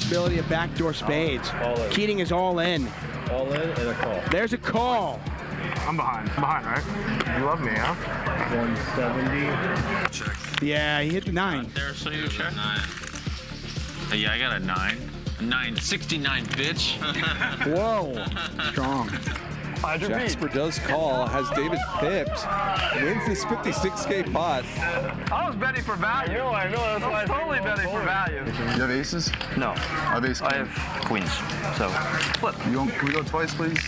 possibility of backdoor spades. Keating is all in. All in and a call. There's a call. I'm behind. I'm behind, right? You love me, huh? 170. Check. Yeah, he hit the 9. There, so you check. 9. Yeah, I got a 9. 969, bitch. Whoa. Strong. Jasper does call, has David pipped, wins this 56K pot. I was betting for value. I know. That's why I was totally betting for value. You have aces? No. I have aces. I have queens. So, flip. Can we go twice, please?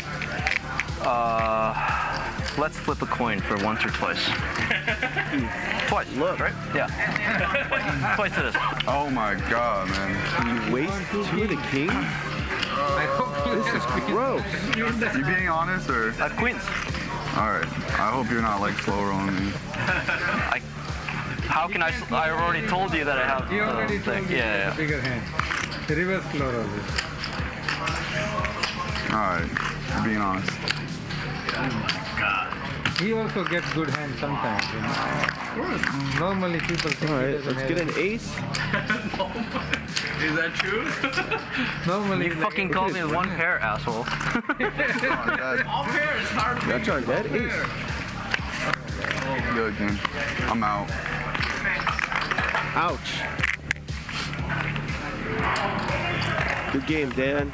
Let's flip a coin for once or twice. Twice. Look, right? Yeah. Twice it is. Oh my God, man. You waste 2 of the kings? This is gross. You being honest, or? I have queens. All right. I hope you're not like slow rolling me. How can I already told you that I have. You already told me yeah. bigger hand. The reverse flow roll. All right. You're being honest. He also gets good hands sometimes. You know? Normally people think. All right, let's get an ace. Is that true? Normally You fucking called me with one pair, asshole. All pairs, hard to That's our dead ace. Good game. I'm out. Ouch. Good game, Dan.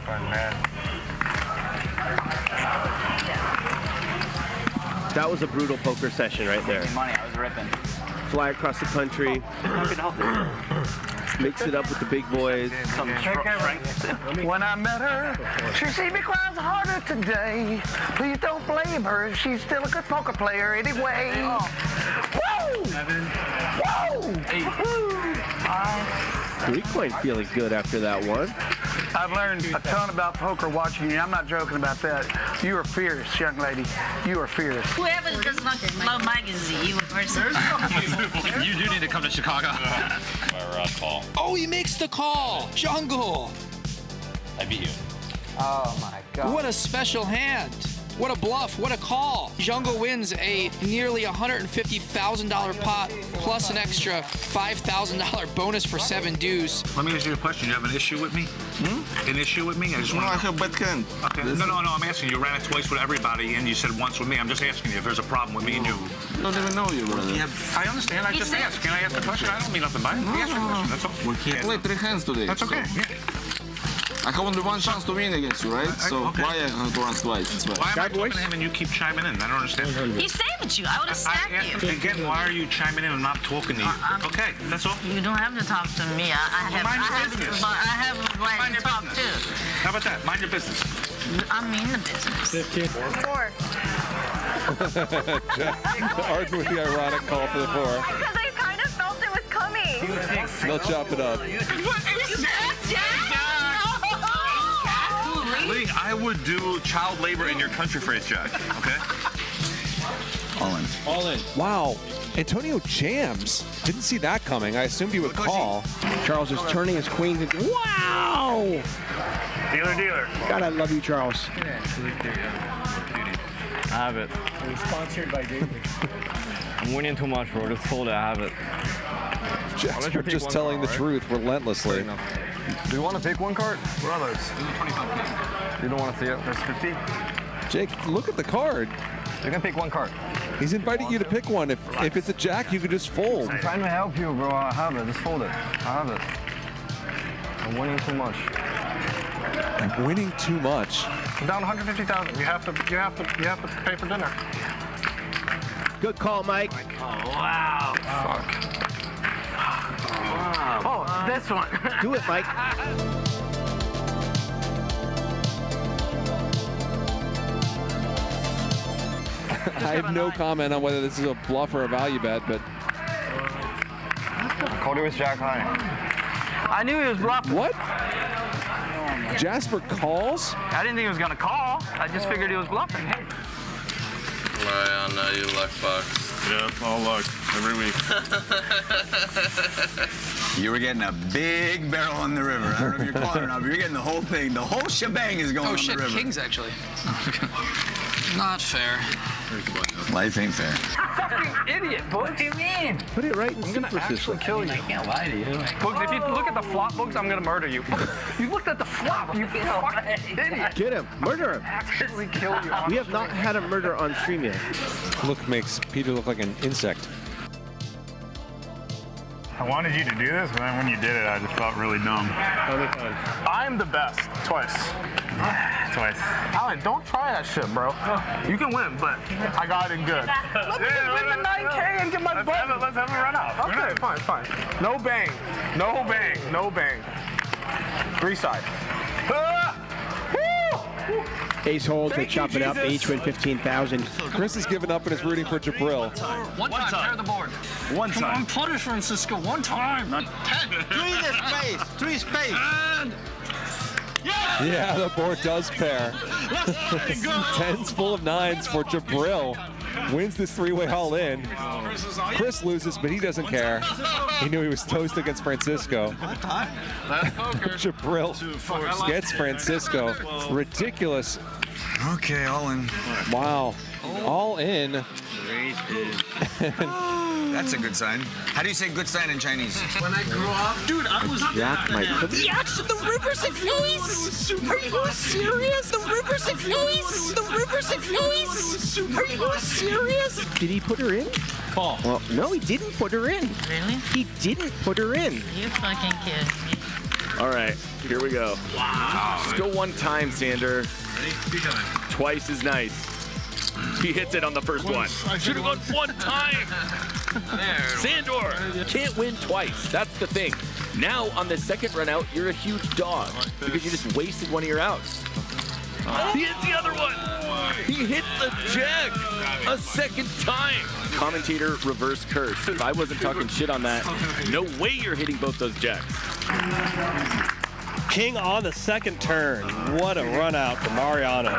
That was a brutal poker session right there. Money, I was ripping. Fly across the country. Mix it up with the big boys. When I met her, she see me cries harder today. Please don't blame her. She's still a good poker player anyway. Woo! Woo! 3-coin feeling good after that one. I've learned a ton about poker watching you. I'm not joking about that. You are fierce, young lady. You are fierce. Whoever does not love magazine, you person. You do need to come to Chicago. Call. Oh, he makes the call. Jungle. I beat you. Oh my God. What a special hand. What a bluff. What a call. Jungle wins a nearly $150,000 pot plus an extra $5,000 bonus for 7 deuce. Let me ask you a question. You have an issue with me? An issue with me? I just want to know. I have bad hand. Okay. No, I'm asking you. You ran it twice with everybody, and you said once with me. I'm just asking you if there's a problem with me and you. I don't even know you, brother. Yeah, I understand. I just asked. Can I ask the question? I don't mean nothing by it. Answer the question. That's all. We can't play 3 hands today. That's okay. So. I have only one chance to win against you, right? So okay. why I have to run twice? Why am I talking to him and you keep chiming in? I don't understand. He saved you. I would have stabbed you. Again, why are you chiming in and not talking to you? Okay, that's all. You don't have to talk to me. I have a right to talk too. How about that? Mind your business. I'm in the business. 4. Argue with the ironic call for the 4. Because I kind of felt it was coming. They'll chop it up. Lee, I would do child labor in your country for his Jack, okay? All in. All in. Wow. Antonio jams. Didn't see that coming. I assumed he would call. Charles is turning his queens. Wow! Dealer. God, I love you, Charles. I have it. It's sponsored by David. I'm winning too much, bro. Just hold it. I have it. Jasper just telling the truth relentlessly. Do you want to pick one card? What are those? You don't want to see it? There's 50. Jake, look at the card. You can pick one card. He's inviting you to pick one. If it's a jack, you could just fold. I'm trying to help you, bro. I have it. Just fold it. I have it. I'm winning too much. I'm winning too much. I'm down 150,000. You have to pay for dinner. Good call, Mike. Oh wow. Fuck. Wow. Oh, this one. Do it, Mike. I have no comment on whether this is a bluff or a value bet, but Cody was jack high. I knew he was bluffing. what? Jasper calls? I didn't think he was gonna call. I just figured he was bluffing. Mariana, you luck box. Yep, all luck. Every week. You were getting a big barrel on the river. I don't know if you're calling or not, but you're getting the whole thing. The whole shebang is going on the river. Oh shit, kings actually. Not fair. Life ain't fair. idiot, Boogs. What do you mean? Put it right in I'm gonna super actually system. kill you. I can't lie to you. Boogs, if you look at the flop, Boogs, I'm gonna murder you. You looked at the flop, you fucking idiot. Get him. Murder him. Actually kill you. We have not had a murder on stream yet. Look makes Peter look like an insect. I wanted you to do this, but then when you did it, I just felt really dumb. How many times? I'm the best. Twice. Twice. Alan, don't try that shit, bro. You can win, but I got it good. Let me win the 9K and get my butt. Let's have a run off. Okay, fine. No bang. No bang. No bang. 3 side. Ace holds, they chop it up. They each win 15,000. Chris has given up and is rooting for Jabril. One time, tear the board. One Come time. on, punish Francisco. One time. 10. 3 space. And Yeah, the board does pair. Tens full of 9s for Jabril. Wins this 3-way all-in. Chris loses, but he doesn't care. He knew he was toast against Francisco. Jabril gets Francisco. Ridiculous. Okay, all in. Wow. All in. That's a good sign. How do you say good sign in Chinese? when I grew up, dude, I was Jack might put The action, the rivers of Ace! Are you serious? The rivers of Ace! The rivers of Ace! Are you serious? Did he put her in? Call. Well, no, he didn't put her in. Really? He didn't put her in. You fucking kidding me. All right, here we go. Wow. Let's go 1 time, Sander. Ready? Be done. Twice is nice. He hits it on the first one. Should have gone 1 time. Sandor can't win twice. That's the thing. Now on the second run out, you're a huge dog because you just wasted one of your outs. He hits the other one. He hits the jack a second time. Commentator reverse curse. If I wasn't talking shit on that, no way you're hitting both those jacks. King on the second turn. What a run out for Mariano.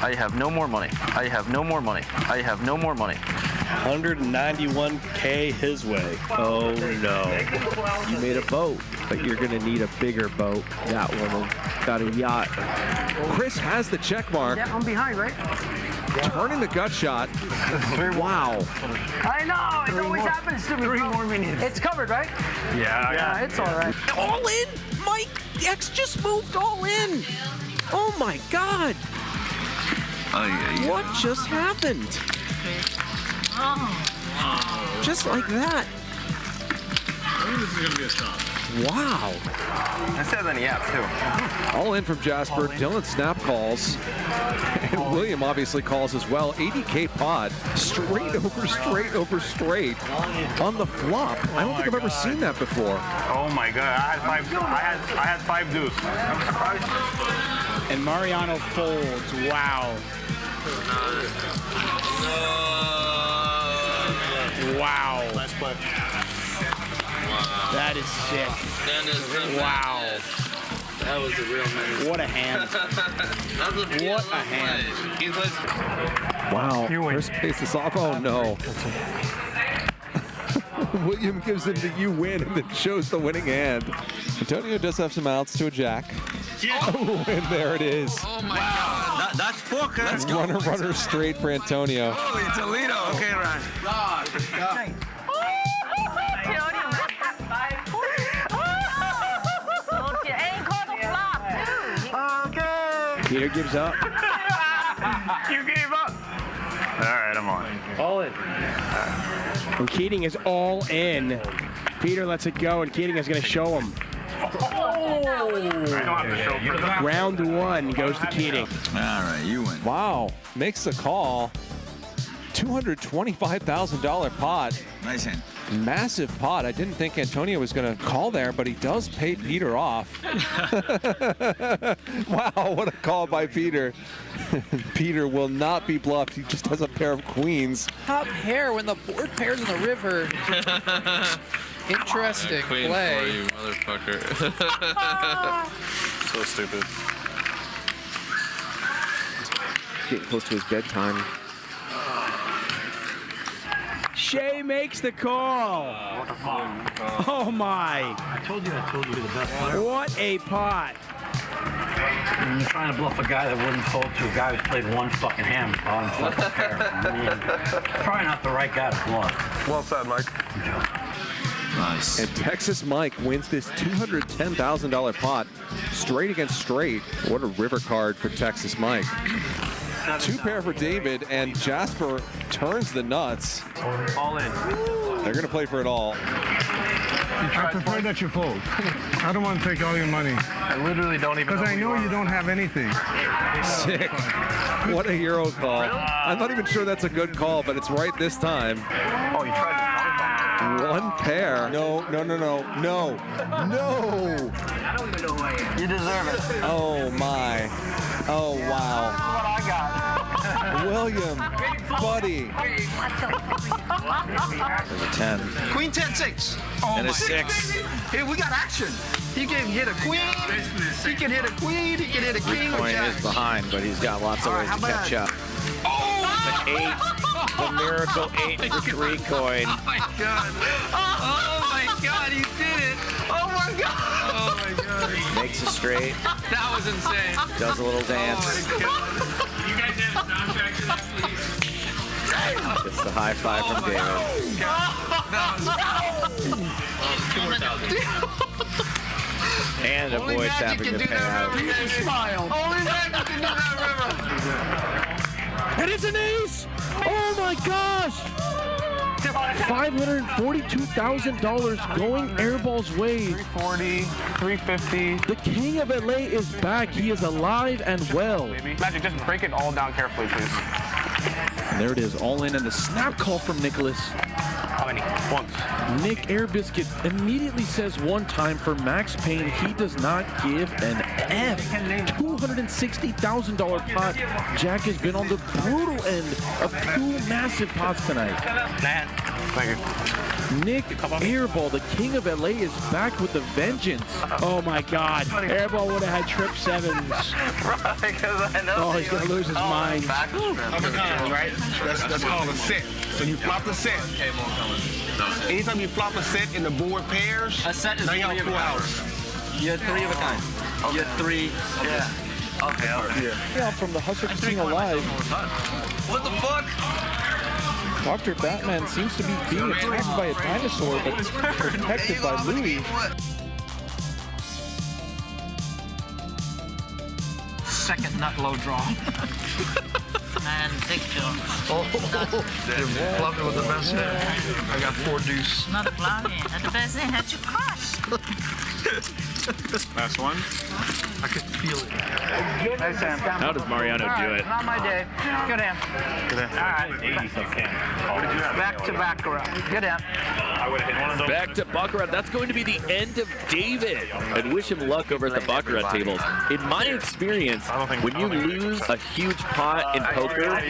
I have no more money. I have no more money. I have no more money. 191K his way. Oh no. You made a boat, but you're gonna need a bigger boat. That woman got a yacht. Chris has the check mark. Yeah, I'm behind, right? Turning the gut shot. Wow. I know. It always happens to me. 3 more minutes. It's covered, right? Yeah. It's all right. All in? Mike, X just moved all in. Oh my God. What just happened? Just like that. I think this is going to be a stop. Wow. It says on the app, too. All in from Jasper. Dylan snap calls. And William obviously calls as well. 80K pot. Straight over straight. On the flop. I don't think I've ever seen that before. Oh my God! I had 5 deuce. And Mariano folds. Wow. Wow. Nice play. That is sick. Wow. That was a real nice. What a hand. What a hand. Wow. Chris pays this off. Oh no. William gives him the you win and then shows the winning hand. Antonio does have some outs to a jack. Oh, and there it is. Oh my God. That's poker. Let's go. Runner straight for Antonio. Holy Toledo. Okay, Ron. Peter gives up. You gave up. All right, I'm on. All in. And Keating is all in. Peter lets it go, and Keating is going to show him. Round 1 goes to Keating. All right, you win. Wow. Makes the call. $225,000 pot. Nice hand. Massive pot. I didn't think Antonio was going to call there, but he does pay Peter off. Wow, what a call by Peter. Peter will not be bluffed. He just has a pair of queens. Top pair when the board pairs in the river. Interesting Queen play. for you, motherfucker. So stupid. Getting close to his bedtime. Shea makes the call. Oh my. I told you the best player. What a pot. I'm trying to bluff a guy that wouldn't fold to a guy who played one fucking hand, bottom fucking pair. I mean, probably not the right guy to bluff. Well said, Mike. Nice. And Texas Mike wins this $210,000 pot straight against straight. What a river card for Texas Mike. 2 pair for David, and Jasper turns the nuts. All in. They're going to play for it all. I prefer that you fold. I don't want to take all your money. I literally don't even Because I know you don't have anything. Sick. What a hero call. I'm not even sure that's a good call, but it's right this time. Oh, you tried to 1 pair. No. I don't even know who I am. You deserve it. Oh, my. Oh, wow. What I got. William, buddy. There's a 10. Queen 10-6. Oh, and a 6. Hey, we got action. He can hit a queen. He can hit a queen. He can hit a king. Coin is behind, but he's got lots of ways to catch up. Oh! An 8. The miracle 8 for 3 coin. Oh my god. Oh my god, he did it. Oh my god. Oh my god. Makes a straight. That was insane. Does a little dance. Oh my god. You guys have a soundtrack to that, please? It's the high five from David. And avoids having to pay out. Only magic can do that, River. And it's an ace! Oh my gosh! $542,000 going Airball's way. 340, 350. The king of LA is back. He is alive and well. Magic, just break it all down carefully, please. And there it is, all in, and the snap call from Nicholas. How many? Once. Nick Airbiscuit immediately says one time for Max Payne. He does not give an F. $260,000 pot. Jack has been on the brutal end of 2 massive pots tonight. Thank you. Nick Airball, the king of LA, is back with a vengeance. Oh my God. Airball would have had trip 7s. Because I know. Oh, he's going to lose his mind. Right? That's called a set. So you flop the set. Anytime you flop a set in the board pairs, A set is now you 3 have of a 4 kind. hours. You're 3 of a kind. You're 3. Yeah. Okay. Yeah, from the Hustler Casino Live. What the fuck? Dr. Batman seems to be being attacked by a dinosaur, but protected by Louis. Second nut low draw. And picture. Oh, Fluffy with the best hand. I got 4 deuce. Not a Fluffy. That's the best thing that you crush. Last one. I could feel it. Hey, Sam. How does Mariano do it? Not my day. Good hand. Good hand. All right. Back to Baccarat. Good hand. Back to Baccarat. That's going to be the end of David. And wish him luck over at the Baccarat tables. In my experience, when you lose a huge pot in poker,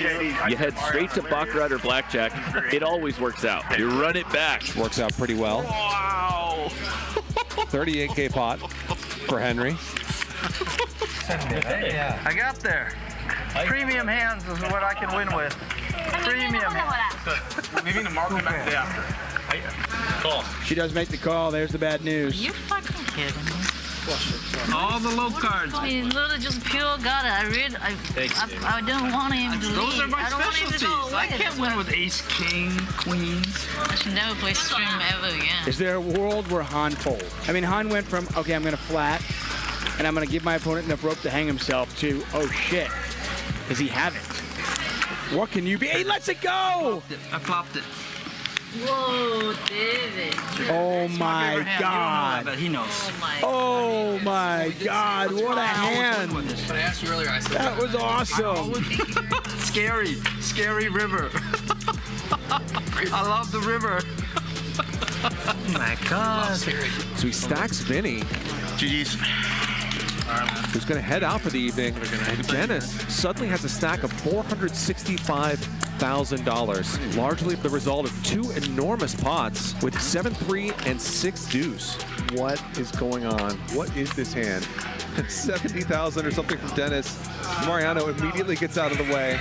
you head straight to Baccarat or Blackjack. It always works out. You run it back. Works out pretty well. Wow. 38K pot for Henry. I got there. Premium hands is what I can win with. Premium hands. We need to mark it back day after. Call. She does make the call. There's the bad news. You fucking kidding me? All the low cards. He's literally just pure gutter. I don't want him to Those leave. are my I don't want him to go specialties. away. I can't win with ace, king, queens. I should never play stream ever again. Is there a world where Han folds? I mean, Han went from, okay, I'm going to flat, and I'm going to give my opponent enough rope to hang himself, to, oh shit, does he have it? What can you be? He lets it go! I flopped it. Whoa, David. Oh my God. But he knows. Oh my God, what a hand. But I asked you earlier, I said That was awesome. Scary river. I love the river. Oh my God. So he stacks Vinny. GG's. Who's going to head out for the evening. Dennis suddenly has a stack of $465,000, largely the result of 2 enormous pots with 7-3 and 6 deuce. What is going on? What is this hand? 70,000 or something from Dennis. Mariano immediately gets out of the way.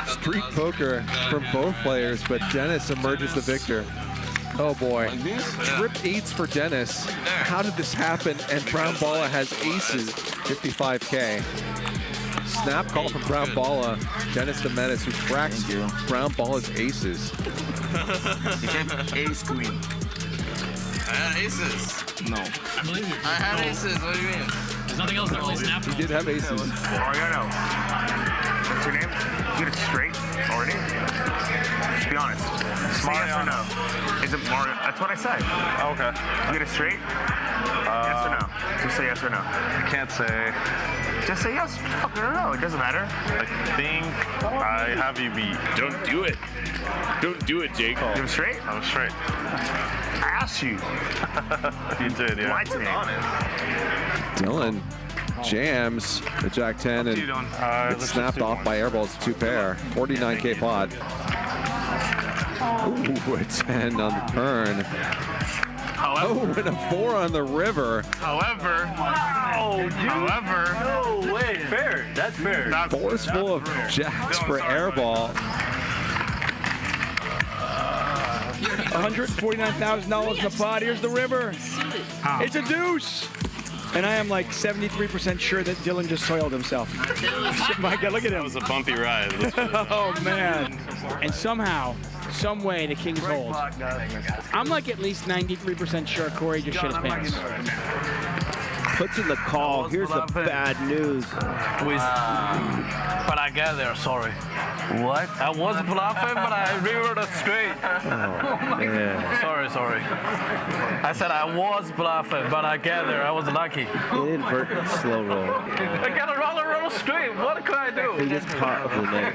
Street poker from both players, but Dennis emerges the victor. Oh boy. Trip eats for Dennis. How did this happen? And Brown Balla has aces. 55K. Snap call from Brown Balla. Dennis the Menace, who cracks Brown Balla's aces. Ace queen. I had aces. No. I believe you. I had aces. What do you mean? There's nothing else to really snap. He did have aces. Mariano. What's your name? You get it straight already? Just be honest. Smart yes or no? Is it Mario? That's what I said. Oh, okay. You get it straight? Yes or no? Just say yes or no. I can't say. Just say yes. Fuck, I don't know. It doesn't matter. I think I have you beat. Don't do it. Don't do it, Jake. You were straight? I was straight. I asked you. You did, yeah. Lied to me. Dylan jams the Jack 10 and it's snapped off by Airball's 2-pair. 49K pot. Ooh, a 10 on the turn. Oh, and a 4 on the river. However, No way, fair. That's fair. Forceful of jacks for Airball. $149,000 in the pot. Here's the river. It's a deuce. And I am like 73% sure that Dylan just soiled himself. My God, look at him. That was a bumpy ride. Oh, man. And somehow, some way, the Kings hold. I'm like at least 93% sure Corey just shit his pants. Puts in the call. Here's the bad news. But I got there, sorry. What? I was bluffing, but I rivered it straight. Yeah. Sorry. I said I was bluffing, but I got there. I was lucky. Inverted slow roll. I got to roll straight. What could I do? He just popped the net.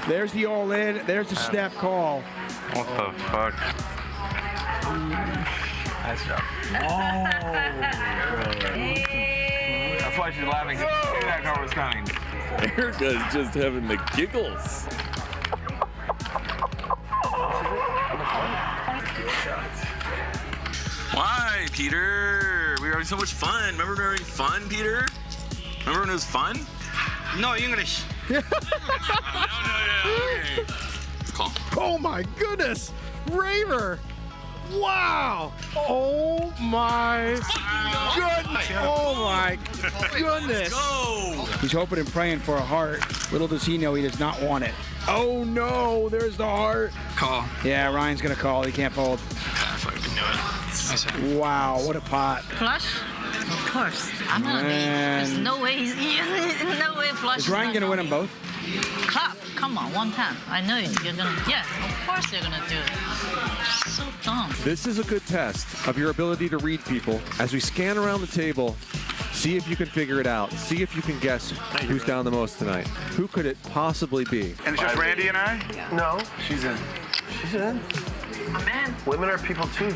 There's the all-in. There's the snap call. What the fuck? Nice job. That's why she's laughing. That car was coming. Erica's just having the giggles. Why, Peter? We were having so much fun. Remember when we were having fun, Peter? Remember when it was fun? No English. Okay. Call. Oh my goodness! Raver! Wow! Oh my goodness! Oh my goodness! He's hoping and praying for a heart. Little does he know he does not want it. Oh no, there's the heart. Call. Yeah, Ryan's gonna call. He can't fold. Wow, what a pot. Flush? Of course. I'm gonna be. There's no way he's no way flush. Is Ryan gonna win them both? Club. Come on, one time. I know you're gonna. Yeah, of course they're gonna do it. So dumb. This is a good test of your ability to read people. As we scan around the table, see if you can figure it out. See if you can guess who's down the most tonight. Who could it possibly be? And it's just Randy and I? No, she's in. She's in. I'm in. Women are people too.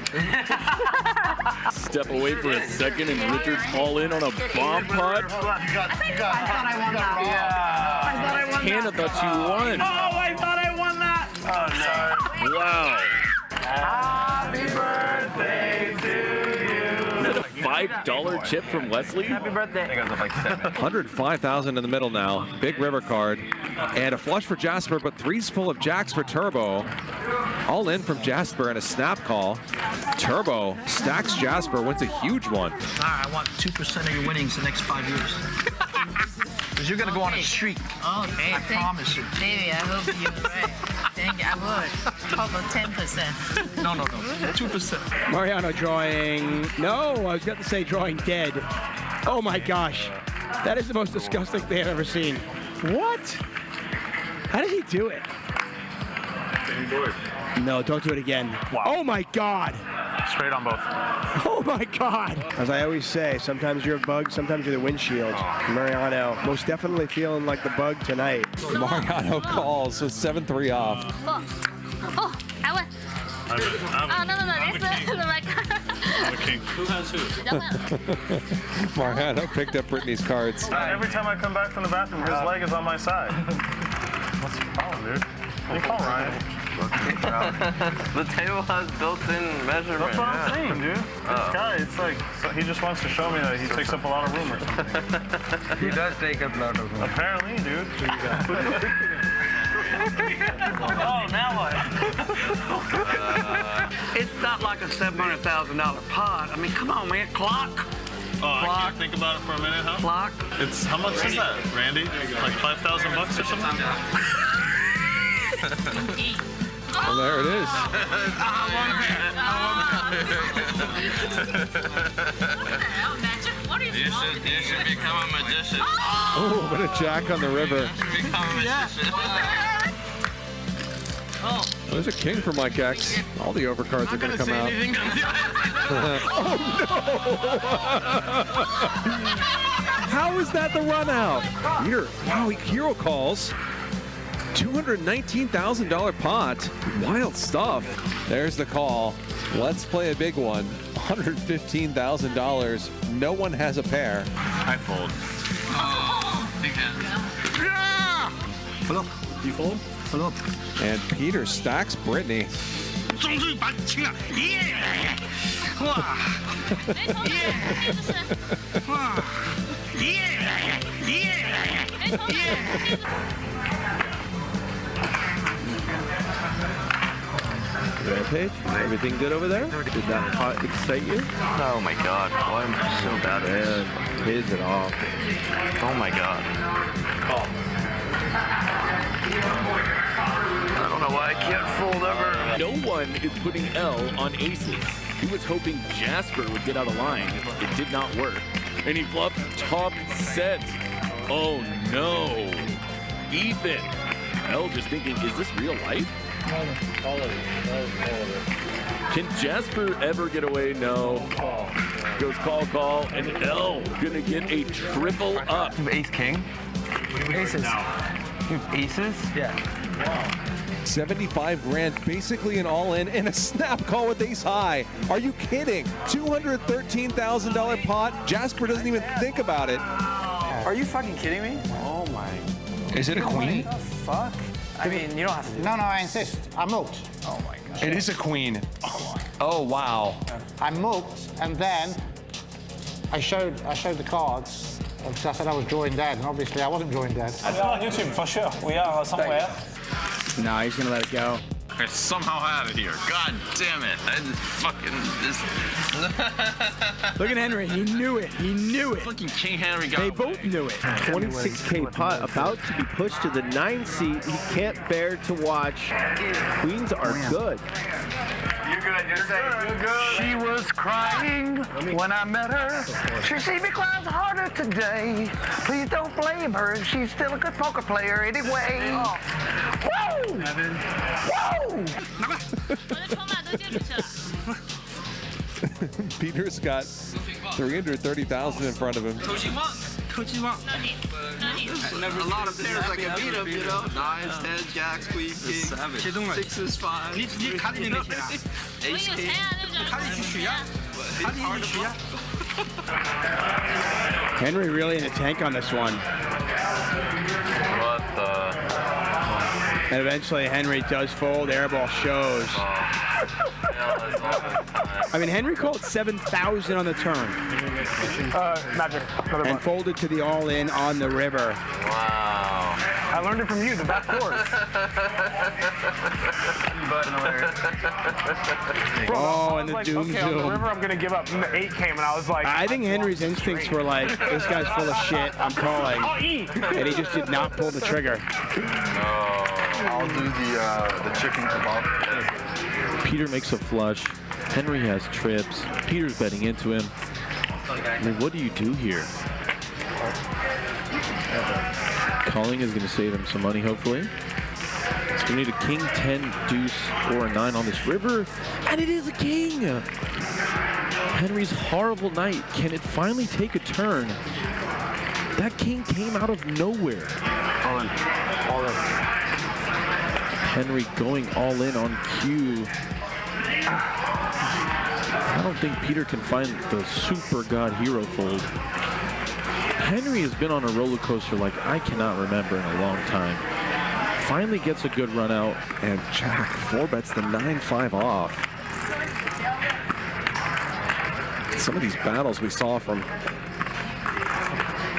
Step away for a second and Richard's all in on a bomb putt. I thought I won that. Yeah. I thought I won Hannah thought you won. Oh, I thought I won that. Oh, no. Wow. Happy birthday to you. Is that a $5 chip from Wesley? Happy birthday. I think it was like 7. 105,000 in the middle now. Big river card. And a flush for Jasper, but three's full of jacks for Turbo. All in from Jasper and a snap call. Turbo stacks Jasper, wins a huge one. I want 2% of your winnings the next 5 years. Because you're going to go on a streak. Okay. I promise you. Baby, I hope you're right. Thank you. I would. How about 10%? No. 2%. Mariano drawing. No, I was going to say drawing dead. Oh my gosh. That is the most disgusting thing I've ever seen. What? How did he do it? No, don't do it again. Wow. Oh my God. Straight on both. Oh my God. As I always say, sometimes you're a bug, sometimes you're the windshield. Mariano most definitely feeling like the bug tonight. Mariano calls with 7-3 off. Oh, I went. Oh, no. It's the right card. I'm a king. Who has who? Mariano picked up Brittany's cards. Every time I come back from the bathroom, his leg is on my side. What's the problem, dude? You call Ryan. The table has built-in measurement. That's what I'm saying, dude. This guy, it's like, so he just wants to show me that he takes up a lot of room or something. He does take up a lot of room. Apparently, dude. Oh, now what? not like a $700,000 pot. I mean, come on, man. Clock. Oh, I can't think about it for a minute, huh? Clock. It's, how much is that, Randy? Like 5,000 bucks or something? Well, there it is. You should become a magician. Oh, what a jack on the river. Become a magician. Oh, there's a king for Mike X. All the overcards are going to come out. Oh, no! How is that the run out? Peter, wow, hero calls. $219,000 pot. Wild stuff. There's the call. Let's play a big one. $115,000. No one has a pair. I fold. Oh, big hand. Yeah! Pull up. You fold? Pull up. And Peter stacks Brittany. Rampage, everything good over there? Did that pot excite you? Oh my god, why am I so bad at this? Pays it off. Oh my god. I don't know why I can't fold ever. No one is putting L on aces. He was hoping Jasper would get out of line. It did not work. And he flops top set. Oh no. Ethan. L just thinking, is this real life? All of it. Can Jasper ever get away? No. Goes call, and L gonna get a triple up. Ace king? Aces. Aces? Yeah. Wow. 75 grand, basically an all-in, and a snap call with ace high. Are you kidding? $213,000 pot. Jasper doesn't even think about it. Are you fucking kidding me? Oh my. Is it a queen? What the fuck? I mean, you don't have to. No, I insist. I moved. Oh my god. It is a queen. Oh wow. I moved, and then I showed the cards. Because I said I was drawing dead, and obviously I wasn't drawing dead. I on YouTube for sure. We are somewhere. No, he's gonna let it go. We're somehow out of here. God damn it. I just fucking Look at Henry. He knew it. He knew it. Fucking King Henry got They both knew it. 26K pot about to be pushed to the 9 seat. He can't bear to watch. Queens are good. You're good. You're good. She was crying when I met her. She see me cries harder today. Please don't blame her. She's still a good poker player anyway. Whoa! Whoa! Peter's got 330,000 in front of him. A lot of pairs I can beat him, you know. 9s, 10s, jacks, queen, king, 6s, 5s. Ace, king. Henry really in the tank on this one. What the? And eventually Henry does fold. Airball shows. I mean, Henry called 7,000 on the turn. Magic. And folded to the all-in on the river. Wow. I learned it from you, the back course. Oh, and the doom okay, on the zoom. river, I'm going to give up. And the 8 came, and I was like... I think Henry's instincts were like, this guy's full of shit, I'm calling. And he just did not pull the trigger. I'll do the chicken kebab. Peter makes a flush. Henry has trips. Peter's betting into him. I mean, what do you do here? Calling is going to save him some money, hopefully. He's going to need a king, 10, deuce, or a 9 on this river. And it is a king! Henry's horrible night. Can it finally take a turn? That king came out of nowhere. All in. All in. Henry going all in on Q. I don't think Peter can find the super god hero fold. Henry has been on a roller coaster like I cannot remember in a long time. Finally gets a good run out. And Jack 4-bets the 9-5 off. Some of these battles we saw from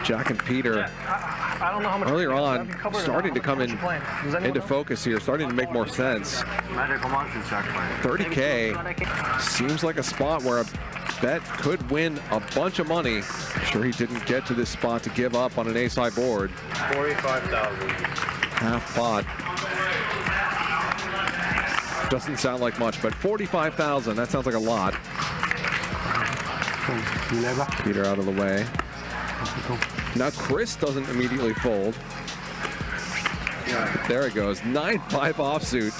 Jack and Peter. I don't know how much. Earlier on, starting to come into focus here, starting to make more sense. 30K seems like a spot where a bet could win a bunch of money. Sure, he didn't get to this spot to give up on an ace-high board. 45,000. Half pot. Doesn't sound like much, but 45,000, that sounds like a lot. Peter out of the way. Now Chris doesn't immediately fold. There it goes, 9-5 offsuit.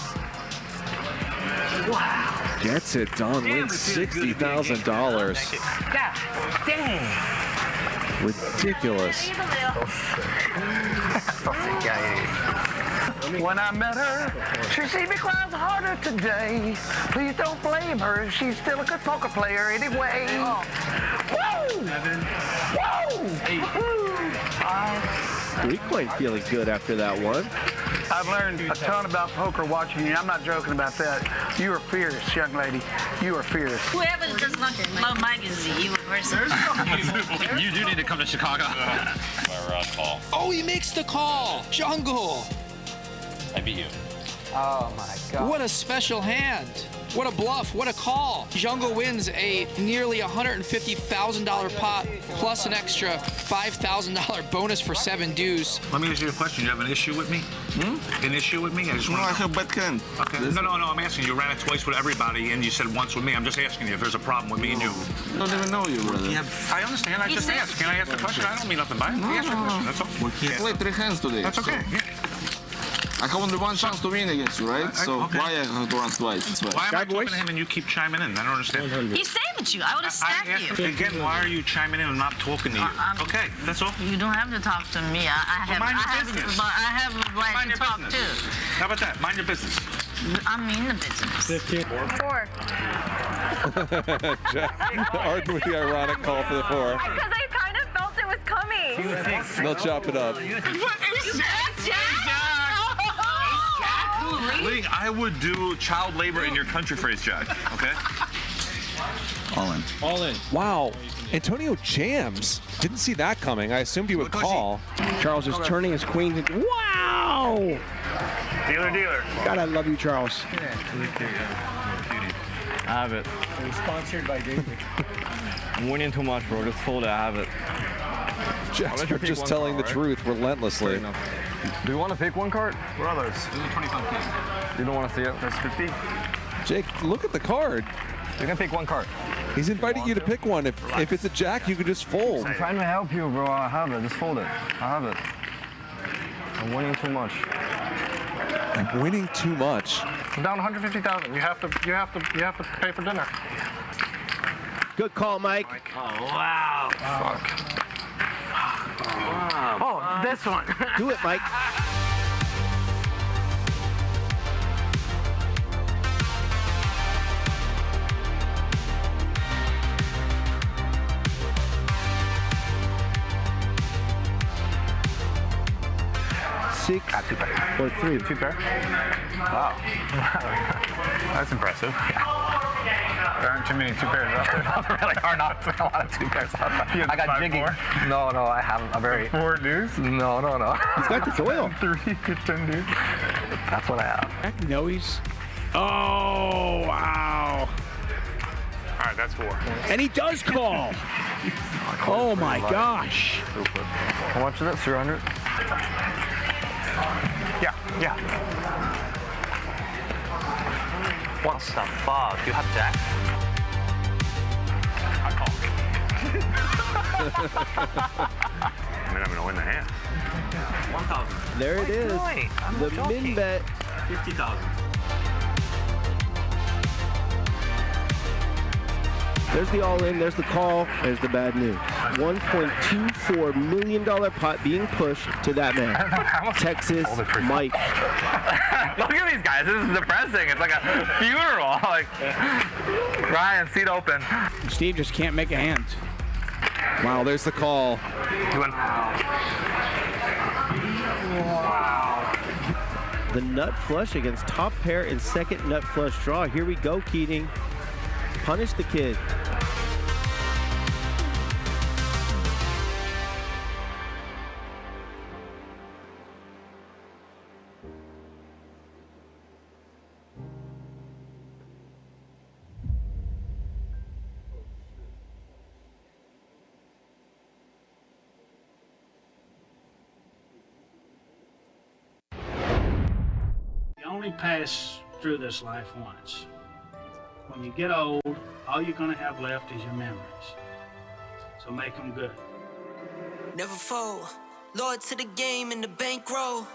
Wow. Gets it done, wins $60,000. God dang. Ridiculous. When I met her, she see me cries harder today. Please don't blame her, she's still a good poker player anyway. Whoa! Whoa! 3 quite feeling good after that one. I've learned a ton about poker watching you. I'm not joking about that. You are fierce, young lady. You are fierce. Whoever does not love Mike is the evil person. You do need to come to Chicago. Oh, he makes the call. Jungle. I beat you. Oh my God. What a special hand. What a bluff. What a call. Jungle wins a nearly $150,000 pot plus an extra $5,000 bonus for 7 deuce. Let me ask you a question. You have an issue with me? An issue with me? I just want to have bet Ken. Okay. No, I'm asking you. You ran it twice with everybody, and you said once with me. I'm just asking you if there's a problem with me and you. I don't even know you, brother. Yeah, I understand. I just asked. Can I ask the question? I don't mean nothing by it. Ask the question. That's all. We can't play 3 hands today. That's okay. Yeah. I have only 1 chance to win against you, right? So okay. why I have to run twice? Why am I talking to him and you keep chiming in? I don't understand. He saved you. I would have stacked you. Again, why are you chiming in and not talking to you? Okay, that's all. You don't have to talk to me. I have a right to talk too. How about that? Mind your business. I'm in the business. 4. Arden with the ironic call for the 4. Because I kind of felt it was coming. They'll chop it up. What is that, Jack? Lee, I would do child labor in your country for his Jack, okay? All in. All in. Wow. Antonio jams. Didn't see that coming. I assumed he would call. Charles is turning his queen. Wow! Dealer. God, I love you, Charles. I have it. Sponsored by David. I'm winning too much, bro. Just fold it. I have it. Jasper just telling the truth relentlessly. Do you want to pick one card? Brothers. This is 25K. You don't want to see it? That's 50. Jake, look at the card. You can pick one card. He's inviting you to pick one. If it's a jack, you can just fold. I'm trying to help you, bro. I have it. Just fold it. I have it. I'm winning too much. I'm winning too much. I'm down 150,000. You have to pay for dinner. Good call, Mike. Oh, wow. Fuck. Wow. Oh, this one. Do it, Mike. Six or 3. 2 pair. Wow. That's impressive. There aren't too many 2 pairs out there. Really are not a lot of 2 pairs out there. I got jiggy. 5-4? No, I have a very 4 deuce? No. He's got the soil. 3, 10 deuce. That's what I have. No, he's. Oh, wow. All right, that's 4. And he does call. Oh my gosh. How much is it? 300? Yeah. What the fuck? You have jack? I call. I mean, I'm gonna win the hand. 1,000. There it is. The min bet. 50,000. There's the all-in, there's the call, there's the bad news. $1.24 million pot being pushed to that man. Texas Mike. Look at these guys. This is depressing. It's like a funeral. Like, Ryan, seat open. Steve just can't make a hand. Wow, there's the call. Wow. The nut flush against top pair in second nut flush draw. Here we go, Keating. Punish the kid. only pass through this life once. When you get old, all you're gonna have left is your memories. So make them good. Never fold. Loyal to the game and the bankroll.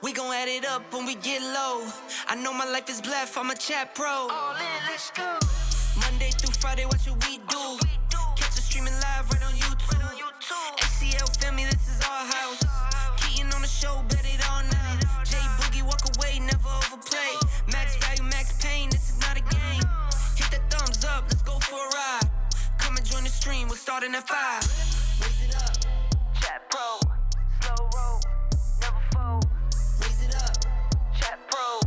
We gon' add it up when we get low. I know my life is blessed, I'm a chat pro. All in, let's go. Monday through Friday, what should we do? Catch us streaming live right on YouTube. ACL, feel me, this is our house. Keaton on the show, bet it all now. J Boogie, walk away, never overplay. Max value, max pain, this is not a game. Hit the thumbs up, let's go for a ride. Come and join the stream, we're starting at 5. Raise it up, chat pro. Slow roll, never fold. Raise it up, chat pro.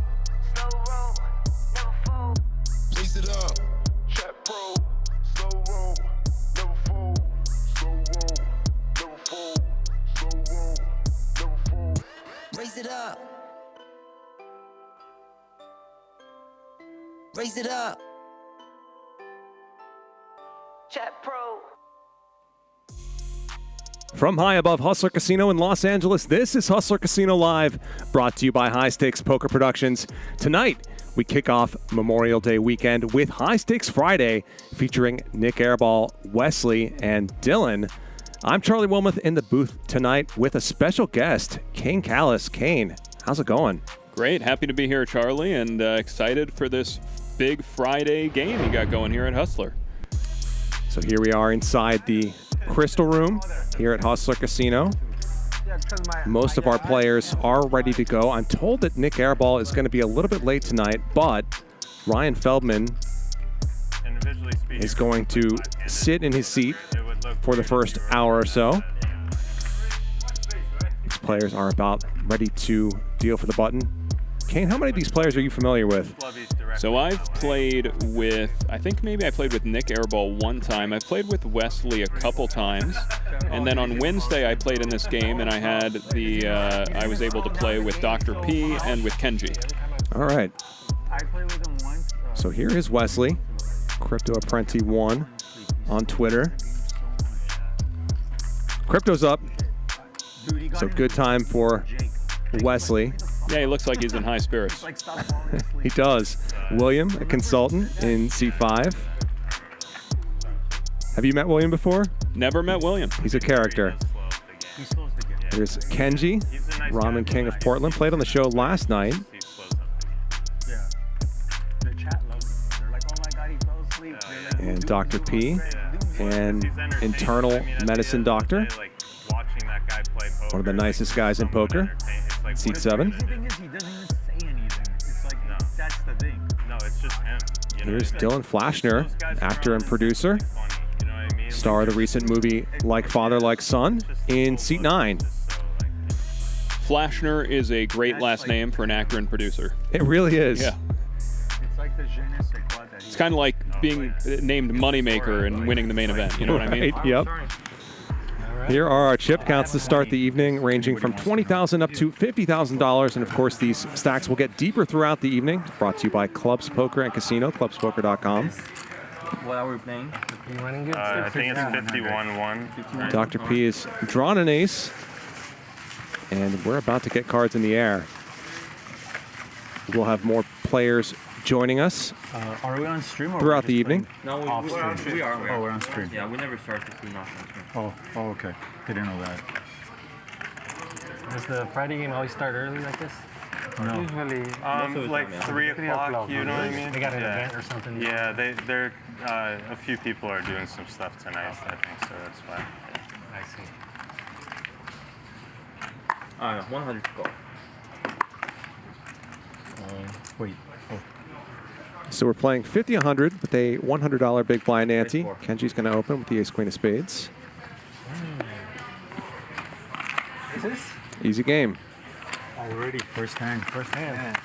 Slow roll, never fold. Raise it up, chat pro. Slow roll, never fold. Slow roll, never fold. Slow roll, never fold. Raise it up. Raise it up. Chat pro. From high above Hustler Casino in Los Angeles, this is Hustler Casino Live, brought to you by High Stakes Poker Productions. Tonight, we kick off Memorial Day weekend with High Stakes Friday, featuring Nick Airball, Wesley, and Dylan. I'm Charlie Wilmoth in the booth tonight with a special guest, Kane Callis. Kane, how's it going? Great. Happy to be here, Charlie, and excited for this big Friday game you got going here at Hustler. So here we are inside the Crystal Room here at Hustler Casino. Most of our players are ready to go. I'm told that Nick Airball is going to be a little bit late tonight, but Ryan Feldman is going to sit in his seat for the first hour or so. These players are about ready to deal for the button. Kane, how many of these players are you familiar with? So I've played with, I think maybe I played with Nick Airball one time. I've played with Wesley a couple times. And then on Wednesday I played in this game and I had the, I was able to play with Dr. P and with Kenji. All right. So here is Wesley, Crypto Apprenti 1 on Twitter. Crypto's up. So good time for Wesley. Yeah, he looks like he's in high spirits. He does. William, a consultant in C5. Have you met William before? Never met William. He's a character. There's Kenji, Ramen King of Portland. Played on the show last night. And Dr. P, an internal medicine doctor. One of the nicest guys in poker. Seat 7. The thing is, he doesn't even say anything. It's like, that's the thing. No, it's just him. Here's Dylan Flashner, actor and producer. Star of the recent movie Like Father, Like Son, in seat 9. Flashner is a great last name for an actor and producer. It really is. Yeah. It's like the je ne sais quoi that It's kind of like being named Moneymaker and winning the main event. You know what I mean? Right, yep. Here are our chip counts to start the evening, ranging from $20,000 up to $50,000. And of course, these stacks will get deeper throughout the evening. Brought to you by Clubs Poker and Casino, clubspoker.com. What are we playing? I think it's 51-1. Dr. P has drawn an ace, and we're about to get cards in the air. We'll have more players joining us Are we on stream or throughout the evening. No, we are. Oh, we're on stream. Yeah, we never start to see nothing on stream. Oh, okay. Didn't know that. Does the Friday game always start early like this? No. Usually, Like 3 o'clock, you know what I mean? They got an event or something? Yeah, they're a few people are doing some stuff tonight, I think, so that's why. I see. 100 go. Wait. So we're playing 50-100 with a $100 big blind ante. Kenji's going to open with the ace queen of spades. Is this? Easy game. Already, first hand. First hand.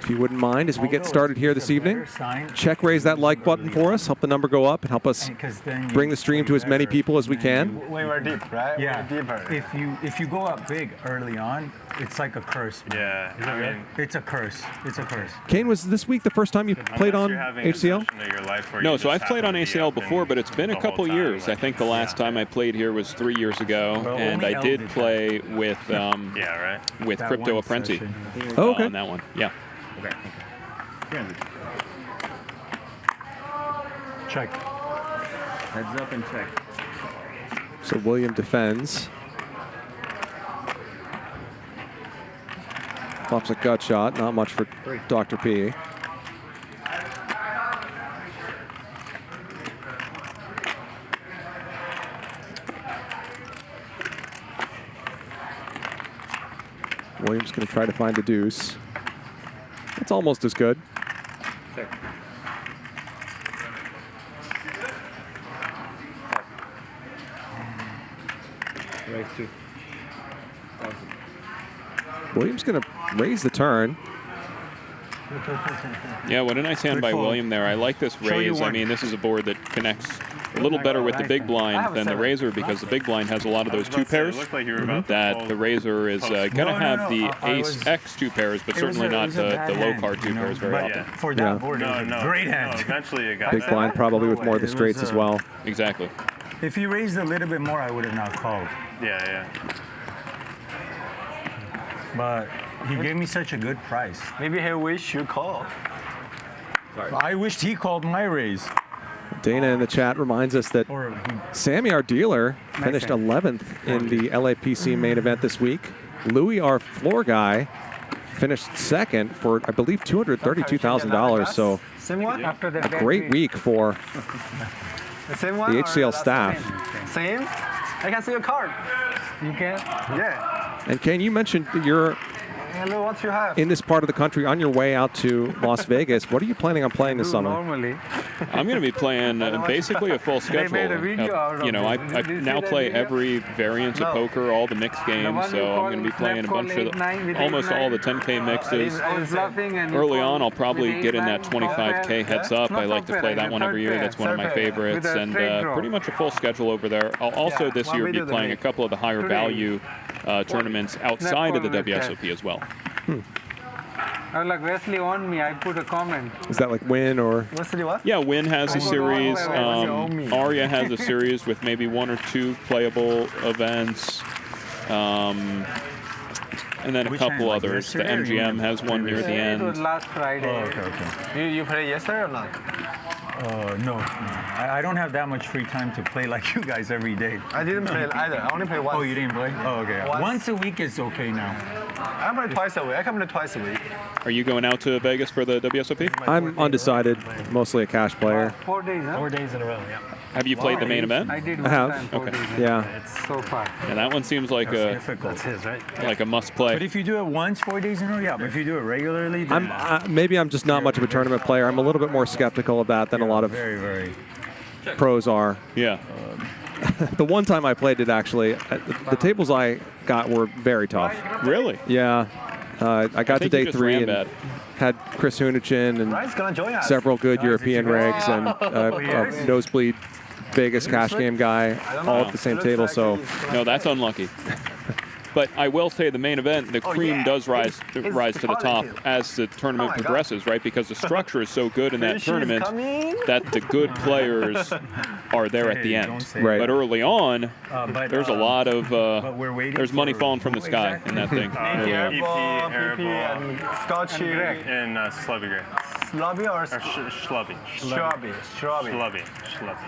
If you wouldn't mind, as we get started here this evening, raise that like button for us, help the number go up, and help us bring the stream to as many people as we can. When we're deep, right? Yeah. We're deeper. If you go up big early on, it's like a curse. Man. Yeah. I mean, it's a curse. It's a curse. Kane, was this week the first time you played on ACL? No, so I've played on ACL before, but it's been a couple years. I think the last time I played here was 3 years ago, and I did play with with Crypto Apprenti. Oh, okay. On that one, yeah. Okay. Check. Heads up and check. So William defends. Pops a gut shot, not much for Dr. P. Williams going to try to find the deuce. It's almost as good. Raise 2. Williams going to raise the turn. Yeah, what a nice hand by William there. I like this raise. I mean, this is a board that connects a little better with the big blind than the razor, because the big blind has a lot of those 2 pairs that the razor is going to have the ace X 2 pairs, but certainly not the low card 2 pairs very often. For that board, great hand. Eventually it got big blind probably with more of the straights as well. Exactly. If he raised a little bit more, I would have not called. Yeah. But he gave me such a good price. Maybe he wished you called. I wished he called my raise. Dana in the chat reminds us that Sammy, our dealer, finished 11th in the LAPC main event this week. Louis, our floor guy, finished 2nd for, I believe, $232,000. So a great week for The same one? the HCL staff. Same? I can see your card. You can? Yeah. And Kane, you mentioned that you're Hello, what you have? in this part of the country on your way out to Las Vegas. What are you planning on playing this summer? Normally. I'm going to be playing basically a full schedule. You know, I now play every variant of poker, all the mixed games, so I'm going to be playing a bunch of almost all the 10K mixes. Early on, I'll probably get in that 25K heads up. I like to play that one every year. That's one of my favorites, and pretty much a full schedule over there. I'll also this year be playing a couple of the higher value tournaments outside of the WSOP as well. Like Wesley on me, I put a comment. Is that like Win or? Wesley what? Yeah, Win has a series. Arya has a series with maybe 1 or 2 playable events. And then a couple others. The MGM has one near the end. It was last Friday. Oh, okay. You played yesterday or not? No. I don't have that much free time to play like you guys every day. I didn't play either. I only play once. Oh, you didn't play? Oh, okay. Once a week is okay now. I play twice a week. I come in twice a week. Are you going out to Vegas for the WSOP? I'm undecided. Mostly a cash player. 4 days, huh? 4 days in a row, yeah. Have you played the main event? I did I one have. time, 4 Okay. days. Yeah. So far. And that one seems like That's his, right? like a must play. But if you do it once 4 days in a row, yeah. But if you do it regularly, then Maybe I'm just not much of a tournament player. I'm a little bit more skeptical of that than a lot of very pros are. Yeah. The one time I played it, actually, the tables I got were very tough. Really? Yeah. I got to day 3 and had Chris Hunichin and several good European regs and a nosebleed Vegas cash game guy all at the same table. So no, that's unlucky. But I will say the main event, the cream does rise to the top as the tournament progresses, right? Because the structure is so good in that tournament that the good players are there at the end. Right. But early on, there's a lot of there's money falling from the sky in that thing. early on. Pipi, and Scotchy, and Slubby Gray. Slubby or Schlubby.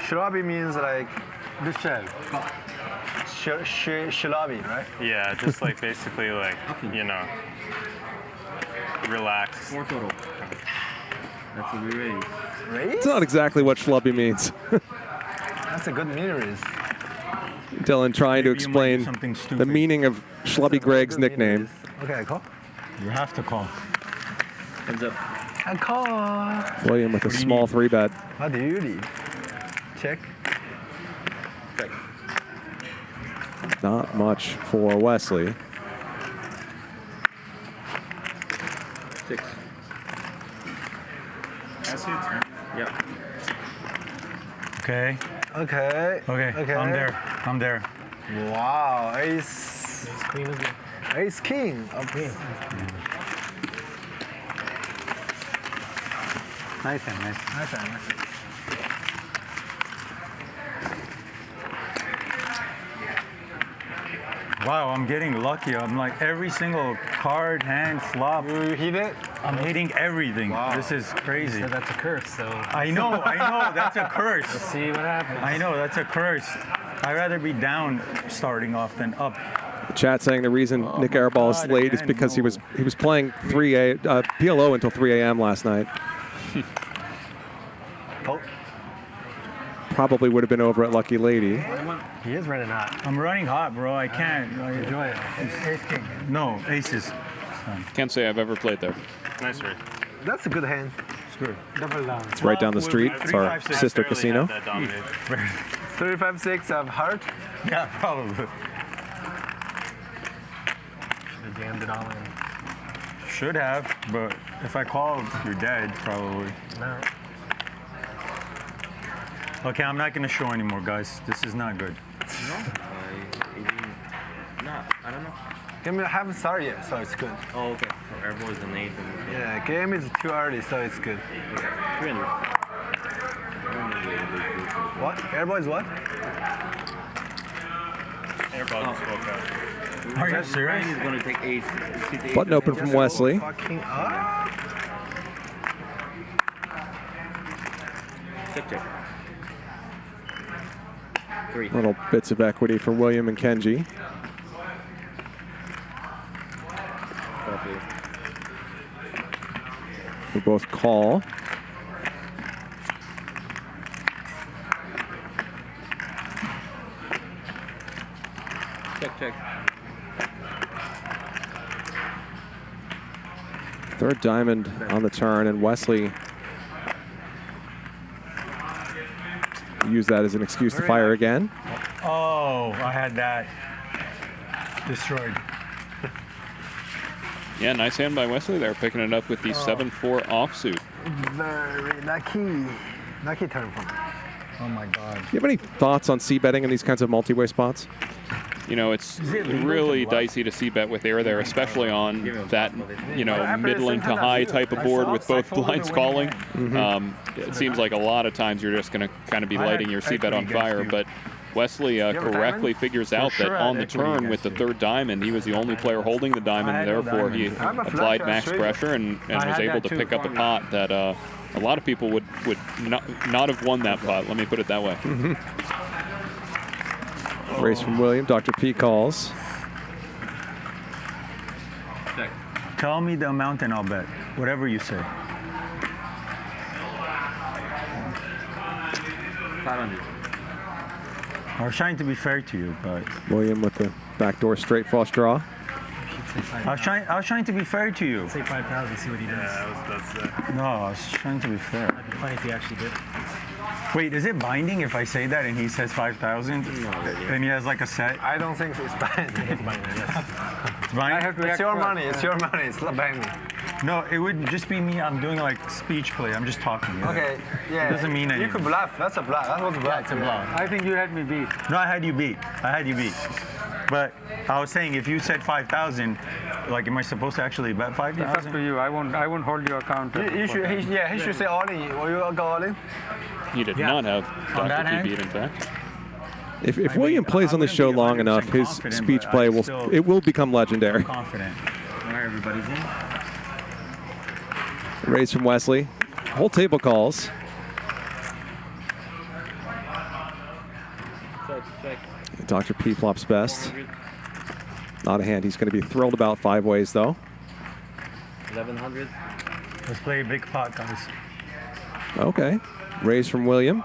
Schlubby means like the shell. Shalabi, right? Yeah, just like basically like, you know, relax. More total. That's a raise. it's not exactly what schlubby means. That's a good meter. Dylan trying to explain the meaning of Schlubby Greg's nickname. Okay, I call. You have to call. Heads up. I call. William with a small 3-bet. How do you lead? Check. Not much for Wesley. 6. Yep. Okay. Okay. Okay. I'm there. I'm there. Wow, ace. Ace queen again. Ace king. Okay. Nice hand, nice. Nice hand, nice. Wow, I'm getting lucky. I'm like every single card, hand, flop. You hit it? I'm hitting everything. Wow. This is crazy. So that's a curse, so. I know, that's a curse. Let's see what happens. I know, that's a curse. I'd rather be down starting off than up. The chat saying the reason Nick Airball is late is because he was playing PLO until 3 a.m. last night. Oh. Probably would have been over at Lucky Lady. He is running hot. I'm running hot, bro. I can't. Enjoy it. Ace king. No, aces. Can't say I've ever played there. Nice read. That's a good hand. It's good. Double down. It's right down the street. It's our sister casino. 3-5-6 of heart? Yeah, probably. Should have jammed it all in. Should have, but if I call, you're dead, probably. No. Okay, I'm not gonna show anymore, guys. This is not good. No? No, I don't know. Game I haven't started yet, so it's good. Oh, okay. So Airball is an 8. Yeah, game is too early, so it's good. 300. What? Airball is what? Airball just woke up. Are you serious? He's going to take 8. Button open from Wesley. Fucking up. Check. 3. Little bits of equity for William and Kenji. We both call. Check. Third diamond on the turn, and Wesley used that as an excuse to fire again. Oh, I had that destroyed. Yeah, nice hand by Wesley there, picking it up with the 7-4 offsuit. Very lucky. Lucky turn for me. Oh my God. Do you have any thoughts on c-betting in these kinds of multi-way spots? You know, it's really dicey to c-bet with air there, especially on that, middling to high type of board with both blinds calling. It seems like a lot of times you're just going to kind of be lighting your c-bet on fire, but Wesley correctly figures out that on the turn with the third diamond, he was the only player holding the diamond, therefore he applied max pressure and was able to pick up a pot that a lot of people would not have won that pot, let me put it that way. Race from William. Dr. P calls. Tell me the amount and I'll bet. Whatever you say. 500. I was trying to be fair to you, but William with the backdoor straight flush draw. I was trying to be fair to you. Say 5,000, see what he does. Yeah, No, I was trying to be fair. It'd be funny if he actually did. Wait, is it binding if I say that and he says 5,000? And he has like a set? I don't think it's binding. It's binding, yes. It's binding? It's your money. It's your money. It's not binding. No, it would just be me. I'm doing like speech play. I'm just talking. Okay, yeah. It doesn't mean anything. You could bluff. That's a bluff. That was a bluff. It's a bluff. I think you had me beat. No, I had you beat. But I was saying, if you said 5,000, like, am I supposed to actually bet 5,000? It's up to you. I won't hold your account. He should say all in. Will you go all in? He did not have Dr. T beat, in fact. If William plays on the show long enough, his speech play will become legendary. Confident. All right, everybody's in. Raise from Wesley. Whole table calls. Check. Dr. P flops best. Not a hand he's going to be thrilled about 5 ways, though. 1100. Let's play a big pot, guys. Okay. Raise from William.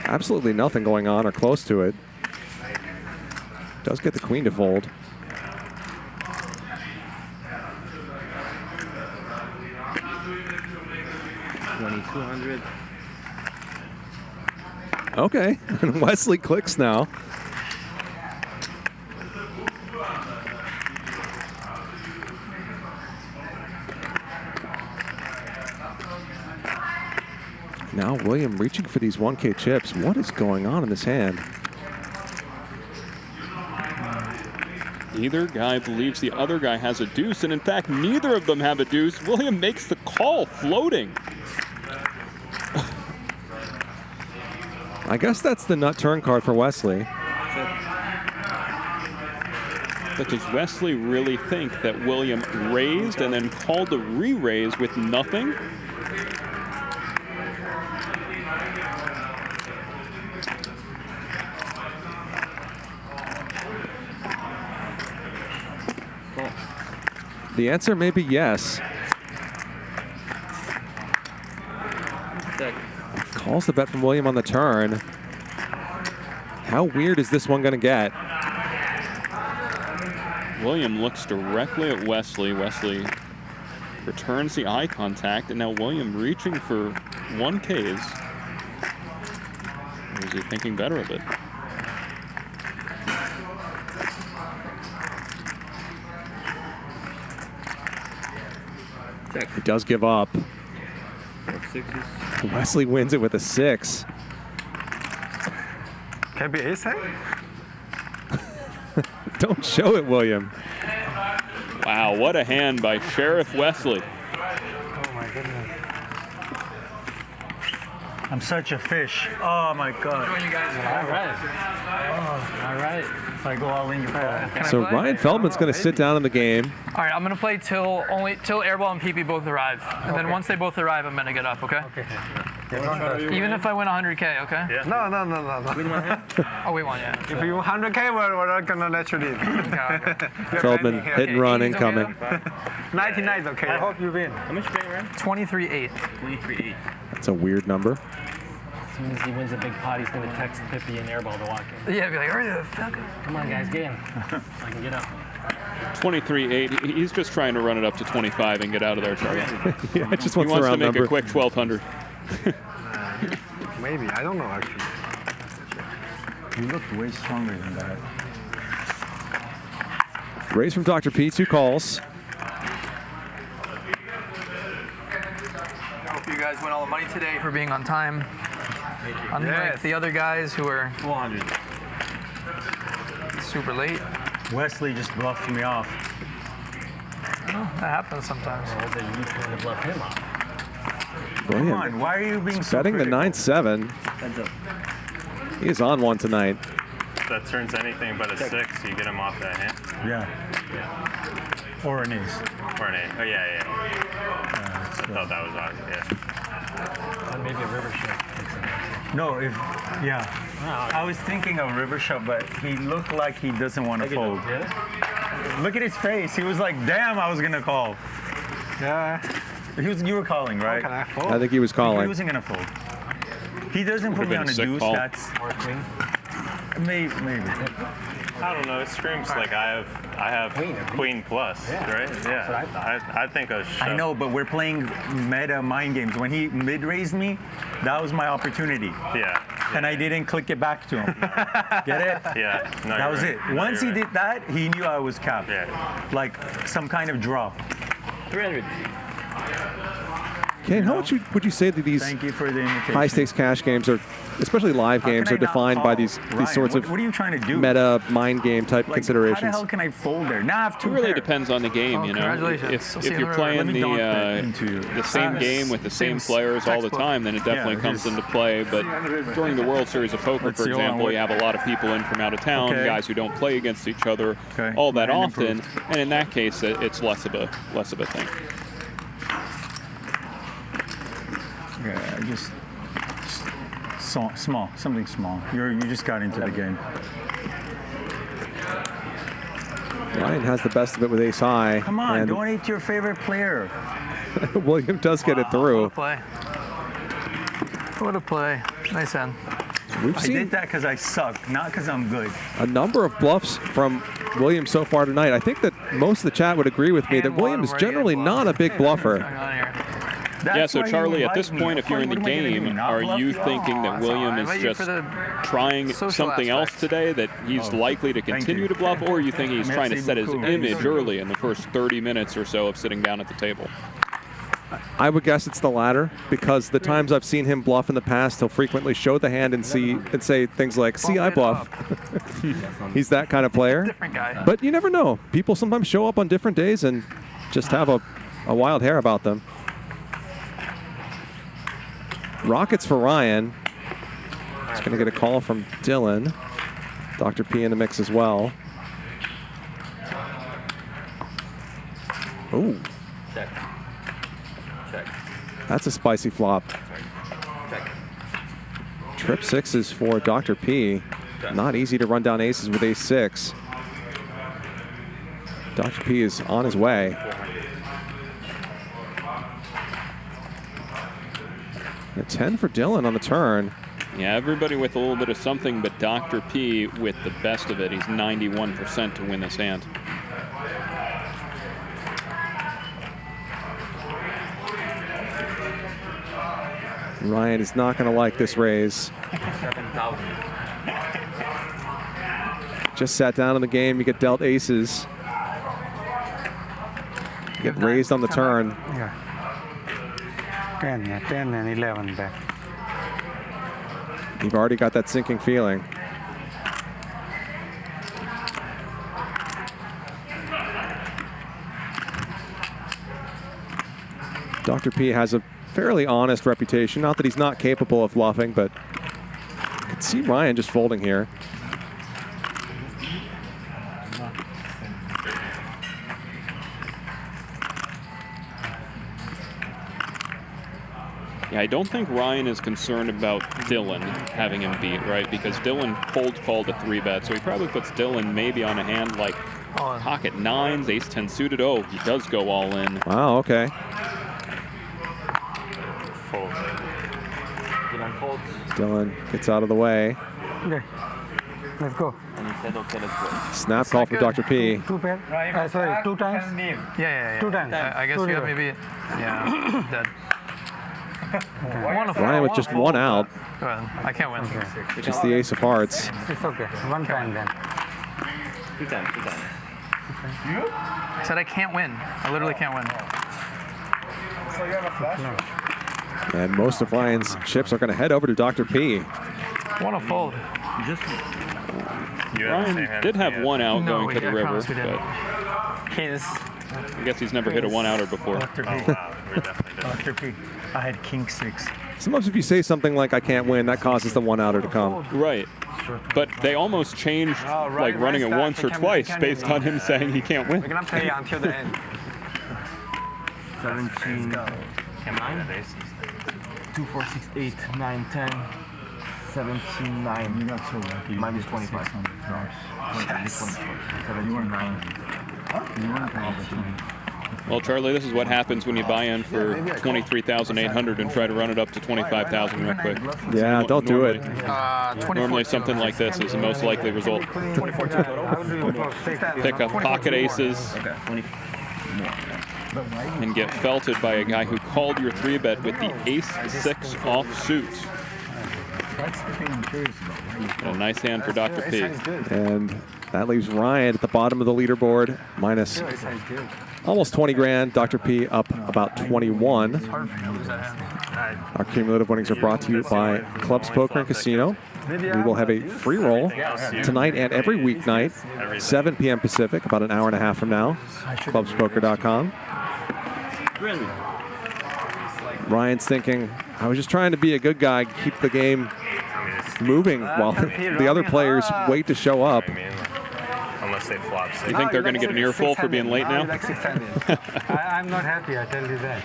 Absolutely nothing going on or close to it. Does get the queen to fold. $2,200. Okay. And Wesley clicks now. Now William reaching for these 1K chips. What is going on in this hand? Either guy believes the other guy has a deuce, and in fact, neither of them have a deuce. William makes the call floating. I guess that's the nut turn card for Wesley. But does Wesley really think that William raised and then called a re-raise with nothing? The answer may be yes. Calls the bet from William on the turn. How weird is this one going to get? William looks directly at Wesley. Wesley returns the eye contact, and now William reaching for 1Ks. Or is he thinking better of it? He does give up. Wesley wins it with a 6. Can be ace high? Don't show it, William. Wow, what a hand by Sheriff Wesley. Oh my goodness. I'm such a fish. Oh my God. All right. Oh, all right. If I go all in, you fall. So Ryan Feldman's going to sit down in the game. All right, I'm gonna play till Airball and Pipi both arrive, and then once they both arrive, I'm gonna get up. Okay. Okay. Even if I win 100K, okay? Yeah. No. We won him? Oh, we won, yeah. If you 100K, we're not gonna let you leave. Feldman hit and run incoming. 99 is okay. I hope you win. How much you paying, Ryan? 23-8. 23-8. That's a weird number. As soon as he wins a big pot, he's going to text Pipi and Airball to walk in. Yeah, be like, hurry the fuck up. Come on, guys, get in. I can get up. 23-8. He's just trying to run it up to 25 and get out of there, Charlie. Yeah, just he wants wants the to round make number. a quick 1,200. Maybe. I don't know, actually. You look way stronger than that. Raise from Dr. P, 2 calls. I hope you guys win all the money today for being on time. Unlike the other guys who are 400. Super late. Wesley just bluffed me off. Oh, that happens sometimes. You trying to bluff him off. William, Come on, why are you being so betting the critical? 9-7. He is on one tonight. That turns anything but a 6, you get him off that hand. Yeah. Or an ace. Or an 8. Oh, yeah. I thought that was odd, yeah. Maybe a river shot. No, I was thinking of river shot, but he looked like he doesn't want to fold. Look at his face. He was like, damn, I was going to call. Yeah. You were calling, right? How can I fold? I think he was calling. He wasn't going to fold. He doesn't put me on a deuce. Call. That's maybe. I don't know. It screams like I have queen plus, right? Yeah. I think a shove. I know, but we're playing meta mind games. When he mid-raised me, that was my opportunity. Yeah. And I didn't click it back to him. Get it? Yeah. No, that was right. it. No, Once he did that, he knew I was capped. Yeah. Like some kind of draw. 300. Kane, how would you say that these Thank you for the invitation. high-stakes cash games, are, especially live How games, can are I not defined by call? these Ryan, sorts of what are you trying to do? meta mind game type Like, considerations? How the hell can I fold there? Now I have It two really pairs. depends on the game, you know. Congratulations. If you're playing the same game with the same players all the time, then it definitely comes into play. But during the World Series of Poker, for example, you have a lot of people in from out of town, guys who don't play against each other all that often, and in that case, it's less of a thing. Yeah, just small, something small. You just got into the game. Ryan has the best of it with ace high. Come on, and donate to your favorite player. William does get it through. What a play. Nice hand. We've I seen did that because I suck, not because I'm good. a number of bluffs from William so far tonight. I think that most of the chat would agree with me that William is generally not a big bluffer. Yeah, so Charlie, at this point, if you're in the game, are you thinking that William is just trying something else today, that he's likely to continue to bluff, or you think he's trying to set his image early in the first 30 minutes or so of sitting down at the table? I would guess it's the latter, because the times I've seen him bluff in the past, he'll frequently show the hand and say things like, "See, I bluff." He's that kind of player. Different guy. But you never know. People sometimes show up on different days and just have a wild hair about them. Rockets for Ryan. He's going to get a call from Dylan. Dr. P in the mix as well. Ooh. Check. Check. That's a spicy flop. Check. Trip sixes for Dr. P. Not easy to run down aces with ace-6. Dr. P is on his way. A 10 for Dylan on the turn. Yeah, everybody with a little bit of something, but Dr. P with the best of it. He's 91% to win this hand. Ryan is not going to like this raise. 7,000. Just sat down in the game. You get dealt aces. You get raised on the turn. Yeah. 10, yeah, 10 and 11 back. You've already got that sinking feeling. Dr. P has a fairly honest reputation. Not that he's not capable of bluffing, but I could see Ryan just folding here. Yeah, I don't think Ryan is concerned about Dylan having him beat, right? Because Dylan cold called a 3-bet, so he probably puts Dylan maybe on a hand like pocket nines, ace-10 suited. Oh, he does go all in. Wow, okay. Fold. Dylan folds. Dylan gets out of the way. Okay. Let's go. And he said, okay, let's go. Snap call for Dr. P. Two pair. Sorry, 2 times. Yeah. 2 times. I guess you have maybe, yeah, dead. Ryan with just one out. Go ahead. I can't win. Just the ace of hearts. It's okay. 1 time then. 2 times, 2 times. I said I can't win. I literally can't win. So you have a flash? And most of Ryan's chips are going to head over to Dr. P. Want to fold. Ryan did have one out going to the river, but I guess he's never hit a one-outer before. Dr. P. Dr. P. I had king 6. Sometimes if you say something like "I can't win," that causes the one-outer to come. Right. But they almost changed, like running it once or twice based on him saying he can't win. We're going to play until the end. 17. 9. 2, 4, 6, 8, 9, 10. 17, 9. You got so lucky. Minus 25. 17, 9. Well, Charlie, this is what happens when you buy in for $23,800 and try to run it up to $25,000 real quick. Yeah, don't do it. Normally something like this is the most likely result. Pick up pocket aces and get felted by a guy who called your 3-bet with the ace-6 offsuit. That's the thing I'm curious about. A nice hand for Dr. P. And that leaves Ryan at the bottom of the leaderboard, minus almost 20 grand. Dr. P up about 21. Our cumulative winnings are brought to you by Clubs Poker and Casino. We will have a free roll tonight and every weeknight, 7 p.m. Pacific, about an hour and a half from now. ClubsPoker.com. Ryan's thinking, I was just trying to be a good guy, keep the game moving while the other players wait to show up. Unless they flop. You think they're going to get an earful for being late now? I'm not happy, I tell you that.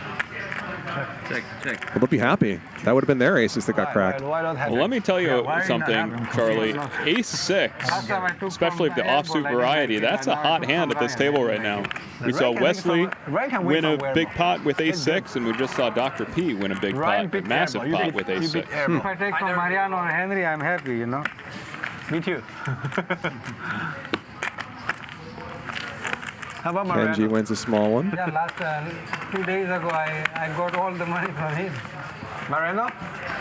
Check. Well, they'll be happy. That would have been their aces that got cracked. Well, let me tell you something, Charlie. Ace-6, especially of the offsuit variety, that's a hot hand at this table right now. We saw Wesley win a big pot with Ace-6, and we just saw Dr. P win a big pot, a massive pot with Ace-6. If I take from Mariano or Henry, I'm happy, you know. Me too. How about Mariano? Kenji wins a small one. Yeah, last 2 days ago, I got all the money from him. Mariano?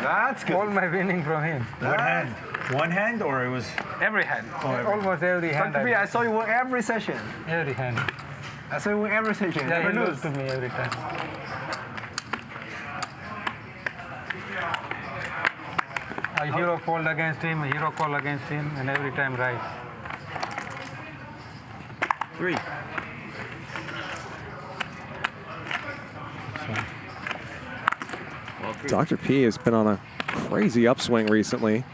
That's good. All my winning from him. What hand? One hand or it was? Every hand. Almost every hand. I saw you win every session. Every hand. I saw you win every session. Yeah, you lose to me every time. A hero fold against him, a hero call against him, and every time right. 3. Dr. P has been on a crazy upswing recently.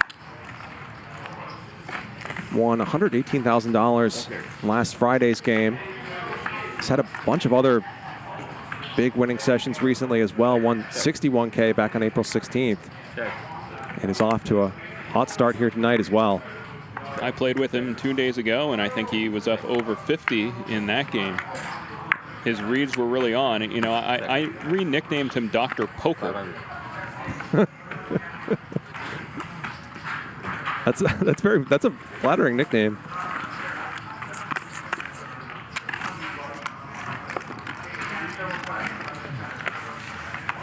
Won $118,000 last Friday's game. He's had a bunch of other big winning sessions recently as well. Won $61K back on April 16th. And is off to a hot start here tonight as well. I played with him 2 days ago, and I think he was up over 50 in that game. His reads were really on. You know, I re-nicknamed him Dr. Poker. That's a flattering nickname.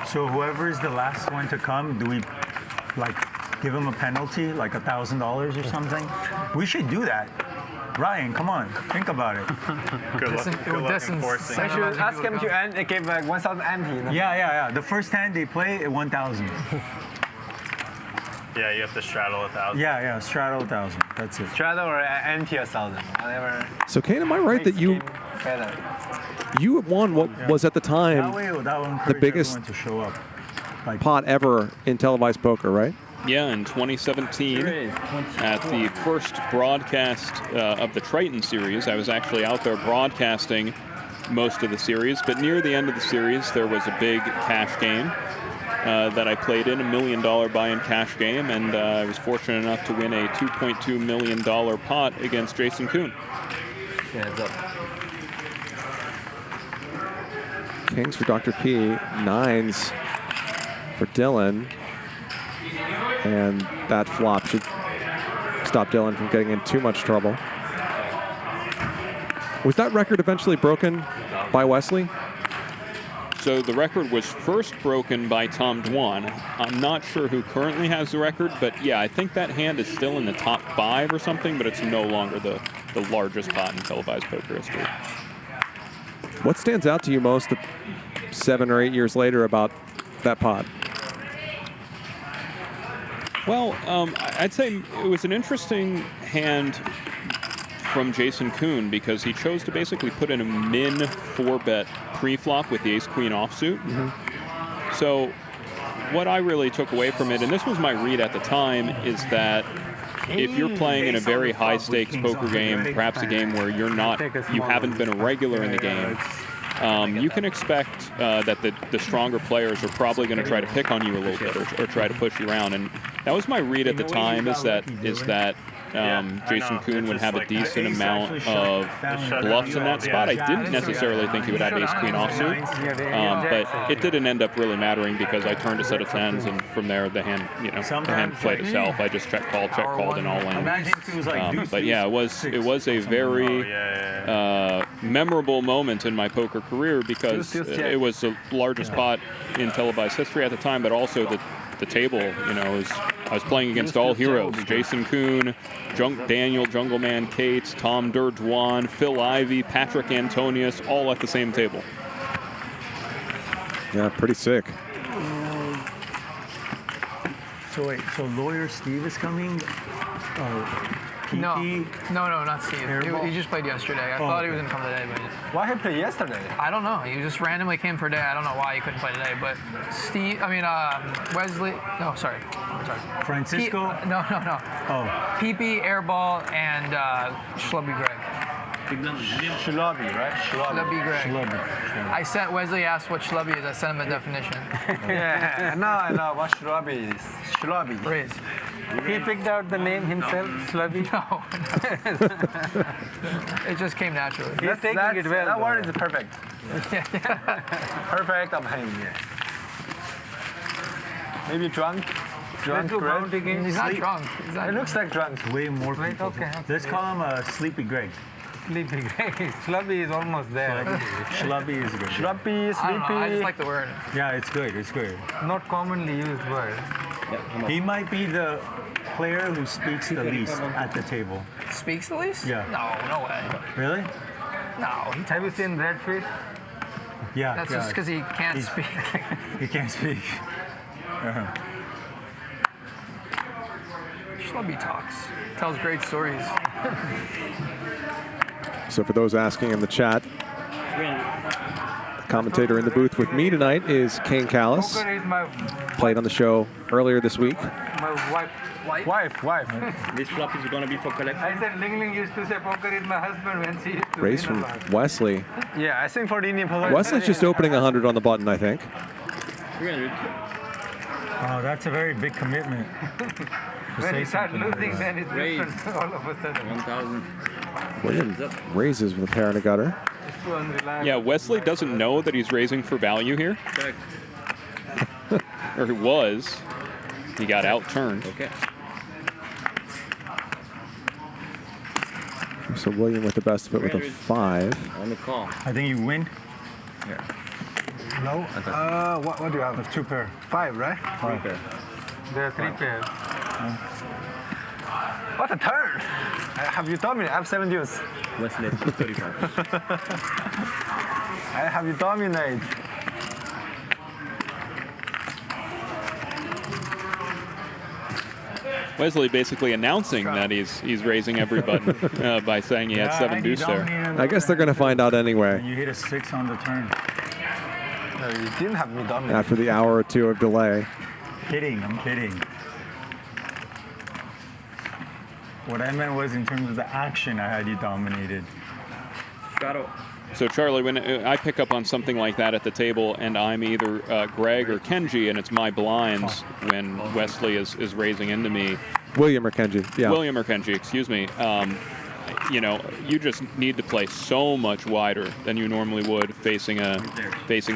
So whoever is the last one to come, do we like give him a penalty, like $1,000 or something? We should do that. Ryan, come on, think about it. Good luck enforcing. I should ask him to end. It gave like 1,000 ante. Yeah. The first hand they play, 1,000. Yeah, you have to straddle 1,000. Yeah, straddle 1,000. That's it. Straddle or ante 1,000, whatever. So, Kane, am I right that you won what was at the time the biggest to show up. Like, pot ever in televised poker, right? Yeah, in 2017, at the first broadcast of the Triton series, I was actually out there broadcasting most of the series, but near the end of the series, there was a big cash game that I played in, $1 million buy-in cash game, and I was fortunate enough to win a $2.2 million pot against Jason Kuhn. Hands up. Kings for Dr. P, 9s for Dylan. And that flop should stop Dylan from getting in too much trouble. Was that record eventually broken by Wesley? So the record was first broken by Tom Dwan. I'm not sure who currently has the record, but yeah, I think that hand is still in the top 5 or something, but it's no longer the largest pot in televised poker history. What stands out to you most 7 or 8 years later about that pot? Well, I'd say it was an interesting hand from Jason Kuhn because he chose to basically put in a min 4-bet pre-flop with the ace-queen offsuit. So what I really took away from it, and this was my read at the time, is that if you're playing in a very high-stakes poker game, perhaps a game where you haven't been a regular in the game, you can expect that the stronger players are probably going to try to pick on you a little bit or try to push you around. And that was my read at the time, is that Jason Kuhn would have a decent amount of bluffs in that spot. I didn't necessarily think he would have ace-queen offsuit, but it didn't end up really mattering because I turned a set of 10s, and from there the hand played itself. I just check called, and all in. But yeah, it was a very memorable moment in my poker career because it was the largest pot in televised history at the time, but also the table, I was playing against all heroes: Jason Kuhn, Daniel Jungleman Cates, Tom Dwan, Phil Ivey, Patrick Antonius, all at the same table. Yeah, pretty sick. So wait, Lawyer Steve is coming? No, not Steve. He just played yesterday. I thought he was going to come today, but... Why he played yesterday? I don't know. He just randomly came for a day. I don't know why he couldn't play today, but Wesley... No, sorry. Francisco? No. Oh. Pipi, Airball, and Schlubby Greg. Schlubby, right? Schlubby Greg. I sent Wesley asked what Schlubby is. I sent him a definition. Yeah, I know what Schlubby is. Schlubby. Riz. He picked out the name himself, Slubby? No. It just came naturally. He's taking it well. That word is perfect. Perfect of him, yeah. Maybe drunk? Drunk, He's not drunk. It looks like drunk. Way more people. Okay. Let's call him Sleepy Greg. Sleepy Greg. Slubby is almost there. Schlubby is good. Schlubby, sleepy. I don't know. I just like the word. Yeah, it's good. Not commonly used word. He might be the player who speaks the least at the table. Speaks the least? Yeah. No way. Really? No. Have you seen Redfish? Yeah. That's just because he can't speak. He can't speak. Schlubby talks. Tells great stories. So for those asking in the chat, the commentator in the booth with me tonight is Kane Callis. Poker is my Played on the show earlier this week. wife. Wife. This flop is gonna be for collection. I said Ling Ling used to say poker is my husband when she used to Raise win a from lot. Wesley. Yeah, I think for the Indian player. Wesley's just opening 100 on the button, I think. 300. Oh, that's a very big commitment. When he starts losing, then it's Raise. different all of a sudden. 1,000. William raises with a pair and a gutter. It's too unreliable. Yeah, Wesley doesn't know that he's raising for value here. Check. Or he was. He got outturned. Okay. So William with the best of it with a 5. On the call. I think you win. Yeah. No. What do you have? There's 2 pair. 5, right? 5 pair. There are 3 pairs. What a turn! Have you dominated? I have 7 deuce. Wesley 35. I have you dominate. Wesley basically announcing that he's raising every button by saying he had 7 deuce there. I guess they're going to find out anyway. You hit a 6 on the turn. No, you didn't have me dominate. After the hour or 2 of delay. Kidding, I'm kidding. What I meant was in terms of the action, I had you dominated. Shadow. So Charlie, when I pick up on something like that at the table and I'm either Greg or Kenji and it's my blinds when Wesley is raising into me. William or Kenji, yeah. William or Kenji, excuse me. You know, you just need to play so much wider than you normally would facing a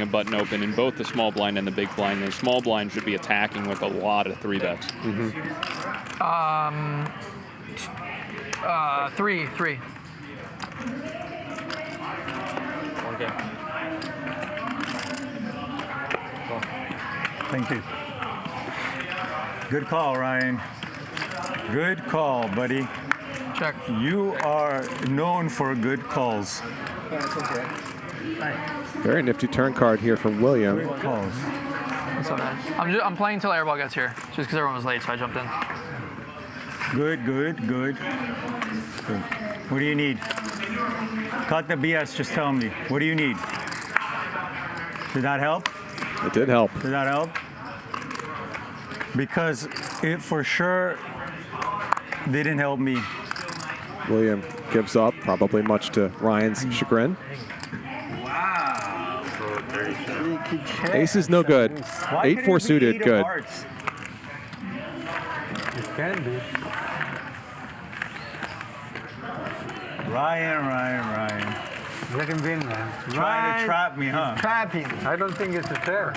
button open in both the small blind and the big blind. The small blind should be attacking with a lot of 3-bets. Mm-hmm. 3. Okay. Thank you. Good call, Ryan. Good call, buddy. Check. You are known for good calls. That's okay. Very nifty turn card here from William. Good calls. What's up, man? I'm playing until Airball gets here, just because everyone was late, so I jumped in. Good. What do you need? Cut the BS, just tell me. What do you need? Did that help? It did help. Did that help? Because it for sure didn't help me. William gives up, probably much to Ryan's chagrin. Wow. Ace is no good. 8-4 suited, good. It can be. Ryan. Let him win, man. Trying to trap me, huh? He's trapping. I don't think it's a fair.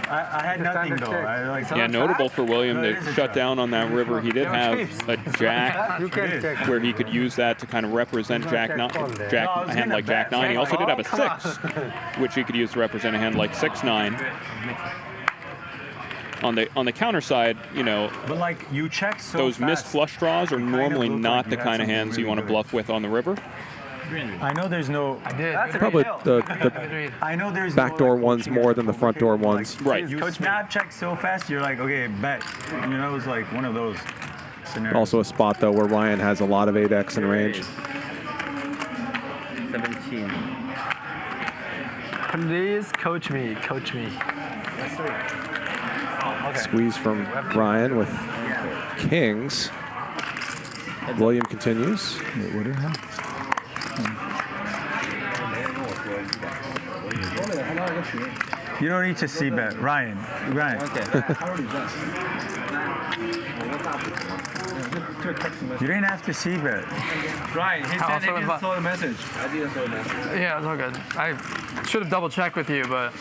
I had nothing though. Yeah, notable for William to shut down on that river. He did have a jack where he could use that to kind of represent a hand like Jack 9. He also did have a 6, which he could use to represent a hand like 6-9. On the counter side, you know, but like you check so those fast, missed flush draws are normally not the kind of hands you want to bluff with on the river. I know there's no. I did. That's probably the I know there's backdoor ones more than the front door ones. Right. You snap check so fast, you're like, okay, bet. You know, it's like one of those scenarios. Also a spot though where Ryan has a lot of 8x in range. 17. Please coach me. Squeeze from Ryan with kings. William continues. What did happen? You don't need to see bet, Ryan. Okay. You didn't have to see bet. Ryan, he said he didn't saw the message. I didn't saw the message. Yeah, it's all good. I should have double checked with you, but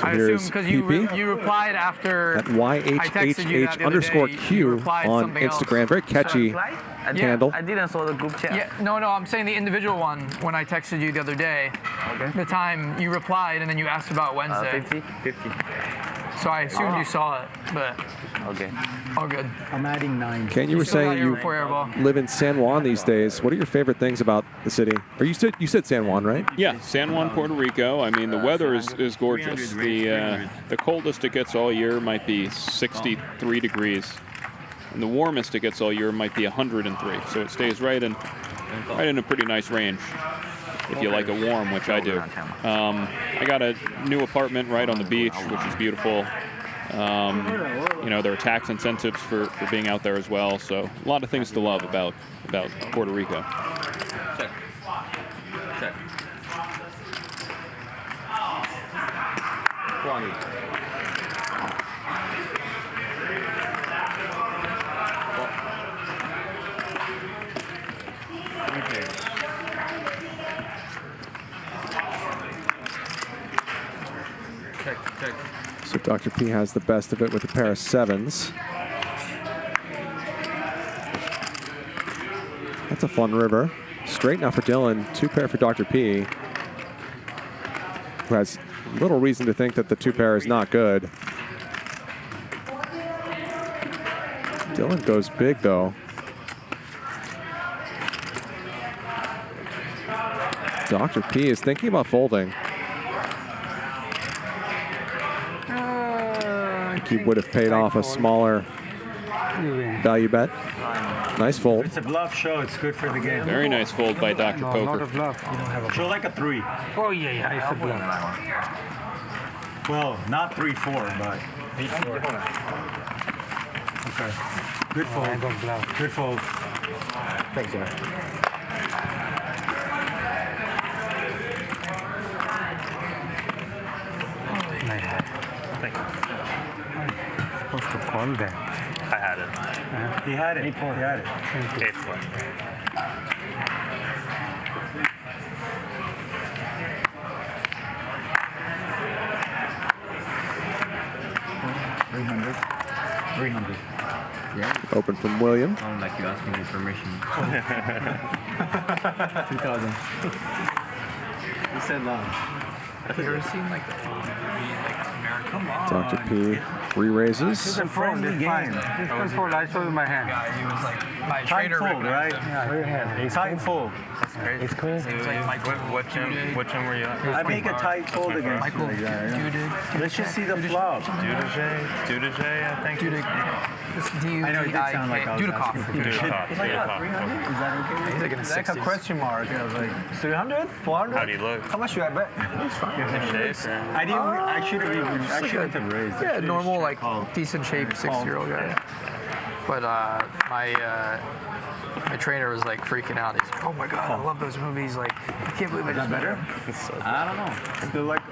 So I assume because you replied after at YHHH_Q on Instagram. Very catchy handle. I didn't saw the group chat. Yeah, no, I'm saying the individual one when I texted you the other day. Okay. The time you replied and then you asked about Wednesday. 50. So I assumed you saw it, but okay. All good. I'm adding 9. Ken, you were saying you live in San Juan these days. What are your favorite things about the city? Or you said San Juan, right? Yeah, San Juan, Puerto Rico. I mean, the weather is gorgeous. The coldest it gets all year might be 63 degrees. And the warmest it gets all year might be 103. So it stays right in a pretty nice range if you like it warm, which I do. I got a new apartment right on the beach, which is beautiful. You know, there are tax incentives for being out there as well. So a lot of things to love about Puerto Rico. Check. Check. 20. Check. So Dr. P has the best of it with a pair of 7s. That's a fun river. Straight now for Dylan, 2 pair for Dr. P, who has little reason to think that the 2 pair is not good. Dylan goes big though. Dr. P is thinking about folding. He would have paid off a smaller value bet. Nice fold. It's a bluff show. It's good for the game. Very nice fold by Dr. Poker. Not a bluff. You don't have a Show like a 3. Oh, yeah, it's a bluff. Well, not 3-4, but 8-4. Okay. Good fold. I got bluff. Good fold. Thanks, man. Thank you. Supposed to call that. I had it. He had it. He had it. 8-4. $300. Yeah. Open from William. I don't like you asking me permission. 2,000. You said no. Have you ever seen like the Dr. P re-raises. You can fold, it's fine. You can fold, I show you my hand. guy? He was like my Tight trainer. fold, right? Yeah, show your hand. Tight fold. That's great. It's cool. He was like Michael. What gym were you at? I make a tight fold against Michael. you like that. Yeah. Let's just see the flop. Dudaj, I think. It's I know it did sound like I was Dudikoff. asking for Dudikoff. Is that okay? He's like in the It's like a 60s. question mark. I was like, 300? 400? How do you look? How much should I bet? It's fine. In shape? I shouldn't have raised. Yeah, normal, like decent shape 60-year-old guy. But my trainer was like freaking out. He's like, "Oh my god, I love those movies! Like, I can't believe I just met her." I don't know. Still like.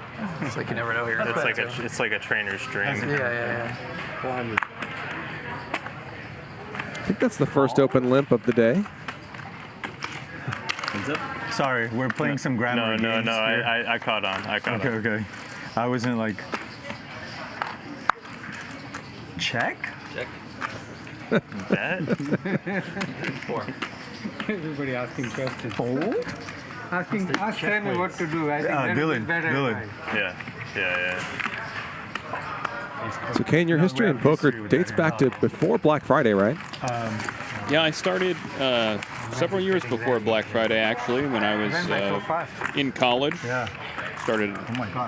It's like you never know here. It's like a trainer's dream. Yeah. 400. I think that's the first open limp of the day. Sorry, we're playing some grammar games. No. I caught on. Okay. I wasn't like. Check? Bet? 4. Everybody asking questions. Fold? Ask tell me what to do. I think that Dylan, is better. Dylan. Yeah. So Kane, your history in poker dates back to before Black Friday, right? Yeah, I started several years before Black Friday, actually, when I was in college. Yeah. Started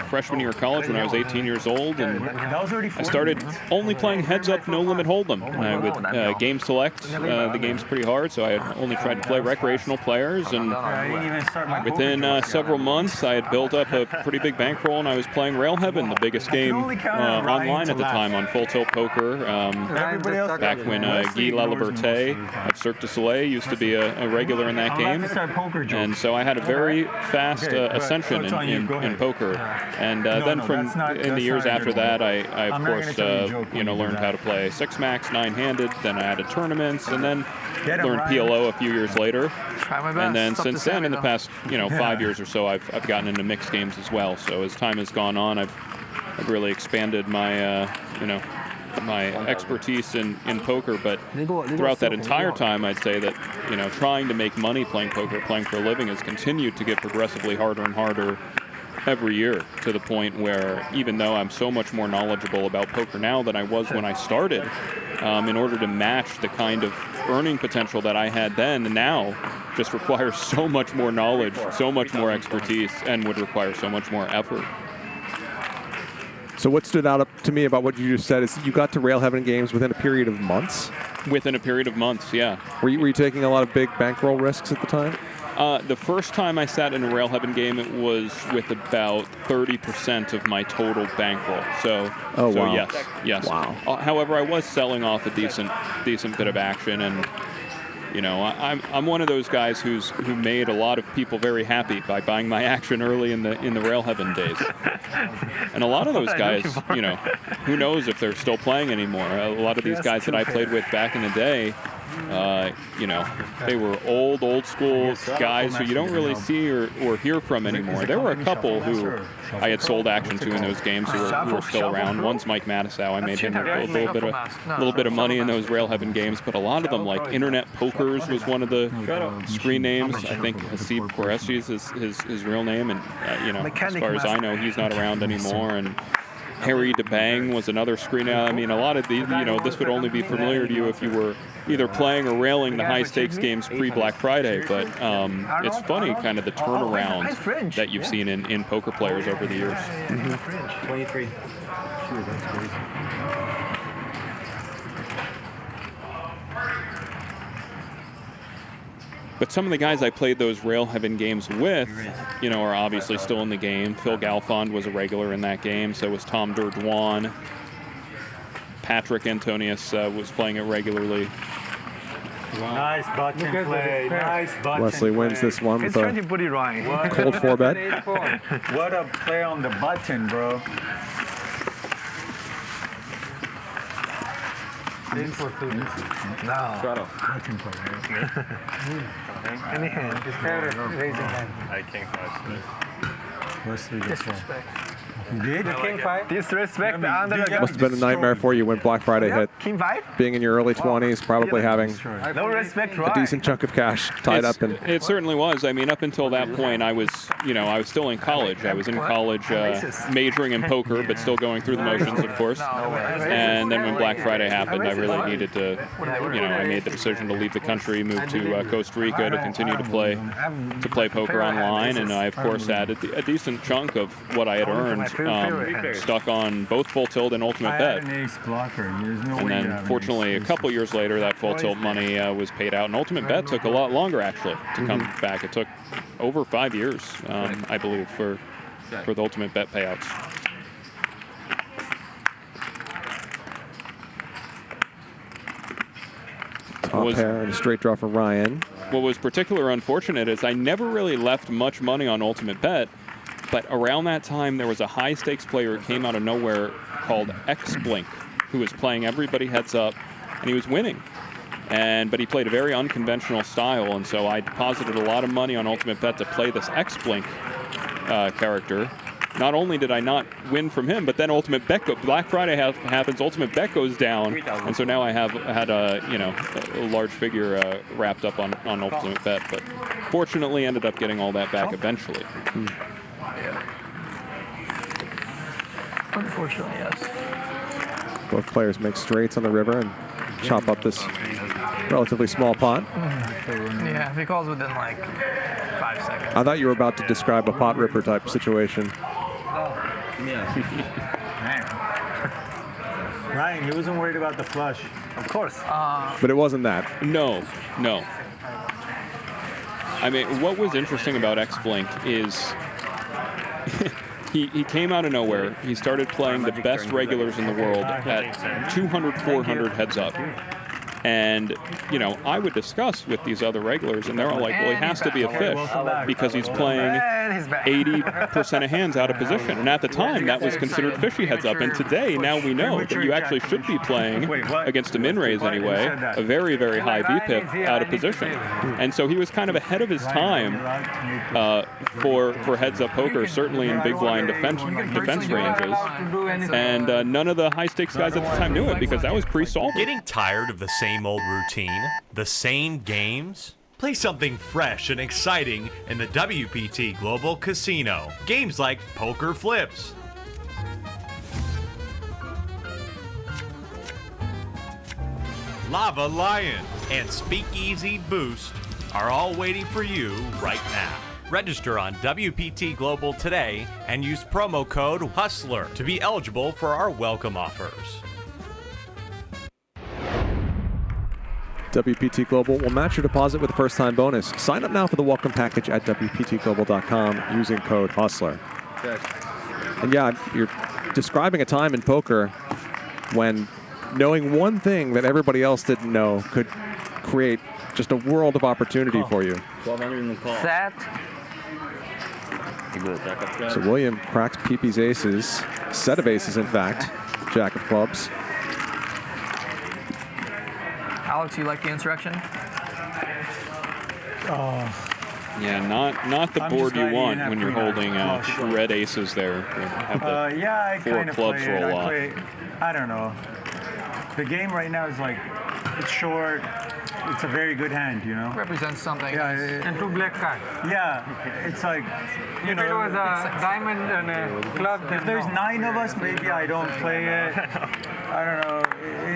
freshman year of college when I was 18 years old, and That was already I started only playing heads up, no limit hold'em. And I would game select the game's pretty hard, so I had only tried to play recreational players. And within several months, I had built up a pretty big bankroll, and I was playing Rail Heaven, the biggest game online at the time on Full Tilt Poker. Back when Guy Laliberte of Cirque du Soleil used to be a regular in that game. And so I had a very fast ascension in poker. And then in the years after that, I of course learned how to play 6-max, 9-handed. Then I added tournaments, and then learned PLO a few years later. Try my best. And then since then, in the past 5 years or so, I've gotten into mixed games as well. So as time has gone on, I've really expanded my my expertise in poker. But throughout that entire time, I'd say that trying to make money playing poker, playing for a living, has continued to get progressively harder and harder every year, to the point where even though I'm so much more knowledgeable about poker now than I was when I started, in order to match the kind of earning potential that I had then, now just requires so much more knowledge, so much more expertise, and would require so much more effort. So what stood out to me about what you just said is you got to Rail Heaven games within a period of months. Within a period of months, yeah. Were you taking a lot of big bankroll risks at the time? The first time I sat in a Rail Heaven game, it was with about 30% of my total bankroll. So, wow. yes. Wow. However, I was selling off a decent bit of action, and you know, I'm one of those guys who made a lot of people very happy by buying my action early in the Rail Heaven days. And a lot of those guys, you know, who knows if they're still playing anymore. A lot of these guys that I played with back in the day, you know, they were old school guys who you don't really see or hear from anymore. There were a couple who I had sold action to in those games who were still around. One's Mike Matisow. I made him a little bit of money in those Rail Heaven games, but a lot of them, like Internet Pokers was one of the screen names. I think Hasib Qureshi is his real name, and you know, as far as I know, he's not around anymore. And Harry DeBang was another screen. I mean, a lot of these, you know, this would only be familiar to you if you were either playing or railing the high-stakes games pre-Black Friday. But it's funny, kind of the turnaround that you've seen in poker players over the years. 23. Sure, that's crazy. But some of the guys I played those Rail Heaven games with, you know, are obviously still in the game. Phil Galfond was a regular in that game. So was Tom Durdwan. Patrick Antonius was playing it regularly. Wow. Nice button play. Nice button Wesley wins this one with a cold 4-bet. What a play on the button, bro. In for food. No. Button play. Any hand. Just raising hand. I king 5. Wesley Disrespect. You did? King 5? Disrespect. Must have been a nightmare for you when Black Friday hit. King 5? Being in your early 20s, probably having No respect, a decent chunk of cash tied up in. It certainly was. I mean, up until that point, I was still in college. I was in college majoring in poker, but still going through the motions, of course. And then when Black Friday happened, I really needed to, you know, I made the decision to leave the country, move to Costa Rica to continue to play poker online, and I, of course, added a decent chunk of what I had earned stuck on both Full Tilt and Ultimate Bet. And then, fortunately, a couple years later, that Full Tilt money was paid out, and Ultimate Bet took a lot longer, actually, to come back. It took over 5 years, I believe, for the Ultimate Bet payouts. Top pair and a straight draw for Ryan. What was particularly unfortunate is I never really left much money on Ultimate Bet, but around that time there was a high stakes player who came out of nowhere called X-Blink, who was playing everybody heads up, and he was winning. But he played a very unconventional style, and so I deposited a lot of money on Ultimate Bet to play this X-Blink character. Not only did I not win from him, but then Ultimate Bet Black Friday happens, Ultimate Bet goes down, and so now I had a large figure wrapped up on Ultimate Bet, but fortunately ended up getting all that back eventually. Unfortunately, yes. Both players make straights on the river and chop up this relatively small pot. Yeah, if he calls within like 5 seconds. I thought you were about to describe a pot ripper type situation. Ryan, he wasn't worried about the flush. Of course. But it wasn't that. No. I mean, what was interesting about X-Blink is he came out of nowhere. He started playing the best regulars in the world at 200, 400 heads up. And, you know, I would discuss with these other regulars, and they're all like, well, he has to be a fish because he's playing 80% of hands out of position. And at the time, that was considered fishy heads up. And today, now we know that you actually should be playing, against a min-raise anyway, a very, very high VPIP out of position. And so he was kind of ahead of his time for heads-up poker, certainly in big blind defense ranges. And none of the high-stakes guys at the time knew it because that was pre-solved. Getting tired of the same old routine, the same games? Play something fresh and exciting in the WPT Global Casino. Games like Poker Flips, Lava Lion, and Speakeasy Boost are all waiting for you right now. Register on WPT Global today and use promo code HUSTLER to be eligible for our welcome offers. WPT Global will match your deposit with a first-time bonus. Sign up now for the welcome package at WPTglobal.com using code HUSTLER. And yeah, you're describing a time in poker when knowing one thing that everybody else didn't know could create just a world of opportunity for you. 1200 in the call. Set. So William cracks Pipi's aces, set of aces in fact, jack of clubs. Alex, you like the insurrection? Yeah, not the I'm board just you glad you want didn't when have you're queen holding flush. red aces there. Have the Yeah, I four kind of clubs play it. roll off. I don't know. The game right now is like, it's short. It's a very good hand, you know? Represents something. Yeah, And 2 black cards. yeah. It's like, you If know. it was a diamond and a club, then If there's no. 9 of us, maybe I don't play it. I don't know.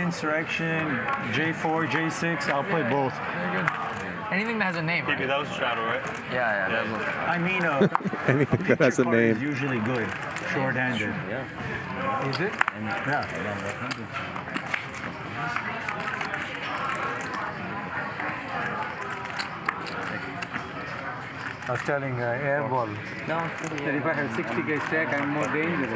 Insurrection, J4, J6, I'll play both. Very good. Anything that has a name, right? Maybe that was shadow, right? Yeah, that was. I mean, Anything that has a card is name. usually good, short-handed. Yeah. Is it? Yeah. I was telling Airball that if I have 60k stack, I'm more dangerous.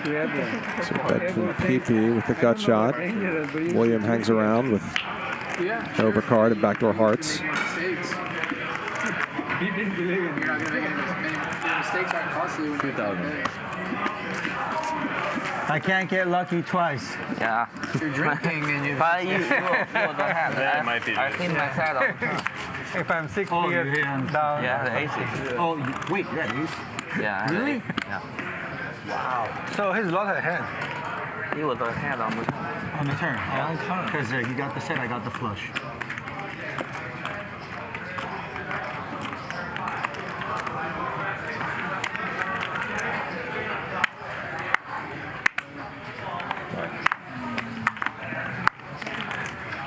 To Airball. So bet from Pipi with the gut shot. William hangs around with overcard and backdoor hearts. He didn't believe in me. You're not going to make any mistakes aren't costly when 2000. I can't get lucky twice. Yeah. you're drinking and you. But you don't have That might be I clean my head up. If I'm 6 Oh, years your hands. down. Yeah, the aces. Oh, wait, yeah, you. Yeah. Really? Yeah. Wow. So he's lost a hand. He was a hand on the On the turn. Yeah. Because you got the set, I got the flush.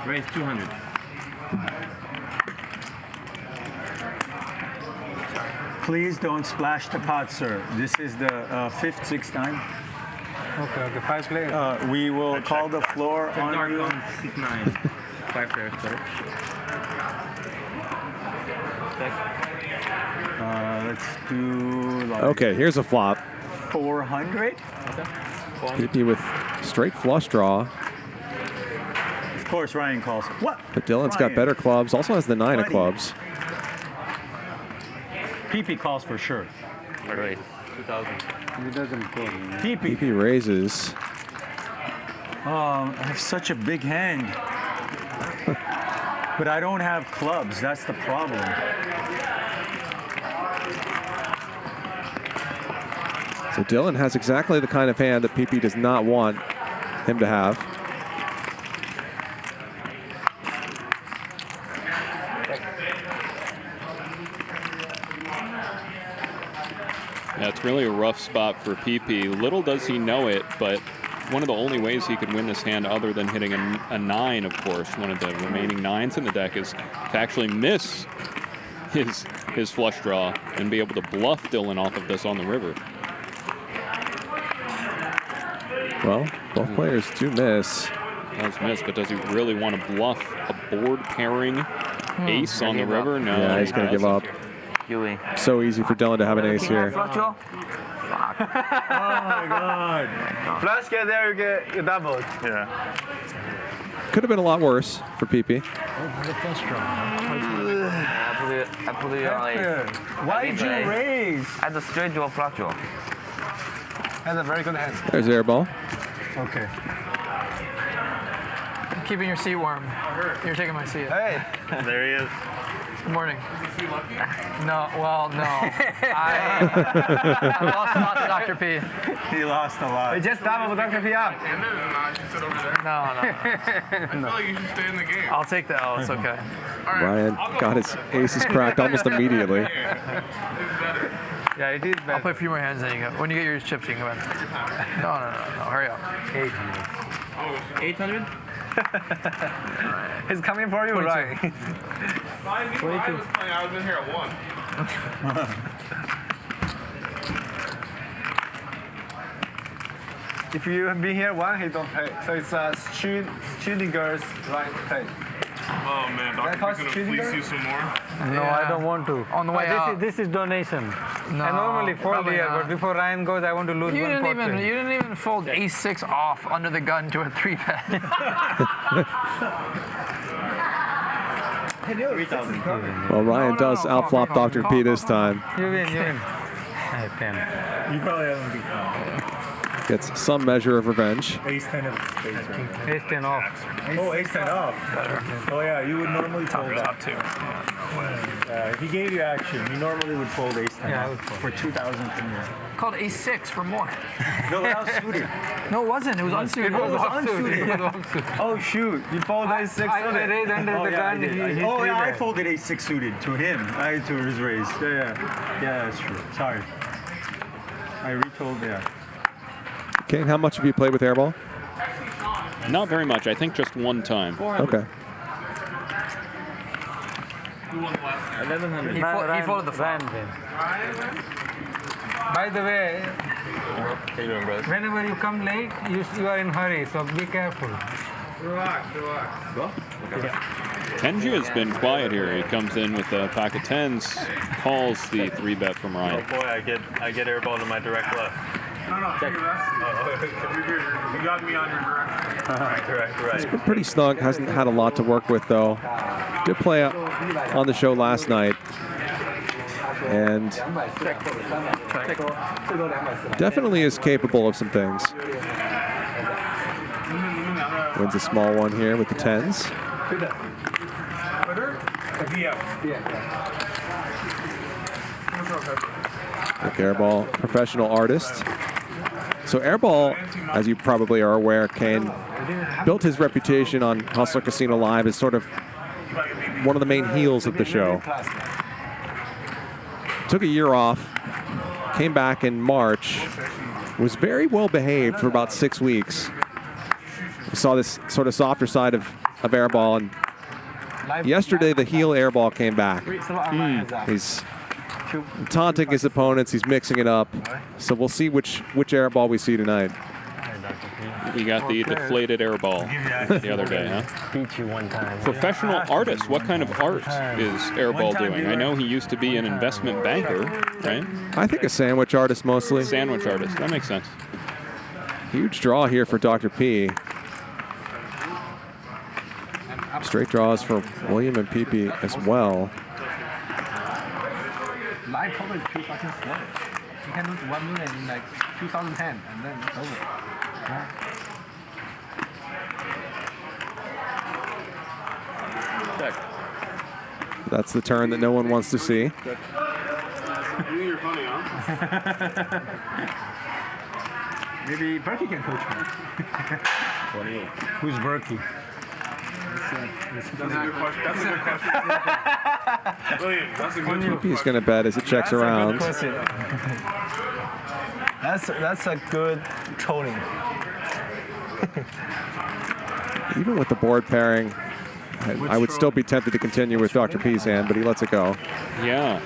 raise 200. Please don't splash the pot, sir. This is the 5th, 6th time. Okay, 5 players. We will call the floor on Dark you. on 6-9. 5 players, sorry. Let's do like Okay, here's a flop. 400. Pipi with straight flush draw. Of course, Ryan calls. What? But Dylan's got Ryan. better clubs. Also has the 9 of Buddy. clubs. Pipi calls for sure. Raise 2000. He doesn't call. Pipi. Pipi raises. I have such a big hand. But I don't have clubs. That's the problem. So Dylan has exactly the kind of hand that Pipi does not want him to have. Yeah, it's really a rough spot for Pipi. Little does he know it, but one of the only ways he could win this hand, other than hitting a 9, of course, one of the remaining 9s in the deck, is to actually miss his flush draw and be able to bluff Dylan off of this on the river. Well, both players do miss. Does miss, but does he really want to bluff a board pairing ace on the river? No. Yeah, he's going to give up. So easy for Dylan to have an ace here. Flush draw? Oh my God. Flush get there, you get your doubles. Yeah. Could have been a lot worse for Pipi. I put it on a. Why did you raise? At the straight draw, flush draw. That's a very good hand. There's Airball. Okay. Keeping your seat warm. You're taking my seat. Hey. There he is. Good morning. No, well, no. I lost a lot to Dr. P. He lost a lot. We just doubled Dr. P up. No. I feel like you should stay in the game. I'll take the L. It's okay. Ryan got his aces cracked almost immediately. Yeah, it is better. I'll play a few more hands, then you go. When you get your chips, you can come in. No. Hurry up. 800. He's coming for you, right? Ryan was playing. I was in here at 1. if you have been here one, he don't pay. So it's Schrödinger's right pay. Oh man, Dr. P's gonna fleece you some more? No, I don't want to. On the way out. This is donation. No, I normally fold probably here, not. but before Ryan goes, I want to lose You one didn't pot. you didn't even fold A6 off under the gun to a 3-bet. Well, Ryan does outflop Dr. P this time. You win, you win. You probably haven't been Gets some measure of revenge. Ace 10 of spades, right? Ace 10 off. Oh, Ace 10 off. Oh yeah, you would normally fold that too. If he gave you action, you normally would fold Ace 10 off for 2,000 from you. Called A6 for more. No, that was suited. No, it wasn't. It was unsuited. It was unsuited. Oh shoot, you fold Ace6 I raised under the gun. Oh yeah, I folded Ace6 suited to him. I to his raise. Yeah, that's true. Sorry. I retold, Kane, how much have you played with Airball? Not very much. I think just one time. Okay. Who won the last time? 1100. He folded the flop. By the way, How you doing, brother? whenever you come late, you are in hurry, so be careful. Relax. Kenji has been quiet here. He comes in with a pack of 10s, calls the 3-bet from Ryan. Oh boy, I get airball to my direct left. No, you got me on your direct. It's been pretty snug. Hasn't had a lot to work with, though. Did play on the show last night. And definitely is capable of some things. Wins a small one here with the 10s. Like Airball, professional artist. So Airball, as you probably are aware, Kane, built his reputation on Hustler Casino Live as sort of one of the main heels of the show. Took a year off, came back in March, was very well behaved for about 6 weeks. We saw this sort of softer side of Airball, and yesterday the heel Airball came back. He's taunting his opponents, he's mixing it up. So we'll see which Airball we see tonight. You got the deflated Airball the other day, huh? Beat you one time. Professional artist. What kind of art is Airball doing? I know he used to be an investment banker, right? I think a sandwich artist mostly. Sandwich artist. That makes sense. Huge draw here for Dr. P. Straight draws for William and Pipi as well. Live cover is too fucking slow. You can lose 1 million in like 2010 and then it's over. That's the turn that no one wants to see. You think you're funny, huh? Maybe Berkey can coach me. Who's Berkey? That's a good question. William, that's a good question. Pipi's going to bet as it checks around. That's a good trolling. Even with the board pairing, I would still be tempted to continue with Dr. P's hand, but he lets it go. Yeah.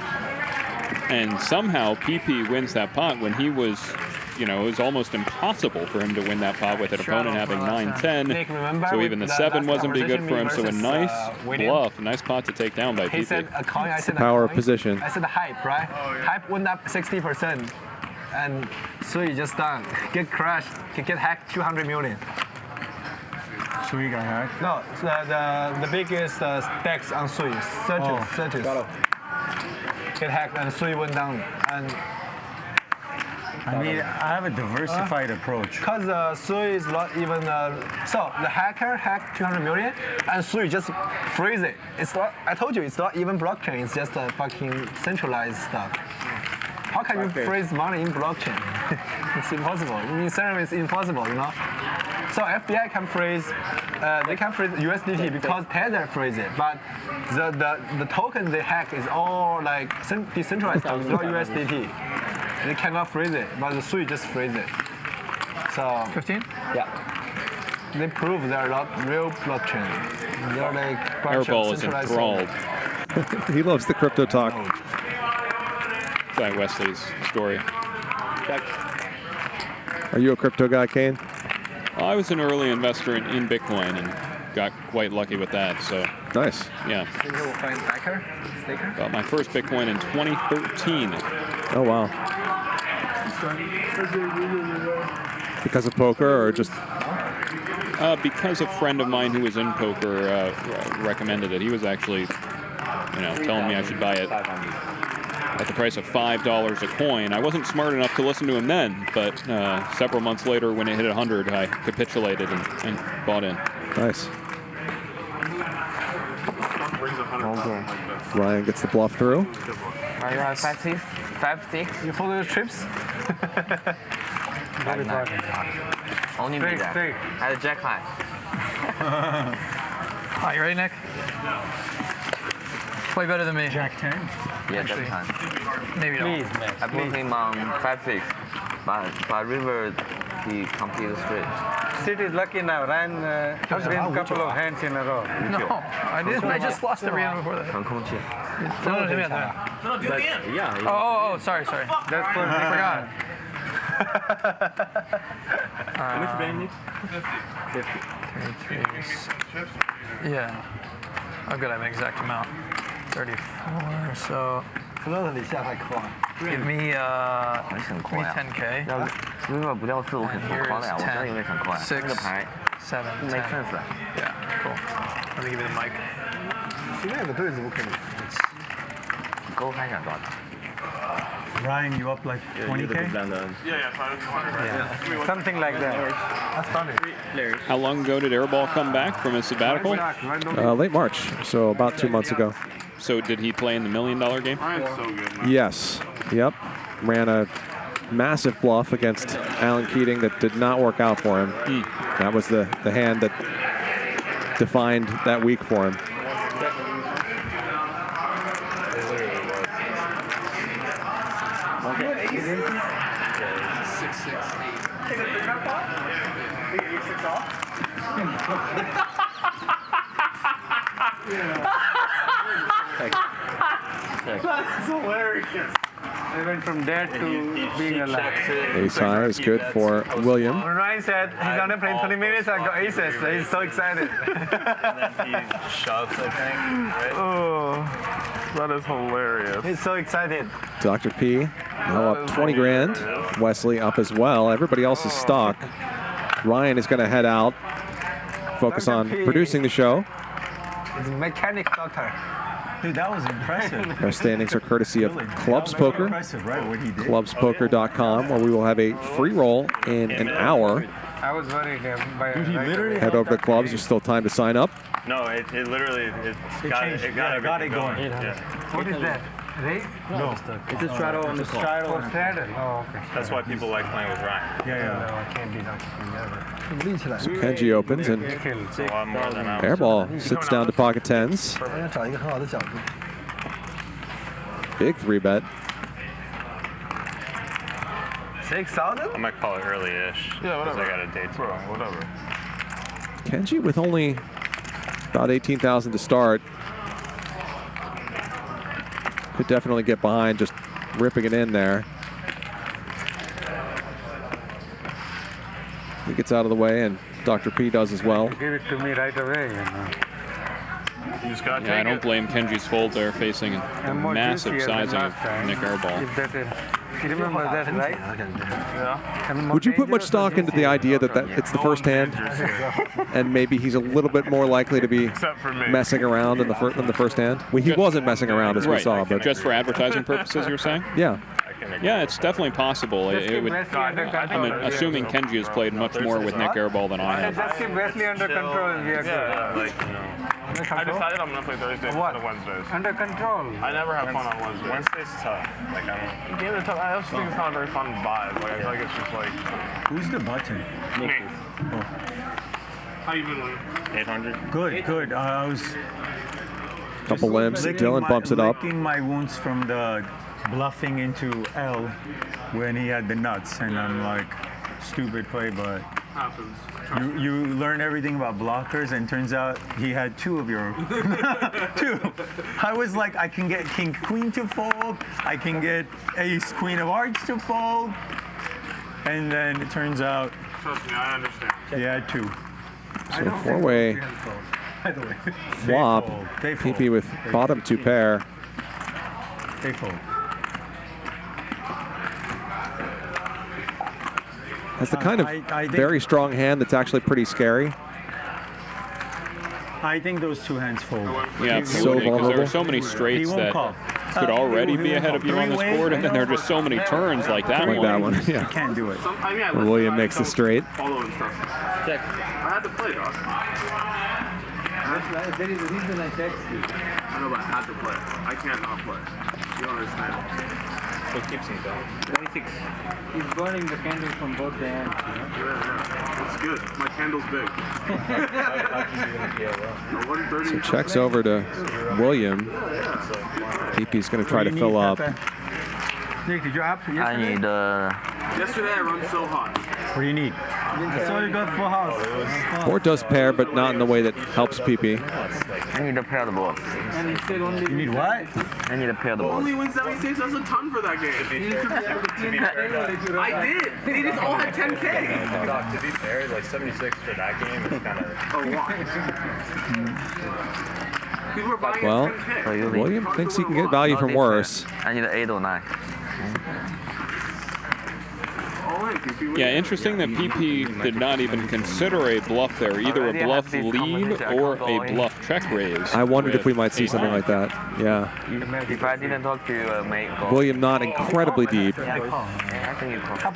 And somehow Pipi wins that pot when he was, you know, it was almost impossible for him to win that pot with an opponent having 9-10. So even the 7 wasn't be good for him. So a nice bluff, a nice pot to take down by Pipi. He said a coin, I said power of position. I said hype, right? Hype went up 60%. And Sui just done. Get crushed, get hacked 200 million. Sui got hacked? No, the biggest stacks on Sui. Searches. Get hacked and Sui went down. And I mean, I have a diversified approach. Because Sui is not even. So the hacker hacked 200 million, and Sui just freeze it. It's not. I told you, it's not even blockchain. It's just a fucking centralized stuff. How can you freeze money in blockchain? It's impossible. In Ethereum, it's impossible, you know. So FBI can freeze. They can freeze USDT because Tether freeze it, but the token they hack is all like decentralized stuff. It's not USDT. They cannot freeze it, but the Sui just freeze it. So 15? Yeah. They prove they're not real blockchain. They're like Airball is enthralled. He loves the crypto talk. By Wesley's story. Are you a crypto guy, Kane? I was an early investor in Bitcoin and got quite lucky with that. So nice. Yeah. Staker? Got my first Bitcoin in 2013. Oh wow. Because of poker or just? Because a friend of mine who was in poker recommended it. He was actually, telling me I should buy it at the price of $5 a coin. I wasn't smart enough to listen to him then, but several months later, when it hit 100, I capitulated and bought in. Nice. Okay. Ryan gets the bluff through. Now you have 5-6. You follow the trips? Very important. Only me there. Had a jack high. Are you ready, Nick? Play better than me. Jack 10? Yeah, jack high. Maybe not. Please, man. I put him on 5-6. But river, he completed straight. Sid is lucky now. Ryan has been a couple of hands in a row. No, I didn't. I just lost every hand before that. No, Yeah. Oh, sorry. That's perfect. I forgot. How much you betting, Nick? 50. Yeah. I'm good. I have an exact amount. 34. So. Give me 10K. And here's 10, 6, 7, 10. Yeah, cool. Let me give you the mic. Ryan, you up like 20K? Yeah. Something like that. That's funny. How long ago did Airball come back from his sabbatical? Late March, so about 2 months ago. So did he play in the $1 million game? Yes. Yep. Ran a massive bluff against Alan Keating that did not work out for him. That was the hand that defined that week for him. That's hilarious. I went from dead to being alive. Ace high is good for William. When Ryan said he's only playing 20 minutes, I got aces. So he's so excited. And then he shoves, I think, right? Oh, that is hilarious. He's so excited. Dr. P now up 20 grand. Wesley up as well. Everybody else is stock. Ryan is going to head out, focus on producing the show. He's a mechanic doctor. Dude, that was impressive. Our standings are courtesy of Clubs Poker, Impressive, right? What he did. clubspoker.com, where we will have a free roll in an hour. I was worried by Dude, he literally Head over to Clubs. There's still time to sign up. No, it literally got changed. it Yeah, got it going. going. Yeah. What is that? Raise? No. It's a straddle on the call. Oh, straddle. Oh, okay. That's why people like playing with Ryan. Yeah. No, I can't be Dr. So Kenji opens and It's a lot more than I was. Airball sits down to pocket tens. Big 3-bet. 6,000? I might call it early-ish. Yeah, whatever. I got a date tomorrow. Whatever. Kenji with only about 18,000 to start. Could definitely get behind just ripping it in there. He gets out of the way, and Dr. P does as well. Give it to me right away, you know. You just gotta Yeah, I don't blame Kenji's fold there, facing the I'm more massive juicier than sizing of last time. Nick Airball. If that is, you remember that, right? Yeah. And more Would you put much dangerous stock or into the juicier? idea that it's the first hand, and maybe he's a little bit more likely to be Except for me. messing around in the first hand? Well, he wasn't messing around as we Right, saw, but just for advertising purposes, you're saying? yeah. Yeah, it's definitely possible. Just keep Wesley under control. I'm assuming Kenji has played much more with Nick Airball than I have. Just keep Wesley under control. We are good. Yeah, like, Under I control? decided I'm gonna play Thursdays What? instead of Wednesdays. Under control. I never have fun on Wednesdays. Wednesday's tough. Like, I don't. Games are tough. I also think it's not a very fun vibe. Like, I feel like it's just like Who's the button? me. How you been, William? 800. Good. I was Couple limbs. licking Dylan bumps it up. licking my wounds from the bluffing into L when he had the nuts, and I'm like, stupid play, but Happens. you learn everything about blockers, and turns out he had two of your two. I was like, I can get king queen to fold, I can get ace queen of hearts to fold. And then it turns out Trust me, I understand. he had 2. So four-way flop. They fold. Pipi with bottom 2 pair. They fold. Has the kind of I think- very strong hand that's actually pretty scary. I think those 2 hands fold. Yeah, So because there vulnerable. are so many straights won't that call. could already be ahead of you on this board, and then there are just so many turns like that Like one. that one, yeah. Can't do it. When William makes the straight. Follow instructions. Check. I had to play, dog. There is a reason I text you. I know, but I had to play. I can't not play. You don't understand. What keeps him going? 26. He's burning the candle from both the ends. Yeah. It's good. My candle's big. So checks over to William. Pipi's going to try to fill up. Nick, did you have I need Yesterday I run so hot. What do you need? That's all you got for house. Board does pair, but not in the way that helps Pipi. I need a pair of the balls. And he said only. You need what? I need a pair of the balls. Only win 76, that's a ton for that game. I did. They just all had 10K. Doc, to be fair, like 76 for that game is kind of. Oh, why? People were buying Well, 10K. William thinks he can get value from worse. I need an 8 or 9. Yeah, interesting that Pipi did not even consider a bluff there, either a bluff lead or a bluff check raise. I wondered if we might see something like that. Yeah. If I didn't talk to you, mate. William not incredibly deep. I think you call.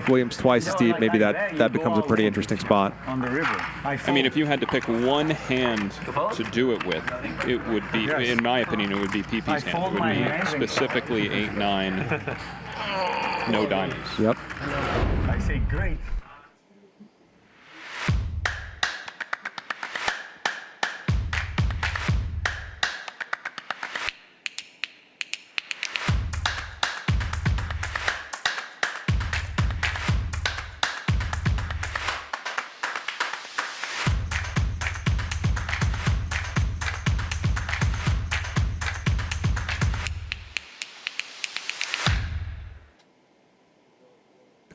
William's twice as deep. Maybe that becomes a pretty interesting spot. On the river. I mean, if you had to pick one hand to do it with, it would be, in my opinion, it would be Pipi's hand. It would be specifically 8-9, no diamonds. Yep. I say great.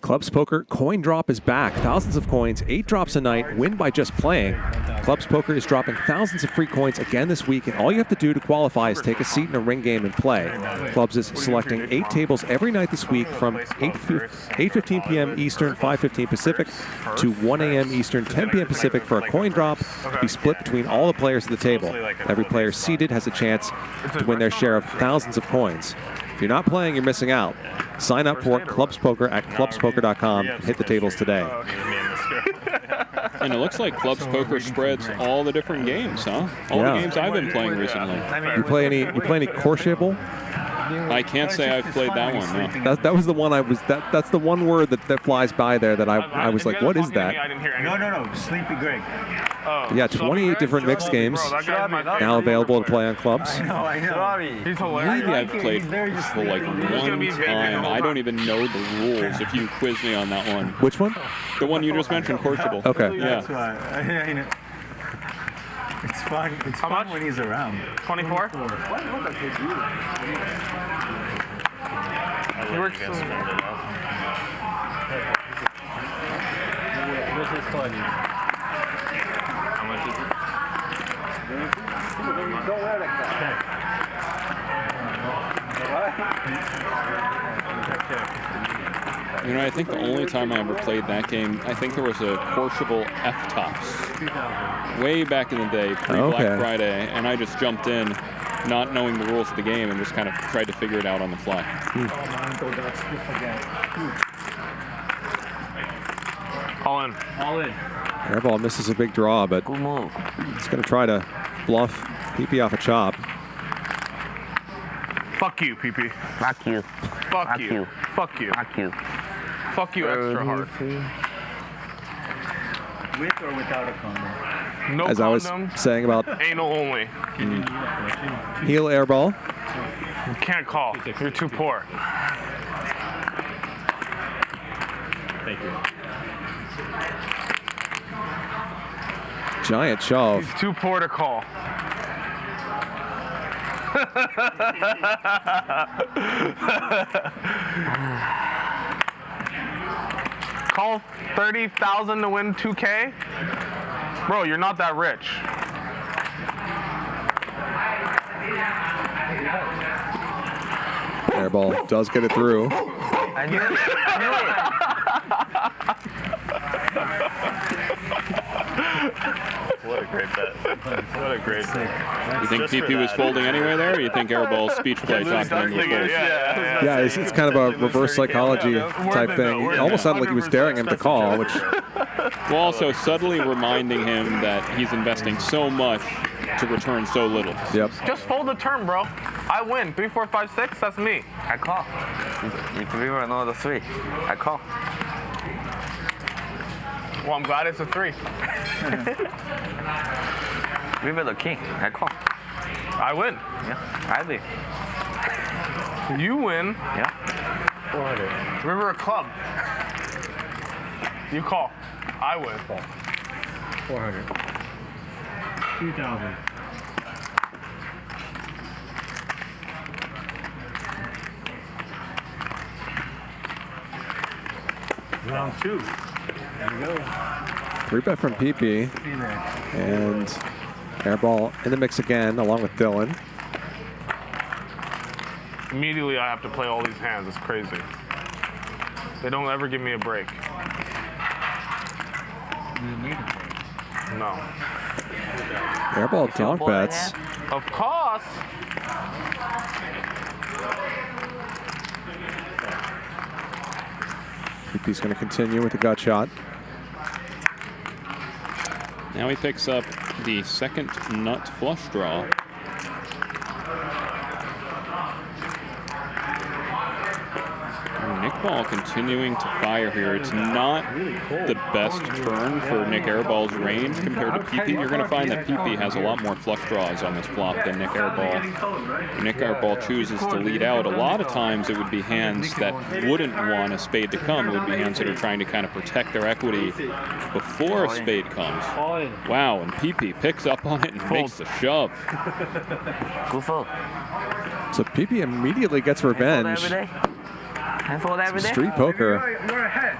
Clubs Poker coin drop is back. Thousands of coins, 8 drops a night, win by just playing. Clubs Poker is dropping thousands of free coins again this week, and all you have to do to qualify is take a seat in a ring game and play. Clubs is selecting 8 tables every night this week from 8:15 p.m. Eastern, 5:15 Pacific to 1 a.m. Eastern, 10 p.m. Pacific for a coin drop to be split between all the players at the table. Every player seated has a chance to win their share of thousands of coins. If you're not playing, you're missing out. Sign up for Clubs Poker at clubspoker.com and hit the tables today. And it looks like Clubs Poker spreads all the different games, huh? All the games I've been playing recently. You play any Courchevel? I can't say I've played that one, no. That was the one I was. That's the one word that flies by there that I was like, what is that? No. Sleepy Greg. Yeah, 28 different mixed games now available to play on Clubs. I know. He's hilarious. Maybe I've played for like one time. I don't even know the rules if you quiz me on that one. Which one? The one you just mentioned, Courchevel. Okay. That's Yeah. why. I know. It's fun. It's fun when he's around. 24? He works so How much is You know, I think the only time I ever played that game, I think there was a Courchevel F-Tops way back in the day, pre-Black Friday, and I just jumped in, not knowing the rules of the game, and just kind of tried to figure it out on the fly. All in. All in. Airball misses a big draw, but it's going to try to bluff Pipi off a chop. Fuck you, Pipi. Fuck you. Fuck you. Fuck you. Fuck you. Fuck you extra hard. With or without a condom? No As condom. I was saying about Anal only. heel Airball. You can't call. You're too poor. Thank you. Giant shove. He's too poor to call. call 30,000 to win 2K? Bro, you're not that rich. Airball does get it through. I knew it. What a great bet. What a great bet. You think Pipi was folding anyway there, or you think Airball's speech play talked him into a fold? Yeah, it's kind of a reverse psychology type thing. It almost sounded like he was daring him to call, which... While also subtly reminding him that he's investing so much to return so little. Yep. Just fold the turn, bro. I win. 3, 4, 5, 6. That's me. I call. If we were another 3, I call. Well, I'm glad it's a 3. River the king. I call. I win. Yeah, I win. You win. Yeah. 400. River a club. You call. I win. 400. 2,000. Round 2. There we go. 3-bet from Pipi. And Airball in the mix again, along with Dylan. Immediately, I have to play all these hands. It's crazy. They don't ever give me a break. No. Airball donk bets. Of course. Pipi's going to continue with the gut shot. Now he picks up the second nut flush draw. Nick Ball continuing to fire here. It's not the best turn for Nick Airball's range compared to Pipi. You're going to find that Pipi has a lot more flush draws on this flop than Nick Airball. Nick Airball chooses to lead out. A lot of times it would be hands that wouldn't want a spade to come. It would be hands that are trying to kind of protect their equity before a spade comes. Wow, and Pipi picks up on it and makes the shove. Good fold. So Pipi immediately gets revenge. I fold every day. Street poker. You're ahead.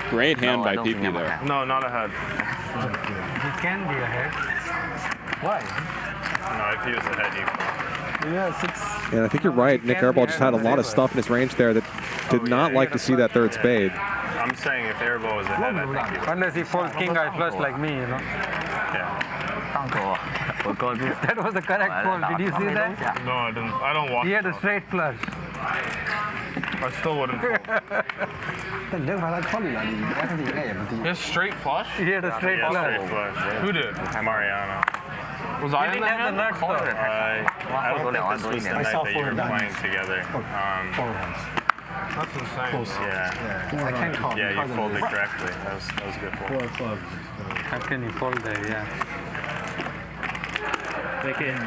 Great hand by Pipi there. No, not ahead. He can be ahead. Why? No, if he was ahead, you. Yeah, 6. And I think you're right. Nick Airball just had a lot of stuff in his range there that did not like to see that third spade. I'm saying if Airball was ahead, I think he would. Unless he folds king eye flush like me, you know. Yeah. That was the correct fold. Did you see that? No, I didn't. I don't watch. He had a straight flush. I still wouldn't fold. His straight flush? He had a straight Yeah, flush. straight flush. Yeah. Who did? Mariano. Was I in the hand? I don't think this was the night that you were playing together. That's insane. Yeah. I can't call. Yeah, you folded correctly. That was a good fold. 4 clubs. How can you fold there? Yeah. Making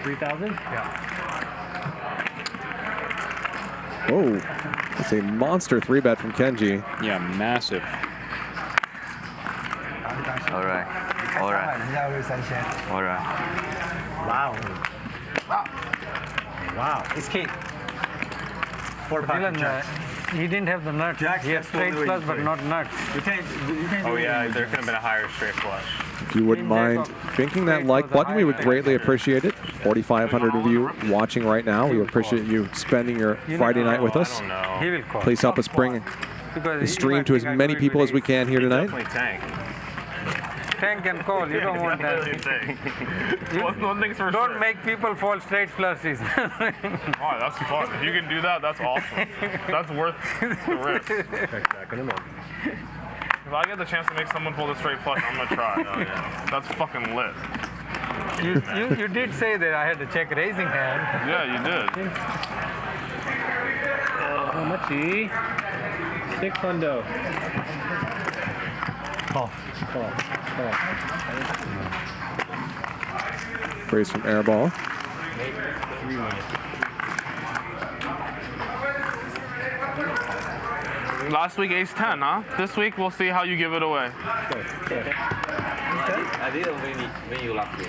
3,000? Yeah. Oh, that's a monster 3-bet from Kenji. Yeah, massive. All right. All right. All right. Wow. Wow. It's Kane. 4 pocket jacks. He didn't have the nuts. Jacks, He had that's straight totally flush, but free. not nuts. You can't Oh do yeah, anything there with could have been a higher straight flush. If you wouldn't mind thinking that like button, we would greatly appreciate it. 4,500 of you watching right now. We appreciate you spending your Friday night with us. He will call. Please help us bring the stream to as many people as we can here tonight. Definitely tank. Tank and call. You don't want that. One thing's for Don't sure. make people fall straight flushes. Oh, that's fun. If you can do that, that's awesome. That's worth the risk. If I get the chance to make someone pull the straight flush, I'm gonna try. Oh, yeah. That's fucking lit. You did say that I had to check raising hand. Yeah, you did. How much? 600. Call. Raise from Airball. Last week, ace 10, huh? This week, we'll see how you give it away. I didn't win you last week.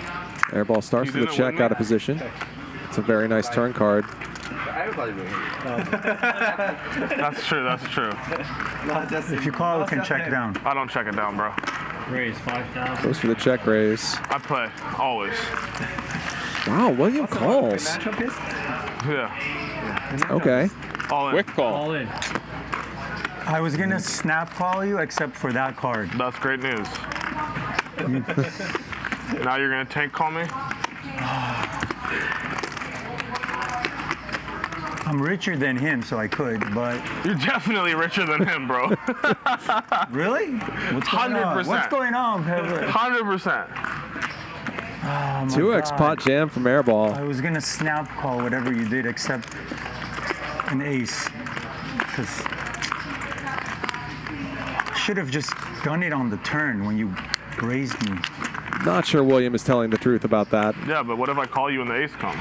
Airball starts with a check out of position. It's a very nice turn card. I That's true. That's true. If you call, we can check it down. I don't check it down, bro. Raise 5,000. Goes for the check raise. I play always. Wow, William calls. Yeah. Okay. All in. Quick call. All in. I was gonna snap call you except for that card. That's great news. Now you're gonna tank call me? I'm richer than him, so I could, but... You're definitely richer than him, bro. Really? What's going on? 100%. What's going on, Pebble? 100%. Oh, my 2x God. pot jam from Airball. I was gonna snap call whatever you did except an ace. Because should have just done it on the turn when you raised me. Not sure William is telling the truth about that. Yeah, but what if I call you when the ace comes?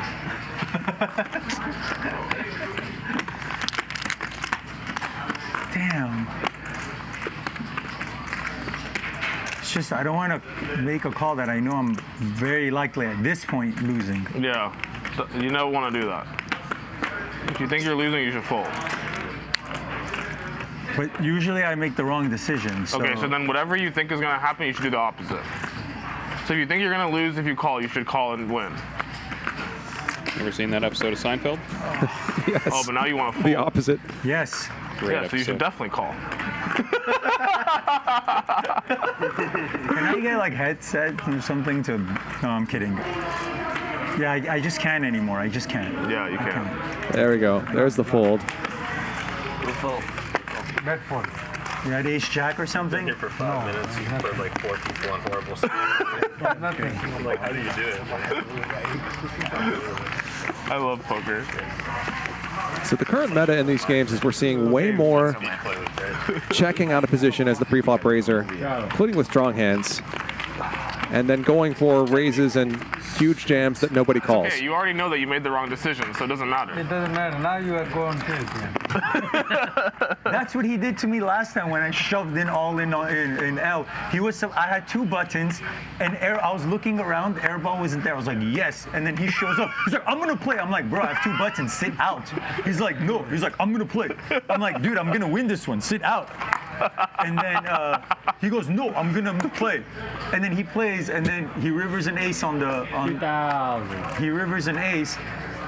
Damn. It's just, I don't want to make a call that I know I'm very likely at this point losing. Yeah, so you don't want to do that. If you think you're losing, you should fold. But usually I make the wrong decision. So. Okay, so then whatever you think is going to happen, you should do the opposite. So if you think you're going to lose if you call, you should call and win. Ever seen that episode of Seinfeld? Yes. Oh, but now you want to fold. The opposite. Yes. Great yeah, so you should episode. definitely call. Can I get like headset or something to? No, I'm kidding. Yeah, I just can't anymore. I just can't. Yeah, you can. There we go. There's the fold. Bet fold. You had ace jack or something? Here for 5 minutes, you put like 4 people on horrible stuff. Nothing. I'm like, how do you do it? I love poker. So the current meta in these games is we're seeing way more checking out of position as the pre-flop raiser, including with strong hands, and then going for raises and huge jams that nobody calls. Okay, you already know that you made the wrong decision, so it doesn't matter. It doesn't matter. Now you are going tilt. Yeah. That's what he did to me last time when I shoved in all in L. He was. I had 2 buttons, and I was looking around. Airball wasn't there. I was like, yes. And then he shows up. He's like, I'm gonna play. I'm like, bro, I have 2 buttons. Sit out. He's like, no. He's like, I'm gonna play. I'm like, dude, I'm gonna win this one. Sit out. And then he goes, no, I'm gonna play. And then he plays, and then he rivers an ace on the. 2,000. He rivers an ace.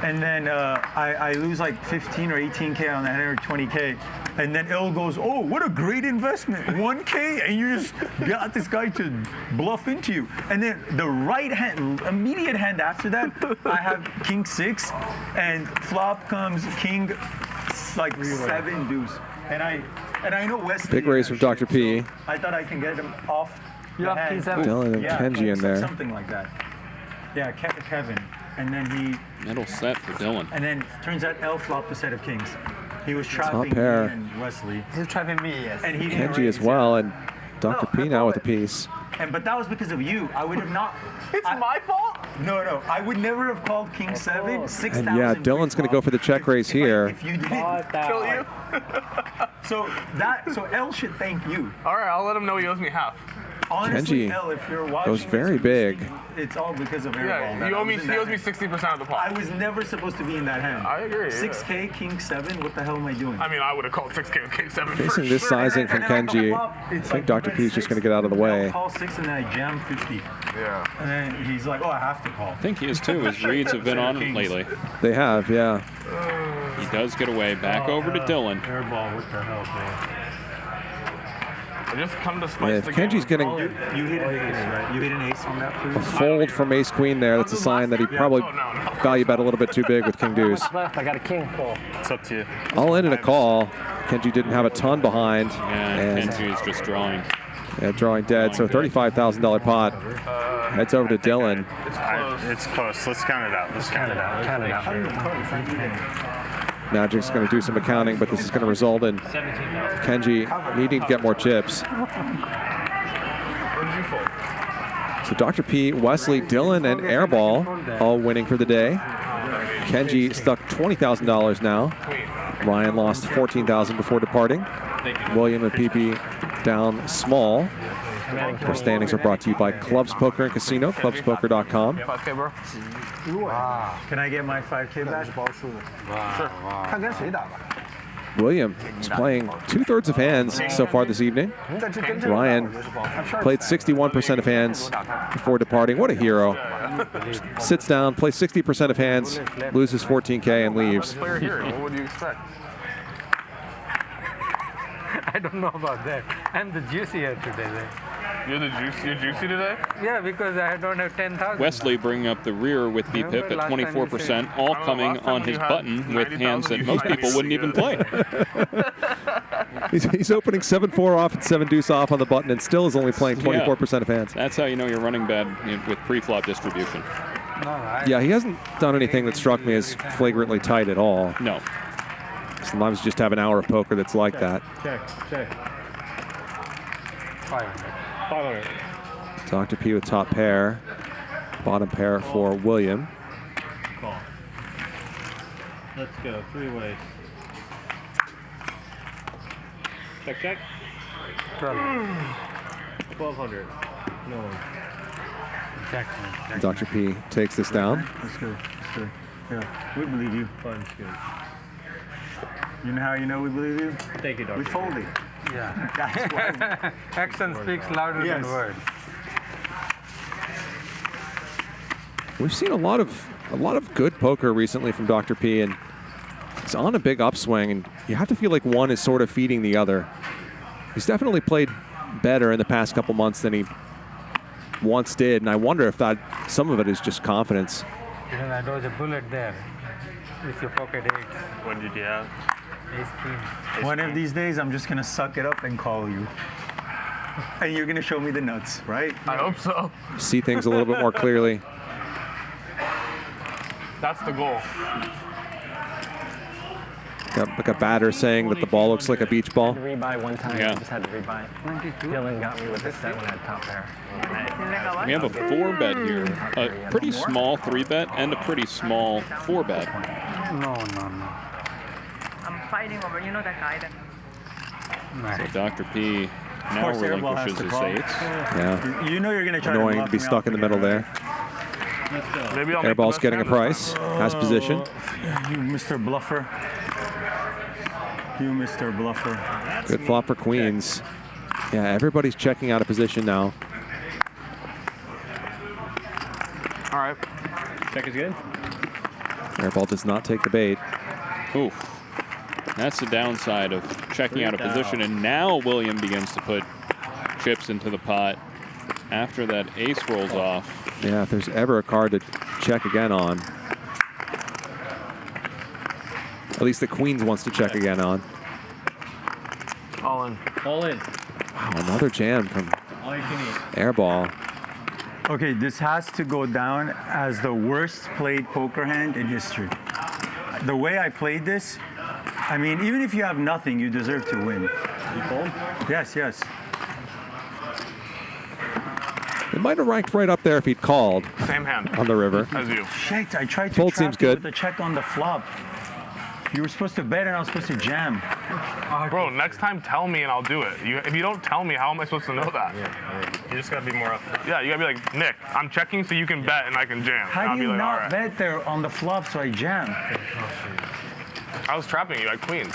And then I lose like 15 or 18K on that 120K. And then L goes, oh, what a great investment. 1K, and you just got this guy to bluff into you. And then the right hand, immediate hand after that, I have king 6, and flop comes king like 7 deuce. And I know Wesley. Big raise from Dr. P. So I thought I can get him off You the have king hand. 7. Dylan and Kenji in there. Something like that. Yeah, Kevin. And then he... Middle set for Dylan. And then turns out L flopped a set of kings. He was trapping me pair. and Wesley. He's trapping me, yes. And he didn't Kenji as raise. well, and Dr. P now with a piece. But that was because of you. I would have not. It's my fault? No. I would never have called king 7, 6,000. And yeah, Dylan's going to go for the check raise here. If you didn't Kill you? So L should thank you. All right, I'll let him know he owes me half. Honestly, Kenji L, if you're watching goes very this, big. It's all because of Airball. Yeah, that he I owes was in that me hand. 60% of the pot. I was never supposed to be in that hand. I agree. 6K, king 7, what the hell am I doing? I mean, I would have called 6K with king 7 for Facing this sure. sizing from Kenji, I think Dr. P is just going to get out of the way. Call 6 and then I jam 50. Yeah. And then he's like, oh, I have to call. I think he is too. His reads have been on lately. They have, yeah. He does get away. Back over to Dylan. Airball, what the hell, man? I just come to Yeah, spice if the Kenji's game. getting You hit an ace, right? You hit an ace on that, please? a fold from ace queen there, that's a sign that he probably value bet a little bit too big with king deuce. Left, I got a king call. It's up to you. All in and a call. Kenji didn't have a ton behind. Yeah, Kenji is just drawing. Yeah, drawing dead. So $35,000 pot. Heads over to Dylan. It's close. Let's count it out. Let's count it out. Count it out. Magic's going to do some accounting, but this is going to result in Kenji needing to get more chips. So Dr. P, Wesley, Dylan, and Airball all winning for the day. Kenji stuck $20,000 now. Ryan lost $14,000 before departing. William and Pipi down small. Our standings are brought to you by Clubs Poker and Casino, clubspoker.com. 5K, bro. Can I get my 5K back? Sure. William is playing 2/3 of hands so far this evening. Ryan played 61% of hands before departing. What a hero. Sits down, plays 60% of hands, loses 14K and leaves. Player here, what would you expect? I don't know about that. I'm the juicier today. You're juicy today? Yeah, because I don't have 10,000. Wesley bringing up the rear with BPIP at 24%, all coming on his button with hands that most people wouldn't even play. He's opening 7-4 off and 7-deuce off on the button and still is only playing 24% of hands. That's how you know you're running bad with pre-flop distribution. Yeah, he hasn't done anything that struck me as flagrantly tight at all. No. Sometimes you just have an hour of poker that's like that. Check. 500. Dr. P with top pair. Bottom pair for William. Call. Let's go. 3 ways. Check. 1200. No one. Check. Dr. P takes this down. Let's go. Yeah, we believe you. Fun's good. You know how you know we believe you? Thank you, Dr. We folded. Yeah. That's why. Action speaks louder than words. We've seen a lot of good poker recently from Dr. P, and he's on a big upswing, and you have to feel like one is sort of feeding the other. He's definitely played better in the past couple months than he once did, and I wonder if that some of it is just confidence. Even I dodged a bullet there with your pocket 8. What did you have? Ace queen. One of these days, I'm just gonna suck it up and call you. And you're gonna show me the nuts, right? I hope so. See things a little bit more clearly. That's the goal. Got like a batter saying that the ball looks like a beach ball. I had to rebuy one time. Yeah. I just had to rebuy. Dylan got me with a set when I had top pair. We have a 4-bet here. A pretty small 3-bet and a pretty small 4-bet. No. I'm fighting over, you know that guy then. So Dr. P now relinquishes his 8s. Yeah. You know you're gonna try Annoying to be stuck in the middle there. Maybe I'll Airball's getting a price. Has position. You Mr. Bluffer. You Mr. Bluffer. Good flop for queens. Yeah, everybody's checking out of position now. All right. Check is good. Airball does not take the bait. Oof. That's the downside of checking out of position, and now William begins to put chips into the pot after that ace rolls off. Yeah, if there's ever a card to check again on. At least the queens wants to check again on. All in. All in. Wow, another jam from All you can eat. Airball. Okay, this has to go down as the worst played poker hand in history. The way I played this, I mean, even if you have nothing, you deserve to win. You fold? Yes. It might have ranked right up there if he'd called. Same hand. On the river. As you. Shit, I tried to Fold trap seems you good. with a check on the flop. You were supposed to bet and I was supposed to jam. Bro, next time tell me and I'll do it. If you don't tell me, how am I supposed to know that? Yeah. You just gotta be more upfront. Yeah, you gotta be like, Nick, I'm checking so you can bet and I can jam. How I'll do be you like, not all right. bet there on the flop so I jam? I was trapping you at queens.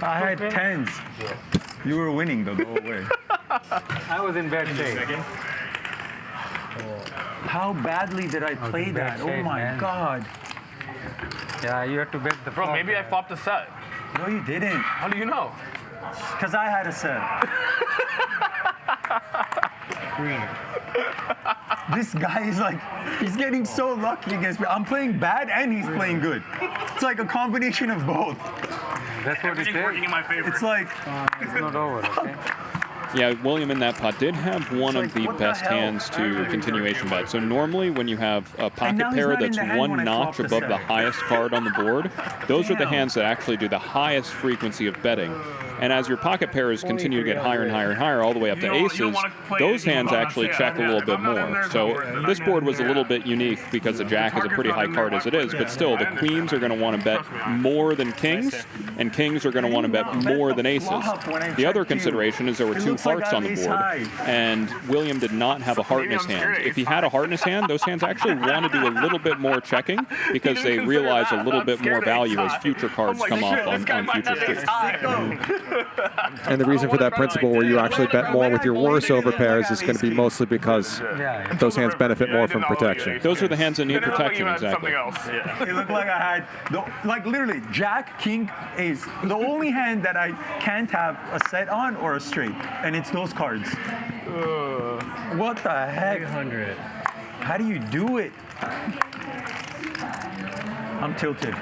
I had tens. You were winning though the whole way. I was in bad shape. How badly did I play that? Oh my God. Yeah, you had to bet the Bro, flop. maybe I flopped a set. No, you didn't. How do you know? Because I had a set. This guy is like, he's getting so lucky against me. I'm playing bad and he's playing good. It's like a combination of both. That's what it is. Working in my favor. It's like, It's not over, okay? Yeah, William in that pot did have one of the best hands to continuation bet. So normally when you have a pocket now he's pair not in that's the hand one when I notch flop the above the set. highest card on the board, those are the Damn. hands that actually do the highest frequency of betting. And as your pocket pairs continue to get higher and higher and higher, all the way up to aces, those hands actually check a little bit more. So this board was a little bit unique because the jack is a pretty high card as it is, but still the queens are going to want to bet more than kings, and kings are going to want to bet more than aces. The other consideration is there were two hearts on the board, and William did not have a heart in his hand. If he had a heart in his hand, those hands actually want to do a little bit more checking because they realize a little bit more value as future cards come off on future streets. And the reason for that principle where you actually bet more with your worse overpairs is going to be mostly because those hands benefit more from protection. Those are the hands that need protection, exactly. It looked like I had, like literally, jack, king, ace. The only hand that I can't have a set on or a straight, and it's those cards. What the heck? 300. How do you do it? I'm tilted.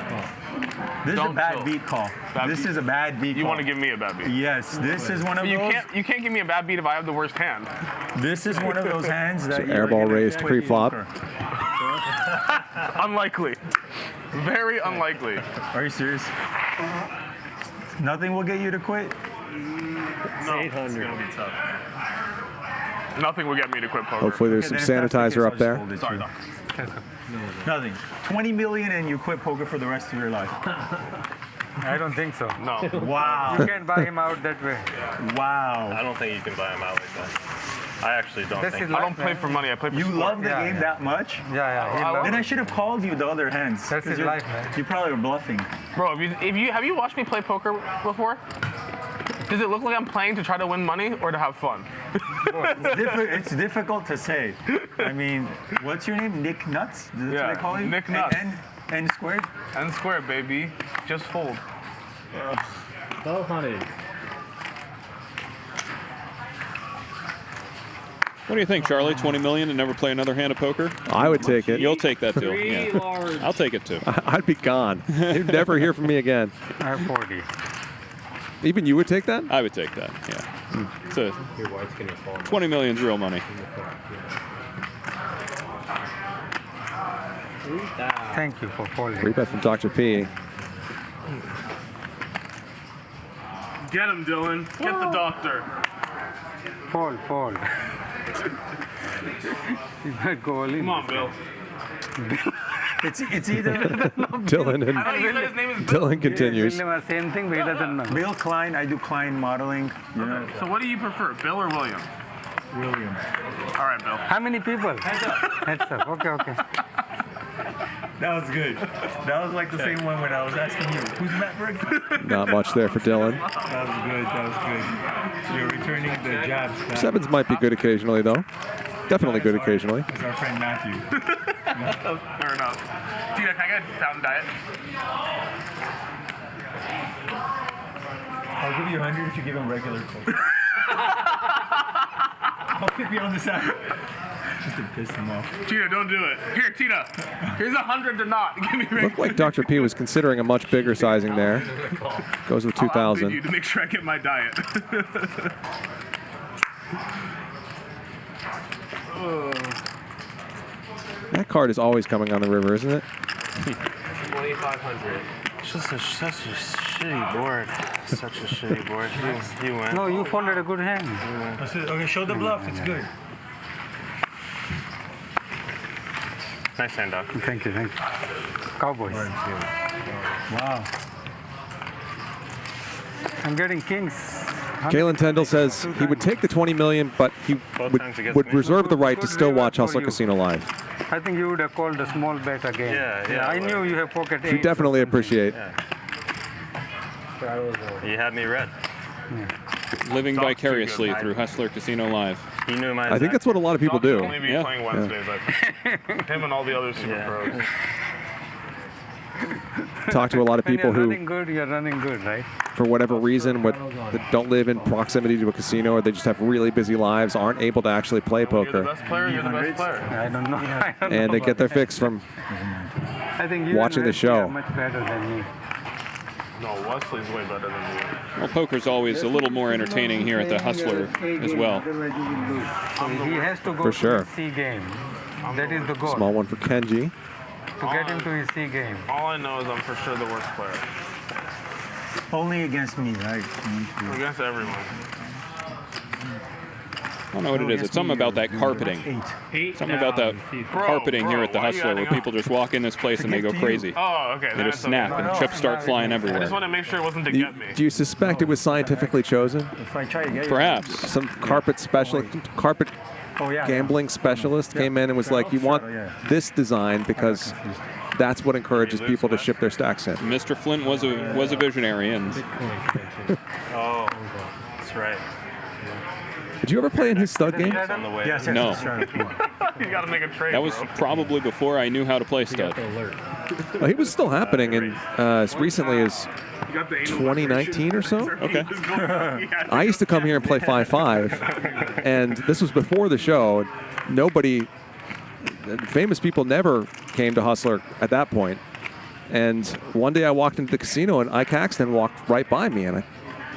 This is a bad beat call. This is a bad beat call. You want to give me a bad beat? Yes, this is one of those. You can't give me a bad beat if I have the worst hand. This is one of those hands that Airball raised pre-flop. Unlikely. Very unlikely. Are you serious? Nothing will get you to quit? No, 800. It's going to be tough. Nothing will get me to quit poker. Hopefully there's some sanitizer up there. Sorry, Doc. Nothing. 20 million and you quit poker for the rest of your life. I don't think so. No. Wow. You can't buy him out that way. Wow. I don't think you can buy him out like that. I actually don't think. I don't play for money. I play for You sport. love the game that much? Yeah. Then I should have called you the other hands. That's his life, man. You probably were bluffing. Bro, have you watched me play poker before? Does it look like I'm playing to try to win money or to have fun? It's difficult to say. I mean, what's your name? Nick Nuts? That's what they call you? Nick Nuts. N squared? N squared, baby. Just fold. 1200. What do you think, Charlie? 20 million and never play another hand of poker? I would take it. You'll take that deal. Yeah. I'll take it too. I'd be gone. You'd never hear from me again. I have 40. Even you would take that? I would take that, yeah. So 20 million's real money. Thank you for folding. Free bet from Dr. P. Get him, Dylan. Get the doctor. Fold. He's not going. Come on, Bill. It's either Dylan and his name is Bill. Dylan continues. Same thing, but he doesn't know. Bill Klein. I do Klein modeling. Okay. So what do you prefer, Bill or William? William. All right, Bill. How many people? Heads up. Okay. That was good. That was like the same one when I was asking you, who's Matt Briggs? Not much there for Dylan. That was good. You're returning the jabs. Sevens might be good occasionally, though. Definitely good occasionally. It's our friend Matthew. Fair enough. Tina, can I get a Fountain Diet? I'll give you 100 if you give him regular Coke. I'll pick you on the side. Just to piss him off. Tina, don't do it. Here, Tina. Here's 100 to not. Give me regular. Looked like Dr. P was considering a much bigger sizing there. Goes with 2,000. I'll bid you to make sure I get my diet. That card is always coming on the river, isn't it? 2,500. It's just such a shitty board. Such a shitty board. You win. No, you folded a good hand. Okay, show the bluff. It's good. Nice hand, Doc. Thank you. Cowboys. Wow. I'm getting kings. Kalen Tyndall says he would take the 20 million, but he would reserve the right to still watch Hustler Casino live. I think you would have called a small bet again. Yeah. I knew you have pocket 8. We definitely appreciate. You had me read. Living vicariously through Hustler Casino Live. He knew my I think that's what a lot of people do. Only be playing Wednesdays, I think. Him and all the other super pros. Talk to a lot of people who, You're running good, right? for whatever reason, that don't live in proximity to a casino, or they just have really busy lives, aren't able to actually play poker. You're the best player. You're the best player. I don't know. And they get their fix from I think you watching the Wesley are show. much better than me. No, Wesley's way better than me. Well, poker's always a little more entertaining here at the Hustler as well. He has to go For to sure. his C game. That is the goal. Small one for Kenji. To get him to his C game. All I know is I'm for sure the worst player. Only against me, right? Against everyone. I don't know what it is. It's something about that carpeting. Something about that carpeting here at the Hustler where people just walk in this place and they go crazy. Oh, okay. They just snap and chips start flying I everywhere. just want to make sure it wasn't to get me. Do you suspect it was scientifically chosen? If I try to get Perhaps. Some carpet specialist, carpet gambling specialist came in and was like, you want this design because that's what encourages people to ship their stacks in. Mr. Flint was a visionary, and Oh, that's right. Did you ever play in his stud game? Yes, no. You got to make a trade. That was probably before I knew how to play stud. Well, he was still happening in as recently as 2019 or so. Okay. I used to come here and play 5-5, and this was before the show. Nobody, famous people never came to Hustler at that point. And one day I walked into the casino and Ike Caxton walked right by me, and I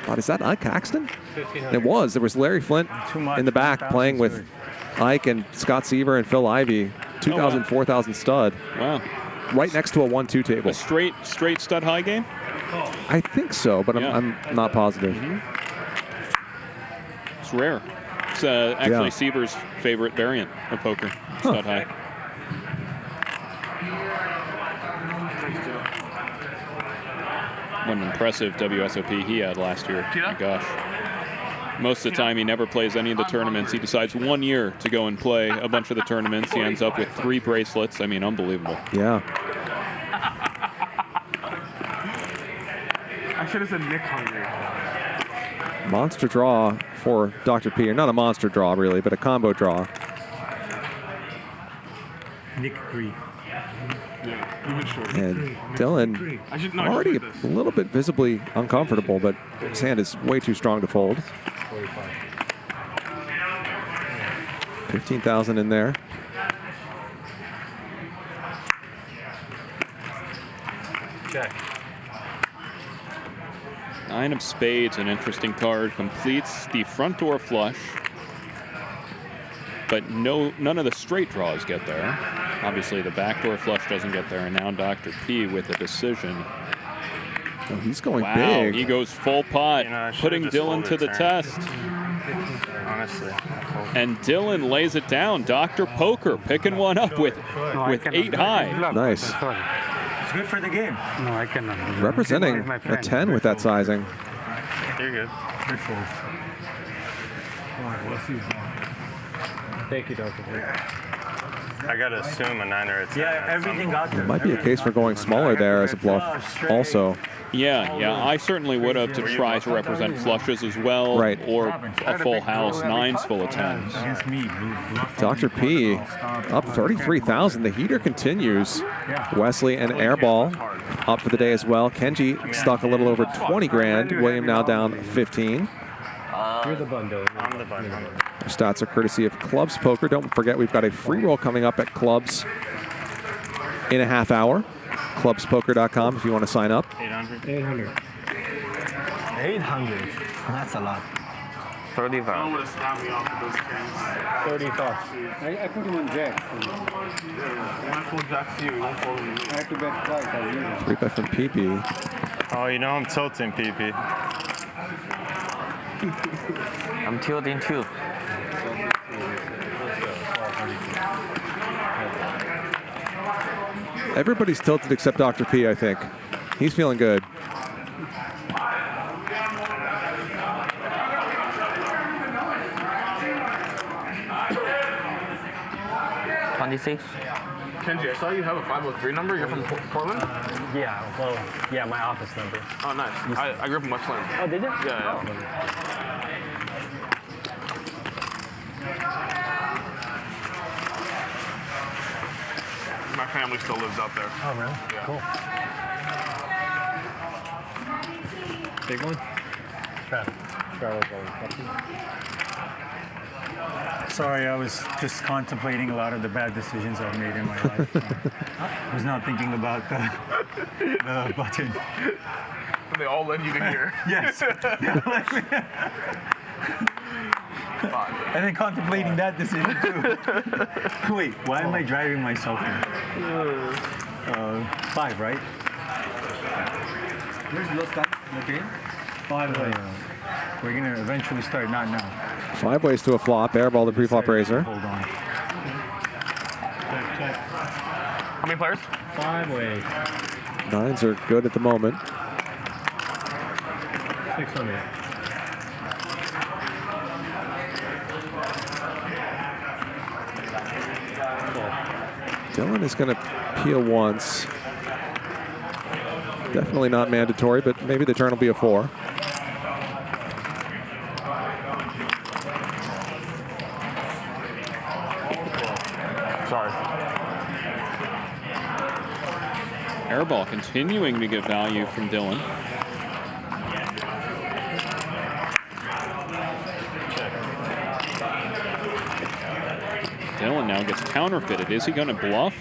thought, is that Ike Caxton? And it was. There was Larry Flint in the back playing with Ike and Scott Seaver and Phil Ivey, 2,000, 4,000 stud. Wow. Right next to a 1-2 table. A straight stud high game? I think so, but I'm not positive. It's rare. It's actually Seaver's favorite variant of poker, stud high. What an impressive WSOP he had last year. My gosh. Most of the time, he never plays any of the tournaments. He decides 1 year to go and play a bunch of the tournaments. He ends up with 3 bracelets. I mean, unbelievable. Yeah. I should have said Nick hungry. Monster draw for Dr. P. Or not a monster draw, really, but a combo draw. Nick Green. Yeah, even shorter. And Dylan already a little bit visibly uncomfortable, but his hand is way too strong to fold. 15,000 in there. Check. 9 of spades, an interesting card, completes the front door flush, but none of the straight draws get there. Obviously, the backdoor flush doesn't get there, and now Dr. P with a decision. Oh, he's going wow, big. He goes full pot, putting Dylan to the test. Honestly. And Dylan lays it down. Dr. Poker picking one up with 8 high. Nice. It's good for the game. No, I cannot. Representing a 10 with that sizing. You're good. Good fold. Thank you, Dr. P. I gotta assume a 9 or a 10. Yeah, everything got there. Might be a case for going smaller there as a bluff also. Yeah, I certainly would have to try to represent flushes as well, right, or a full house, 9s full of 10s. Dr. P up 33,000. The heater continues. Wesley and Airball up for the day as well. Kenji stuck a little over 20 grand. William now down 15. You're the bundle. I'm the bundle. Our stats are courtesy of Clubs Poker. Don't forget, we've got a free roll coming up at Clubs in a half hour. Clubspoker.com if you want to sign up. 800. 800. 800. That's a lot. 35. I would have stopped me off with those cans. 35. I put him on jack. When I fold jack to you, you won't fold him to me. I have to bet twice. I usually. 3-bet from Pipi. Oh, you know I'm tilting, Pipi. I'm tilting too. Everybody's tilted except Dr. P, I think. He's feeling good. Kenji, I saw you have a 503 number. You're from Portland? Yeah, well, yeah, my office number. Oh, nice. I grew up in Westland. Oh, did you? Yeah. My family still lives out there. Oh, really? Yeah. Cool. Big one? Travel. Sorry, I was just contemplating a lot of the bad decisions I've made in my life. I was not thinking about the button. They all led you to here. Yes. And then contemplating that decision too. Wait, why am I driving myself here? 5, right? Where's Los Tacos? Okay. 5 ways. We're gonna eventually start, not now. 5 ways to a flop. Airball the pre-flop raiser. Hold on. Check. How many players? 5 ways. 9s are good at the moment. 600. Dylan is going to peel once. Definitely not mandatory, but maybe the turn will be a 4. Sorry. Airball continuing to get value from Dylan. Dylan now gets counterfeited. Is he going to bluff?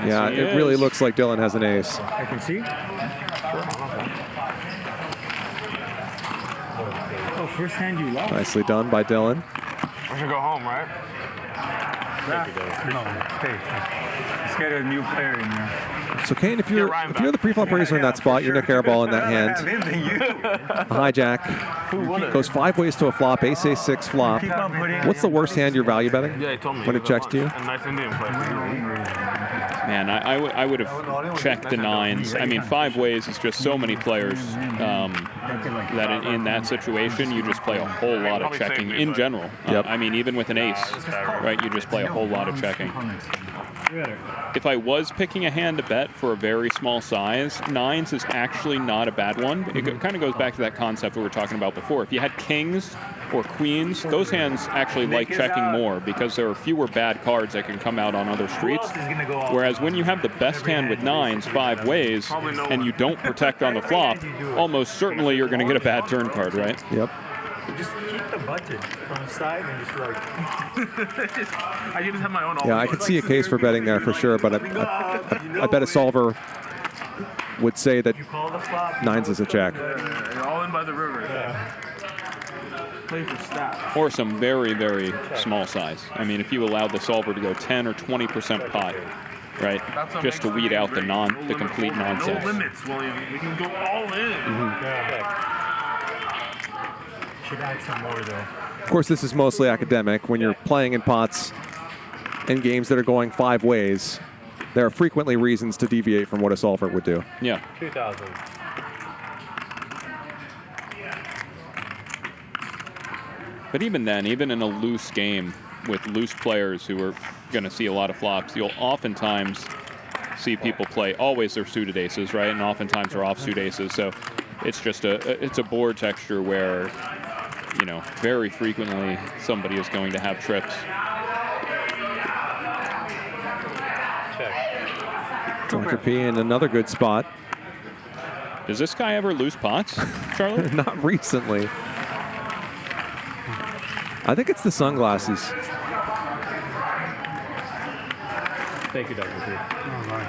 Yeah, Yes, he it really is. looks like Dylan has an ace. I can see. Oh, first hand you lost. Nicely done by Dylan. I should go home, right? No, stay. Let's get a new player in there. So Kane, if you're the pre-flop raiser in that spot, you're Nick Airball in that hand. A hijack. Goes 5 ways to a flop, ace A6 flop. What's the worst hand you're value betting? Yeah, he told me. When it checks to you? A nice Indian place. Man, I would have checked the 9s. I mean, 5 ways is just so many players that in that situation, you just play a whole lot of checking in general. I mean, even with an ace, right, you just play a whole lot of checking. If I was picking a hand to bet for a very small size, 9s is actually not a bad one. It kind of goes back to that concept we were talking about before. If you had kings or queens, those hands actually like checking more because there are fewer bad cards that can come out on other streets. Whereas when you have the best hand with 9s 5 ways and you don't protect on the flop, almost certainly you're going to get a bad turn card, right? Yep. Just keep the button from the side and just like. I can just have my own. Yeah, I could see a case for betting there for sure, but I bet a solver would say that 9s is a check. You're all in by the river. Play for stats. Or some very, very small size. I mean, if you allowed the solver to go 10 or 20% pot, right, just to weed out the complete nonsense. No limits, William. We can go all in. Should add some more though. Of course, this is mostly academic. When you're playing in pots and games that are going 5 ways, there are frequently reasons to deviate from what a solver would do. Yeah. 2,000. But even then, even in a loose game with loose players who are going to see a lot of flops, you'll oftentimes see people play always their suited aces, right? And oftentimes they're offsuit aces. So it's just it's a board texture where, you know, very frequently somebody is going to have trips. Dr. P in another good spot. Does this guy ever lose pots, Charlie? Not recently. I think it's the sunglasses. Thank you, Dr. P. All right.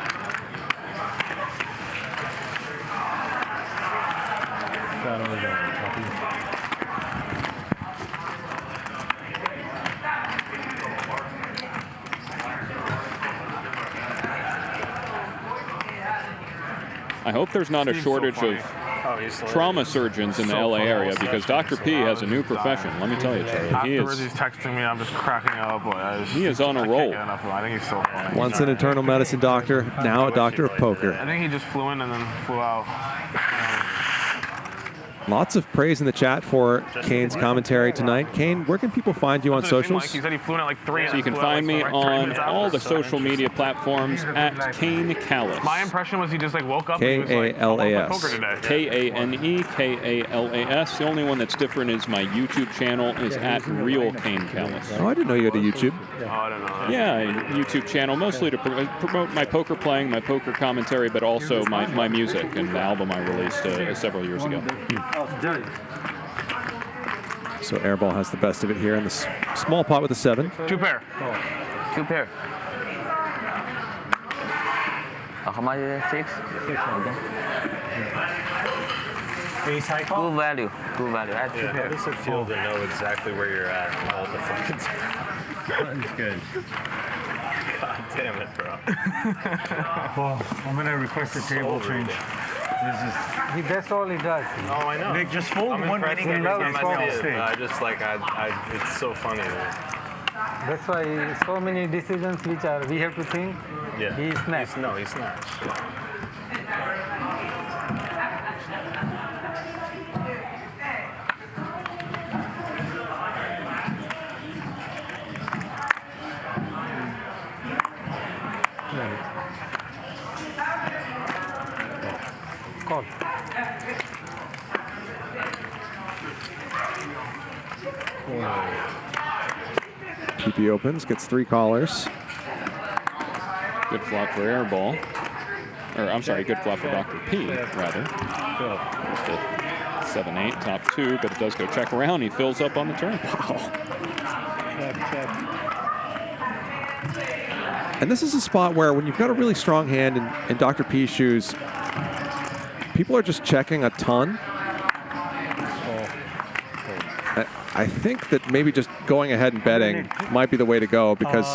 I hope there's not a shortage of trauma surgeons in the LA area because Dr. P has a new profession. Let me tell you, Charlie. Afterwards, he's texting me. I'm just cracking up. He is on a roll. I think he's so funny. Once an internal medicine doctor, now a doctor of poker. I think he just flew in and then flew out. Lots of praise in the chat for Kane's commentary tonight. Kane, where can people find you on socials? He said he flew in at like 3. So you can find me on all the social media platforms at Kane Callis. My impression was he just like woke up and he was like, K-A-L-A-S. poker today. K-A-N-E-K-A-L-A-S. The only one that's different is my YouTube channel is at Real Kane Callis. Oh, I didn't know you had a YouTube. Oh, I don't know. Yeah, a YouTube channel mostly to promote my poker playing, my poker commentary, but also my music and the album I released several years ago. So Airball has the best of it here in the small pot with a 7. 2 pair. 2 pair. How much is it? 6? 6 cycle? Good value. Good value. Add 2 How pair. does it feel to know exactly where you're at all the fucking time? That's good. God damn it, bro. Well, I'm gonna request a table change. That's all he does. Oh, I know. Nick, just fold I'm one impressed winning every hand time I against see it. Wesley. I just like, it's so funny to me. That's why so many decisions which are we have to think. Yeah. He snaps. He snaps. Call. Pipi opens, gets 3 callers. Good flop for Airball. Or, I'm sorry, good flop for Dr. P, rather. 7-8, top 2, but it does go check around. He fills up on the turn. Wow. And this is a spot where when you've got a really strong hand in Dr. P's shoes, people are just checking a ton. I think that maybe just going ahead and betting might be the way to go because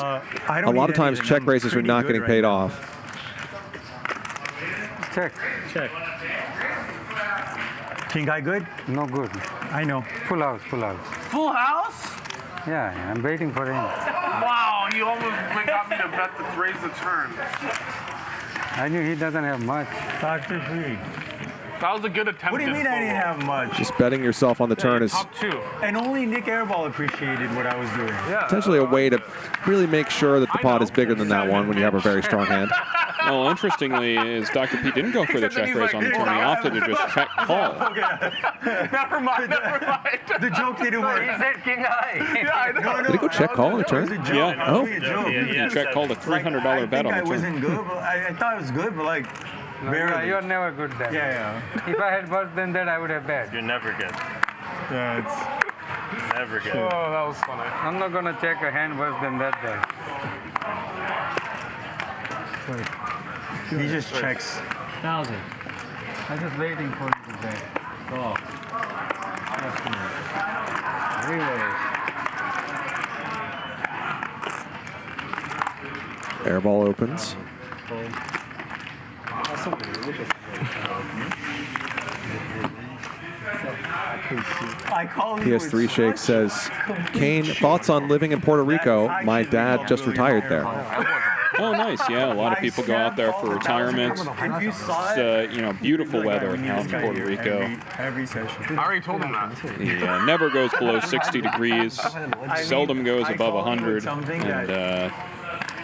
a lot of times check raises are not getting paid off. Check. Check. King guy good? No good. I know. Full house, full house. Full house? Yeah, I'm waiting for him. Wow, you almost got me to bet the raise the turn. I knew he doesn't have much. Dr. P. That was a good attempt. What do you mean I didn't have much? Just betting yourself on the turn is Top 2. And only Nick Airball appreciated what I was doing. potentially a way to really make sure that the pot is bigger than that one when you have a very strong hand. Well, interestingly, is Dr. P didn't go for the check raise on the turn. He opted to just check call. Never mind. The joke didn't work. He said king high. Yeah, I know. Did he go check call on the turn? Yeah. Oh. He check called a $300 bet on the I turn. wasn't good, but I thought it was good, but like, No, barely. you're never good then. Yeah. If I had worse than that, I would have bet. You're never good. Yeah, it's Never good. Oh, that was funny. I'm not gonna check a hand worse than that guy. he just checks. 1,000. I'm just waiting for him to bet. Oh. Airball opens. PS3 Shake says, Kane, thoughts on living in Puerto Rico? My dad just retired there. Oh, nice. Yeah, a lot of people go out there for retirement. It's, you know, beautiful weather out in Puerto Rico. Every session. I already told him that. Yeah, never goes below 60 degrees. Seldom goes above 100. And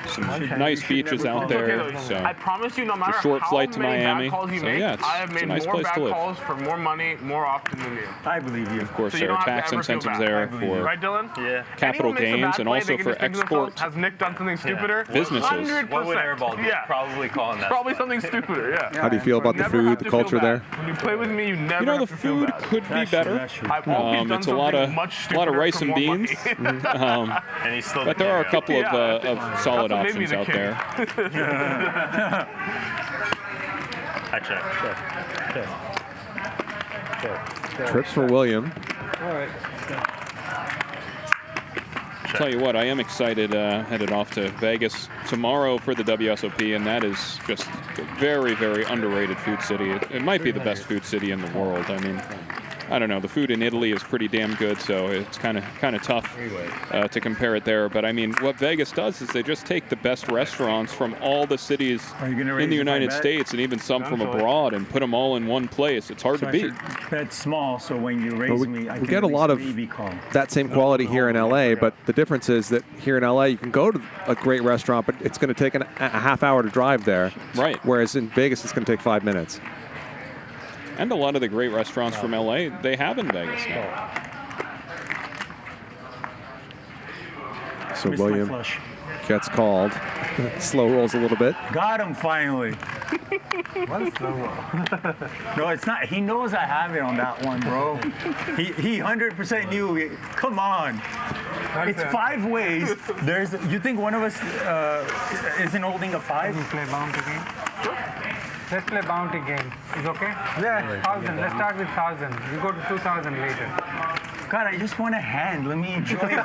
some nice beaches out there. So I promise you, no matter a short how flight to many Miami. bad calls you So make, yeah, I have it's a made nice more place bad to live. calls for more money more often than you. I believe you. Of course, So there you are don't have tax to ever feel incentives bad. there for Right, Dylan? Yeah. capital Anyone makes a gains bad and play, also they can for just think to themselves, export Has Nick done something stupider? businesses. 100%. What would Airball do? Yeah. Probably calling that. Probably something stupider, yeah. How do you feel about the Never have food, to the feel culture bad. there? When you play with me, you never You know, the have to feel food bad. could be better. I've always done It's a lot of something much rice stupider and for more beans. money. And he's still But there are a couple of solid That's what made me options the out king. there. I check. Trips for William. All right. Tell you what, I am excited, headed off to Vegas tomorrow for the WSOP, and that is just a very, very underrated food city. It might be the best food city in the world. I mean, I don't know. The food in Italy is pretty damn good, so it's kind of tough to compare it there. But I mean, what Vegas does is they just take the best restaurants from all the cities in the United States and even some from abroad and put them all in one place. It's hard to beat. Bet small, so when you raise me, I We can get a at lot of least maybe call. that same quality here in LA, but the difference is that here in LA you can go to a great restaurant, but it's going to take a half hour to drive there. Right. Whereas in Vegas it's going to take 5 minutes. And a lot of the great restaurants from LA, they have in Vegas now. So William gets called. Slow rolls a little bit. Got him finally. What's slow roll? No, it's not. He knows I have it on that one, bro. He 100% knew it. Come on. It's 5 ways. You think one of us isn't holding a 5? Can we play bounty game? Let's play bounty game. Is okay? Yeah, 1,000. Let's start with 1,000. We go to 2,000 later. God, I just want a hand. Let me enjoy it.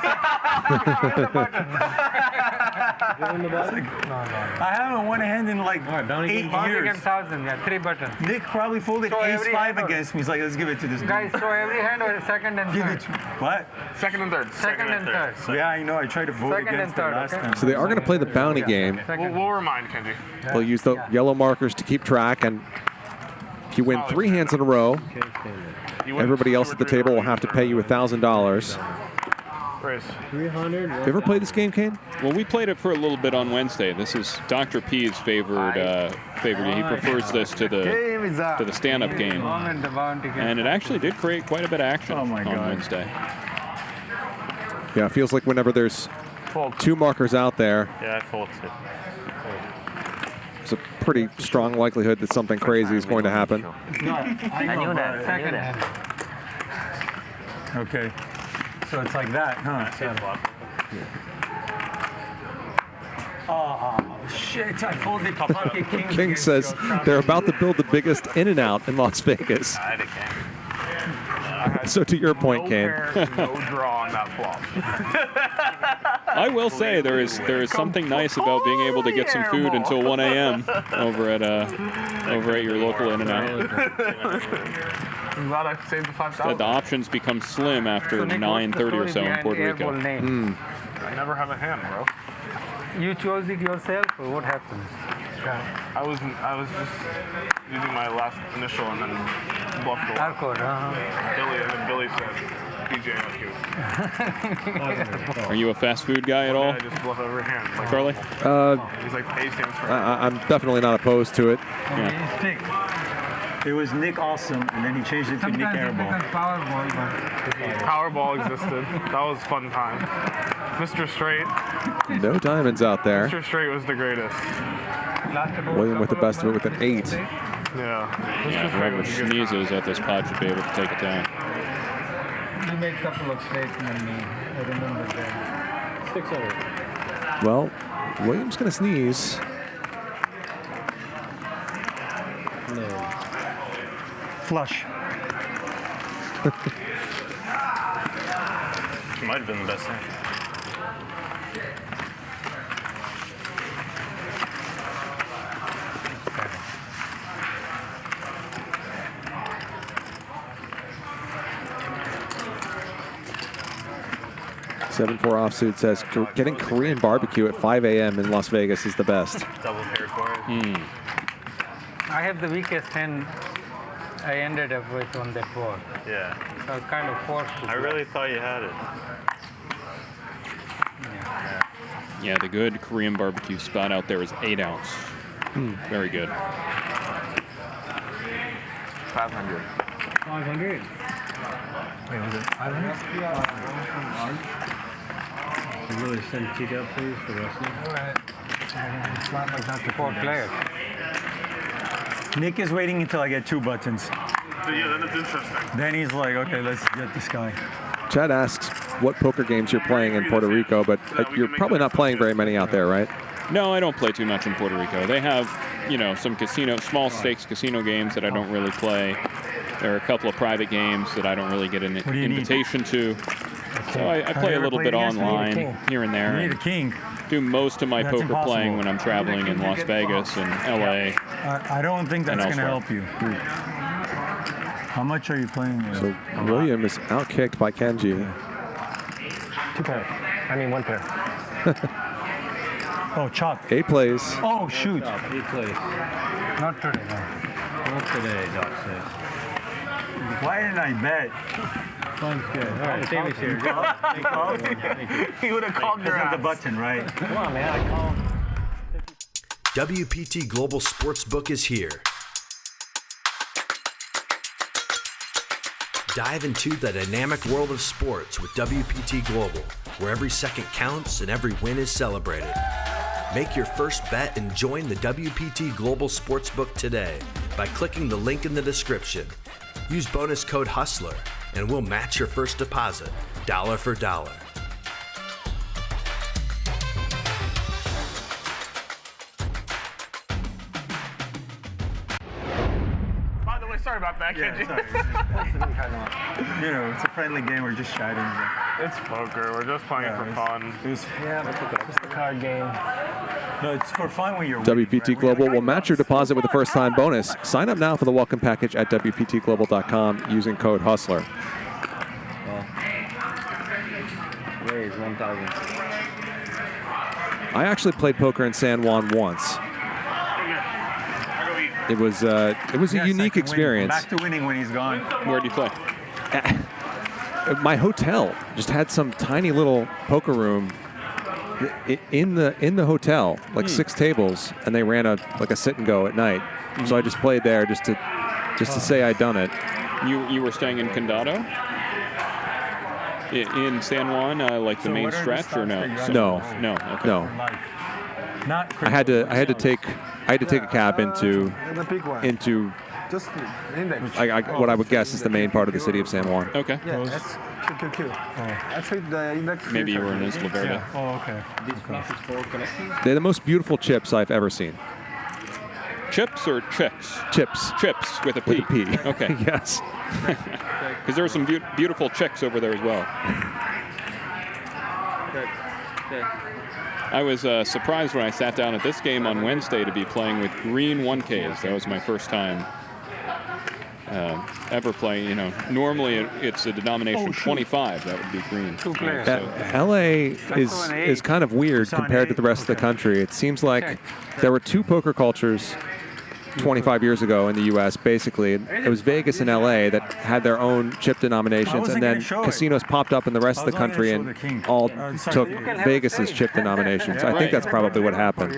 I haven't won a hand in like 8 years. 1,000, yeah, 3 buttons. Nick probably folded ace-5 against me. He's like, let's give it to this Guys, dude. show every hand or second and third. What? Second and third. Second and third. Yeah, I know. I tried to vote Second against and it third, last okay. time. So they are going to play the bounty game. We'll remind Kenji. They'll use the yellow markers to keep track, and if you win 3 hands in a row, everybody else at the table will have to pay you $1,000. 300. You ever played this game, Kane? Well, we played it for a little bit on Wednesday. This is Dr. P's favorite game. He prefers this to the stand-up game, and it actually did create quite a bit of action on Wednesday. Yeah, it feels like whenever there's 2 markers out there, Yeah, I fold too. there's a pretty strong likelihood that something crazy is going to happen. I knew that. Second. Okay. So it's like that, huh? Oh, shit. I folded pocket king. King says they're about to build the biggest In-N-Out in Las Vegas. So to your point, Kane. No draw on that flop. I will say there is something nice about being able to get some food until 1 a.m. over at your local In-N-Out. I'm glad I saved the 5,000. The options become slim after 9:30 or so in Puerto Rico. I never have a hand, bro. You chose it yourself, or what happened? I was just using my last initial and then bluffed the Hardcore, Billy, and then Billy said Pipi AQ. Are you a fast food guy at all, I just bluff every hand. Like, Charlie? He's like, A stands for I'm definitely not opposed to it. It was Nick Awesome, and then he changed it to Nick Airball. Powerball existed. That was fun time. Mr. Straight. No diamonds out there. Mr. Straight was the greatest. William with the best of it with an 8. Yeah. Whoever sneezes at this pod should be able to take it down. You made a couple of straights on me. I remember that. 600. Well, William's going to sneeze. No. Flush. Might have been the best thing. $7-4 offsuit says getting Korean barbecue at 5 a.m. in Las Vegas is the best. Double pair cord. I have the weakest hand I ended up with on that board. Yeah. So I was kind of forced to. I really thought you had it. Yeah, the good Korean barbecue spot out there is 8 ounce. Very good. 500. 500. Wait, was it 500? You really send Tito up, please, for Wesley? It's not like that's the 4 players. Nick is waiting until I get 2 buttons. So yeah, then it's interesting. Then he's like, okay, let's get this guy. Chad asks what poker games you're playing in Puerto Rico, but you're probably not playing very many out there, right? No, I don't play too much in Puerto Rico. They have, some small stakes casino games that I don't really play. There are a couple of private games that I don't really get an invitation to. So I play a little bit online here and there. You need a king. Do most of my That's poker impossible. playing when I'm traveling in Las Vegas and LA. I don't think that's going to elsewhere. help you. How much are you playing with? So William is outkicked by Kenji. 2 pair. I mean 1 pair. Oh, chop. 8 plays. Oh, shoot. 8 plays. Not today, no. Not today, Doc says. Why didn't I bet? Fun's good. All right, David's here. He would have called your That's ass. the button, right? Come on, man. I called. WPT Global Sportsbook is here. Dive into the dynamic world of sports with WPT Global, where every second counts and every win is celebrated. Make your first bet and join the WPT Global Sportsbook today by clicking the link in the description. Use bonus code HUSTLER and we'll match your first deposit, dollar for dollar. By the way, sorry about that. bad, Kenji. You know, it's a friendly game. We're just chatting. It's poker. We're just playing for fun. It's just a card game. No, it's for fun when you're WPT Global will match your deposit with a first-time bonus. Sign up now for the welcome package at WPTglobal.com using code HUSTLER. Where is 1,000? I actually played poker in San Juan once. It was a unique experience. Back to winning when he's gone. Where do you play? My hotel just had some tiny little poker room in the hotel, like 6 tables, and they ran a sit and go at night. So I just played there just to say I'd done it. You were staying in Condado? In San Juan, like the main stretch, or no? No. Okay. No. I had to take a cab into just index. what I would guess is the main part of the city of San Juan. Okay. Yeah, that's QQ. Actually, the index. Maybe you were in Isla Verde. Yeah. Oh, okay. These flashes for collecting? They're the most beautiful chips I've ever seen. Chips or chicks? Chips. Chips with a P. With a P. Okay. Yes. Because there were some beautiful chicks over there as well. I was surprised when I sat down at this game on Wednesday to be playing with green 1Ks. That was my first time ever playing. You know, normally it's a denomination 25. That would be green. LA is kind of weird compared to the rest of the country. It seems like there were 2 poker cultures 25 years ago in the U.S. Basically, it was Vegas and LA that had their own chip denominations, and then casinos popped up in the rest of the country and all took Vegas's chip denominations. I think that's probably what happened.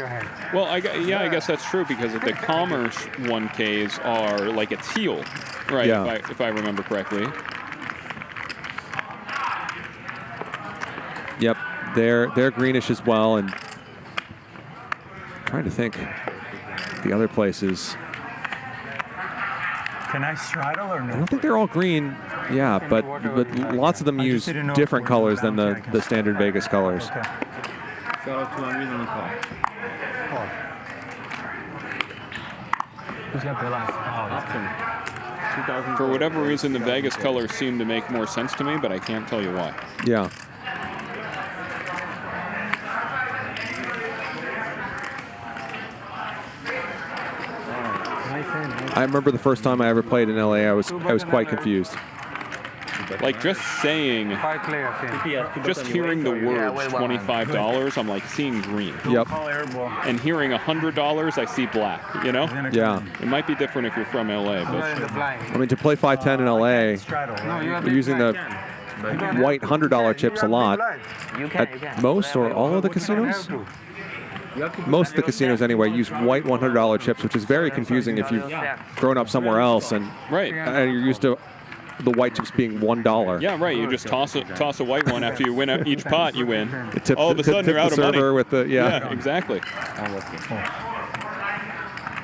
Well, I guess that's true, because the Commerce 1Ks are like a teal, right? Yeah. If I remember correctly. Yep, they're greenish as well, and I'm trying to think. The other places. Can I straddle or no? I don't think they're all green. Yeah, but lots of them use different colors than the standard Vegas colors. Shout out to Ramirez on the call. Who's got the last? For whatever reason, the Vegas colors seem to make more sense to me, but I can't tell you why. Yeah. I remember the first time I ever played in LA, I was quite confused. Like just saying, just hearing the words $25, I'm like seeing green. Yep. And hearing $100, I see black, you know? Yeah. It might be different if you're from LA, but I mean, to play 510 in LA, you're using the white $100 chips a lot. At most or all of the casinos? Most of the casinos anyway use white $100 chips, which is very confusing if you've grown up somewhere else and you're used to the white chips being $1. yeah, right. You just toss a white one after you win each pot. You win. All of a tip sudden, you're out of money. With the, yeah, exactly.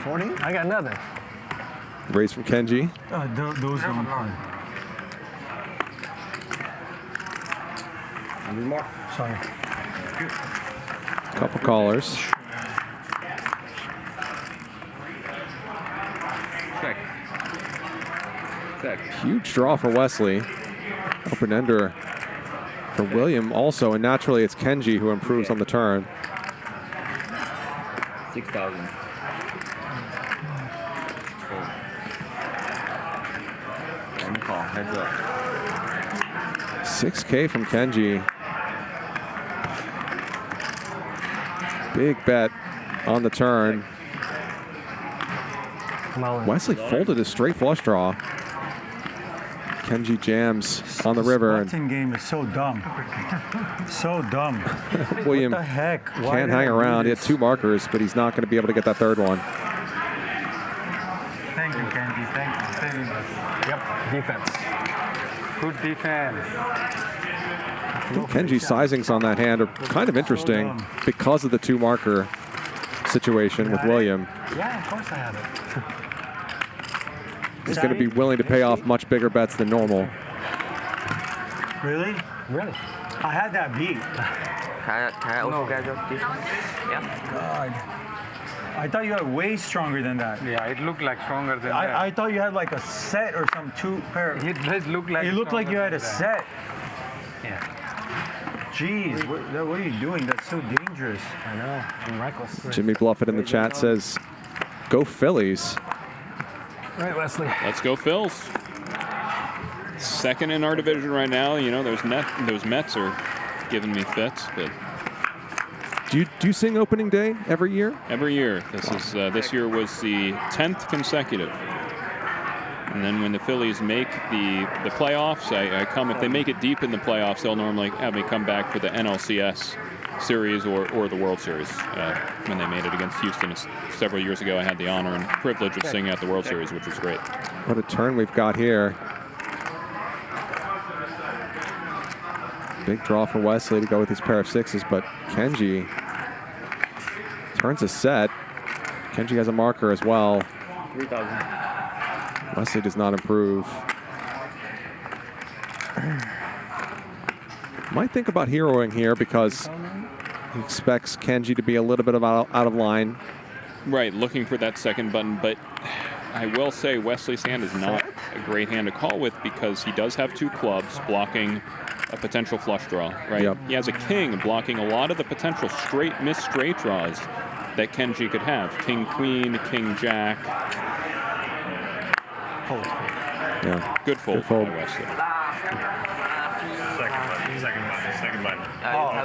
20? I got nothing. Raise from Kenji. Those don't play. More. Sorry. Couple callers. Check. Huge draw for Wesley. Open ender for William also, and naturally it's Kenji who improves on the turn. 6,000. On the call, heads up. 6K from Kenji. Big bet on the turn. Wesley folded a straight flush draw. Kenji jams on the river. This button game is so dumb. So dumb. William what the heck? can't hang around. He had 2 markers, but he's not going to be able to get that third one. Thank you, Kenji. Thank you. Saving us. Yep, defense. Good defense. I think Kenji's sizings on that hand are kind of interesting because of the 2 marker situation with William. Yeah, of course I have it. He's going to be willing to pay off much bigger bets than normal. Really? Really? I had that beat. Can I also catch up this one? Yeah. God. I thought you had way stronger than that. Yeah, it looked like stronger than that. I thought you had like a set or some 2 pair. It does look like. It looked like you had a set. Yeah. Jeez, what are you doing? That's so dangerous. I know. I'm reckless. Jimmy Bluffett in the chat says, "Go Phillies." Right, Wesley. Let's go Phils. Second in our division right now. You know, those Mets are giving me fits, but. Do you sing opening day every year? Every year. This year was the 10th consecutive. And then when the Phillies make the playoffs, I come. If they make it deep in the playoffs, they'll normally have me come back for the NLCS series or the World Series. When they made it against Houston several years ago, I had the honor and privilege of singing at the World Series, which was great. What a turn we've got here. Big draw for Wesley to go with his pair of 6s, but Kenji turns a set. Kenji has a marker as well. 3,000. Wesley does not improve. Might think about heroing here because he expects Kenji to be a little bit out of line. Right, looking for that second button, but I will say Wesley's hand is not a great hand to call with because he does have 2 clubs blocking a potential flush draw, right? Yep. He has a king blocking a lot of the potential missed straight draws that Kenji could have. King, queen, king, jack. Fold. Yeah. Good fold. Good fold. By Wesley. Second button.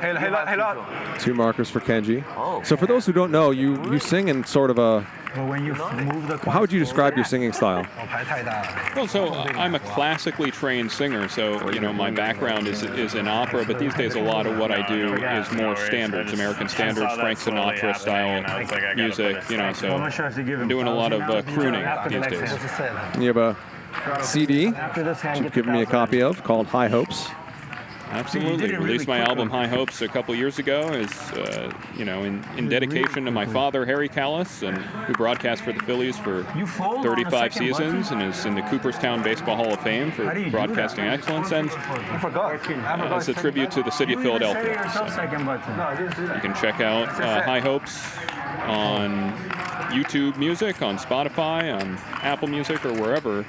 Hey, look. 2 markers for Kenji. So for those who don't know, you sing in sort of a... But when you move the... How would you describe your singing style? Well, so I'm a classically trained singer, so you know my background is in opera, but these days a lot of what I do is more standards, American standards, Frank Sinatra style music, you know. So I'm doing a lot of crooning these days. You have a CD that you've given me a copy of called High Hopes. Absolutely. Released my album High Hopes a couple years ago, as you know, in dedication to my father, Harry Callis, and who broadcast for the Phillies for 35 seasons and is in the Cooperstown Baseball Hall of Fame for broadcasting excellence, and as a tribute to the city of Philadelphia. So you can check out High Hopes on YouTube Music, on Spotify, on Apple Music, or wherever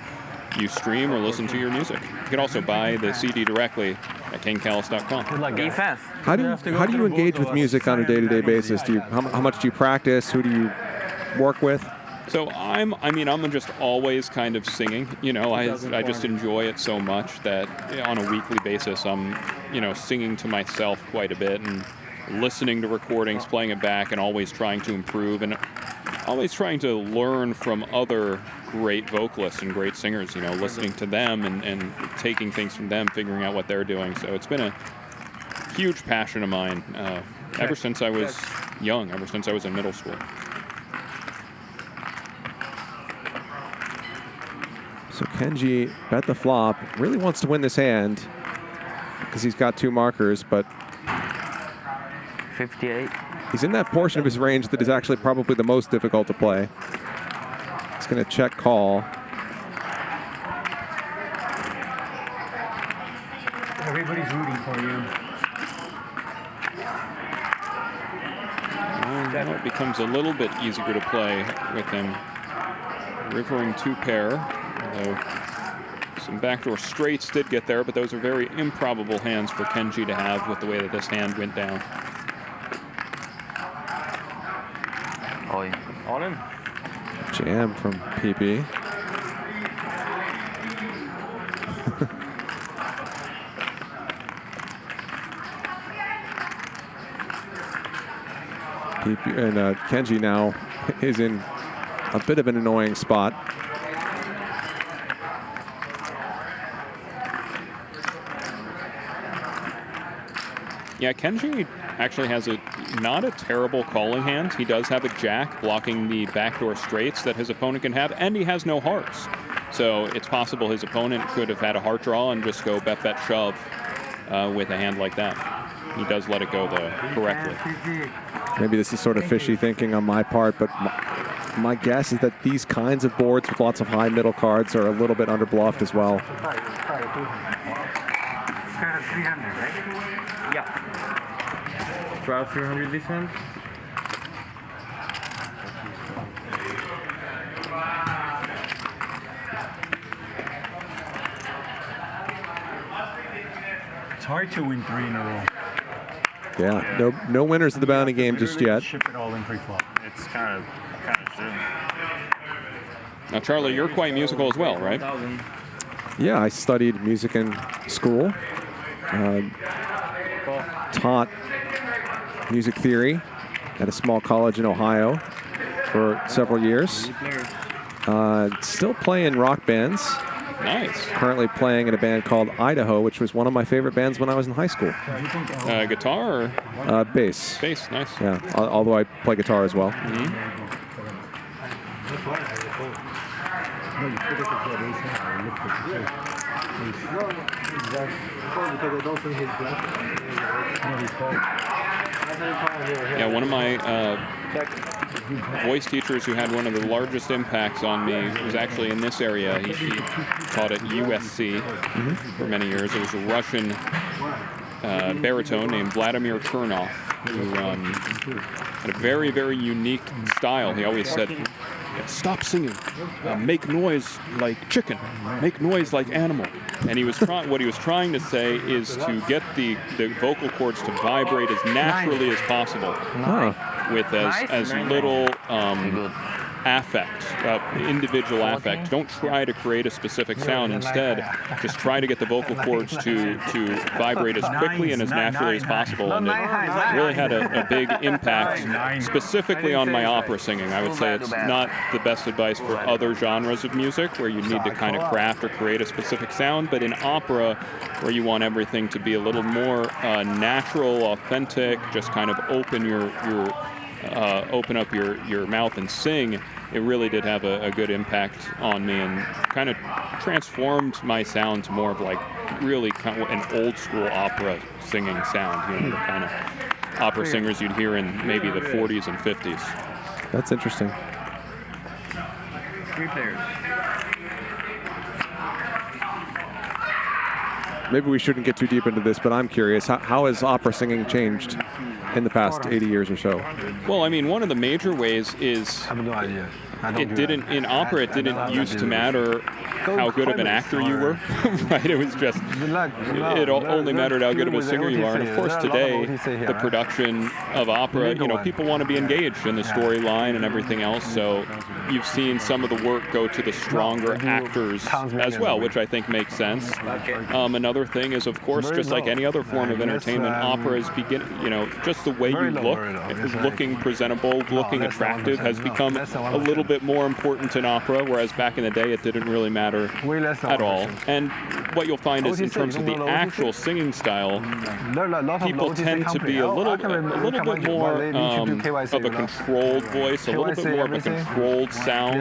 you stream or listen to your music. You can also buy the CD directly at kingcallis.com. Defense. How do you engage with music on a day-to-day basis? How much do you practice? Who do you work with? So I'm just always kind of singing. You know, I just enjoy it so much that on a weekly basis I'm, you know, singing to myself quite a bit and listening to recordings, playing it back, and always trying to improve and always trying to learn from other great vocalists and great singers, you know, listening to them and taking things from them, figuring out what they're doing. So it's been a huge passion of mine ever since I was young, ever since I was in middle school. So Kenji bet the flop, really wants to win this hand because he's got 2 markers, but 58. he's in that portion of his range that is actually probably the most difficult to play. He's going to check call. Everybody's rooting for you. Well, it becomes a little bit easier to play with him. Rivering 2 pair, although some backdoor straights did get there, but those are very improbable hands for Kenji to have with the way that this hand went down. All in. Jam from Pipi. And Kenji now is in a bit of an annoying spot. Yeah, Kenji actually has not a terrible calling hand. He does have a jack blocking the backdoor straights that his opponent can have, and he has no hearts. So it's possible his opponent could have had a heart draw and just go bet, bet, shove with a hand like that. He does let it go, though, correctly. Maybe this is sort of fishy thinking on my part, but my guess is that these kinds of boards with lots of high middle cards are a little bit underbluffed as well. 300, right? Yeah. 12, 300 this hand. It's hard to win 3 in a row. Yeah, no winners of the bounty game just yet. Ship it all in pre-flop. It's kind of soon. Now, Charlie, you're quite musical as well, right? Yeah, I studied music in school. Taught music theory at a small college in Ohio for several years. Still playing rock bands. Nice. Currently playing in a band called Idaho, which was one of my favorite bands when I was in high school. Guitar or? Bass. Bass, nice. Yeah, although I play guitar as well. Yeah, one of my voice teachers who had one of the largest impacts on me was actually in this area. He taught at USC for many years. It was a Russian baritone named Vladimir Chernov, who had a very, very unique style. He always said, "Stop singing, make noise like chicken, make noise like animal." And he was what he was trying to say is to get the vocal cords to vibrate as naturally as possible, with as little affect, individual affect. Don't try to create a specific sound. Instead, just try to get the vocal cords to vibrate as quickly and as naturally as possible. And it really had a big impact, specifically on my opera singing. I would say it's not the best advice for other genres of music where you need to kind of craft or create a specific sound, but in opera, where you want everything to be a little more natural, authentic, just kind of open up your mouth and sing, it really did have a good impact on me and kind of transformed my sound to more of like really kind of an old school opera singing sound, you know, the kind of opera singers you'd hear in maybe the 40s and 50s. That's interesting. 3 players. Maybe we shouldn't get too deep into this, but I'm curious, how has opera singing changed in the past 80 years or so? Well, I mean, one of the major ways is it didn't used to matter how good of an actor you were, right? It was just, it only mattered how good of a singer you are. And of course today, the production of opera, you know, people want to be engaged in the storyline and everything else. So you've seen some of the work go to the stronger actors as well, which I think makes sense. Another thing is, of course, just like any other form of entertainment, opera is you know, just the way you look, looking presentable, looking attractive has become a little bit more important in opera, whereas back in the day it didn't really matter at all. And what you'll find is in terms of the actual singing style, people tend to be a little bit more of a controlled voice, a little bit more of a controlled sound,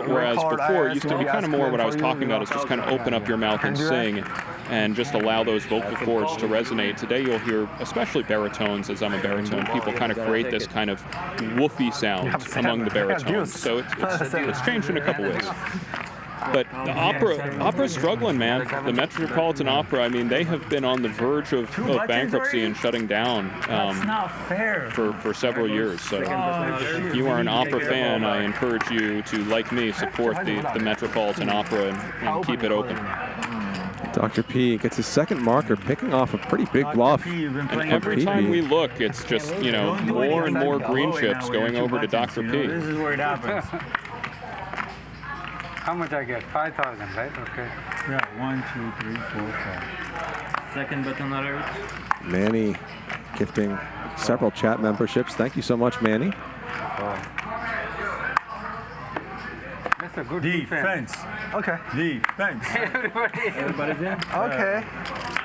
whereas before it used to be kind of more what I was talking about, is just kind of open up your mouth and sing and just allow those vocal cords to resonate. Today you'll hear, especially baritones, as I'm a baritone, people kind of create this kind of woofy sound among the baritones. So it's changed in a couple ways. But the opera's struggling, man. The Metropolitan Opera, I mean, they have been on the verge of bankruptcy and shutting down for several years. So if you are an opera fan, I encourage you to, like me, support the Metropolitan Opera and keep it open. Dr. P gets his second marker, picking off a pretty big bluff. And every time we look, it's just, you know, more and more green chips going over to Dr. P. This is where it happens. How much I get? 5,000, right? Okay. Yeah, 1, 2, 3, 4, 5. Second button alert. Manny gifting several chat memberships. Thank you so much, Manny. That's a good defense. Okay. Defense. Everybody's in? Okay.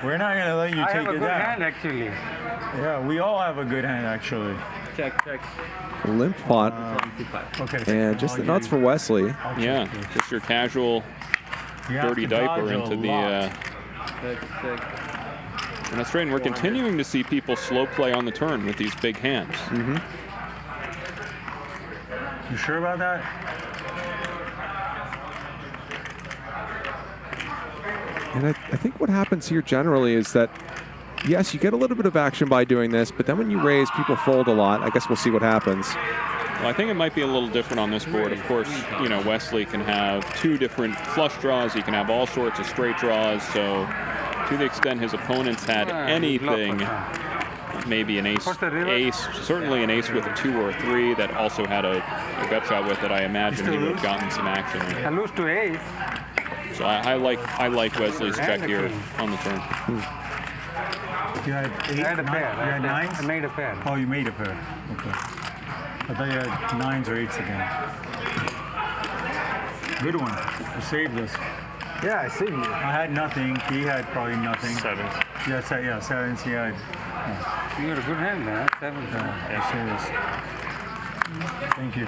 We're not going to let you I take have a it good down. hand, actually. Yeah, we all have a good hand, actually. Check. Limp pot. And just the nuts for Wesley. Yeah, just your casual dirty diaper into the... And that's right, and we're continuing to see people slow play on the turn with these big hands. You sure about that? And I think what happens here generally is that, yes, you get a little bit of action by doing this, but then when you raise, people fold a lot. I guess we'll see what happens. Well, I think it might be a little different on this board. Of course, you know, Wesley can have 2 different flush draws. He can have all sorts of straight draws. So to the extent his opponents had anything, maybe an ace, certainly an ace with a 2 or a 3 that also had a gut shot with it, I imagine he would have gotten some action. I lose to ace. So I like Wesley's check here on the turn. You had 8? I had a pair. You had 9s? I made a pair. Oh, you made a pair. Okay. I thought you had 9s or 8s again. Good one. You saved us. Yeah, I saved you. I had nothing. He had probably nothing. 7s. Yeah, 7s. He had. You got a good hand, man. 7. Yeah, serious. Thank you.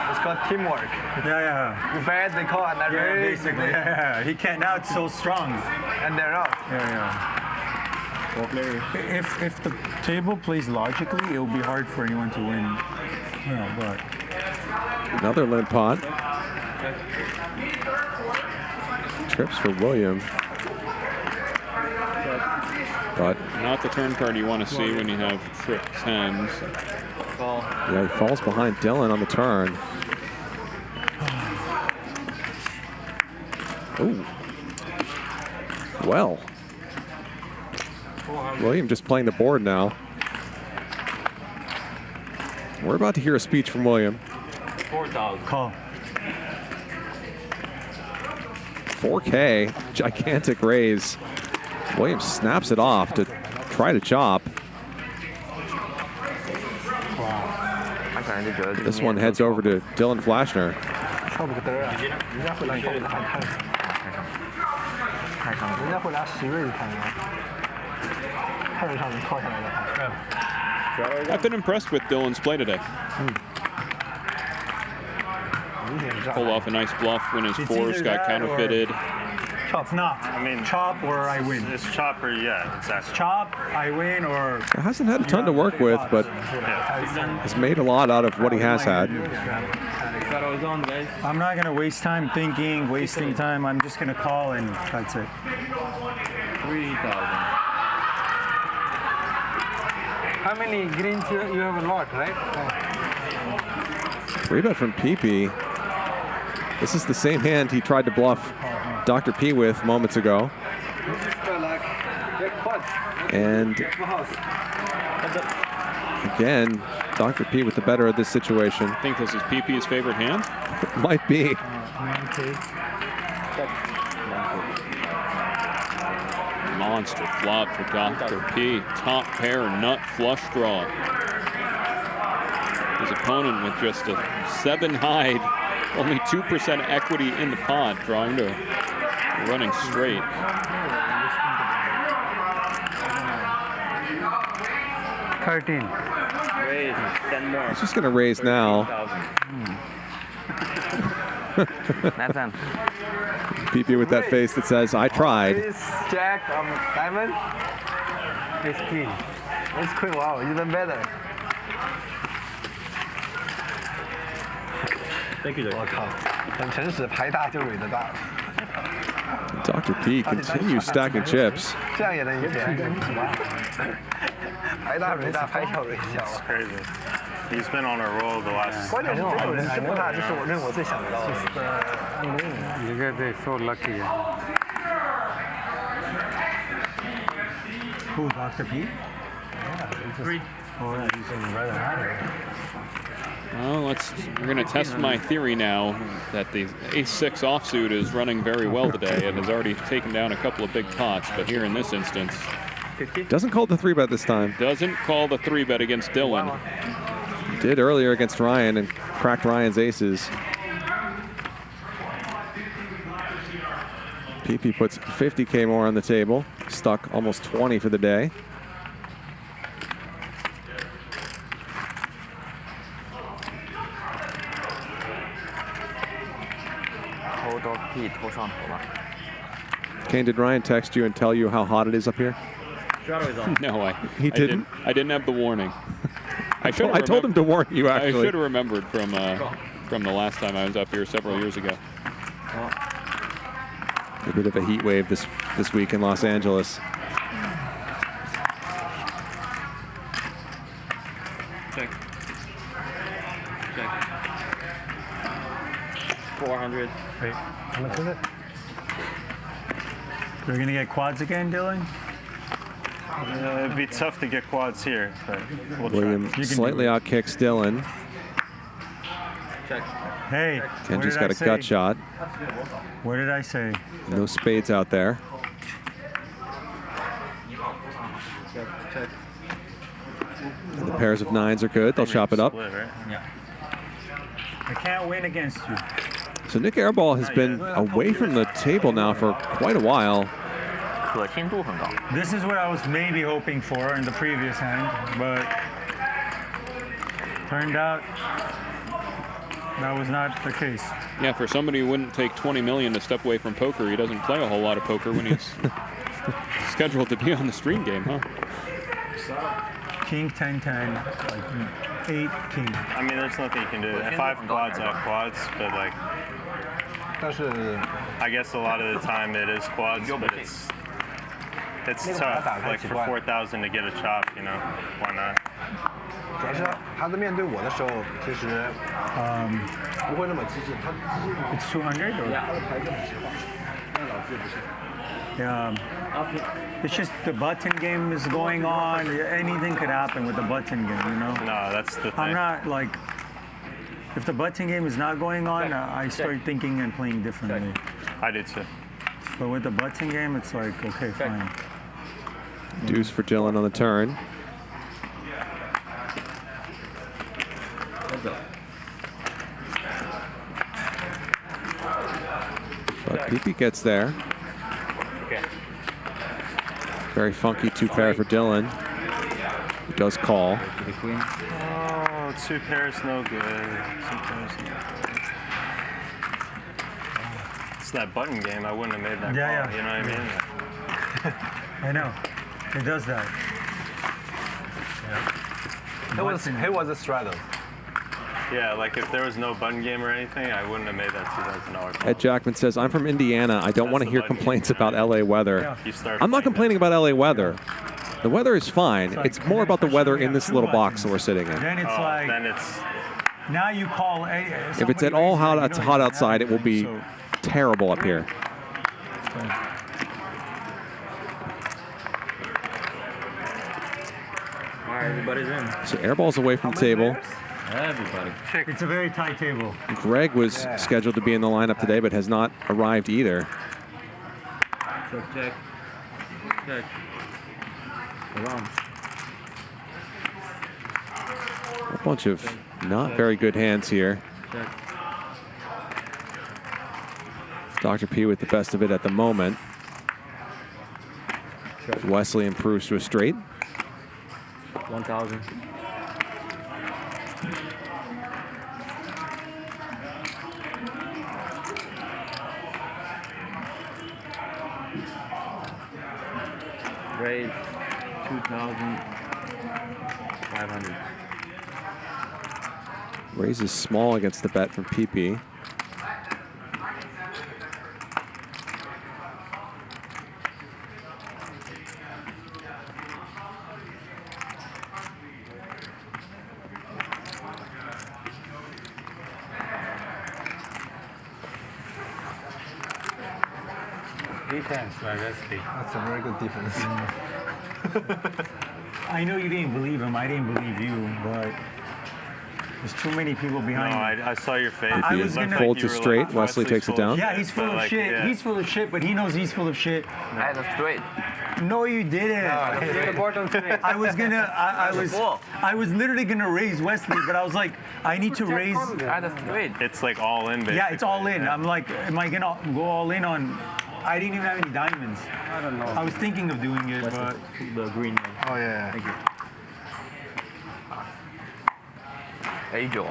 It's called teamwork. Yeah. You bet, they call it. Yeah, basically. Yeah. He can't. Now it's so strong. And they're out. Yeah. If the table plays logically, it will be hard for anyone to win. Yeah, but another limp pot. Trips for William. But not the turn card you want to see when you have trip 10s. Yeah, he falls behind Dylan on the turn. Ooh. Well. William just playing the board now. We're about to hear a speech from William. 4,000. Call. 4K, gigantic raise. William snaps it off to try to chop. This one heads over to Dylan Flashner. I've been impressed with Dylan's play today. Pulled off a nice bluff when his 4s got counterfeited. Chop. Not. I mean, chop or I win. It's chop or it's chop, I win, or. Hasn't had a ton to work with, but has made a lot out of what he has had. I'm not gonna waste time thinking, wasting time. I'm just gonna call and that's it. 3,000. How many greens you have? A lot, right? 3-bet from Pipi. This is the same hand he tried to bluff Dr. P with moments ago. And again, Dr. P with the better of this situation. I think this is Pipi's favorite hand? Might be. Monster flop for Dr. P. Top pair nut flush draw. His opponent with just a 7 hide, only 2% equity in the pot, trying to running straight. $13. Raise 10 more. He's just going to raise now. Pipi with that face that says, I tried. Jack, diamond. Ace queen. Ace queen, wow, even better. Thank you, Jack. 我靠，很诚实，牌大就蕊得大。 Dr. P continues stacking chips. 这样也能赢钱？牌大蕊大，牌小蕊小。 It's crazy. He's been on a roll the last. 关键是这种人是不大，就是我认我最想得到的。 You guys are so lucky. Who, Dr. P? Yeah, 3. Oh, yeah, he's in rather high. Well, we're going to test my theory now that the Ace-6 offsuit is running very well today and has already taken down a couple of big pots, but here in this instance... Doesn't call the 3-bet this time. Doesn't call the 3-bet against Dylan. Did earlier against Ryan and cracked Ryan's aces. Pipi puts 50K more on the table, stuck almost 20 for the day. Kane, did Ryan text you and tell you how hot it is up here? No, He didn't? I didn't have the warning. I told him to warn you, actually. I should have remembered from the last time I was up here several years ago. A bit of a heat wave this week in Los Angeles. Check. 400. Wait, how much is it? We're going to get quads again, Dylan? It'd be tough to get quads here, but we'll William try. slightly outkicks Dylan. Hey, Kenji's got a gut shot. What did I say? No spades out there. And the pairs of nines are good. They'll chop it up. Yeah. I can't win against you. So Nick Airball has been away from the table now for quite a while. This is what I was maybe hoping for in the previous hand, but turned out that was not the case. Yeah, for somebody who wouldn't take 20 million to step away from poker, he doesn't play a whole lot of poker when he's scheduled to be on the stream game, huh? King 10-10, like 8 king. I mean, there's nothing you can do. If I have quads, I have quads, but like, I guess a lot of the time it is quads, but it's tough. Like for 4,000 to get a chop, you know, why not? 主要是他在面对我的时候，其实不会那么激进。It's 200 or? Yeah. It's just the button game is going on. Anything could happen with the button game, you know? No, that's the thing. I'm not like, if the button game is not going on, I start thinking and playing differently. I do too. But with the button game, it's like, okay, fine. Deuce for Dylan on the turn. But Pipi gets there. Very funky two pair for Dylan. He does call. Oh, two pairs no good. Two pairs no good. It's that button game. I wouldn't have made that call. You know what I mean? I know. It does that. He was a straddle. Yeah, like if there was no button game or anything, I wouldn't have made that $2,000 call. Ed Jackman says, I'm from Indiana. I don't want to hear complaints about LA weather. Yeah. I'm not complaining about LA weather. The weather is fine. It's more about the weather in this little box that we're sitting in. Then it's like, now you call If it's at all hot outside, it will be terrible up here. All right, everybody's in. So Airball's away from the table. Everybody. It's a very tight table. Greg was scheduled to be in the lineup today, but has not arrived either. Check, check. Check. Around. A bunch of not very good hands here. Check. Dr. P with the best of it at the moment. Wesley improves to a straight. 1,000. Raise 2,500. Raises small against the bet from Pipi. That's a very good defense. I know you didn't believe him. I didn't believe you, but there's too many people behind No, me. I saw your face. Pipi folds it straight. Wesley takes it down. Yeah, he's full of shit. Yeah. He's full of shit, but he knows he's full of shit. I had a straight. No, you didn't. I was gonna. I was literally gonna raise Wesley, but I was like, I need to raise. It's like all in, basically. Yeah, it's all in. I'm like, am I gonna go all in on? I didn't even have any diamonds. I don't know. I was thinking of doing it, but the green one. Oh yeah. Thank you.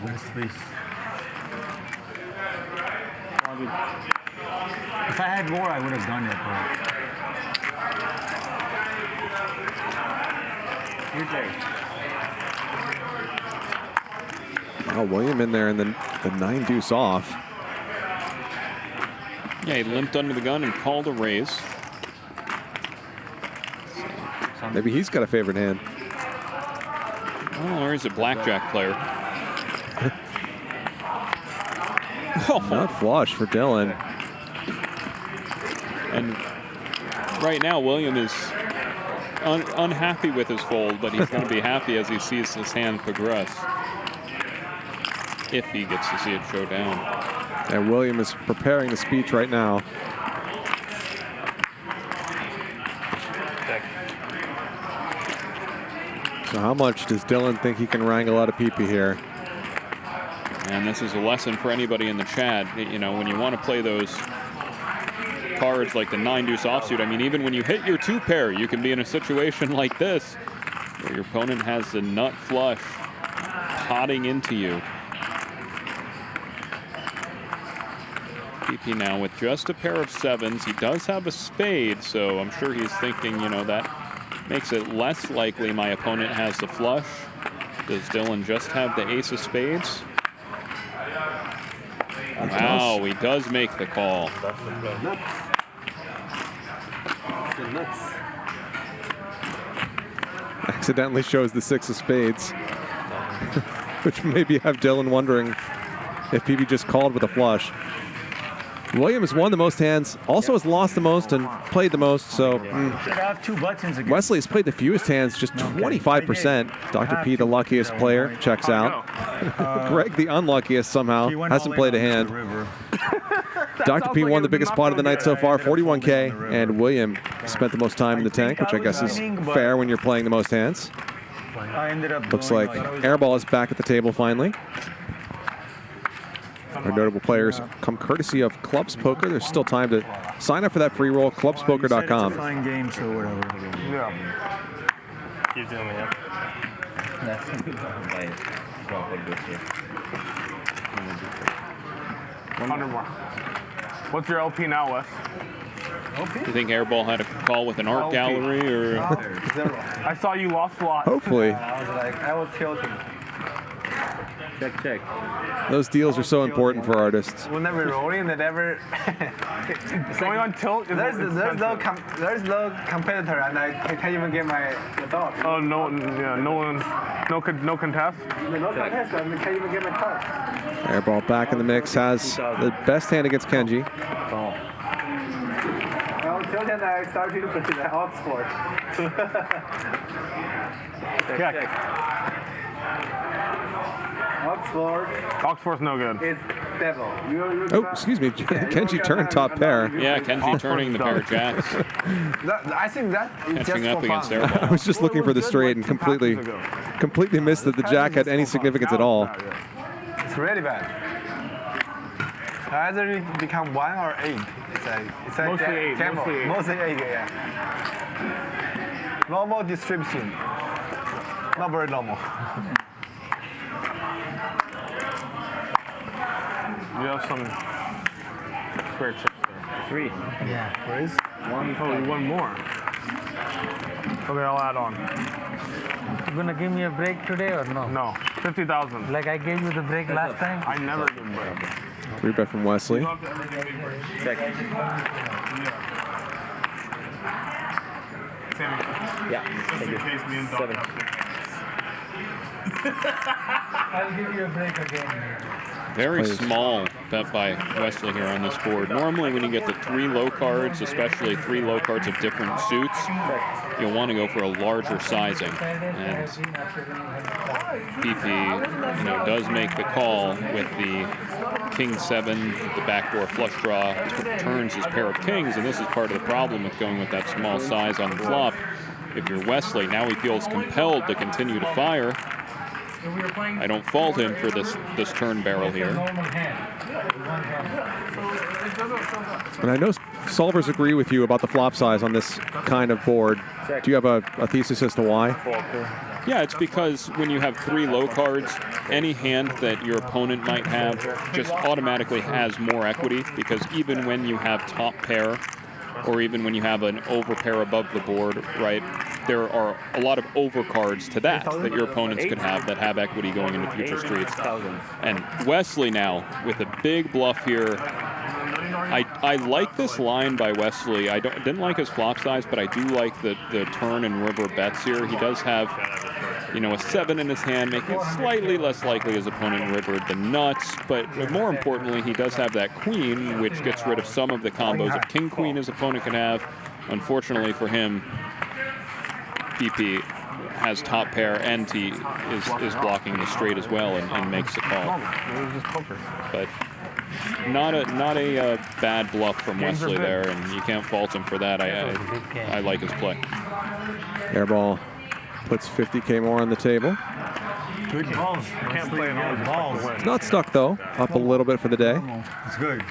Wesley. If I had more, I would have done it. Oh, William in there and then the 9 deuce off. Yeah, he limped under the gun and called a raise. Maybe he's got a favorite hand. Oh, or he's a blackjack player. Not flush for Dylan. And right now, William is unhappy with his fold, but he's going to be happy as he sees his hand progress. If he gets to see it show down. And William is preparing the speech right now. So how much does Dylan think he can wrangle out of Pipi here? And this is a lesson for anybody in the chat. You know, when you want to play those cards like the 9-deuce offsuit, I mean, even when you hit your 2-pair, you can be in a situation like this, where your opponent has the nut flush potting into you. Pipi now with just a pair of 7s. He does have a spade, so I'm sure he's thinking, you know, that makes it less likely my opponent has the flush. Does Dylan just have the ace of spades? Wow, he does make the call. Accidentally shows the 6 of spades, which maybe have Dylan wondering if Pipi just called with a flush. William has won the most hands, also has lost the most and played the most, so Should have 2 buttons again. Wesley has played the fewest hands, just 25%. Dr. P, the luckiest player, checks out. Greg, the unluckiest somehow, hasn't played a hand. Dr. P won the biggest pot of the night so far, 41K, and William spent the most time in the tank, which I guess is fair when you're playing the most hands. Looks like Airball is back at the table finally. Our notable players come courtesy of Clubs Poker. There's still time to sign up for that free roll, clubspoker.com. Fine game, so whatever. Yeah. Keep doing it, $100 more. What's your LP now, Wes? You think Airball had a call with an art gallery, or? I saw you lost a lot. Hopefully. I was tilting. Check, check. Those deals are so important for artists. We're never rolling, they never. Going on tilt is there's no competitor, and I can't even get my dog. Oh no, yeah, no contest. No contest, and I can't even get my card. Airball back in the mix, has the best hand against Kenji. Well, till then I started to play the Oxford. Check. Oxford's no good. It's devil. Oh, excuse me. Kenji turned top pair. Yeah, Kenji turning the pair of jacks. I think that is Catching just up for against fun. Airball. I was just looking for the straight and completely missed that the jack had any significance at all. It's really bad. Either it become 1 or 8. It's like Mostly 8. Mostly 8, yeah. Normal distribution. Not very normal. You have some square chips there. 3. Yeah. Where is? 1. Oh, you won more. Okay, I'll add on. You gonna give me a break today or no? No. 50,000. Like I gave you the break last time? I never give break. 3-bet from Wesley. Check. Yeah, thank you. 7. I'll give you a break again. Very small bet by Wesley here on this board. Normally when you get the 3 low cards, especially 3 low cards of different suits, you'll want to go for a larger sizing. And Pipi, does make the call with the King 7, the backdoor flush draw, turns his pair of kings, and this is part of the problem with going with that small size on the flop. If you're Wesley, now he feels compelled to continue to fire. I don't fault him for this turn barrel here. And I know solvers agree with you about the flop size on this kind of board. Do you have a thesis as to why? Yeah, it's because when you have 3 low cards, any hand that your opponent might have just automatically has more equity, because even when you have top pair, or even when you have an overpair above the board, right, there are a lot of overcards to that your opponents could have that have equity going into future streets. And Wesley now with a big bluff here. I like this line by Wesley. I didn't like his flop size, but I do like the turn and river bets here. He does have you know, a 7 in his hand, making it slightly less likely his opponent rivered the nuts. But more importantly, he does have that queen, which gets rid of some of the combos of king-queen his opponent can have. Unfortunately for him, Pipi has top pair and he is blocking the straight as well and makes the call. But not a bad bluff from Wesley there, and you can't fault him for that. I like his play. Airball puts 50K more on the table. Good balls. Can't play it all balls. It's not stuck though. Up a little bit for the day. It's good.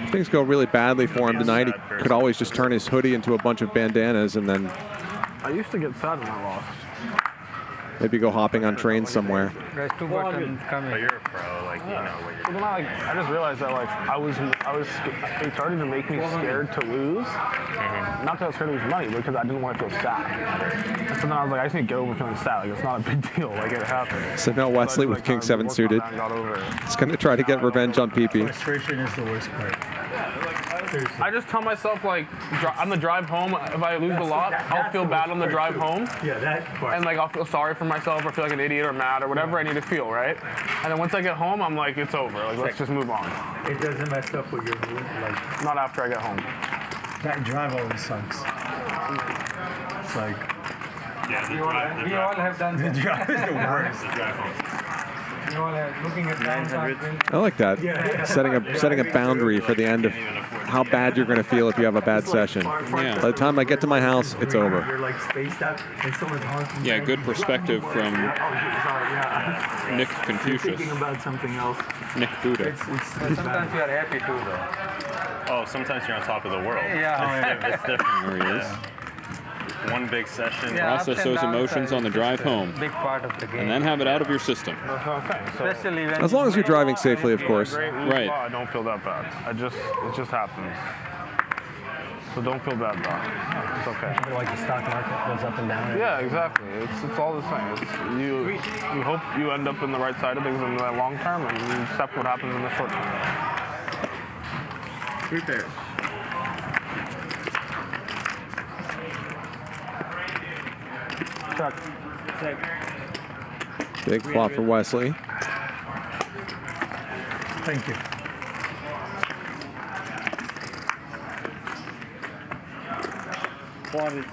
If things go really badly for him tonight, he could always just turn his hoodie into a bunch of bandanas and then I used to get sad when I lost. maybe go hopping on trains somewhere. There's 2 buttons coming. But you're a pro, like, you know what you're Well, then I just realized that like it started to make me scared to lose. Not that I was scared to lose money, but because I didn't want to feel sad. And so then I was like, I just need to get over feeling sad. Like it's not a big deal. Like it happened. So now Wesley with King 7 suited. He's going to try to get revenge on Pipi. Frustration is the worst part. I just tell myself, like, on the drive home, if I lose a lot, I'll feel bad on the drive home. Yeah, that part. And, like, I'll feel sorry for myself or feel like an idiot or mad or whatever I need to feel, right? And then once I get home, I'm like, it's over. Like, let's just move on. It doesn't mess up with your mood, like. Not after I get home. That drive always sucks. It's like. Yeah, we all have done the drive is the worst. We all are looking at I like that. Setting a boundary for the end of how bad you're going to feel if you have a bad session. Yeah. By the time I get to my house, it's over. You're like spaced out and someone's honking. Yeah, good perspective from Nick Confucius. Thinking about something else. Nick Buddha. Sometimes you are happy too, though. Oh, sometimes you're on top of the world. Yeah. It's different. There he is. One big session. Yeah, Process those emotions on the drive home. Big part of the game. And then have it out of your system. Especially when As long as you're driving safely, of course. Right. I don't feel that bad. It just happens. So don't feel bad about it. It's okay. Like the stock market goes up and down. Yeah, exactly. It's all the same. You hope you end up in the right side of things in the long term, and you accept what happens in the short term. 3 pairs. Big flop for Wesley. Thank you. Quality.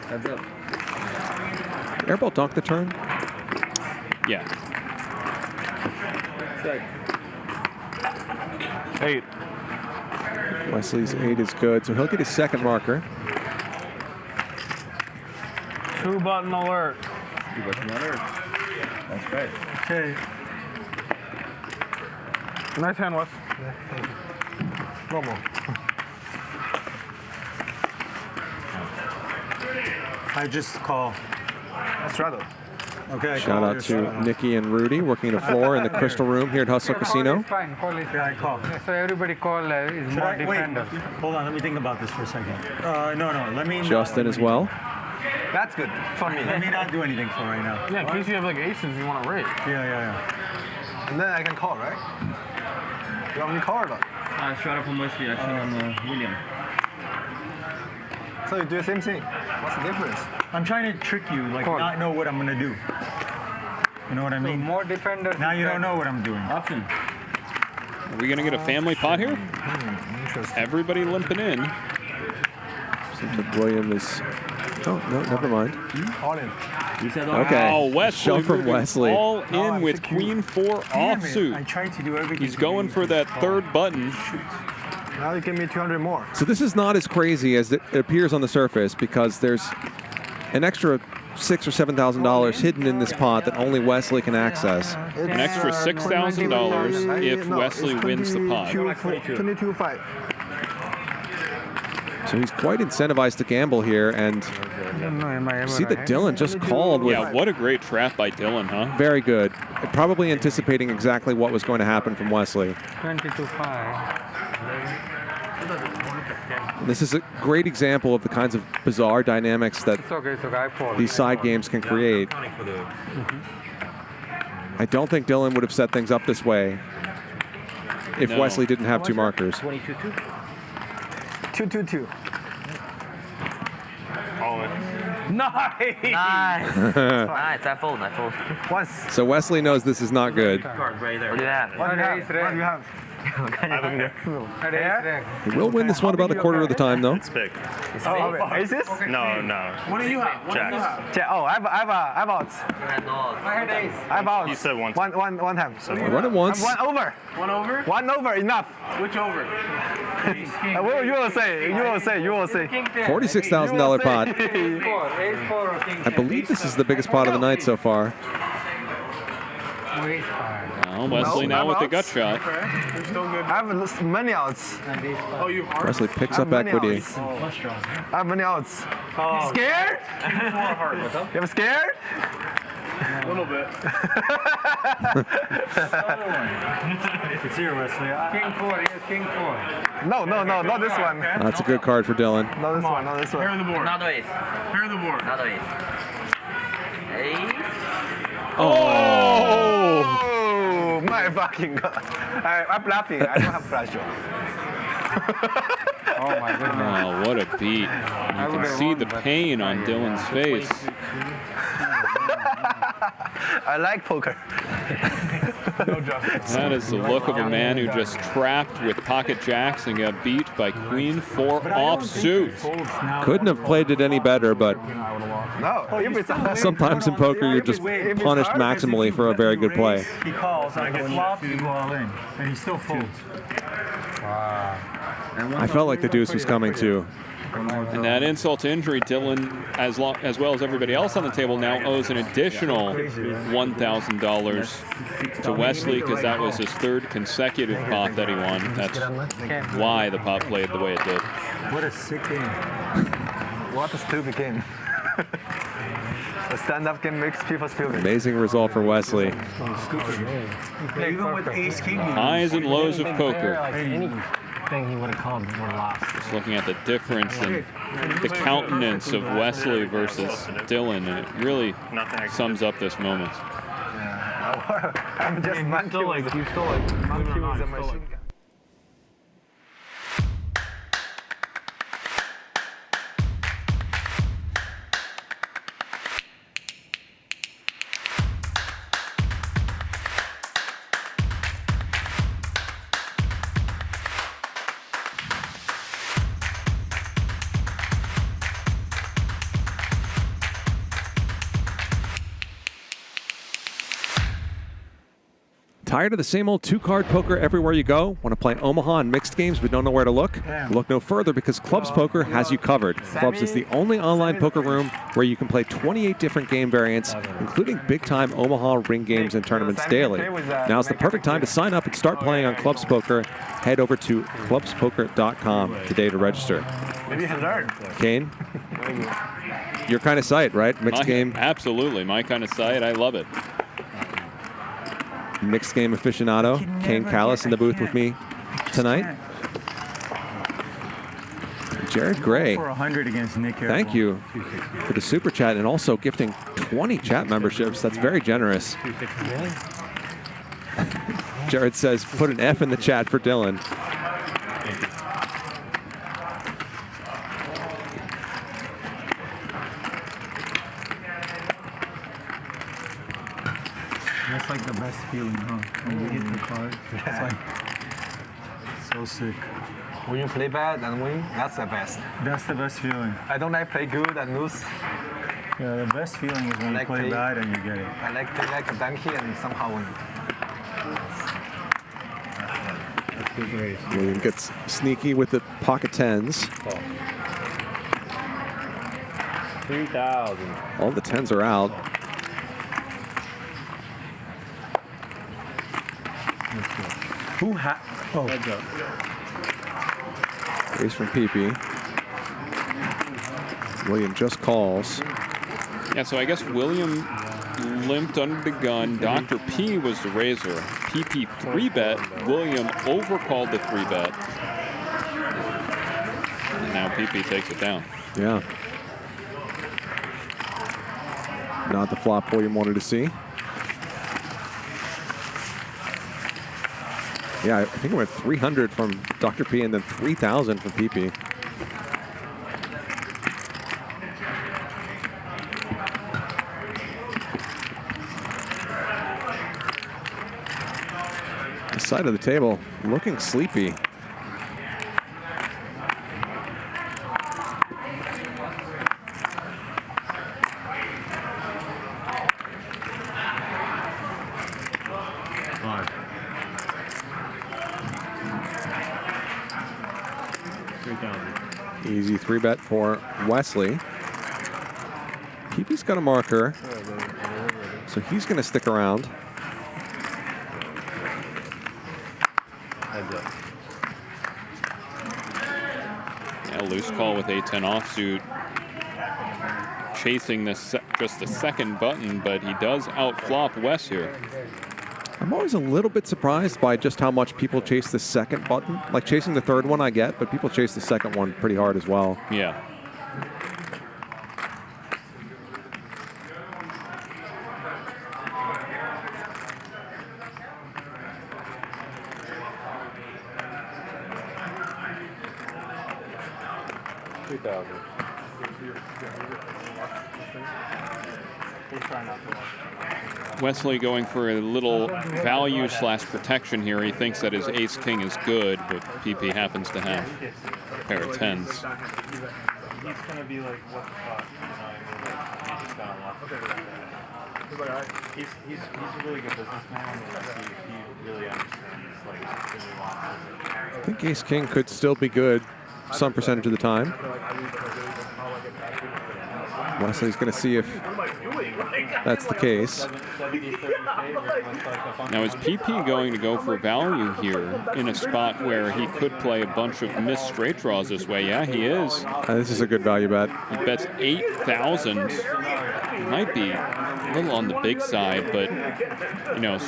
Heads up. Airball dunk the turn? Yeah. 8. Wesley's 8 is good, so he'll get his second marker. 2-button alert. 2-button alert. That's right. Okay. Nice hand, Wes. Normal. I just call. That's right. Okay. Shout out to Nikki and Rudy working the floor in the Crystal Room here at Hustler Casino. Fine, call it. Yeah, I call. So everybody call is more defender. Wait, hold on, let me think about this for a second. No, let me. Justin as well. That's good for me. Let me not do anything for right now. Yeah, in case you have like aces you want to rate. Yeah. And then I can call, right? You want me to call or not? Straight up from Wesley, actually on William. So you do the same thing. What's the difference? I'm trying to trick you, like not know what I'm gonna do. You know what I mean? More defenders. Now you don't know what I'm doing. Option. Are we going to get a family pot here? Everybody limping in. Seems like William is... Oh, no, never mind. All in. Okay. Oh, Wesley Shove from Wesley. all in with Queen 4 offsuit. I tried to do everything. He's going for that third button. Now you give me 200 more. So this is not as crazy as it appears on the surface because there's an extra $6,000 or $7,000 hidden in this pot that only Wesley can access. An extra $6,000 if Wesley wins the pot. 22.5. So he's quite incentivized to gamble here, and see that Dylan just called with... Yeah, what a great trap by Dylan, huh? Very good. Probably anticipating exactly what was going to happen from Wesley. 22.5. This is a great example of the kinds of bizarre dynamics that It's okay, I fall. these side games can create. I don't think Dylan would have set things up this way if Wesley didn't have two markers. 22-2. 2-2-2. All in. Nice. Nice. Nice. I fold. Once. So Wesley knows this is not good. Card right there. What do you have? What do you have? He will win this one about a quarter of the time, though. It's big. Oh, aces? No. What do you have? Jacks. Oh, I have outs. I have outs. You said one. One hand. Run it once. One over. One over? One over, enough. Which over? You will say. $46,000 pot. I believe this is the biggest pot of the night so far. Well, Wesley now with the gut shot. Okay. You're still good. I have many outs. Oh, you are? Wesley picks up equity. I have many outs. Scared? You scared? A little bit. It's here, Wesley. King 4, yes, King 4. No, not this one. That's a good card for Dylan. Not this one, not this one. Pair of the board. Another ace. Pair of the board. Another ace. Ace. Oh my fucking god. I'm laughing. I don't have pressure. Oh my goodness. Oh, what a beat. You can see the pain on Dylan's face. I like poker. No justice. That is the look of a man who just trapped with pocket jacks and got beat by Queen 4 offsuit. Couldn't have played it any better, but No, if it's sometimes in poker you're just punished maximally for a very good play. He calls, I get flopped, you go all in, and he still folds. I felt like the deuce was coming too. And that insult to injury, Dylan, as well as everybody else on the table, now owes an additional $1,000 to Wesley because that was his third consecutive pot that he won. That's why the pot played the way it did. What a sick game. What a stupid game. A stand-up game makes people stupid. Amazing result for Wesley. Even with ace king. Highs and lows of poker. Thing he would have called would have lost. Just looking at the difference in the countenance of Wesley versus Dylan, and it really sums up this moment. I'm just monkey with a machine gun. Tired of the same old two-card poker everywhere you go? Want to play Omaha and mixed games but don't know where to look? Look no further because Clubs Poker has you covered. Clubs is the only online poker room where you can play 28 different game variants, including big-time Omaha ring games and tournaments daily. Now's the perfect time to sign up and start playing on Clubs Poker. Head over to clubspoker.com today to register. Maybe you can learn. Kane, your kind of site, right? Mixed game. Absolutely, my kind of site. I love it. Mixed game aficionado, Kane Callis in the booth with me tonight. Jared Gray, For 100 against Nick Airball. thank you for the super chat and also gifting 20 chat memberships. That's very generous. Jared says, put an F in the chat for Dylan. That's like the best feeling, huh? When you hit the card. It's like so sick. When you play bad and win, that's the best. That's the best feeling. I don't like play good and lose. Yeah, the best feeling is when you play bad and you get it. I like play like a donkey and somehow win. That's good race. William gets sneaky with the pocket tens. 3,000. All the tens are out. Who oh. Raise from Pipi. William just calls. Yeah, so I guess William limped under the gun. Dr. P was the raiser. Pipi 3-bet. William overcalled the 3-bet. And now Pipi takes it down. Yeah. Not the flop William wanted to see. Yeah, I think it went 300 from Dr. P and then 3,000 from Pipi. The side of the table looking sleepy. Easy 3-bet for Wesley. Pipi's got a marker, so he's going to stick around. Yeah, loose call with A10 offsuit. Chasing this just the second button, but he does outflop Wes here. I'm always a little bit surprised by just how much people chase the second button. Like chasing the third one I get, but people chase the second one pretty hard as well. Yeah. Wesley going for a little value / protection here. He thinks that his ace-king is good, but Pipi happens to have a pair of 10s. He's gonna be like, what the fuck? He's a really good businessman. He really understands like the nuances. I think ace-king could still be good some percentage of the time. Wesley's going to see if that's the case. Now, is Pipi going to go for value here in a spot where he could play a bunch of missed straight draws this way? Yeah, he is. This is a good value bet. He bets 8,000. Might be a little on the big side, but, you know,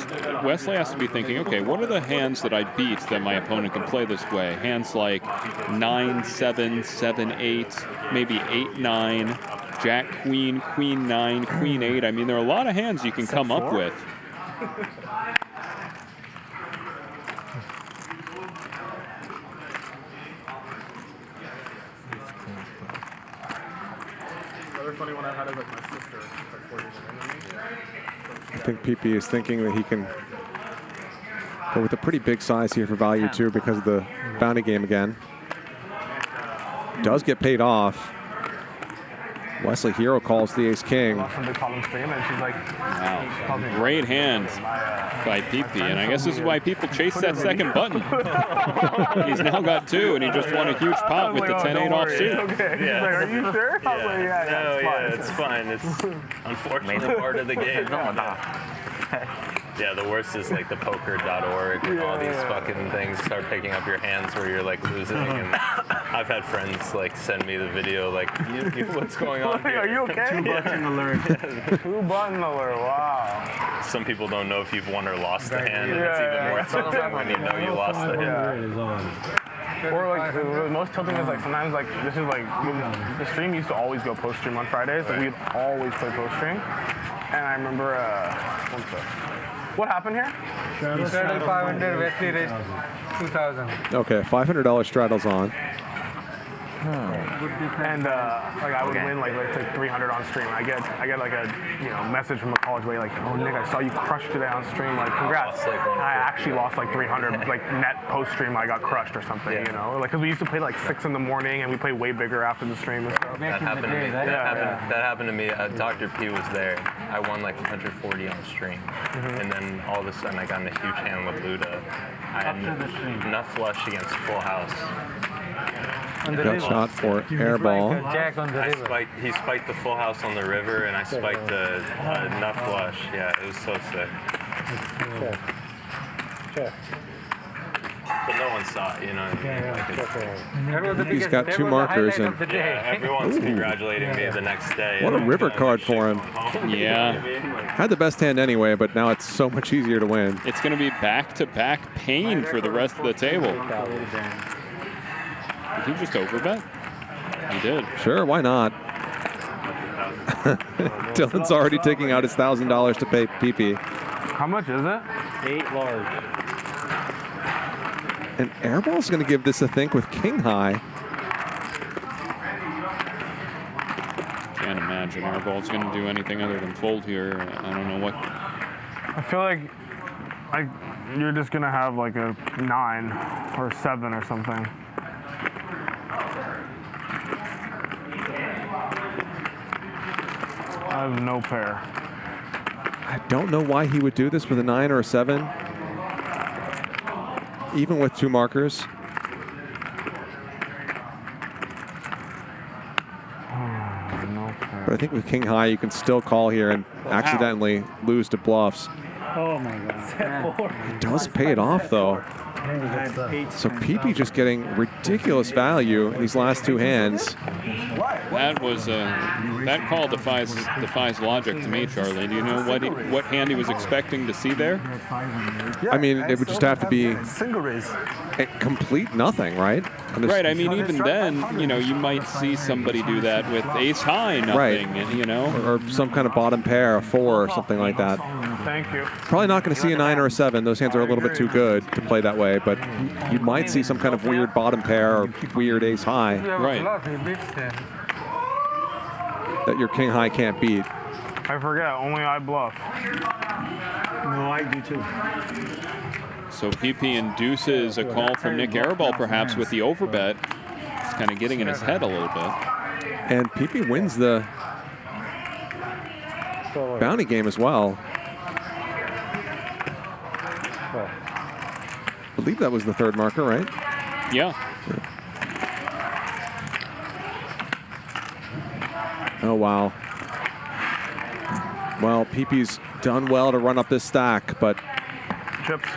Wesley has to be thinking, okay, what are the hands that I beat that my opponent can play this way? Hands like 9, 7, 7, 8, maybe 8, 9. Jack, Queen, Queen 9, Queen 8. I mean, there are a lot of hands you can come up with. Another funny one I had is like my sister, like 4 years younger than me. I think Pipi is thinking that he can go with a pretty big size here for value too because of the bounty game again. Does get paid off. Wesley Hero calls the ace-king. Wow. Great hand by Pipi, and I guess this is why people chase that second button. He's now got 2, and he just won a huge pot with the 10-8 offsuit. Okay. Yeah. Like, are you sure? Yeah, it's fine. It's unfortunately part of the game. Yeah, the worst is like the poker.org and all these fucking things start picking up your hands where you're like losing. And I've had friends like send me the video like, what's going on here? Are you okay? 2-button alert. 2-button alert, wow. Some people don't know if you've won or lost the hand, and it's even more tilting when you know you lost the hand. Or like the most tilting is like sometimes like this is like the stream used to always go post stream on Fridays. Like we'd always play post stream. And I remember what happened here? Straddle 500, Wesley raised 2,000. Okay, $500 straddles on. And like I would win like let's say 300 on stream. I get like a message from a college buddy like, oh Nick, I saw you crush today on stream. Like congrats. I actually lost like 300 like net post stream. I got crushed or something. You know, like because we used to play like 6 in the morning and we play way bigger after the stream and stuff. That happened to me. That happened to me. Dr. P was there. I won like 140 on stream, and then all of a sudden I got in a huge hand with Luda. I had enough flush against full house. Gut shot for Airball. He spiked the full house on the river, and I spiked the nut flush. Yeah, it was so sick. But no one saw it, you know. He's got 2 markers, and everyone's congratulating me the next day. What a river card for him. Yeah. Had the best hand anyway, but now it's so much easier to win. It's going to be back-to-back pain for the rest of the table. Did he just overbet? He did. Sure, why not? Dylan's already taking out his $1,000 to pay Pipi. How much is it? 8 large. And Airball's going to give this a think with king high. Can't imagine Airball's going to do anything other than fold here. I don't know what. I feel like you're just gonna have like a 9 or 7 or something. I have no pair. I don't know why he would do this with a 9 or a 7, even with 2 markers. But I think with king high, you can still call here and accidentally lose to bluffs. Oh my God. It does pay it off though. So Pipi just getting ridiculous value in these last 2 hands. That was that call defies logic to me, Charlie. Do you know what hand he was expecting to see there? I mean, it would just have to be a complete nothing, right? Right. I mean, even then, you know, you might see somebody do that with ace high nothing, right. You know, or some kind of bottom pair, a 4 or something like that. Thank you. Probably not going to see a 9 or a 7. Those hands are a little bit too good to play that way, but you might see some kind of weird bottom pair or weird ace high. Right. That your king high can't beat. I forget, only I bluff. No, I do too. So Pipi induces a call from Nick Airball, perhaps with the overbet. It's kind of getting in his head a little bit. And Pipi wins the bounty game as well. I believe that was the 3rd marker, right? Yeah. Oh, wow. Well, Pipi's done well to run up this stack, but... Chips.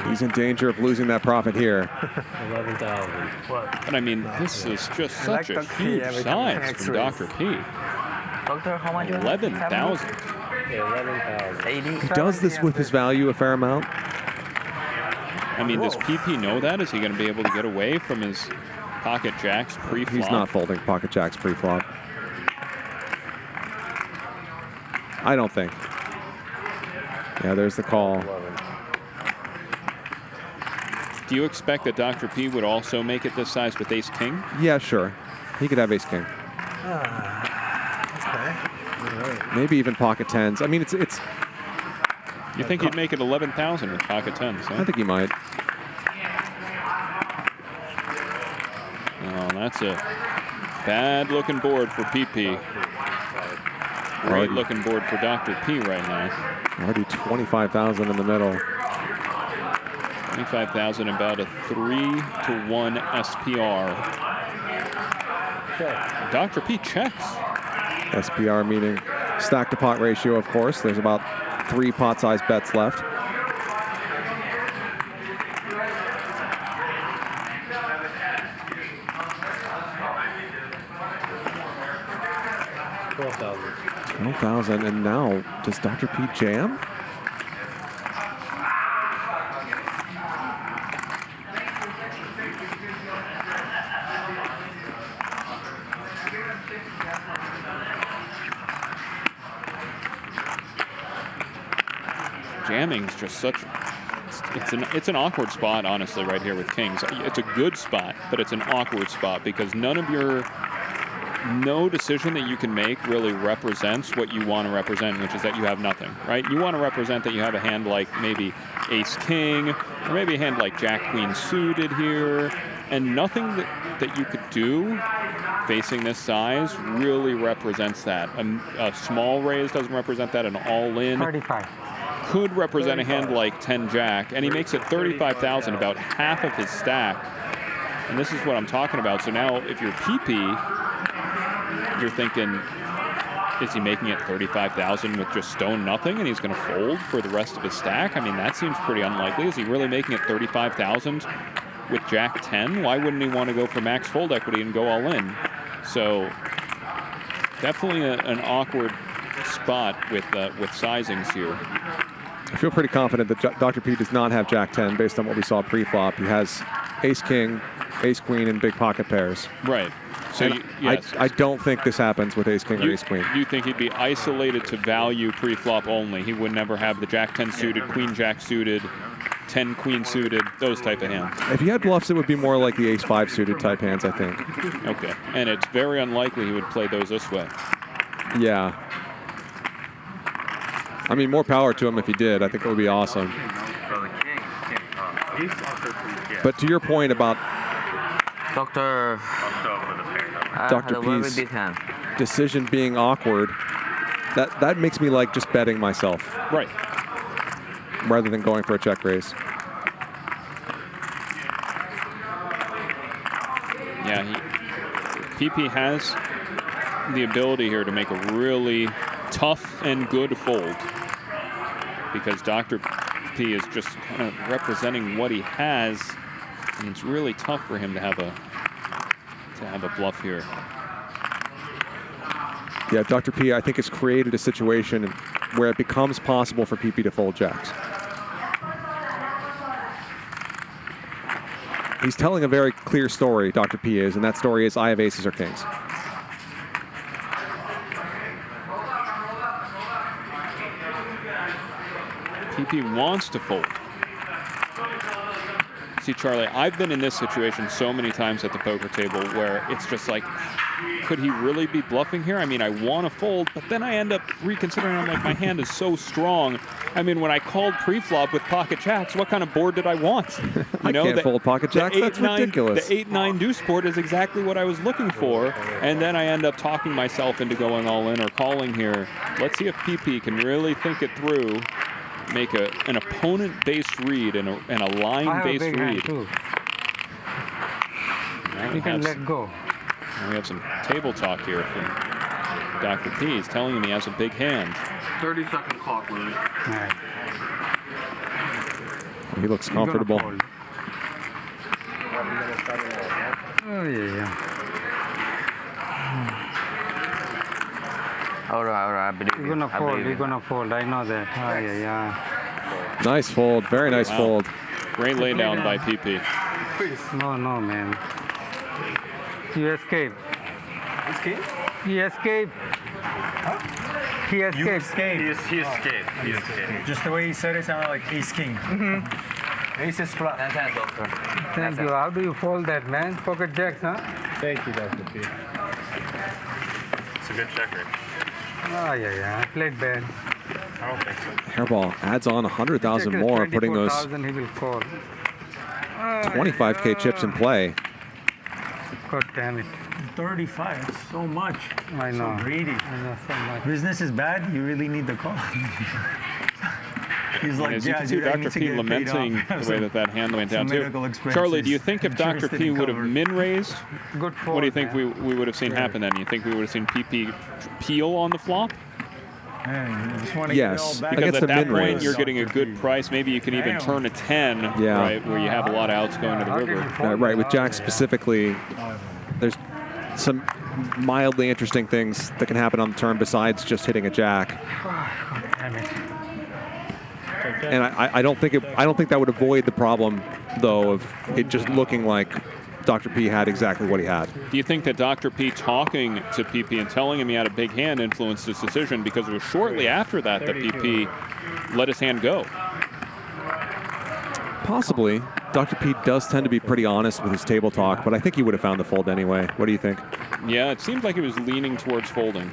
He's in danger of losing that profit here. 11,000. But I mean, this is just such a huge size from Dr. P. Doctor, how much? 11,000. Yeah, 11,000. He does this with his value a fair amount. I mean, does Pipi know that? Is he going to be able to get away from his pocket jacks pre-flop? He's not folding pocket jacks pre-flop. I don't think. Yeah, there's the call. Do you expect that Dr. P would also make it this size with ace king? Yeah, sure. He could have ace king. Maybe even pocket 10s. I mean, it's. You think he'd make it 11,000 with pocket 10s? Huh? I think he might. Oh, that's a bad-looking board for Pipi. Great-looking board for Dr. P right now. Already 25,000 in the middle. 25,000, about a 3-to-1 SPR. Dr. P checks. SPR meaning stack to pot ratio, of course. There's about 3 pot-sized bets left. $12,000, and now does Dr. P jam? Jamming's just such. It's an awkward spot, honestly, right here with kings. It's a good spot, but it's an awkward spot because no decision that you can make really represents what you want to represent, which is that you have nothing, right? You want to represent that you have a hand like maybe ace king, or maybe a hand like jack queen suited here, and nothing that you could do facing this size really represents that. A small raise doesn't represent that. An all-in 35 could represent a hand like 10 jack, and he makes it 35,000, about half of his stack. And this is what I'm talking about. So now if you're Pipi, you're thinking, is he making it 35,000 with just stone nothing and he's going to fold for the rest of his stack? I mean, that seems pretty unlikely. Is he really making it 35,000 with jack 10? Why wouldn't he want to go for max fold equity and go all in? So definitely an awkward spot with sizings here. I feel pretty confident that Dr. P does not have jack 10 based on what we saw pre-flop. He has ace king, ace-queen and big pocket pairs. Right. So yes. I don't think this happens with ace-king or ace-queen. You think he'd be isolated to value pre-flop only? He would never have the jack-10 suited, queen-jack suited, 10-queen suited, those type of hands. If he had bluffs, it would be more like the ace-5 suited type hands, I think. Okay. And it's very unlikely he would play those this way. Yeah. I mean, more power to him if he did. I think it would be awesome. But to your point about Dr. P's decision being awkward, that makes me like just betting myself. Right. Rather than going for a check raise. Yeah, Pipi has the ability here to make a really tough and good fold, because Dr. P is just kind of representing what he has, and it's really tough for him to have a bluff here. Yeah, Dr. P, I think, has created a situation where it becomes possible for Pipi to fold jacks. He's telling a very clear story, Dr. P is, and that story is I have aces or kings. Pipi wants to fold. See, Charlie, I've been in this situation so many times at the poker table where it's just like, could he really be bluffing here? I mean, I want to fold, but then I end up reconsidering. I'm like, my hand is so strong. I mean, when I called pre-flop with pocket jacks, what kind of board did I want? I can't fold pocket jacks. That's ridiculous. The 8-9 deuce board is exactly what I was looking for, and then I end up talking myself into going all in or calling here. Let's see if Pipi can really think it through, make an opponent-based read and a line-based read. You can let go. And we have some table talk here from Dr. P. He's telling him he has a big hand. 30-second clock, Levy. Right. He looks comfortable. Oh, yeah. All right, I believe you're gonna fold. You're gonna fold. I know that. Oh, yeah. Nice fold. Very nice fold. Great lay down by Pipi. No, man. You escape. Escape? He escaped. Huh? He escaped. You escaped. He escaped. He escaped. Just the way he said it sounded like ace-king. Ace is flat. Thank you. How do you fold that, man? Pocket jacks, huh? Thank you, Dr. P. It's a good checker. Oh, yeah. I played bad. I don't think so. Airball adds on 100,000 more, putting those 25K chips in play. God damn it. 35, that's so much. I know. So greedy. I know so much. Business is bad, you really need the call. He's like, as you can see, Dr. P lamenting the way that hand went down too. Charlie, do you think if Dr. P would have min-raised, what do you think we would have seen happen then? You think we would have seen Pipi peel on the flop? Yes, because at that point you're getting a good price. Maybe you can even turn a 10, right, where you have a lot of outs going to the river. Right, with Jack specifically, there's some mildly interesting things that can happen on the turn besides just hitting a jack. And I don't think that would avoid the problem, though, of it just looking like Dr. P had exactly what he had. Do you think that Dr. P talking to Pipi and telling him he had a big hand influenced his decision, because it was shortly after that that Pipi let his hand go? Possibly. Dr. P does tend to be pretty honest with his table talk, but I think he would have found the fold anyway. What do you think? Yeah, it seemed like he was leaning towards folding.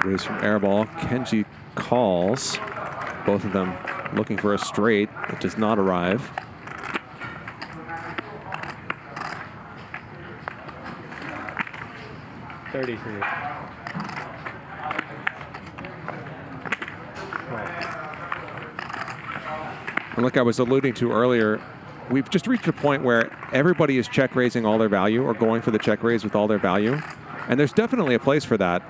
Raise from Airball. Kenji calls. Both of them looking for a straight. It does not arrive. And like I was alluding to earlier, we've just reached a point where everybody is check raising all their value or going for the check raise with all their value. And there's definitely a place for that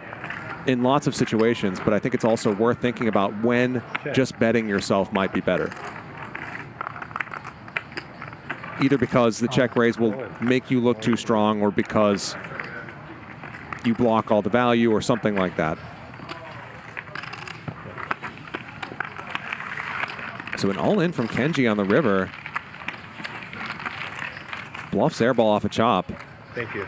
in lots of situations, but I think it's also worth thinking about when just betting yourself might be better. Either because the check raise will make you look too strong or because you block all the value or something like that. So an all-in from Kenji on the river. Bluffs airball off a chop. Thank you.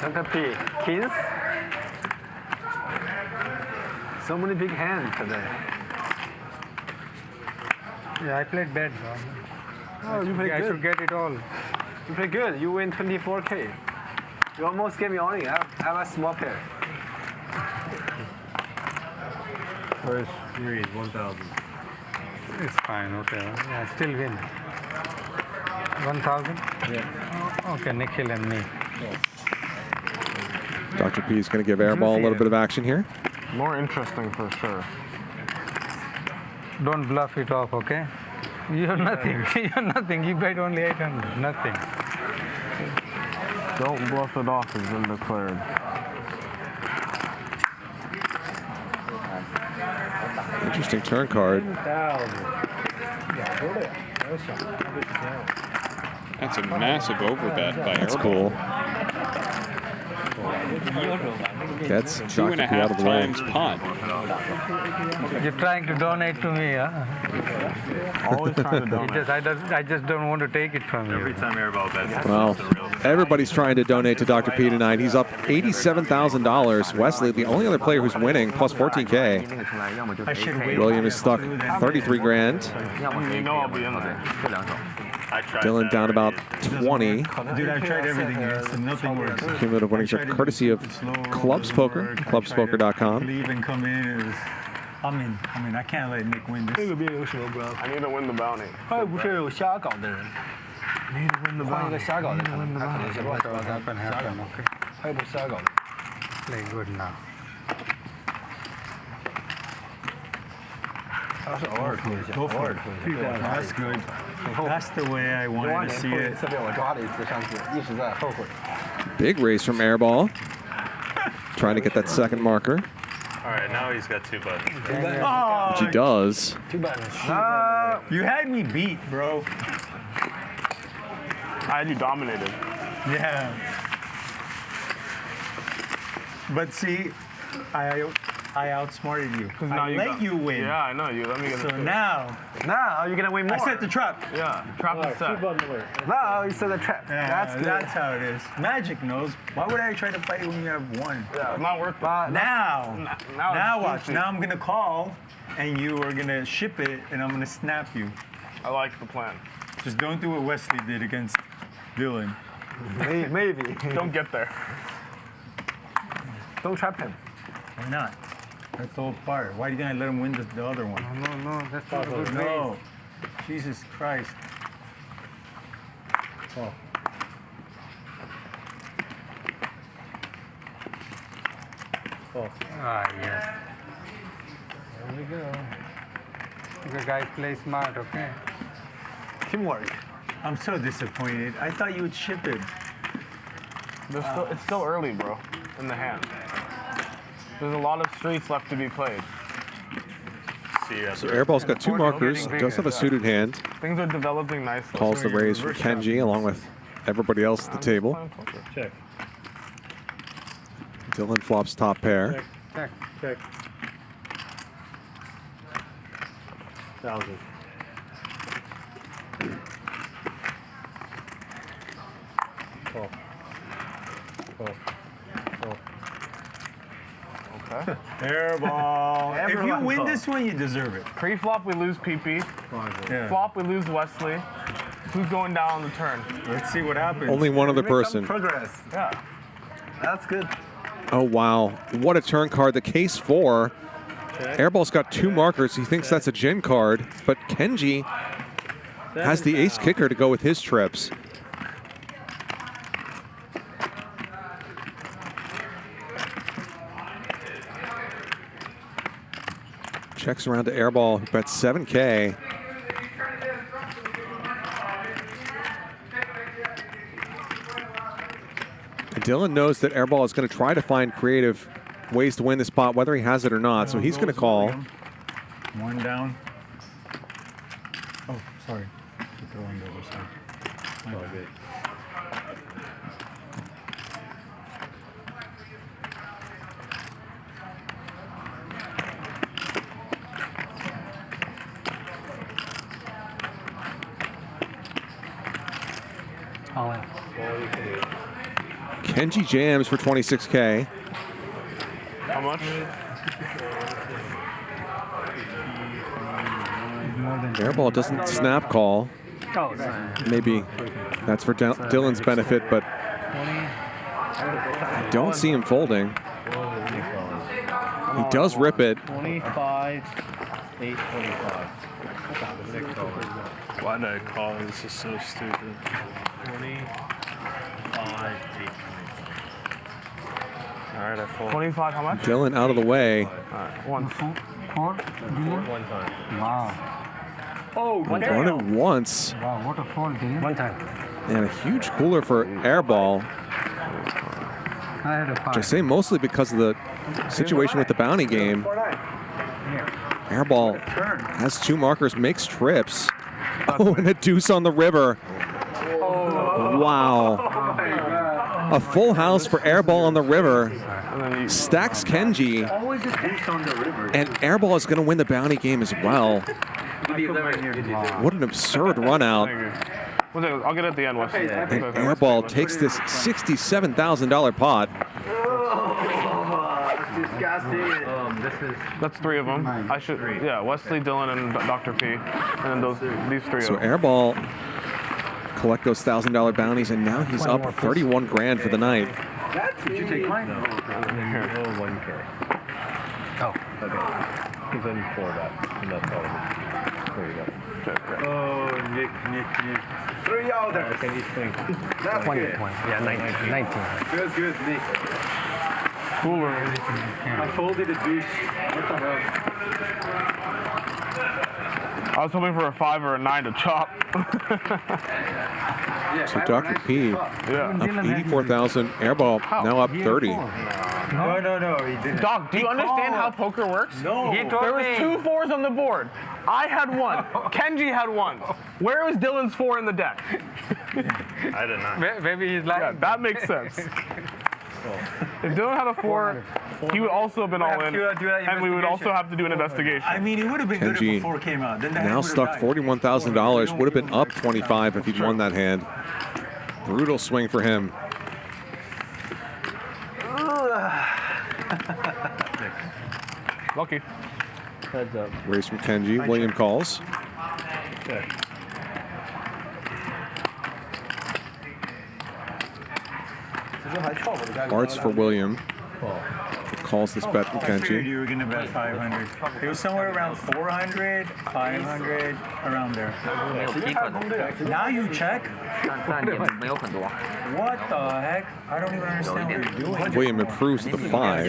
Dr. P, Kings. So many big hands today. Yeah, I played bad, bro. Oh, you played I good. should get it all. You played good. You win 24K. You almost gave me only. I'm a small pair. First three, 1,000. It's fine, okay. Yeah, still win. 1,000? Yeah. Oh, okay, Nikhil and me. Dr. P is going to give airball a little bit of action here. More interesting for sure. Don't bluff it off, okay? You have nothing. You have nothing. You bet only 800. Nothing. Don't bluff it off has been declared. Interesting turn card. That's a massive overbet by That's Airball. cool. Gets Dr. P out of the way. 2.5 times pot. You're trying to donate to me, huh? Always trying to donate. I just don't want to take it from you. Every time Airball bets, Well, everybody's trying to donate to Dr. P tonight. He's up $87,000. Wesley, the only other player who's winning, plus 14K. William is stuck 33 grand. You know I'll be in there. Dylan down about 20. Dude, I've tried everything here, so nothing works. Cumulative winnings are courtesy of Clubs Poker, clubspoker.com. Leave and come in. It was, I mean, I can't let Nick win this. I need to win the bounty. 他又不是有瞎搞的人，换一个瞎搞的，可能他可能是乱七八糟瞎搞，他又不是瞎搞的。 Play good now. 他是偶尔出一下， Go 偶 for 尔 it. 出一下。 That's good. That's the way I wanted to see 一 it. 次被我抓了一次，上次一直在后悔。 Big raise from Airball. Trying to get that second marker, All right, now he's got 2 buttons. which he does. 2 buttons. You had me beat, bro. I had you dominated. Yeah. But see, I outsmarted you. Because now you win. Yeah, I know. You let me get So it. now you're gonna win more. I set the trap. Yeah, trap is set. Now you set the trap. Yeah, That's good. that's how it is. Magic knows. Why would I try to play when you have 1? Yeah, it's not worth it. Now watch. Now I'm gonna call, and you are gonna ship it, and I'm gonna snap you. I like the plan. Just don't do what Wesley did against Dylan. Maybe. Don't get there. Don't trap him. Why not? That's the whole part. Why didn't I let him win the other one? No, that's not a good No. Jesus Christ. Oh. Oh. Ah, yes. There we go. The guys play smart, okay? Teamwork. I'm so disappointed. I thought you would ship it. It's still early, bro, in the hand. There's a lot of streets left to be played. So Airball's got 2 markers, does have a suited hand. Things are developing nicely. Calls the raise from Kenji along with everybody else at the table. Check. Dylan flops top pair. Check. Check. 1,000. Call. Call. Call. Okay. Airball. If you win this one, you deserve it. Pre-flop, we lose Pipi. Yeah. Flop, we lose Wesley. Who's going down on the turn? Let's see what happens. Only one other person. Progress. Yeah. That's good. Oh, wow. What a turn card. The case 4. Airball's got 2 markers. He thinks that's a gin card, but Kenji has the ace kicker to go with his trips. Checks around to Airball, who bets 7K. And Dylan knows that Airball is going to try to find creative ways to win this spot, whether he has it or not. So he's going to call. 1 down. Sorry. To throw on the other side. My bad. All in. Kenji jams for 26K. How much? Airball doesn't snap call. Oh, Maybe that's for Dylan's benefit, but I don't see him folding. He does rip it. 25, 825. Why did I call? This is so stupid. 25, 825. All right, I fold. 25, how much? Dylan out of the way. All right, one. Four? One time. Wow. Oh, Won it once. Wow, what a fold, Dylan. One time. And a huge cooler for Airball. I had a 5. Which I say mostly because of the situation with the bounty game. Airball has 2 markers, makes trips. Oh, and a deuce on the river. Wow. A full house for Airball on the river. Stacks Kenji. Always a deuce on the river. And Airball is going to win the bounty game as well. What an absurd run out. I'll get it at the end, Wesley. And Airball takes this $67,000 pot. That's 3 of them. I should, yeah, Wesley, Dylan, and Dr. P. And then these 3 So of them. Airball collect those $1,000 bounties, and now he's up 31 grand for the night. Did you take mine? No, 1K. Oh. Okay. Give him 4 of that. And that's all of it. There you go. Oh, Nick. 3 out there. Can you think? 20. Yeah, 19. Good, Nick. Cooler. I folded a deuce. What the hell? I was hoping for a 5 or a 9 to chop. So Dr. P up 84,000. Airball now up 30. No, he didn't. Doc, do you understand how poker works? No. There was 2 4s on the board. I had 1. Kenji had 1. Where was Dylan's 4 in the deck? I did not. Maybe he's like. Yeah, that makes sense. If Dylan had a 4, he would also have been all in, and we would also have to do an investigation. I mean, it would have been good Kenji if the 4 came out. Then the hand now would've stuck died. $41,000. Would have been up 25 if he'd won that hand. Brutal swing for him. Lucky. Heads up. Race from Kenji. William calls. Okay. Hearts for William. Calls this bet from I figured Kenji. you were going to bet 500. It was somewhere around 400, 500, around there. Now you check? What the heck? I don't even understand what you're doing. William improves to the 5.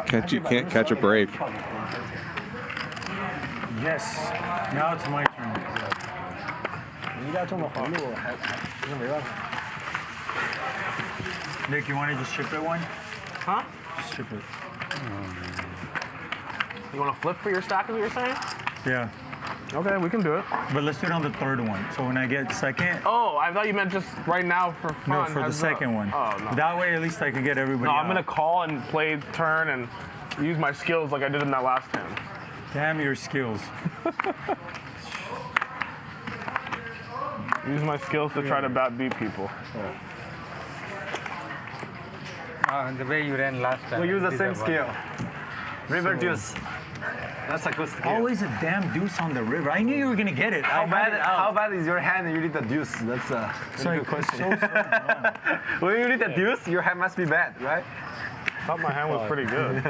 Kenji can't catch a break. Yes. Now it's my turn. Nick, you want to just chip it one? Huh? Just chip it. You want to flip for your stack, is what you're saying? Yeah. Okay, we can do it. But let's do it on the 3rd one. So when I get second. Oh, I thought you meant just right now for fun. No, for the second one. Oh, no. That way, at least I can get everybody. No, I'm out. going to call and play turn and use my skills like I did in that last hand. Damn your skills. Use my skills to try to beat people. The way you ran last time. We use the same skill. River deuce. That's a good skill. Always a damn deuce on the river. I knew you were gonna get it. How bad is your hand? You need the deuce. That's a good question. When you need the deuce, your hand must be bad, right? I thought my hand was pretty good.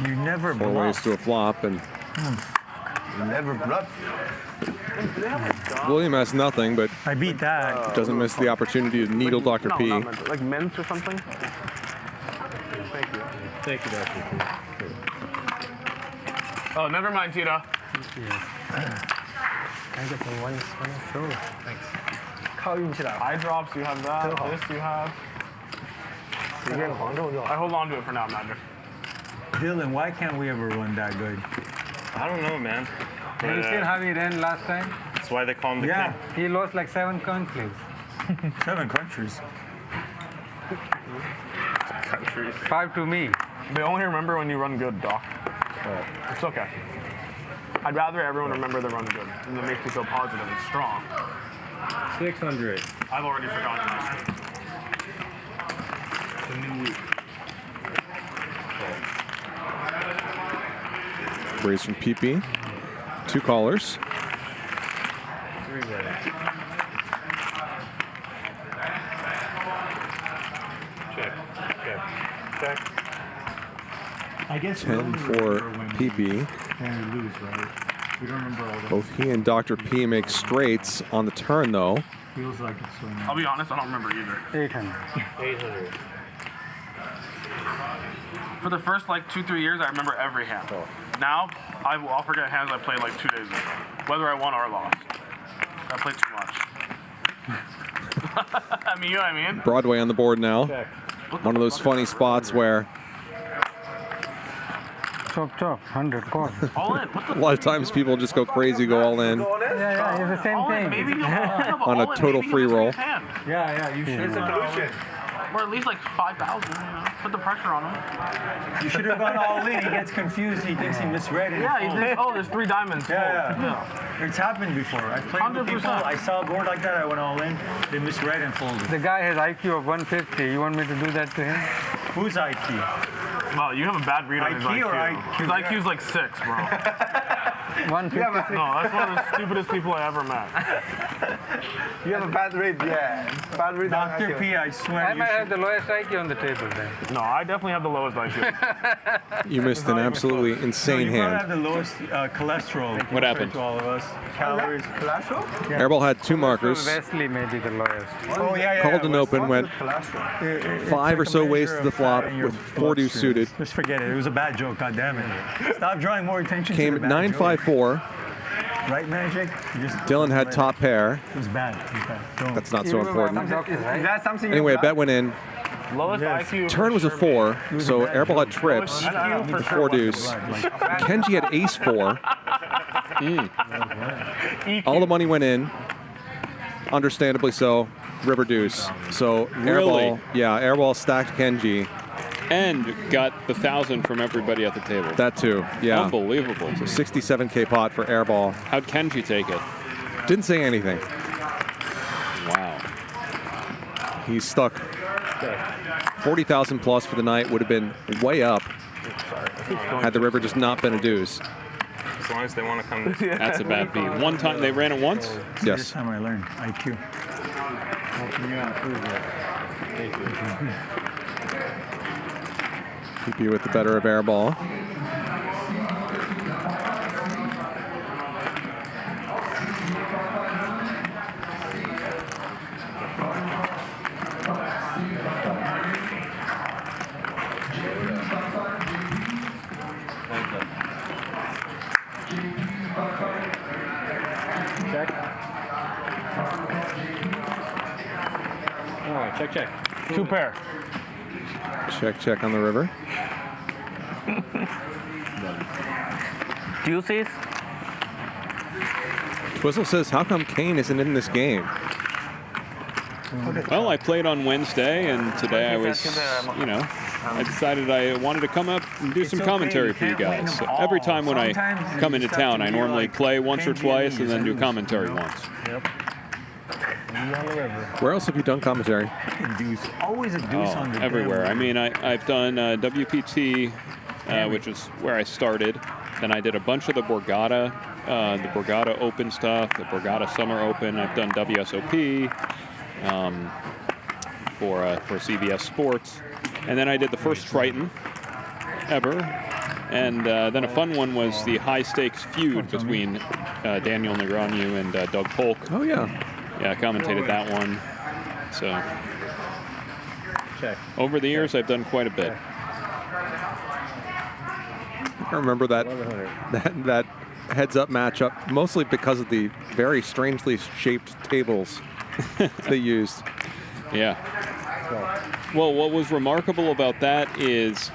You never 4 ways to a flop, and you never bluff. William has nothing, but I beat that. Doesn't miss the opportunity to needle Dr. P. Not mint, like mint or something? Thank you. Thank you, Dr. P. Oh, never mind, Tita. Can I get the one? Sure. Thanks. Eye drops, you have that. This you have. I hold on to it for now, Magic. Dylan, why can't we ever run that good? I don't know, man. Did you see how he ran last time? That's why they call him the Yeah. king. He lost like 7 countries. 7 countries. 5 to me. They only remember when you run good, Doc. It's okay. I'd rather everyone remember the run good, and that makes me feel positive and strong. 600. I've already forgotten that. It's a new week. Raise from Pipi. 2 callers. 3 ready. Check. Check. I guess 10 for Pipi. When we lose, right? We don't remember all that. Both he and Dr. P make straights on the turn, though. Feels like it's so nice. I'll be honest, I don't remember either. 800. 800. For the first like 2-3 years, I remember every hand. Now, I'll forget hands I played like 2 days ago, whether I won or lost. I played too much. I mean, you know what I mean? Broadway on the board now. Check. One of those funny spots where Chop, chop. 100 call. All in. What the a lot of times people just go crazy, go all in Yeah, it's the same all in. thing. Maybe on a total free roll. Yeah, you should have. Or at least like 5,000, you know? Put the pressure on him. You should have gone all in. He gets confused. He thinks he misread it. Yeah, he thinks, oh, there's 3 diamonds. Yeah. It's happened before. I played with people. 100%. I saw a board like that. I went all in. They misread and folded. The guy has IQ of 150. You want me to do that to him? Who's IQ? Well, you have a bad read on his IQ IQ. or IQ? His IQ's like 6, bro. 150. No, that's one of the stupidest people I ever met. You have a bad read, yeah. Bad read. Dr. P, I swear. I might have the lowest IQ on the table then. No, I definitely have the lowest IQ. You missed an absolutely insane You probably have hand. the lowest cholesterol. What happened? To all of us. Calories. Cholesterol? Airball had 2 markers. Wesley may be the lowest. Oh, yeah. Called an open, went 5 or so ways to the flop with 4 deuce suited. Just forget it. It was a bad joke. God damn it. Stop drawing more attention Came to at the bad 9-5-4. Right, Magic? Dylan had top pair. It was bad. Don't. That's not so important. Is that something Anyway, a you bet went in. Lowest IQ. Turn was a 4, so Airball had trips with 4 deuce. Kenji had ace 4. All the money went in. Understandably so. River deuce. So Airball, Airball stacked Kenji. And got the 1,000 from everybody at the table. That too, yeah. Unbelievable. So 67K pot for Airball. How'd Kenji take it? Didn't say anything. Wow. He's stuck. 40,000 plus for the night would have been way up had the river just not been a deuce. As long as they want to come this That's a bad beat. One time they ran it once? This Yes. time I learned IQ. Keep you with the better of Airball. Check. All right, check, check. 2 pair. Check on the river. Deuces? Twizzle says, how come Kane isn't in this game? Well, I played on Wednesday, and today I was, you know, I decided I wanted to come up and do some commentary for you guys. So every time when I come into town, I normally play once or twice and then do commentary once. Where else have you done commentary? Deuce. Always a deuce on the everywhere. I mean, I've done WPT, which is where I started. Then I did a bunch of the Borgata Open stuff, the Borgata Summer Open. I've done WSOP for CBS Sports. And then I did the first Triton ever. And then a fun one was the high-stakes feud between Daniel Negreanu and Doug Polk. Oh, yeah. Yeah, I commentated that one. So Check. over the years, I've done quite a bit. I remember that heads-up matchup, mostly because of the very strangely shaped tables they used. Yeah. Well, what was remarkable about that is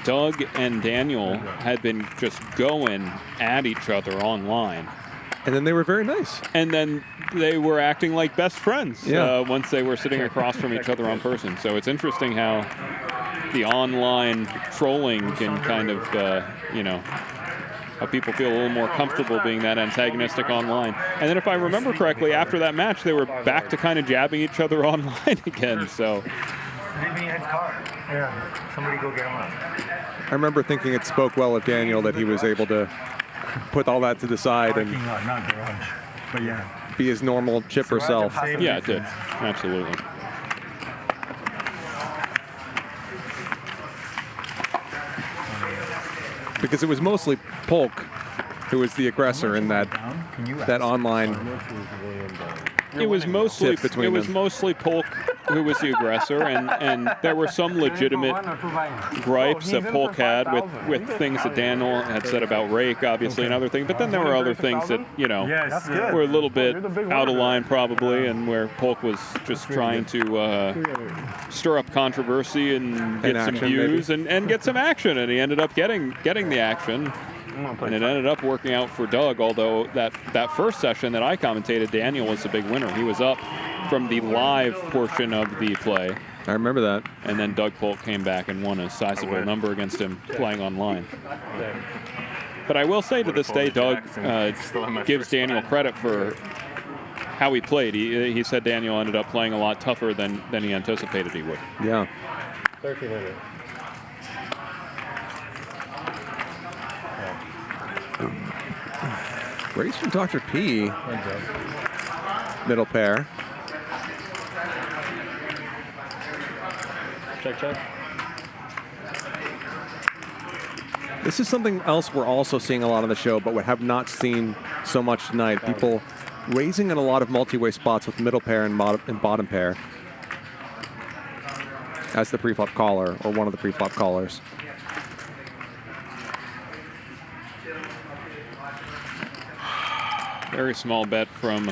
Doug and Daniel had been just going at each other online. And then they were very nice. And then they were acting like best friends once they were sitting across from each other on person. So it's interesting how the online trolling can kind of, you know, how people feel a little more comfortable being that antagonistic online. And then if I remember correctly, after that match, they were back to kind of jabbing each other online again. So. Yeah, somebody go get him up. I remember thinking it spoke well of Daniel that he was able to put all that to the side and not garage, but yeah, be his normal chipper self. Yeah, it did. Absolutely. Because it was mostly Polk who was the aggressor in that online. It was mostly Polk who was the aggressor, and there were some legitimate gripes that Polk had with things that Daniel had said about Rake, obviously, and other things. But then there were other things that, you know, were a little bit out of line probably, and where Polk was just trying to stir up controversy and get some views and get some action, and he ended up getting the action. And it ended up working out for Doug, although that first session that I commentated, Daniel was the big winner. He was up from the live portion of the play. I remember that. And then Doug Polk came back and won a sizable number against him playing online. But I will say to this day, Doug gives Daniel credit for how he played. He said Daniel ended up playing a lot tougher than he anticipated he would. Yeah. 1300. Race from Dr. P. Middle pair. Check. This is something else we're also seeing a lot on the show, but we have not seen so much tonight. People raising in a lot of multi-way spots with middle pair and bottom pair as the pre-flop caller, or one of the pre-flop callers. Very small bet from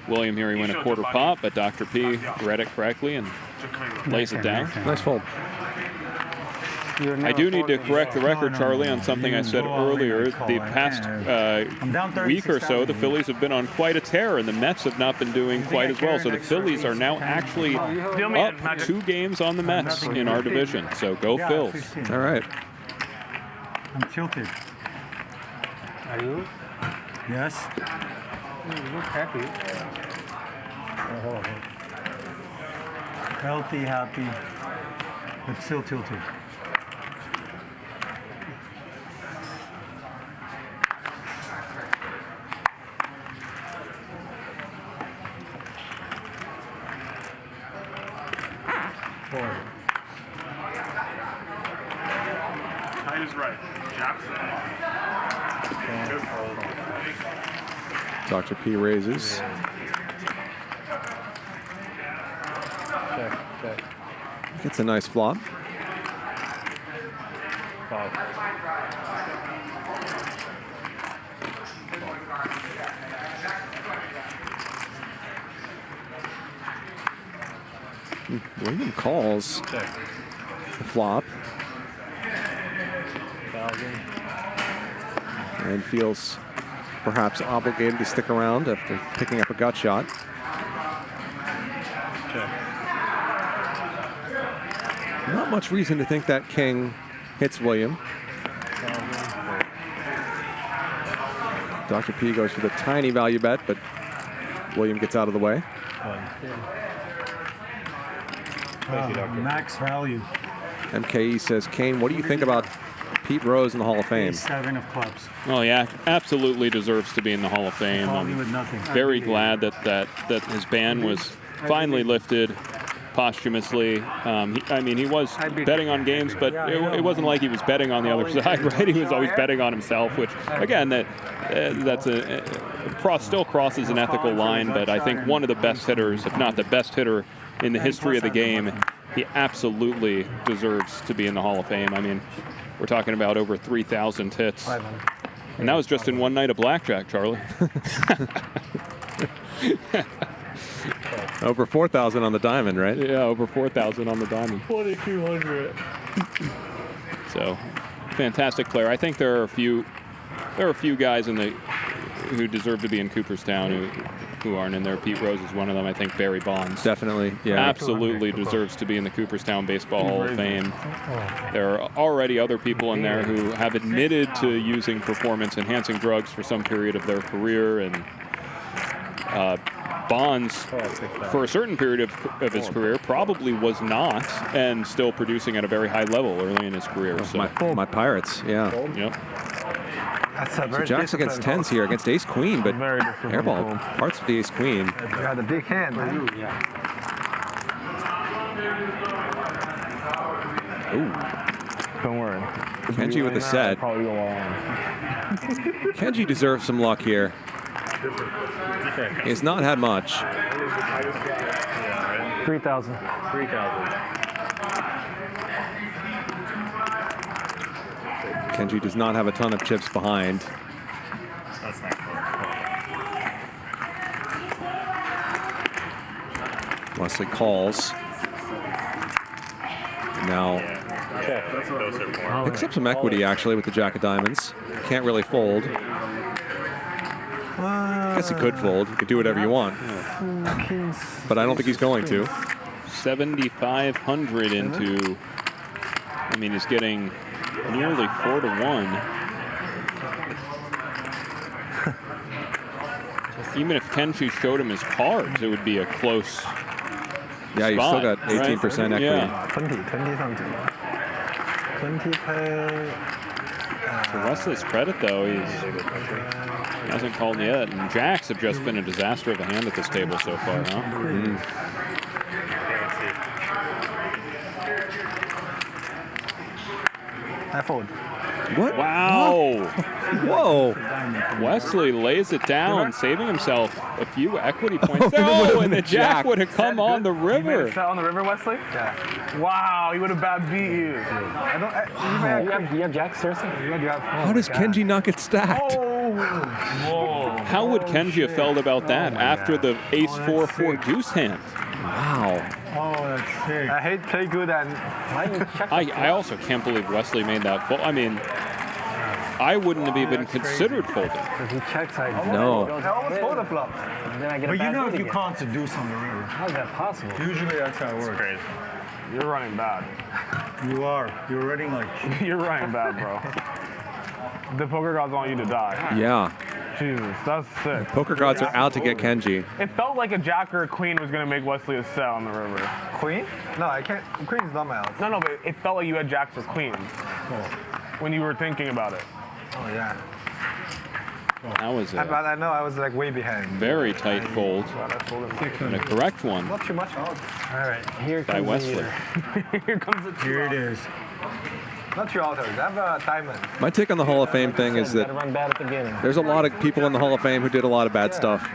William here. He went a quarter pot, but Dr. P read it correctly and lays it down. Nice fold. I do need to correct the record, Charlie, on something I said earlier. The past week or so, the Phillies have been on quite a tear, and the Mets have not been doing quite as well. So the Phillies are now actually up 2 games on the Mets in our division. So go Phils. All right. I'm tilted. Are you? Yes. You look happy. Healthy, happy, but still tilted. Kane is right. Jackson. Good fold. Dr. P raises. Check. Gets a nice flop. 5. William calls the flop. 1,000. And feels perhaps obligated to stick around after picking up a gut shot. Not much reason to think that king hits William. Dr. P goes for the tiny value bet, but William gets out of the way. Max value. MKE says, Kane, what do you think about Pete Rose in the Hall of Fame? 7 of clubs. Oh yeah, absolutely deserves to be in the Hall of Fame. I'm with nothing. very glad that his ban was finally lifted posthumously. I mean, he was betting on games, but it wasn't like he was betting on the other side, right? He was always betting on himself, which again, still crosses an ethical line. But I think one of the best hitters, if not the best hitter in the history of the game, he absolutely deserves to be in the Hall of Fame. I mean, we're talking about over 3,000 hits. And that was just in one night of blackjack, Charlie. Over 4,000 on the diamond, right? Yeah, over 4,000 on the diamond. 4,200. So, fantastic player. I think there are a few guys who deserve to be in Cooperstown who aren't in there. Pete Rose is one of them. I think Barry Bonds definitely, yeah, absolutely deserves to be in the Cooperstown Baseball Hall of Fame. There are already other people in there who have admitted to using performance-enhancing drugs for some period of their career, and Bonds, for a certain period of his career, probably was not, and still producing at a very high level early in his career. So My Pirates, yeah. Yep. That's a So very Jack's against tens here, against ace queen, but Airball parts with the ace queen. You got a big hand, man. Ooh. Don't worry. Kenji with the set. Kenji deserves some luck here. He's not had much. 3,000. 3,000. Kenji does not have a ton of chips behind. That's not cool. Wesley calls. Now picks up some equity actually with the Jack of Diamonds. Can't really fold. I guess he could fold. He could do whatever you want. But I don't think he's going to. 7,500 into, I mean, he's getting nearly 4-1. Even if Kenji showed him his cards, it would be a close Yeah, you still got 18% equity. Yeah. 20 something. 20 per... To Wesley's credit, though, he hasn't called yet. And Jacks have just been a disaster of a hand at this table so far, huh? I fold. What? Wow. Whoa. Wesley lays it down, saving himself a few equity points. Oh, and the Jack would have come on the river. On the river, Wesley? Yeah. Wow, he would have bad beat you. I don't. You have Jack, seriously? How does Kenji not get stacked? Whoa. How would Kenji have felt about that after the ace-4-4 deuce hand? Wow. Oh, that's sick. I hate play good and... I also can't believe Wesley made that fold. I mean, I wouldn't have even considered folding. He checks, I No. I almost fold a flop. But you know if you call it to do something, river. How is that possible? Usually that's how it works. Crazy. You're running bad. You are. You're running like... You're running bad, bro. The poker gods want you to die. Yeah. Jesus, that's sick. Poker gods are out to get Kenji. It felt like a jack or a queen was going to make Wesley a set on the river. Queen? No, I can't. Queen is not my out. No, but it felt like you had jacks or queens when you were thinking about it. Oh, yeah. That was But I know I was like way behind. very tight fold. And a correct one Not too much out. All right, here by comes Wesley. Here comes the Here it is. Not two outers. I have a diamond. My take on the Hall of Fame thing is that run bad at the beginning. there's a lot of people in the Hall of Fame who did a lot of bad stuff.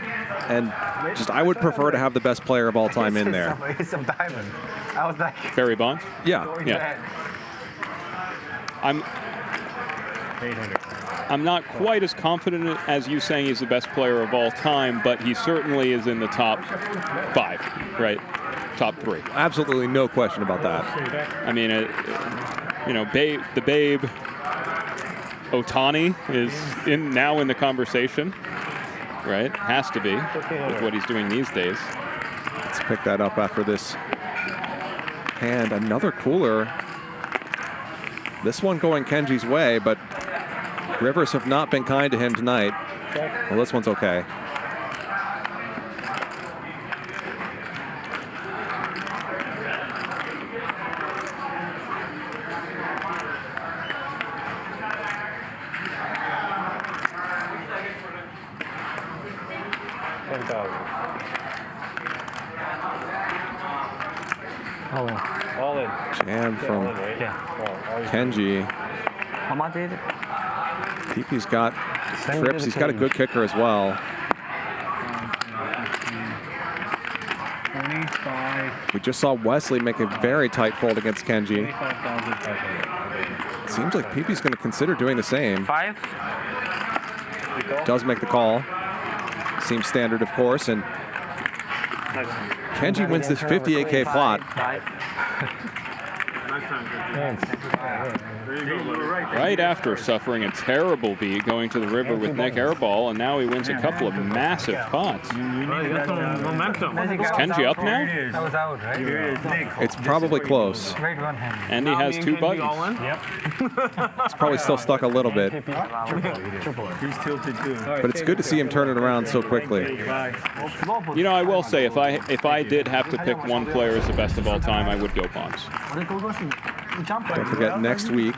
And just I would prefer to have the best player of all time in there. It's a diamond. I was like... Barry Bonds? Yeah. Yeah. I'm not quite as confident as you saying he's the best player of all time, but he certainly is in the top 5, right? Top 3. Absolutely no question about that. I mean, you know, the Babe Ohtani is now in the conversation, right? Has to be with what he's doing these days. Let's pick that up after this hand. Another cooler. This one going Kenji's way, but rivers have not been kind to him tonight. Well, this one's okay. All in. Jam from Kenji. How much is it? Pipi's got trips. He's got a good kicker as well. 25. We just saw Wesley make a very tight fold against Kenji. 25,500. Seems like Pipi's going to consider doing the same. 5? Does make the call. Seems standard, of course, and Kenji wins this 58K plot. Right after suffering a terrible beat going to the river with Nick Airball, and now he wins a couple of massive pots. Momentum. Is Kenji up now? That was out, right? It's probably close. Right one hand. And he has 2 buttons. Yep. It's probably still stuck a little bit. He's tilted too. But it's good to see him turn it around so quickly. You know, I will say, if I did have to pick one player as the best of all time, I would go Bonds. Don't forget, next week,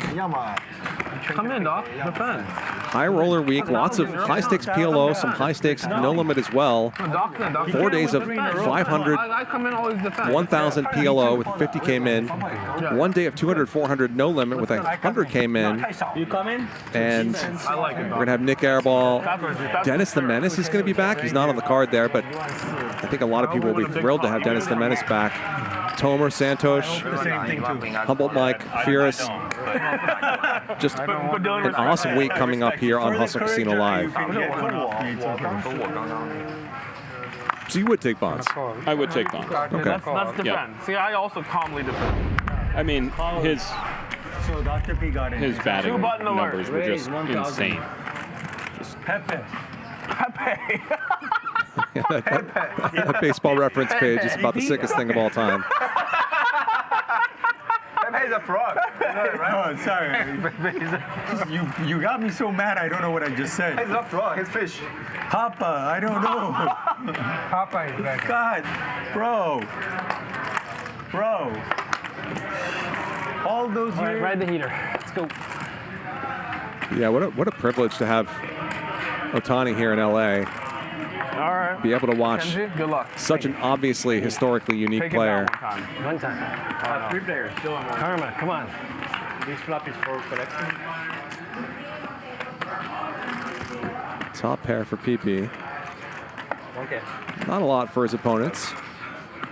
Come in, Doc. Defend. high roller week, lots of high stakes PLO, some high stakes no limit as well. 4 days of 500, 1,000 PLO with 50K min. 1 day of 200, 400 no limit with 100K min. You come in? And we're going to have Nick Airball. Dennis the Menace is going to be back. He's not on the card there, but I think a lot of people will be thrilled to have Dennis the Menace back. Tomer, Santosh, Humboldt Mike, Fierce. Just an awesome week coming up here on Hustle Casino Live. So you would take Bonds? I would take Bonds. Okay. Let's defend. See, I also calmly defend. I mean, his batting Two-button alert. numbers were just insane. Pepe. Pepe. Yeah, that baseball reference page is about the sickest thing of all time. Pepe's a frog. Oh, sorry. you got me so mad. I don't know what I just said. He's not frog. He's fish. Papa. I don't know. Papa is back. God, bro. All those years. Ride the heater. Let's go. Yeah, what a privilege to have Ohtani here in LA. All right. Be able to watch Kenji, good luck. such an obviously historically unique player. One time. 3 players. Still on Karma, come on. These flop is for collection. Top pair for Pipi. Okay. Not a lot for his opponents.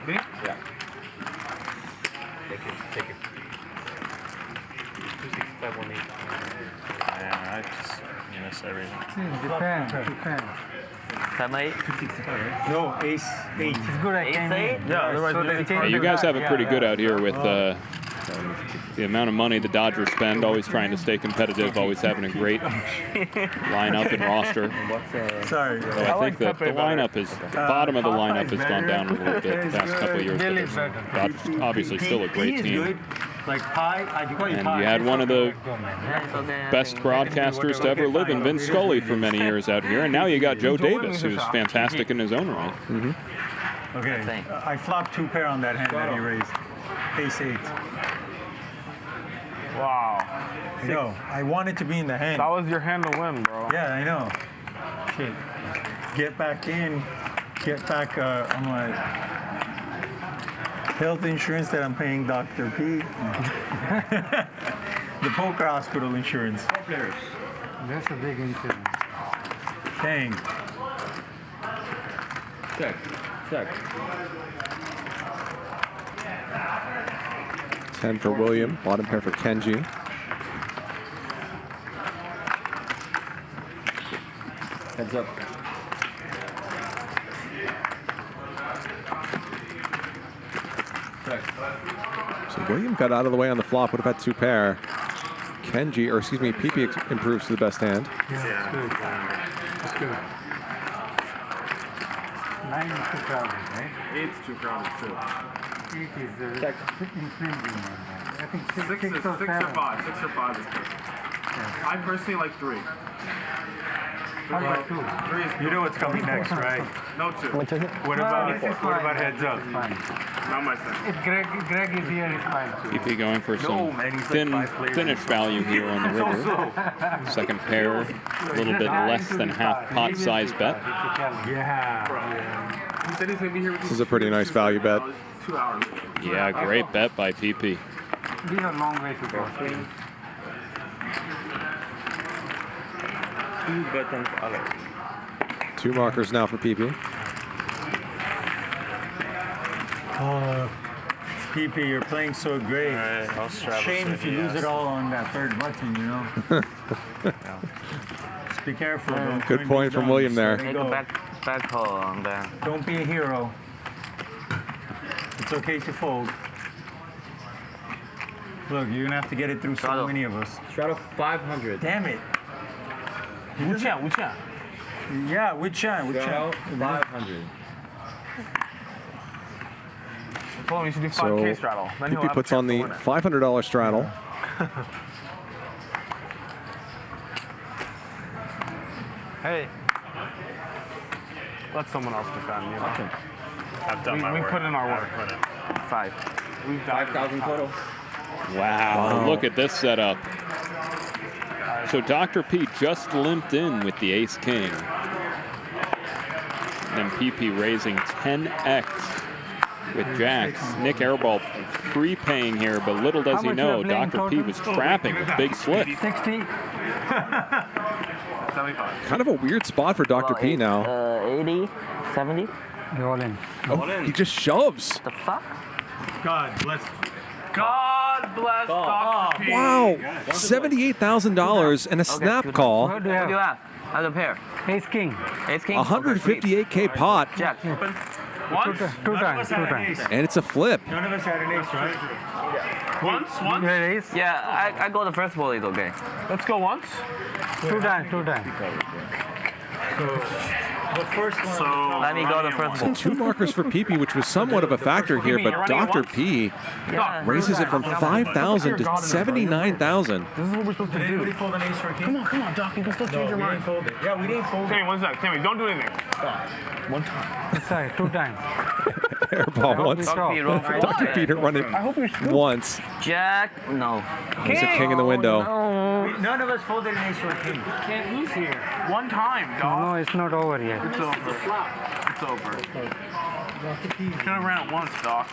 Yeah. Take it. 265, 180. Yeah, I just miss everything. Defend. 7-8. No, ace 8. It's good at Kane. Yeah, you guys have it pretty good out here with the amount of money the Dodgers spend, always trying to stay competitive, always having a great lineup and roster. Sorry. So I think that the lineup is, the bottom of the lineup has gone down a little bit the past couple of years. But Dodgers obviously still a great team. Like pie, I call you And pie. you had one of the best broadcasters to ever live in Vince Scully for many years out here, and now you got Joe Davis, who's fantastic in his own right. Okay, I flopped 2 pair on that hand that he raised. Ace 8. Wow. No, I want it to be in the hand. That was your hand to win, bro. Yeah, I know. Shit. Get back in. Get back on my health insurance that I'm paying Dr. P. The poker hospital insurance. 4 players. That's a big insurance. Dang. Check. 10 for William, bottom pair for Kenji. Heads up. So William got out of the way on the flop, would have had 2 pair. Kenji, or excuse me, Pipi improves to the best hand. Yeah, it's good. 9 is too crowded, right? 8's too crowded too. 8 is infringing. I think 6 or 7. 6 or 5. 6 or 5 is good. I personally like 3. How about 2? 3 is You know what's coming next, right? no 2. What about heads up? Not my thing. If Greg is here, it's fine too. Pipi going for some thinnish value here on the river. Second pair, a little bit less than half pot size bet. Yeah. He said he's going to be here with This is a pretty nice value bet. 2 hours. Yeah, great bet by Pipi. These are long way to go. 2 buttons alert. 2 markers now for Pipi. Pipi, you're playing so great. I'll Shame if you lose it all on that 3rd button, you know? Just be careful. Good point from William there. Make a back hole on there. Don't be a hero. It's okay to fold. Look, you're gonna have to get it through so many of us. Straddle 500. Damn it. Wuchan. Yeah, Wuchan. Straddle 500. Hold on, we should do 5K straddle. Then he'll Pipi have puts a on the chance to win it. $500 straddle. Hey. Let someone else defend, you know. I've done my we work. put in our work. Five. We've 5,000 total. Wow, look at this setup. So Dr. P just limped in with the ace king. And then Pipi raising 10x with jacks. Nick Airball prepaying here, but little does he know, Dr. P was trapping a big slip. 60. 75. Kind of a weird spot for Dr. P now. 80, 70. You're all in. Oh, he just shoves. The fuck? God bless. God bless Dr. P. Wow, $78,000 and a snap call. What do you have? As a pair. Ace king. Ace king. 158K pot. Jack. Once? Two times. And it's a flip. None of us had an ace, right? Once? You had ace? Yeah, I go the first ball, it's okay. Let's go once. Two times. The first one. So Let me go the first ball. 2 markers for Pipi, which was somewhat of a factor here, but Dr. P raises it from 5,000 to 79,000. This is what we're supposed to do. Fold an ace for a king? Come on, Doc. You can still change your mind. Yeah, we didn't fold it. Tammy, one sec. Tammy, don't do anything. One time. Sorry, 2 times. Airball once. Dr. Peter running once. Jack, no. There's a king in the window. None of us folded an ace for a king. Can't lose here. One time, dog. No, it's not over yet. It's over. It's over. You could have ran it once, Doc.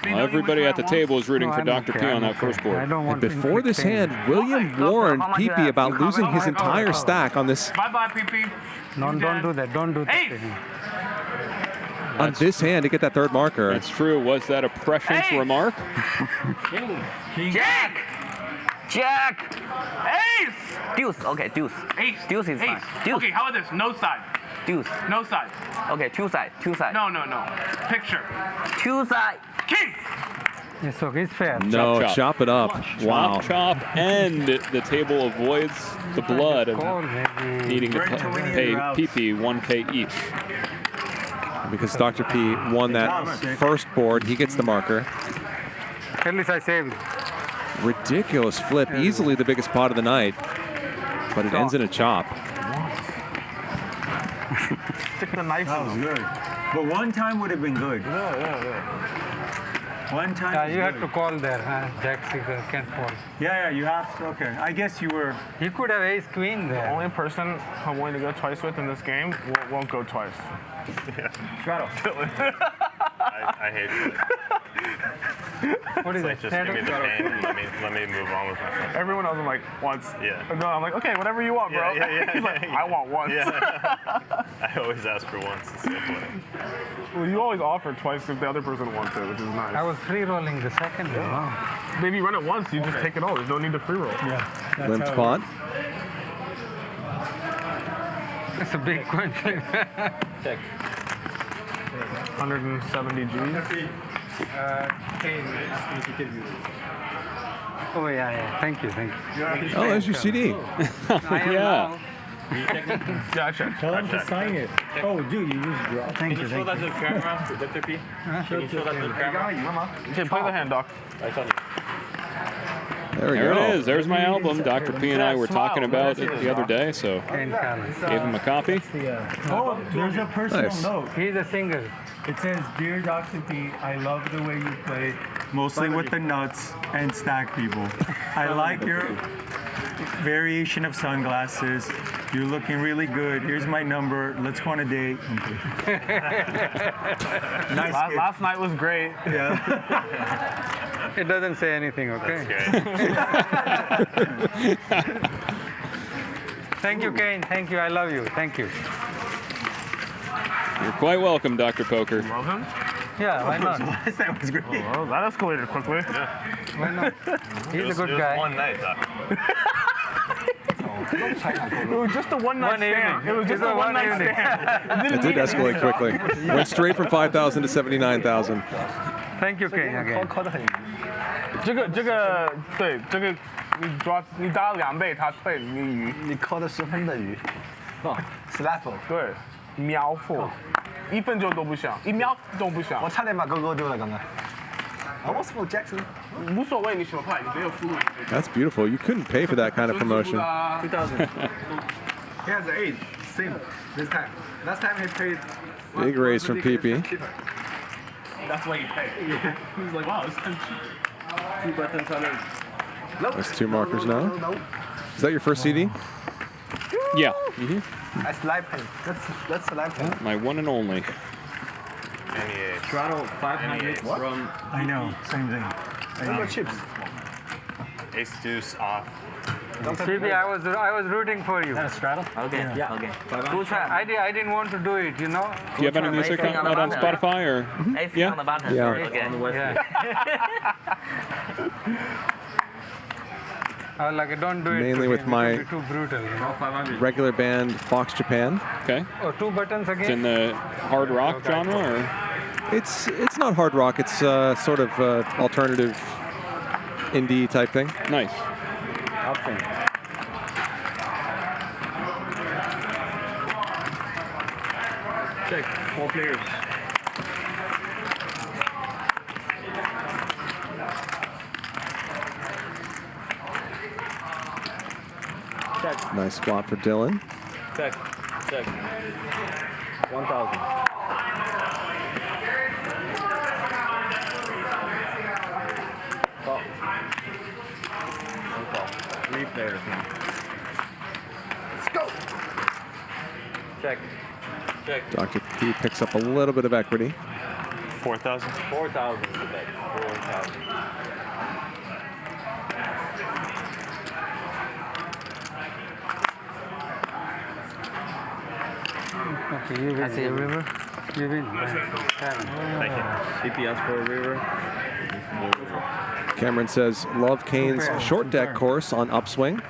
Well, everybody at the table is rooting for Dr. P on that first board. And before this hand, William warned Pipi about losing his entire stack on this. Bye-bye, Pipi. No, don't do that. Don't do that. On this hand to get that 3rd marker. That's true. Was that a prescient remark? Jack! Jack! Ace! Deuce. Okay, deuce. Ace. Deuce is fine. Deuce. Okay, how about this? No side. Deuce. No side. Okay, two side. No. Picture. Two side. King! It's okay. It's fair. No, chop it up. Wow. Chop, and the table avoids the blood of needing to pay Pipi 1K each. Because Dr. P won that first board, he gets the marker. At least I saved. Ridiculous flip, easily the biggest pot of the night, but it ends in a chop. Stick the knife That was good. But one time would have been good. Yeah. One time. Yeah, you had to call there, huh? Jack 6 can't fall. Yeah, you have to. Okay, I guess you were. He could have ace queen there. The only person I'm willing to go twice with in this game won't go twice. Shadow. I hate it. What is it? Just give me the pain and let me move on with my life. Everyone else, I'm like, once. Yeah. No, I'm like, okay, whatever you want, bro. He's like, I want once. Yeah. I always ask for once. It's so funny. Well, you always offer twice if the other person wants it, which is nice. I was free rolling the second one. Wow. Maybe you run it once, you just take it all. There's no need to free roll. Yeah. Limp spot. It's a big question. Check. 170 G's. Oh, yeah. Thank you. Oh, there's your CD. Yeah. Yeah, I checked. Tell him to sign it. Oh, dude, you used draw. Thank you. Show that to the camera, Dr. P. Can you show that to the camera? Okay, play the hand, Doc. There we There go. it is. There's my album. Dr. P and I were talking about it the other day, so gave him a copy. Oh, there's a personal Nice. note. He's a singer. It says, "Dear Dr. P, I love the way you play, mostly with the nuts and stack people. I like your variation of sunglasses. You're looking really good. Here's my number. Let's go on a date." Nice. Last night was great. Yeah. It doesn't say anything, okay? Thank you, Kane. Thank you. I love you. Thank you. You're quite welcome, Dr. Poker. Love him? Yeah, why not? That was great. Well, that escalated quickly. Why not? He's a good It was guy. one night, Doc. It was just a one-night stand. It was just a one-night stand. It did escalate quickly. Went straight from 5,000 to 79,000. Thank you, Kane. Again. 这个对这个你打了2倍，他退你鱼。你扣的10分的鱼。哦 ，slap。对，秒负，1分就都不想，1秒都不想。我差点把勾勾丢了刚刚。Almost for Jackson。无所谓，你什么快，你没有输入。That's beautiful. You couldn't pay for that kind of promotion. 2000. He has 8. Same this time. Last time he paid. Big raise from Pipi. That's why you pay. He's like, wow, this is cheap. 2 buttons on it. That's 2 markers now. Is that your first CD? Yeah. I slap him. Let's slap him. My one and only. Straddle 500 from. I know, same thing. What about chips? Ace deuce off. Pipi, I was rooting for you. Is that a straddle? Okay, Yeah. okay. Good try. I didn't want to do it, you know. Do you have any music out on Spotify or? Ace on the button. Yeah. Okay. I was like, don't do it. Mainly with my too brutal, you know. regular band Fox Japan. Okay. Oh, 2 buttons again. It's in the hard rock genre, or? It's not hard rock. It's sort of alternative indie type thing. Nice. Option. Check. 4 players. Check. Nice flop for Dylan. Check. Check. 1,000. Call. 1 call. 3 players now. Let's go. Check. Check. Dr. P picks up a little bit of equity. 4,000. 4,000 is the bet. 4,000. Okay, you win. The river. You win. Thank you. CPS for a river. Cameron says, love Kane's short deck course on Upswing.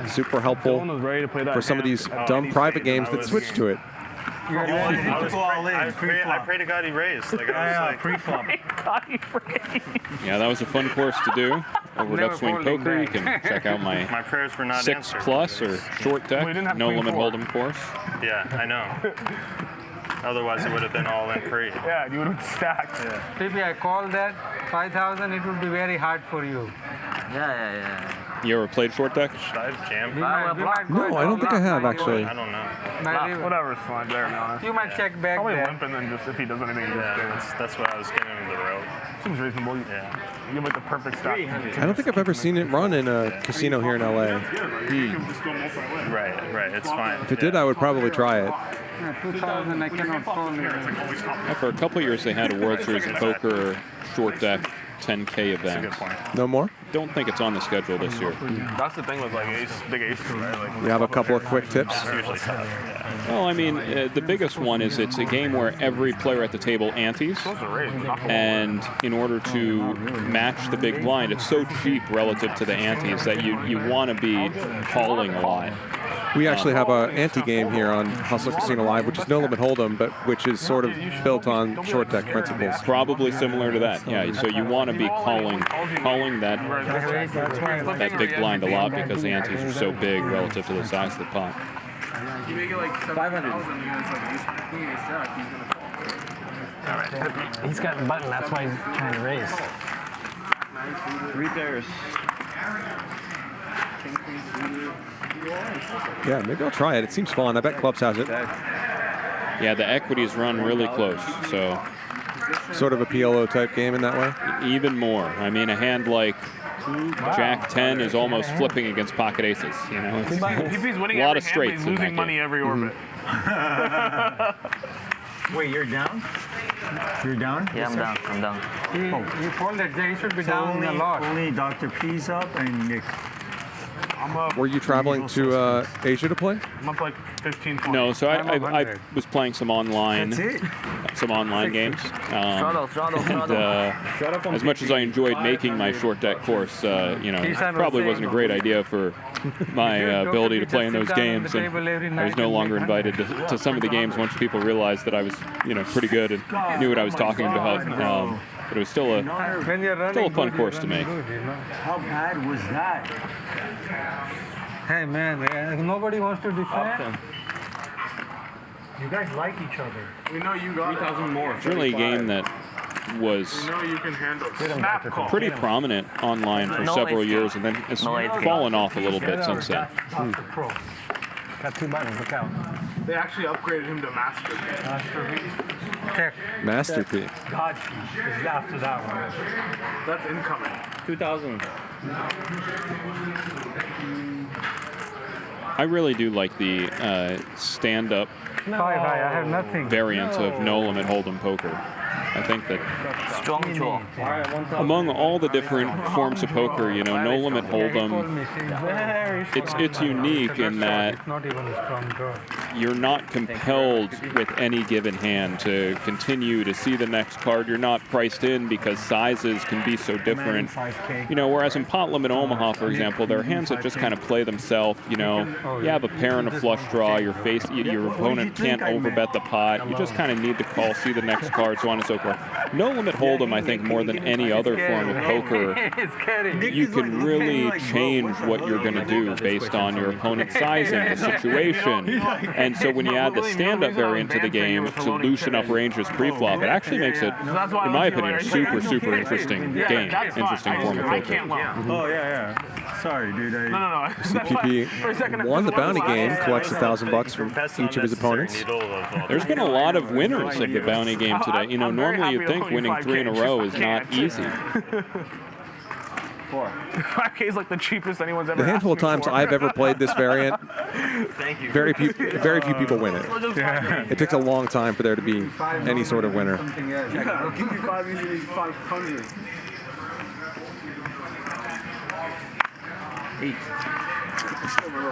Super helpful for some of these dumb private games that switch to it. I pray to God he raised. Like, I was like, pre-flop. Yeah, that was a fun course to do. Over at Upswing Poker, you can check out my prayers were not 6+ or short deck, no limit hold'em course. Yeah, I know. Otherwise, it would have been all in pre. Yeah, you would have stacked. Yeah. Pipi, I called that 5,000. It would be very hard for you. Yeah. You ever played short deck? Should I have jammed? We might go No, I don't think I have, actually. I don't know. Whatever's fine there, to be honest. You might check back Probably there. limp and then just if he does anything, Yeah, that's what I was getting into the rope. Seems reasonable. Yeah. You have like the perfect stack. I don't think I've ever seen it run in a casino here in LA. Right. It's fine. If it did, I would probably try it. Yeah, 2,000, I cannot call you. For a couple of years, they had a World Series of Poker short deck 10K event. No more? Don't think it's on the schedule this year. That's the thing with like big aces, right? Like, We have a couple of quick tips. It's usually tough. Yeah. Well, I mean, the biggest one is it's a game where every player at the table antes, and in order to match the big blind, it's so cheap relative to the antes that you want to be calling a lot. We actually have an anti-game here on Hustler Casino Live, which is no limit hold'em, but which is sort of built on short deck principles. Probably similar to that, yeah. So you want to be calling that big blind a lot because the antes are so big relative to the size of the pot. You make it like 500. He's got a button, that's why he's trying to raise. 3 pairs. Yeah, maybe I'll try it. It seems fun. I bet Clubs has it. Yeah, the equities run really close, so. Sort of a PLO type game in that way? Even more. I mean, a hand like Jack 10 is almost flipping against pocket aces. You know, it's Pipi's winning a lot of every hand, straights. but he's losing money every orbit. Wait, you're down? You're down? Yeah, I'm down. He folded. He should be down a lot. Only Dr. P's up and Nick. I'm up. Were you traveling to Asia to play? I'm up like 15 points. No, so I was playing some online games. As much as I enjoyed making my short deck course, you know, it probably wasn't a great idea for my ability to play in those games. And I was no longer invited to some of the games once people realized that I was, you know, pretty good and knew what I was talking about. But it was still a fun course to make. How bad was that? Hey man, nobody wants to defend. You guys like each other. We know you got 3,000 more. It's really a game that was We know you can handle snap call. pretty prominent online for several years, and then it's fallen off a little bit since then. Pro. Got 2 buttons, look out. They actually upgraded him to master. Master P. God is after that one. That's incoming. 2,000. I really do like the stand-up I have nothing. variant of no limit hold'em poker. I think that Strong jaw. among all the different forms of poker, you know, no limit hold'em, it's unique in that It's not even a strong draw. you're not compelled with any given hand to continue to see the next card. You're not priced in because sizes can be so different. You know, whereas in pot limit Omaha, for example, there are hands that just kind of play themselves. You know, you have a pair and a flush draw. Your opponent can't overbet the pot. You just kind of need to call, see the next card, so on and so forth. No limit hold'em, I think, more than any other form of poker, you can really change what you're going to do based on your opponent's sizing, the situation. And so when you add the stand-up variant to the game to loosen up ranges pre-flop, it actually makes it, in my opinion, a super, super interesting game, interesting form of poker. Oh, yeah. Sorry, dude. No. CPP won the bounty game, collects $1,000 from each of his opponents. There's been a lot of winners of the bounty game today. You know, normally you'd think winning 3 in a row is not easy. 5K is like the cheapest anyone's ever The handful of asked me times for. I've ever played this variant, Thank you. very few people win it. It takes a long time for there to be any sort of winner. Yeah, I'll give you 5, usually 500. 8.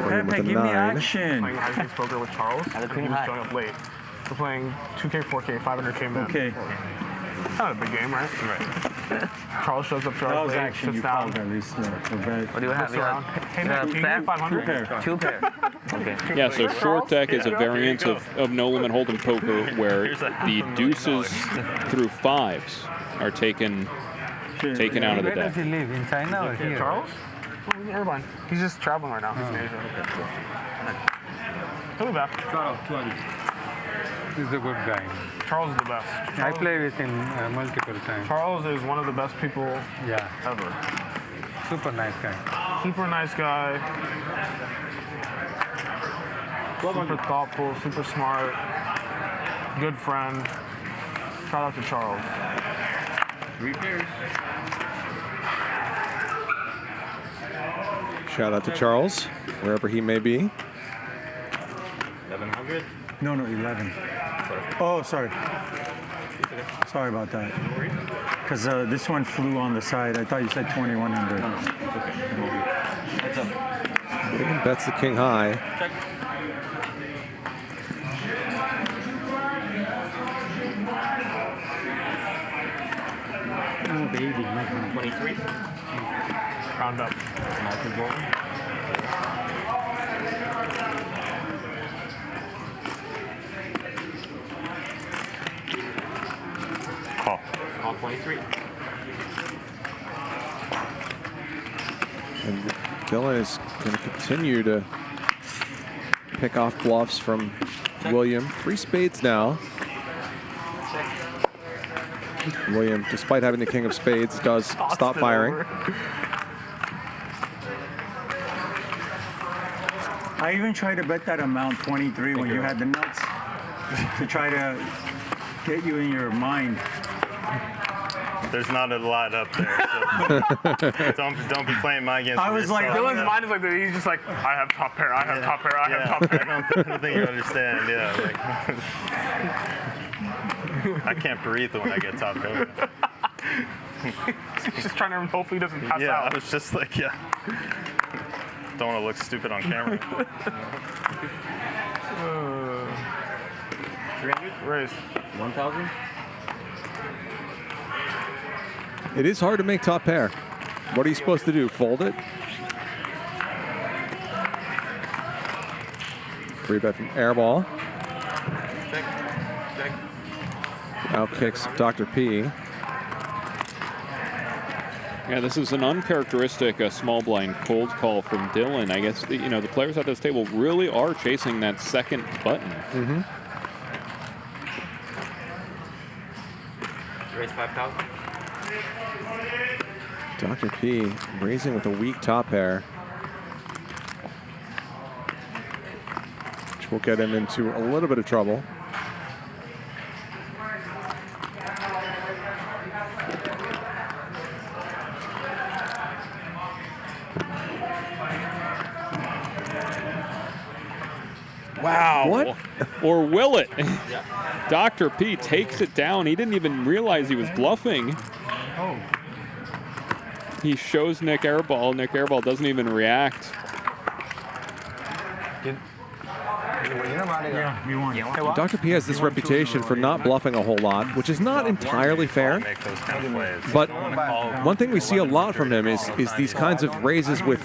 William with a give me 9. action. Playing high stakes poker with Charles. He was showing up late. We're playing 2K, 4K, 500K min. Okay. Not a big game, right? Right. Charles shows up to That our was late, action. sits You down. called at least. What do you have? Looks around. Hey, man, can you give me 500? 2 pair. Okay. Yeah, so short deck is a variant of no limit hold'em poker where the deuces through 5s are taken out of the Where does he deck. live? In China or here? Charles? Oh, he's in Irvine. He's just traveling right now. He's in Asia. He'll be back. Charles, 20. He's a good guy. Charles is the best. I play with him multiple times. Charles is one of the best people ever. Super nice guy. Super nice guy. Super thoughtful, super smart, good friend. Shout out to Charles. 3 pairs. Shout out to Charles, wherever he may be. 1100? No, 11. Oh, sorry. Sorry about that. Because this one flew on the side. I thought you said 2100. William bets the king high. Check. Oh, baby. 23. Round up. Call. Call 23. And Dylan is going to continue to pick off bluffs from William. 3 spades now. William, despite having the king of spades, does stop firing. I even tried to bet that amount 23 when you had the nuts to try to get you in your mind. There's not a lot up there, so don't be playing my games. I was like, Dylan's mind is like, he's just like, I have top pair, I have top pair, I have top pair. I don't think you understand. Yeah, like, I can't breathe when I get top pair. He's just trying to hopefully he doesn't pass out. Yeah, I was just like, don't want to look stupid on camera. 300? Raise. 1,000? It is hard to make top pair. What are you supposed to do? Fold it? Free bet from Airball. Out kicks Dr. P. Yeah, this is an uncharacteristic small blind cold call from Dylan. I guess the players at this table really are chasing that second button. Mm-hmm. Raise 5,000. Dr. P raising with a weak top pair, which will get him into a little bit of trouble. Wow. What? Or will it? Dr. P takes it down. He didn't even realize he was bluffing. Oh. He shows Nick Airball. Nick Airball doesn't even react. Yeah, you won. Dr. P has this reputation for not bluffing a whole lot, which is not entirely fair. But one thing we see a lot from him is these kinds of raises with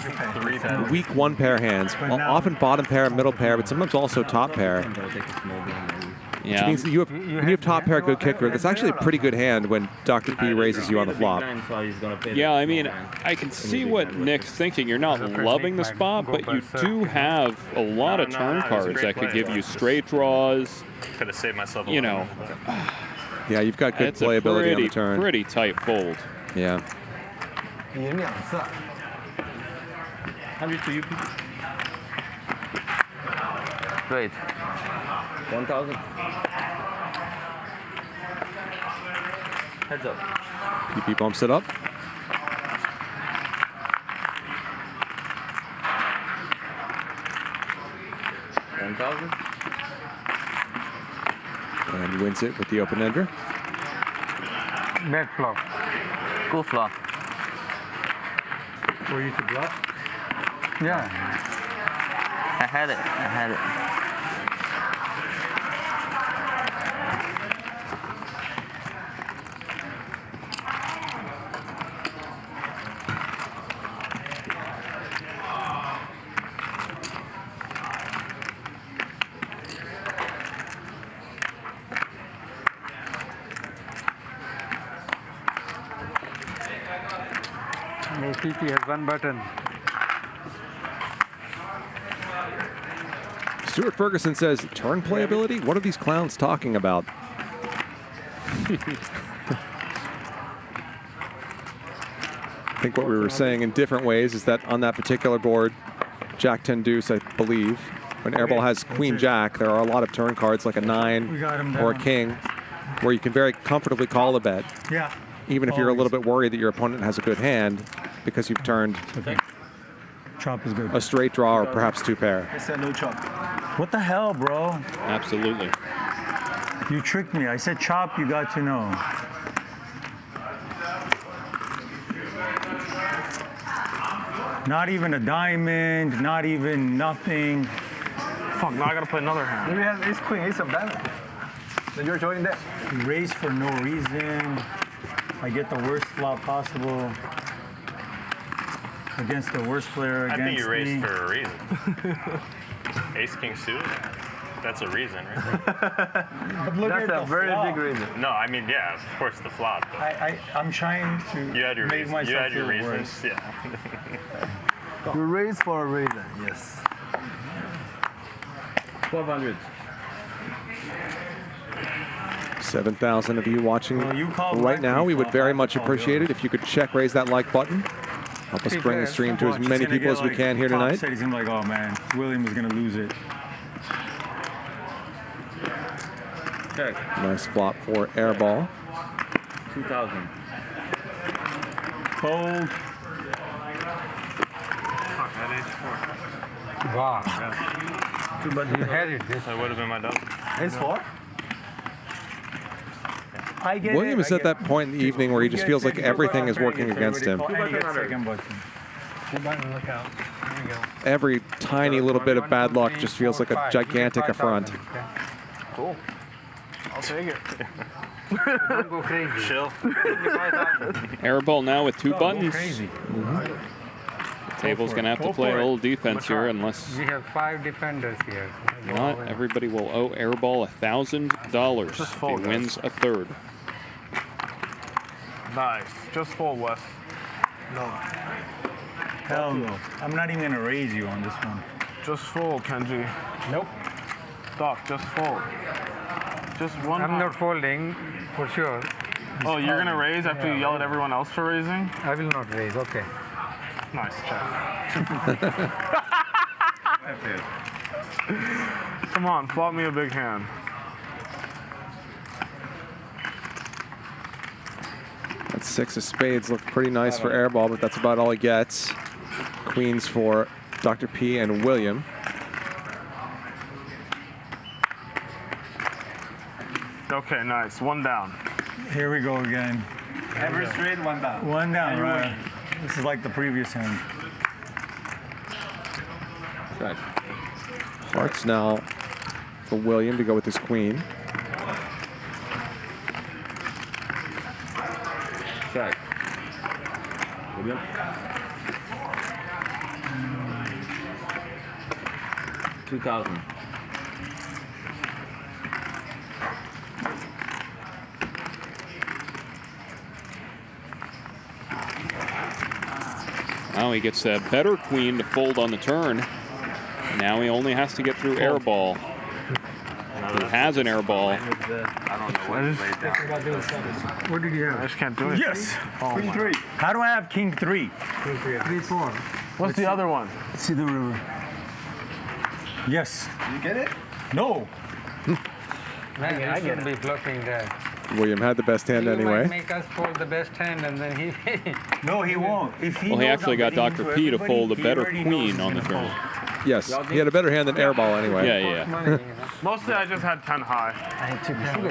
weak one pair hands, often bottom pair, middle pair, but sometimes also top pair. Yeah. Which means that when you have top pair, good kicker, that's actually a pretty good hand when Dr. P raises you on the flop. Yeah, I mean, I can see what Nick's thinking. You're not loving the spot, but you do have a lot of turn cards that could give you straight draws. Could have saved myself a Yeah, you've got good it's playability a on the turn. pretty tight fold. Yeah. Wait. 1,000. Heads up. PP bumps it up. And he wins it with the open ender. Bad flop. Good flop. For you to bluff? Yeah. I had it. TT has one button. Stuart Ferguson says, turn playability? What are these clowns talking about? I think what we were saying in different ways is that on that particular board, Jack 10 deuce, I believe, when Airball has Queen Jack, there are a lot of turn cards like a 9 or a king, where you can very comfortably call a bet. Yeah. Even if you're a little bit worried that your opponent has a good hand, because you've turned chop is good. A straight draw or perhaps two pair. I said no chop. What the hell, bro? Absolutely. You tricked me. I said chop, you got to know. Not even a diamond, not even nothing. Fuck, now I gotta play another hand. We have ace queen, ace of diamond. Then you're joining that. Raise for no reason. I get the worst flop possible against the worst player against me. I think you raised for a reason. Ace king suited. That's a reason, right? But look That's at a the very flop. big reason. No, I mean, yeah, of course the flop. But I'm trying to you had your make reason. myself You had your feel reasons. worse. Yeah. You raise for a reason, yes. 1,200. 7,000 of you watching right now. We would very much appreciate it if you could check raise that like button. Help us bring the stream to as many people as we can here tonight. Said he's gonna be like, oh man, William was gonna lose it. Okay. Nice flop for Airball. 2,000. Fold. Wow. Two buttons. You had it. That would have been my double. Ace four? I get William is at that point in the evening where he just feels like everything is working against him. Second button. Two button, look out. There you go. Every tiny little bit of bad luck just feels like a gigantic affront. Cool. I'll take it. Don't go crazy. Chill. Airball now with two buttons. Crazy. Table's going to have to play a little defense here unless We have 5 defenders here. not everybody will owe Airball $1,000 if fold, he wins a third. Nice. Just fold, Wes. No. Hell no. I'm not even gonna raise you on this one. Just fold, Kenji. Nope. Doc, just fold. Just one. I'm not folding, for sure. Oh, you're gonna raise after you yell at everyone else for raising? I will not raise, okay. Nice check. Come on, flop me a big hand. That 6 of spades looked pretty nice for Airball, but that's about all he gets. Queens for Dr. P and William. Okay, nice. One down. Here we go again. Every straight, one down. One down, right? This is like the previous hand. Okay. Hearts now for William to go with his queen. Check. William. $2,000. Now he gets a better queen to fold on the turn. Now he only has to get through airball. He has an airball. I don't know what he laid down. What did you have? I just can't do it. Yes! Queen 3. How do I have king 3? King 3. 3-4. What's the other one? Let's see the river. Yes. You get it? No. Man, I shouldn't be blocking that. William had the best hand He anyway. might make us fold the best hand and then he... No, he won't. If he Well, he knows actually I'm got betting Dr. to P to everybody, fold a he better already knows queen he's on the gonna turn. fold. Yes, he had a better hand than Airball anyway. Yeah, yeah. Mostly I just had 10 high. I had 2 pounds.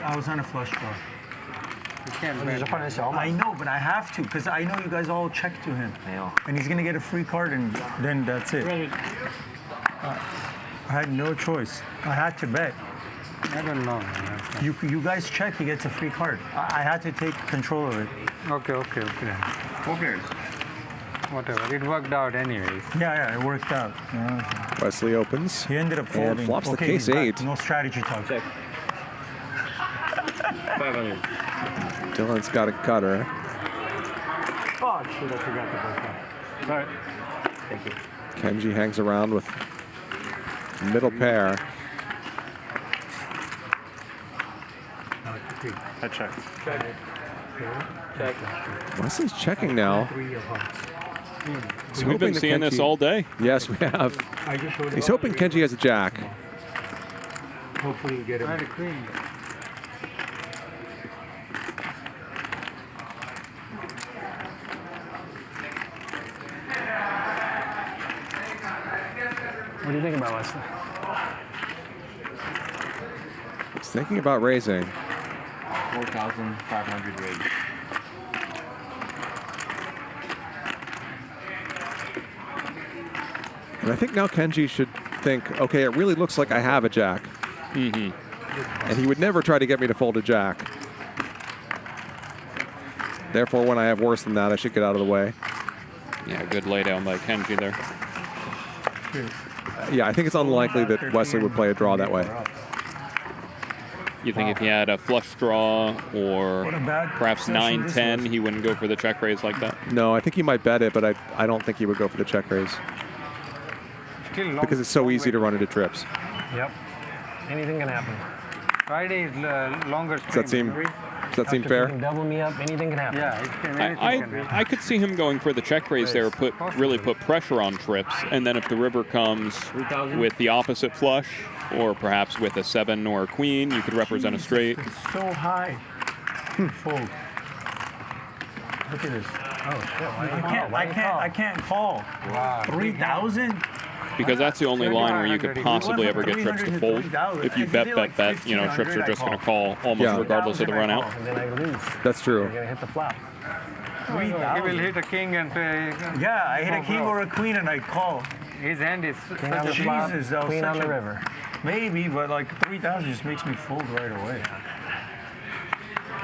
I was on a flush draw. I know, but I have to, because I know you guys all check to him. And he's going to get a free card, and then that's it. I had no choice. I had to bet. I don't know. You guys check, he gets a free card. I had to take control of it. Okay. Okay. Whatever. It worked out anyways. Yeah, it worked out. Wesley opens. He ended up folding. And flops the Okay, he's case 8. back. No strategy talk. Check. 500. Dylan's got a cutter. Oh, shit, I forgot to put that. Sorry. Thank you. Kenji hangs around with middle pair. I checked. Check. Wesley's checking now. He's We've been hoping that seeing this Kenji- all day. Yes, we have. He's hoping Kenji has a jack. Hopefully you get him. I had a queen. What do you think about Wesley? He's thinking about raising. 4,500 raise. And I think now Kenji should think, okay, it really looks like I have a jack. Mm-hmm. And he would never try to get me to fold a jack. Therefore, when I have worse than that, I should get out of the way. Yeah, good laydown by Kenji there. Yeah, I think it's unlikely that Wesley would play a draw that way. You think if he had a flush draw or What a bad perhaps session this 9-10, was. he wouldn't go for the check raise like that? No, I think he might bet it, but I don't think he would go for the check raise. Because it's so easy to run into trips. Yep. Anything can happen. Friday is longer. Does that seem fair? Double me up. Anything can happen. Yeah, anything can happen. I could see him going for the check raise there, really put pressure on trips, and then if the river comes with the opposite flush, or perhaps with a 7 or a queen, you could represent a straight. It's so high. Fold. Look at this. Oh shit! I can't call. Wow. 3,000? Because that's the only line where you could possibly ever get trips to fold. If you bet, you know, trips are just going to call almost regardless of the run out. And then I lose. That's true. You're gonna hit the flop. 3,000. He will hit a king and play. Yeah, I hit a king or a queen and I call. His hand is King on the flop, Jesus, that was queen such on the a- river. Maybe, but like 3,000 just makes me fold right away.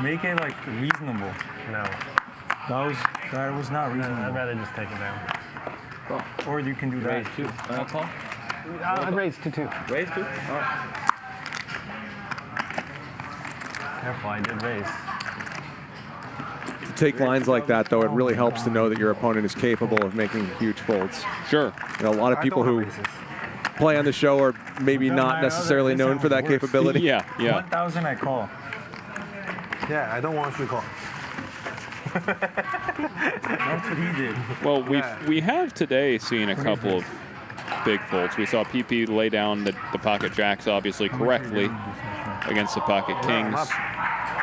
Make it like reasonable. No. That was not reasonable. I'd rather just take it down. Or you can do that. Raise 2. Call? I raised 2-2. Raise 2? All right. Careful, I did raise. To take lines like that, though, it really helps to know that your opponent is capable of making huge folds. Sure. You know, a lot of people who play on the show are maybe not necessarily known for that capability. Yeah. 1,000 I call. Yeah, I don't want you to call. That's what he did. Well, we have today seen a couple of big folds. We saw Pipi lay down the pocket jacks, obviously correctly, against the pocket kings.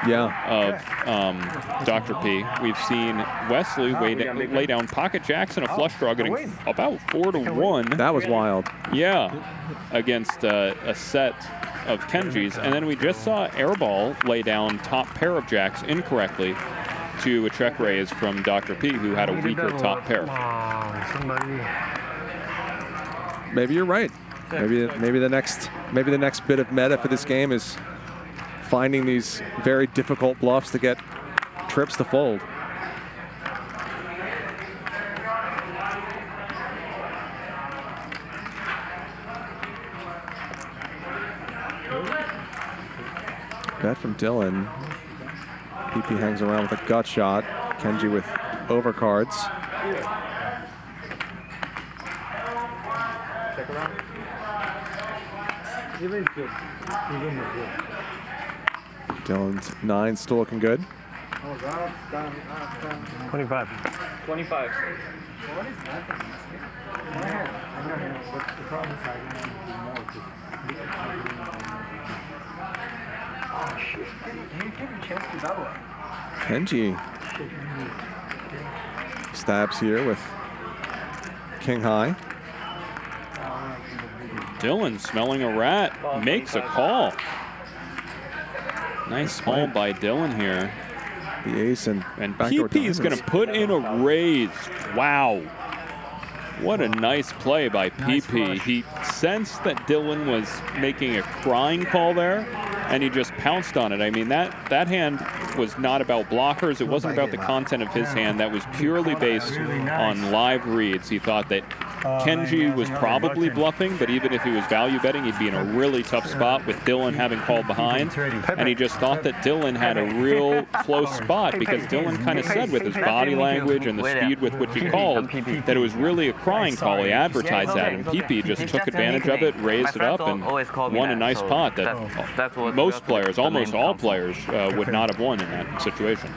Of Dr. P. We've seen Wesley lay down pocket jacks and a flush draw, getting about 4-1. That was wild. Yeah, against a set of Kenji's, and then we just saw Airball lay down top pair of jacks incorrectly to a check raise from Dr. P, who had a weaker top pair. Maybe you're right. Maybe the next bit of meta for this game is finding these very difficult bluffs to get trips to fold. Bet from Dylan. Pipi hangs around with a gut shot. Kenji with overcards. Check around. Even is good. Even is good. Dylan's 9 still looking good. 25. 25. What is that? I don't know. But the problem is I don't know. Oh shit. He gave a chance to double. Kenji stabs here with king high. Dylan smelling a rat, makes a call. Nice call by Dylan here. The ace and Pipi is going to put in a raise. Wow. What a nice play by Pipi. He sensed that Dylan was making a crying call there, and he just pounced on it. I mean, that hand was not about blockers. It wasn't about the content of his hand. That was purely based on live reads. He thought that Kenji was probably bluffing, but even if he was value betting, he'd be in a really tough spot with Dylan having called behind. And he just thought that Dylan had a real close spot, because Dylan kind of said with his body language and the speed with which he called that it was really a crying call. He advertised that, and Pipi just took advantage of it, raised it up, and won a nice pot that most players, almost all players, would not have won in that situation.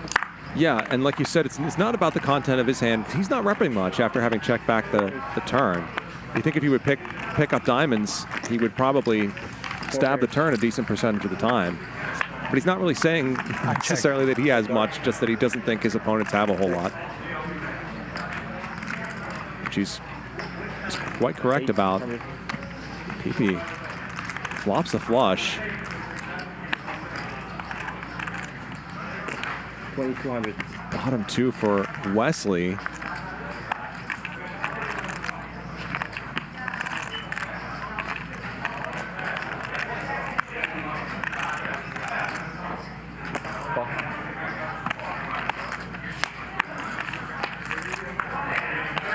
Yeah, and like you said, it's not about the content of his hand. He's not repping much after having checked back the turn. You think if he would pick up diamonds, he would probably stab the turn a decent percentage of the time. But he's not really saying necessarily that he has much, just that he doesn't think his opponents have a whole lot. Which he's quite correct about. Pipi flops a flush. 2,200. Bottom 2 for Wesley.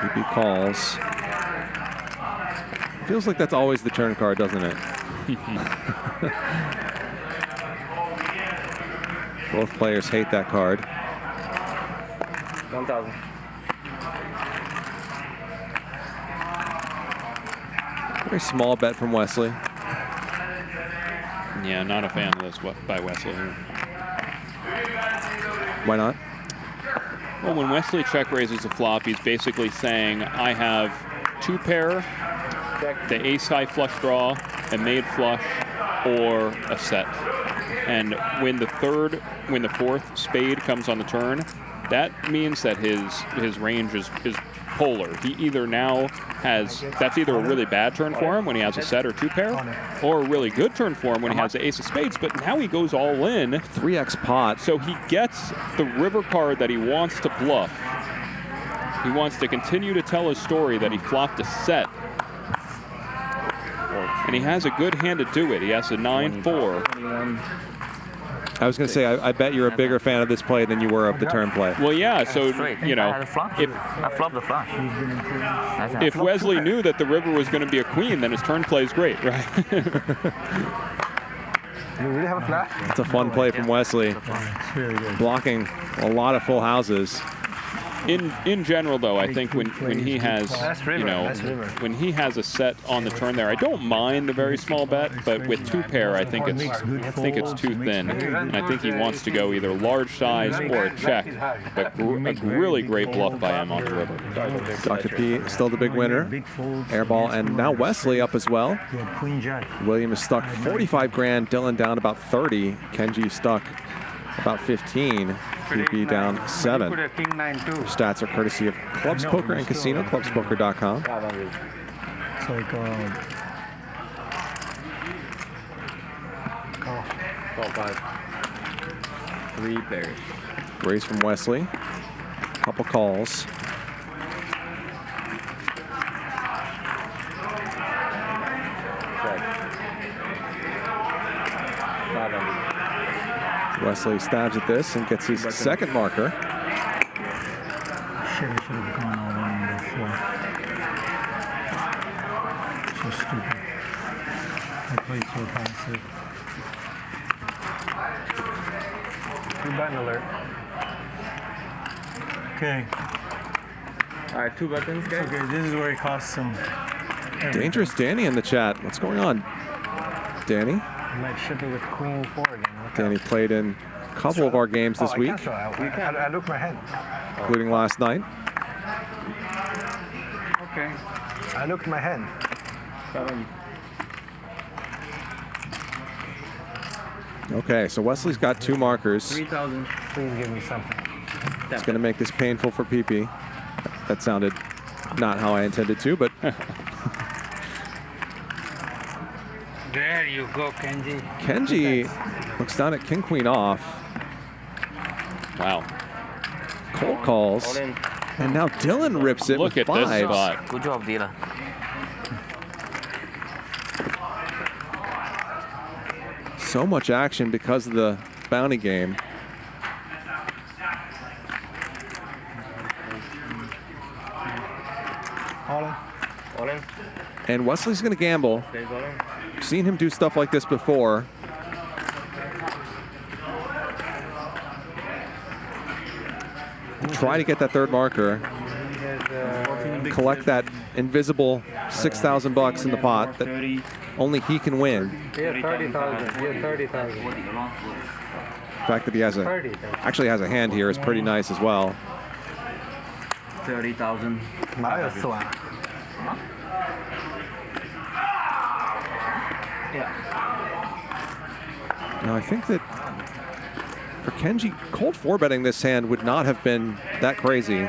Pipi calls. Feels like that's always the turn card, doesn't it? Both players hate that card. 1,000. Very small bet from Wesley. Yeah, not a fan of this by Wesley. Why not? Well, when Wesley check raises a flop, he's basically saying, I have 2 pair, the ace high flush draw, a made flush, or a set. And when the 4th spade comes on the turn, that means that his range is polar. He either now has, that's either a really bad turn for him when he has a set or 2 pair, or a really good turn for him when he has the ace of spades, but now he goes all in. 3x pot. So he gets the river card that he wants to bluff. He wants to continue to tell his story that he flopped a set. And he has a good hand to do it. He has a 9-4. I was going to say, I bet you're a bigger fan of this play than you were of the turn play. Well, yeah, so, you know, I flopped the flush. if Wesley knew that the river was going to be a queen, then his turn play is great, right? You really have a flash? It's a fun play from Wesley. Blocking a lot of full houses. In general, though, I think when he has, you know, when he has a set on the turn there, I don't mind the very small bet, but with 2 pair, I think it's too thin, and I think he wants to go either large size or a check. But a really great bluff by him on the river. Dr. P still the big winner. Airball, and now Wesley up as well. William is stuck 45 grand. Dylan down about 30. Kenji stuck about 15. Pipi down 7. Stats are courtesy of Clubs Poker and Casino, clubspoker.com. It's like, Call 5. 3 pairs. Raise from Wesley. Couple calls. Wesley stabs at this and gets his second marker. shit, I should have gone all in on the floor. So stupid. I played so passive. 2-button alert. Okay. All right, 2 buttons, guys. Okay, this is where it costs some. Dangerous Danny in the chat. What's going on, Danny? I might ship it with Queen 4 again. Danny played in a couple of our games this week, I look my hand. including last night. Okay. I looked my hand. Okay, so Wesley's got 2 markers. 3,000. Please give me something. It's going to make this painful for Pipi. That sounded not how I intended to, but There you go, Kenji. Kenji looks down at King Queen off. Wow. Cold calls. And now Dylan rips it Look with at 5s. this spot. Good job, Dylan. So much action because of the bounty game. All in. All in. And Wesley's going to gamble. Stays all in. Seen him do stuff like this before. Try to get that 3rd marker. Collect that invisible 6,000 bucks in the pot that only he can win. He had 30,000. He had 30,000. The fact that he has actually has a hand here is pretty nice as well. 30,000. Now I think that for Kenji, cold 4 betting this hand would not have been that crazy.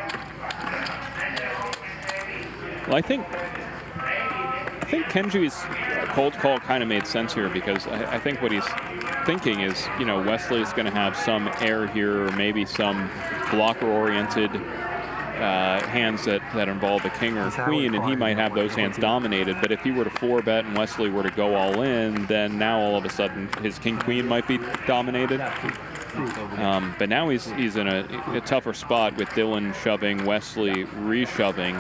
Well, I think Kenji's cold call kind of made sense here because I think what he's thinking is, you know, Wesley's going to have some air here or maybe some blocker-oriented hands that involve a king or a queen, and he might have those hands dominated. But if he were to 4-bet and Wesley were to go all in, then now all of a sudden his king-queen might be dominated. But now he's in a tougher spot with Dylan shoving, Wesley re-shoving.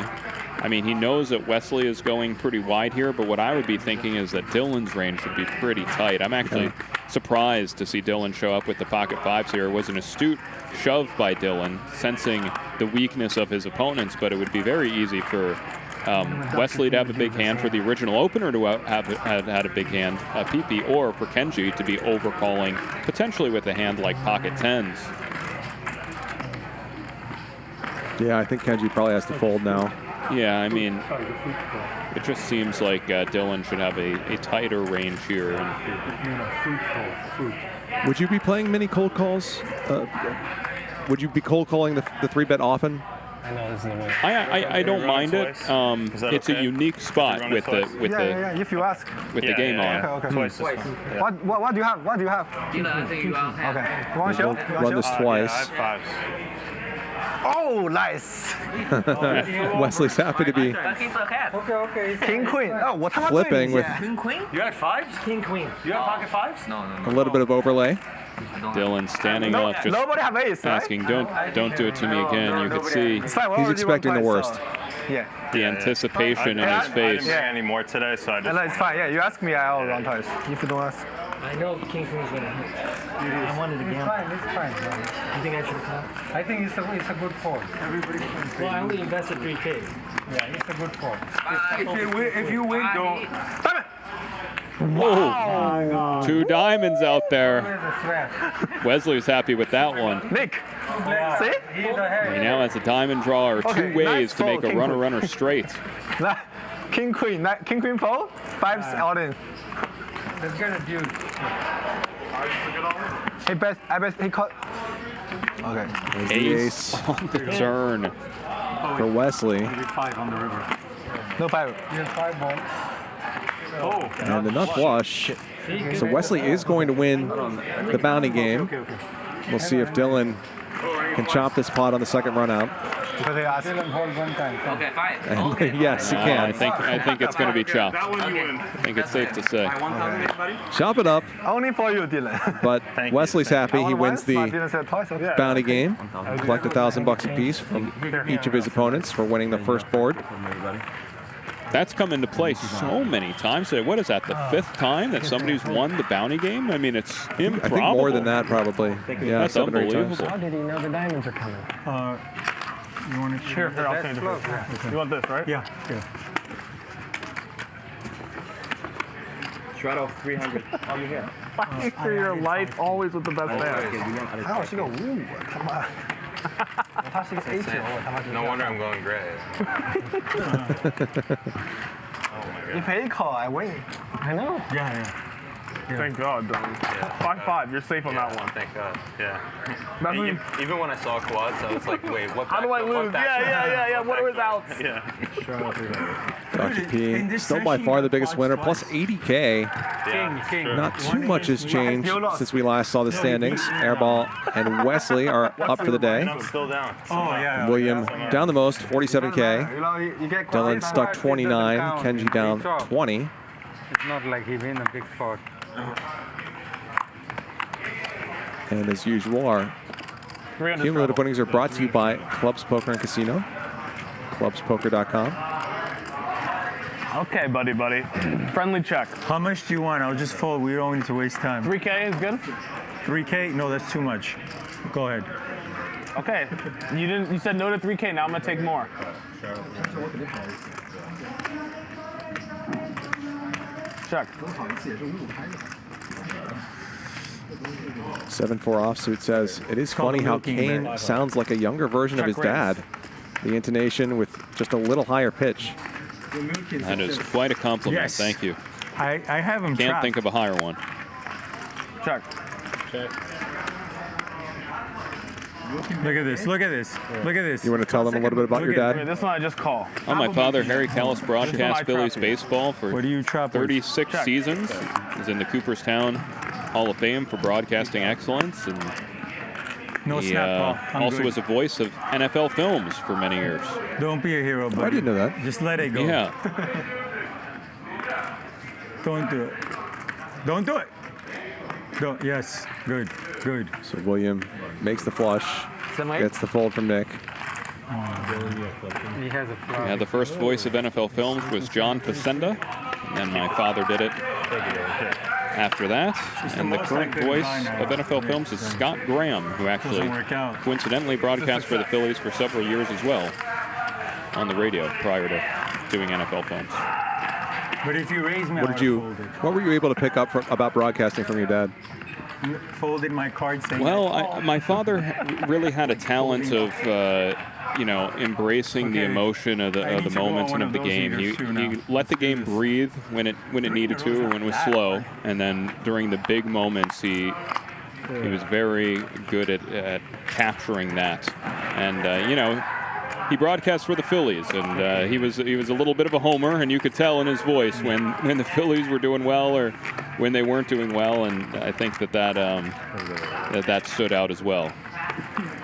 I mean, he knows that Wesley is going pretty wide here, but what I would be thinking is that Dylan's range should be pretty tight. I'm actually surprised to see Dylan show up with the pocket 5s here. It was an astute shove by Dylan, sensing the weakness of his opponents, but it would be very easy for Wesley to have a big hand, for the original opener to have had a big hand, Pipi, or for Kenji to be overcalling, potentially with a hand like pocket 10s. Yeah, I think Kenji probably has to fold now. Yeah, I mean, it just seems like Dylan should have a tighter range here. Would you be playing many cold calls? Would you be cold calling the 3-bet often? I know this is the way. I don't mind it. It's a unique spot with the if you ask. With the game on. Okay. Twice. What do you have? What do you have? I think you have. Okay. You want to show? Run this twice. I have 5s. Oh, nice. Wesley's happy to be Okay. King Queen. Oh, what flipping with King Queen? You had 5s? King Queen. You had pocket 5s? No. a little bit of overlay. Dylan standing up, just nobody have ace, right? asking, don't do it to me again. You could see he's expecting the worst. Yeah. The anticipation in his face. Yeah, anymore today, so I just. No, it's fine. Yeah, you ask me, I'll run twice. If you don't ask. I know King Queen's gonna hit. I wanted to gamble. It's fine. You think I should have? I think it's a good fold. Well, I only invested 3K. Yeah, it's a good fold. If you win, don't. Whoa! 2 diamonds out there. Wesley was happy with that one. Nick, see? He now has a diamond draw or 2 ways to make a runner straight. King Queen fold, 5 all in. Let's get a dude. He bet. I bet he caught. Okay. Ace on the turn for Wesley. 5 on the river. No 5. You have 5 balls. And the nut flush. So Wesley is going to win the bounty game. We'll see if Dylan can chop this pot on the second run out. Dylan hold 1 time. Okay, 5. And yes, he can. I think it's going to be chopped. I think it's safe to say. Chop it up. Only for you, Dylan. But Wesley's happy. He wins the bounty game. Collect $1,000 apiece from each of his opponents for winning the first board. That's come into play so many times. What is that, the 5th time that somebody's won the bounty game? I mean, it's improbable. I think more than that, probably. Yeah, that's 7 or 8 times. unbelievable. How did he know the diamonds are coming? You want to Here, I'll change it. You want this, right? Yeah. Strato 300. Oh, you're here. Fighting for your life, always with the best man. How is she going? Ooh, come on. No wonder I'm going gray. If he call, I win. I know. Yeah. Thank God, Don. 5-5, you're safe on that one. Thank God. Yeah. That's Even when I saw quads, I was like, wait, what? How do I lose? Yeah. What are his outs? Yeah. Dr. P, still by far the biggest winner, plus 80K. King. Not too much has changed since we last saw the standings. Airball and Wesley are up for the day. I'm still down. Oh, yeah. William down the most, 47K. Dylan stuck 29. Kenji down 20. It's not like he win a big spot. And as usual, our cumulative winnings are brought to you by Clubs Poker and Casino, clubspoker.com. Okay, buddy. Friendly check. How much do you want? I'll just fold. We don't need to waste time. 3K is good? 3K? No, that's too much. Go ahead. Okay. You said no to 3K, now I'm gonna take more. Check. 7-4 offsuit says, it is funny how Kane sounds like a younger version of his dad. The intonation with just a little higher pitch. That is quite a compliment. Yes. Thank you. I have him Can't trapped. think of a higher one. Check. Look at this. Look at this. Look at this. You want to tell them a little bit about your dad? This one I just call. Oh, my father, Harry Callis, broadcast Phillies baseball for 36 seasons. He's in the Cooperstown Hall of Fame for broadcasting excellence. And he also was a voice of NFL films for many years. Don't be a hero, buddy. I didn't know that. Just let it go. Yeah. Don't do it. Don't do it. Don't. Yes. Good. Good. So William makes the flush, gets the fold from Nick. He has a flush. Yeah, the first voice of NFL films was John Facenda, and then my father did it after that. And the current voice of NFL films is Scott Graham, who actually coincidentally broadcast for the Phillies for several years as well on the radio prior to doing NFL films. But if you raise me, what were you able to pick up about broadcasting from your dad? Folded my card saying. Well, my father really had a talent of, embracing the emotion of the moments and of the game. He let the game breathe when it needed to, or when it was slow, and then during the big moments, he was very good at capturing that. And he broadcast for the Phillies, and he was a little bit of a homer, and you could tell in his voice when the Phillies were doing well or when they weren't doing well, and I think that stood out as well.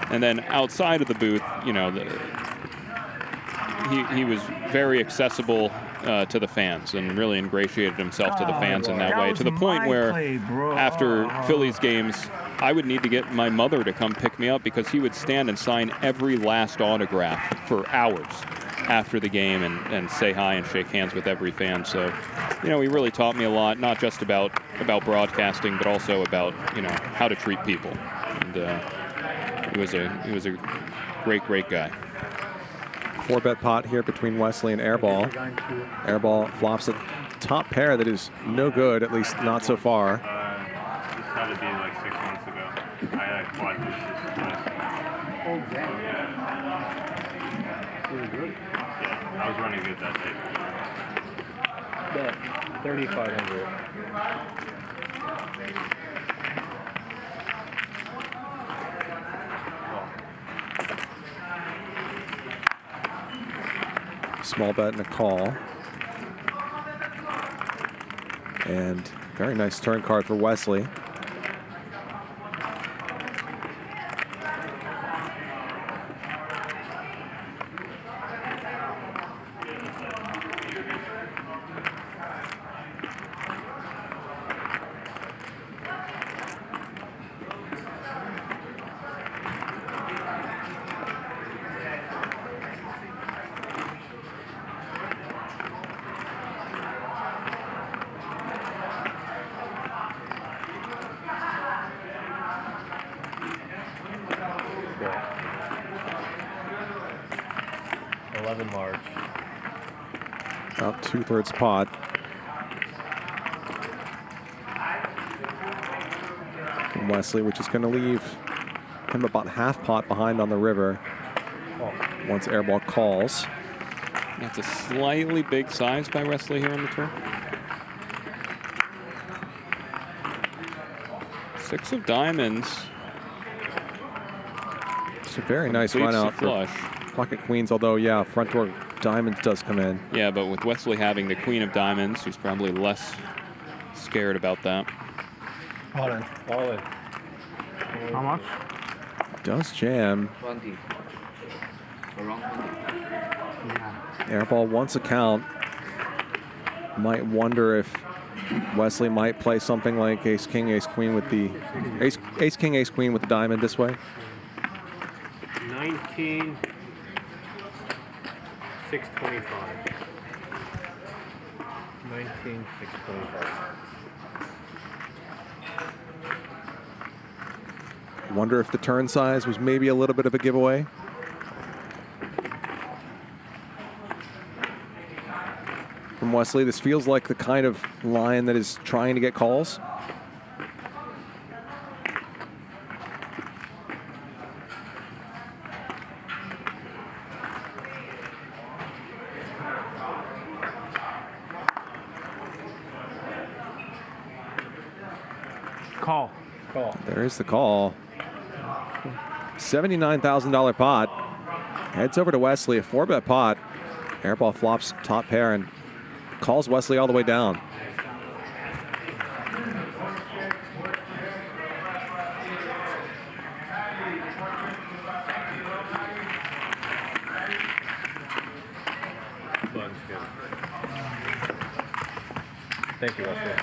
And then outside of the booth, he was very accessible to the fans and really ingratiated himself to the fans in that way, to the point where after Phillies games, I would need to get my mother to come pick me up because he would stand and sign every last autograph for hours after the game and say hi and shake hands with every fan. So, you know, he really taught me a lot, not just about broadcasting, but also about, you know, how to treat people. And he was a great guy. 4-bet pot here between Wesley and Airball. Airball flops a top pair that is no good, at least not so far. This had to be like 6 months ago. I had quad Really good. Yeah, I was running good that day. Bet 3,500. Small bet and a call. And very nice turn card for Wesley. Large. About 2/3 pot. From Wesley, which is going to leave him about half pot behind on the river once Airball calls. That's a slightly big size by Wesley here on the turn. 6 of diamonds. It's a very nice run out for pocket queens, although, yeah, front door diamonds does come in. Yeah, but with Wesley having the queen of diamonds, he's probably less scared about that. All in. All in. How much? Does jam. 20. Around 20. Airball wants a count. Might wonder if Wesley might play something like ace king, ace queen with the ace king, ace queen with the diamond this way. 19. 625. 19, 625. Wonder if the turn size was maybe a little bit of a giveaway. From Wesley, this feels like the kind of line that is trying to get calls. Call. There is the call. $79,000 pot. Heads over to Wesley, a 4-bet pot. Airball flops top pair and calls Wesley all the way down. Thank you, Wesley.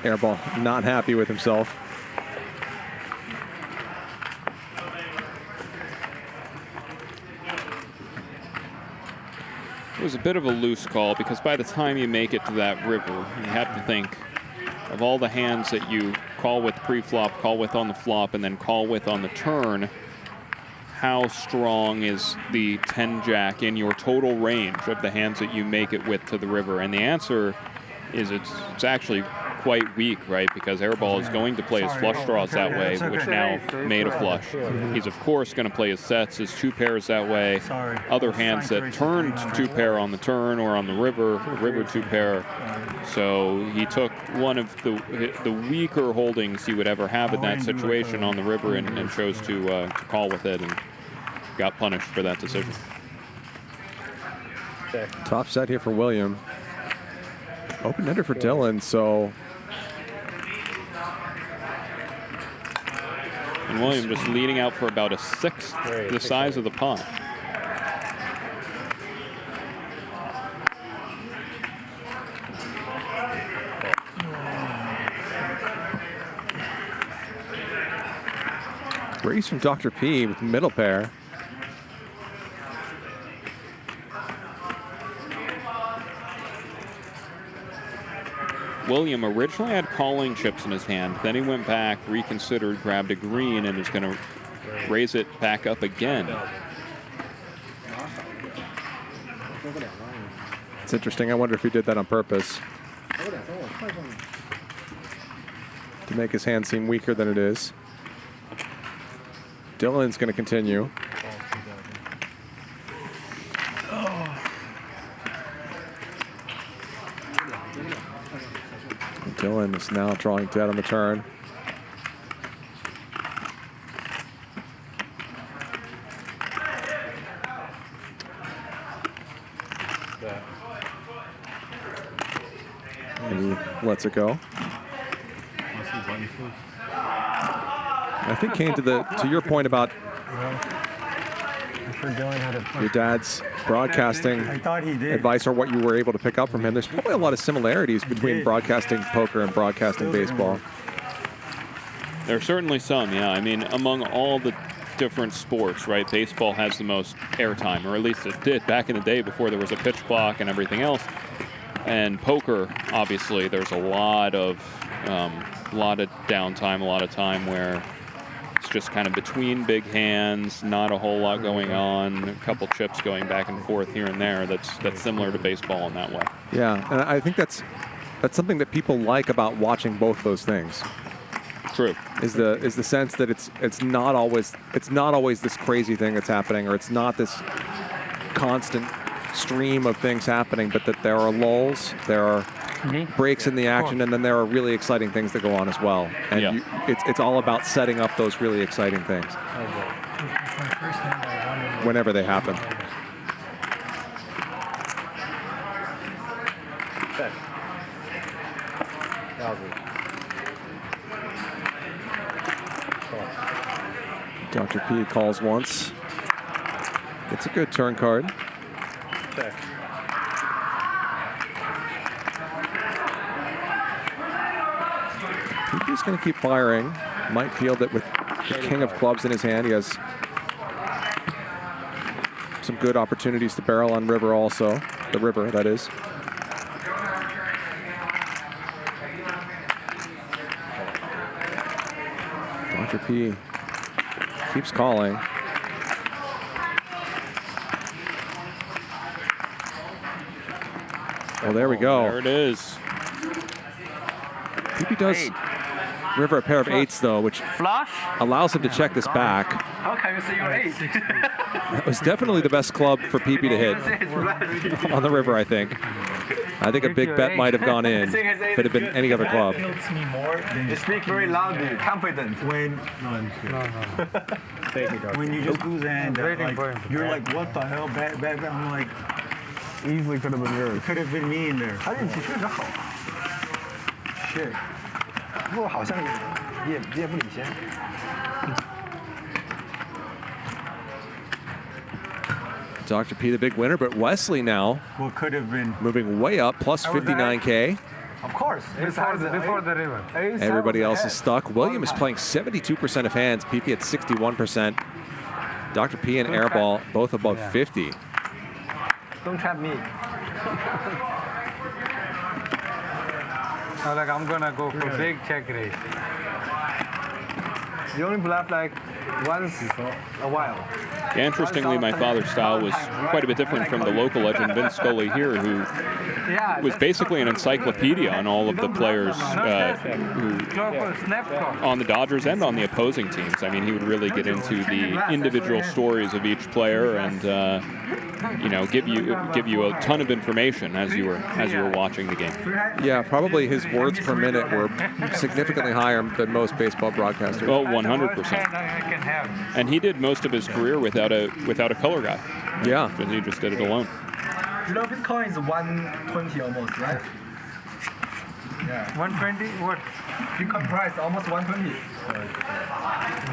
Airball not happy with himself. It was a bit of a loose call because by the time you make it to that river, you have to think of all the hands that you call with pre-flop, call with on the flop, and then call with on the turn. How strong is the 10-jack in your total range of the hands that you make it with to the river? And the answer is it's actually quite weak, right? Because Airball is going to play his flush draws that way, which now made a flush. He's of course going to play his sets, his 2 pairs that way. Other hands that turned 2 pair on the turn or on the river 2 pair. So he took one of the weaker holdings he would ever have in that situation on the river and chose to call with it and got punished for that decision. Top set here for William. Open-ender for Dylan, so. And William just leading out for about a 1/6 the size of the pot. Race from Dr. P with middle pair. William originally had calling chips in his hand. Then he went back, reconsidered, grabbed a green, and is going to raise it back up again. It's interesting. I wonder if he did that on purpose to make his hand seem weaker than it is. Dylan's going to continue. Dylan is now drawing dead on the turn. And he lets it go. I think Kane, to your point about your dad's broadcasting advice or what you were able to pick up from him, there's probably a lot of similarities between broadcasting poker and broadcasting baseball. There are certainly some, yeah. I mean, among all the different sports, right, baseball has the most airtime, or at least it did back in the day before there was a pitch clock and everything else. And poker, obviously, there's a lot of downtime, a lot of time where it's just kind of between big hands, not a whole lot going on, a couple chips going back and forth here and there. That's similar to baseball in that way. Yeah, and I think that's something that people like about watching both those things. True. Is the sense that it's not always this crazy thing that's happening, or it's not this constant stream of things happening, but that there are lulls, there are breaks in the action, and then there are really exciting things that go on as well. And it's all about setting up those really exciting things whenever they happen. Dr. P calls once. It's a good turn card. He's going to keep firing. Might field it with the king of clubs in his hand. He has some good opportunities to barrel on river also. The river, that is. Dr. P keeps calling. Well, there we go. There it is. Pipi does river a pair of eights, though, which allows him to check this back. How can you say you're 8? That was definitely the best club for Pipi to hit on the river, I think. I think a big bet might have gone in if it had been any other club. You speak very loudly, confident. When you just lose a hand, you're like, what the hell, bad, bad, bad. I'm like, easily could have been yours. Could have been me in there. Shit. 不过好像也不领先。 Dr. P the big winner, but Wesley now could have been moving way up, plus 59K. Of course. Before the river. Everybody else is stuck. William is playing 72% of hands, Pipi at 61%. Dr. P and Airball both above 50. Don't trap me. Now, like, I'm gonna go for big check raise. You only bluff like once a while. Yeah, interestingly, my father's style was quite a bit different from the local legend Vince Scully here, who was basically an encyclopedia on all of the players on the Dodgers and on the opposing teams. I mean, he would really get into the individual stories of each player and you know, give you a ton of information as you were watching the game. Yeah, probably his words per minute were significantly higher than most baseball broadcasters. Oh, 100%. And he did most of his career without a color guy. Yeah, because he just did it alone. You know, Bitcoin is 120 almost, right? Yeah. 120? What? Bitcoin price almost 120.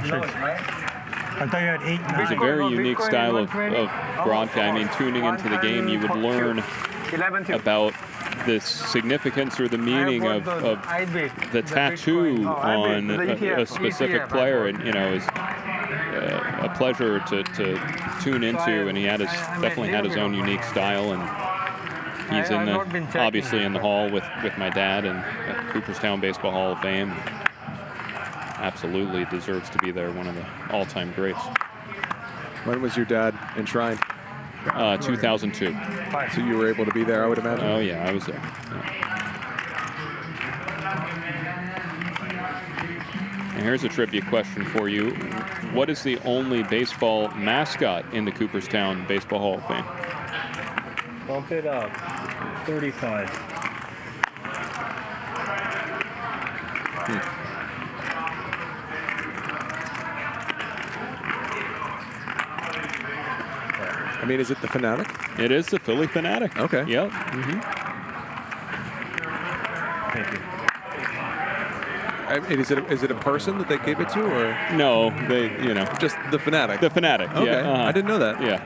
You know it, right? I thought you had 8. There's a very unique style of broadcast. I mean, tuning into the game, you would learn about the significance or the meaning of the tattoo on a specific player, and you know, pleasure to tune into, and he had his definitely had his own unique style, and he's in the obviously in the hall with my dad and at Cooperstown Baseball Hall of Fame. Absolutely deserves to be there, one of the all-time greats. When was your dad enshrined? 2002. So you were able to be there, I would imagine? Oh, yeah, I was there. Yeah. And here's a trivia question for you. What is the only baseball mascot in the Cooperstown Baseball Hall of Fame? Bump it up. 35. I mean, is it the Fanatic? It is the Philly Fanatic. Okay. Yep. Thank you. I mean, is it a person that they gave it to, or no? They, you know, just the Fanatic. The Fanatic. Okay. Yeah. I didn't know that. Yeah.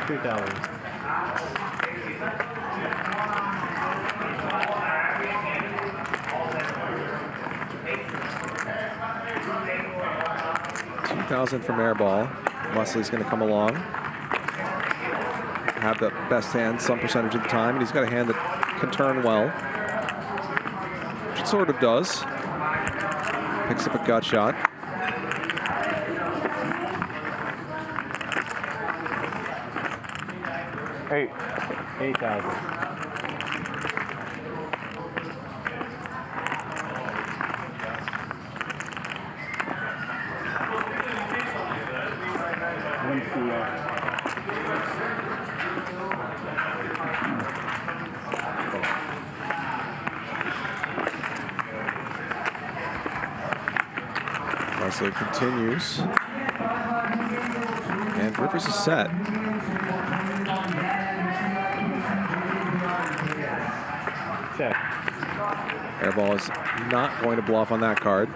$2,000. $2,000 from Airball. Wesley's going to come along, have the best hand some percentage of the time, and he's got a hand that can turn well, which it sort of does. Picks up a gut shot. $8,000. Wesley continues. And Rivers is set. Check. Airball is not going to bluff on that card.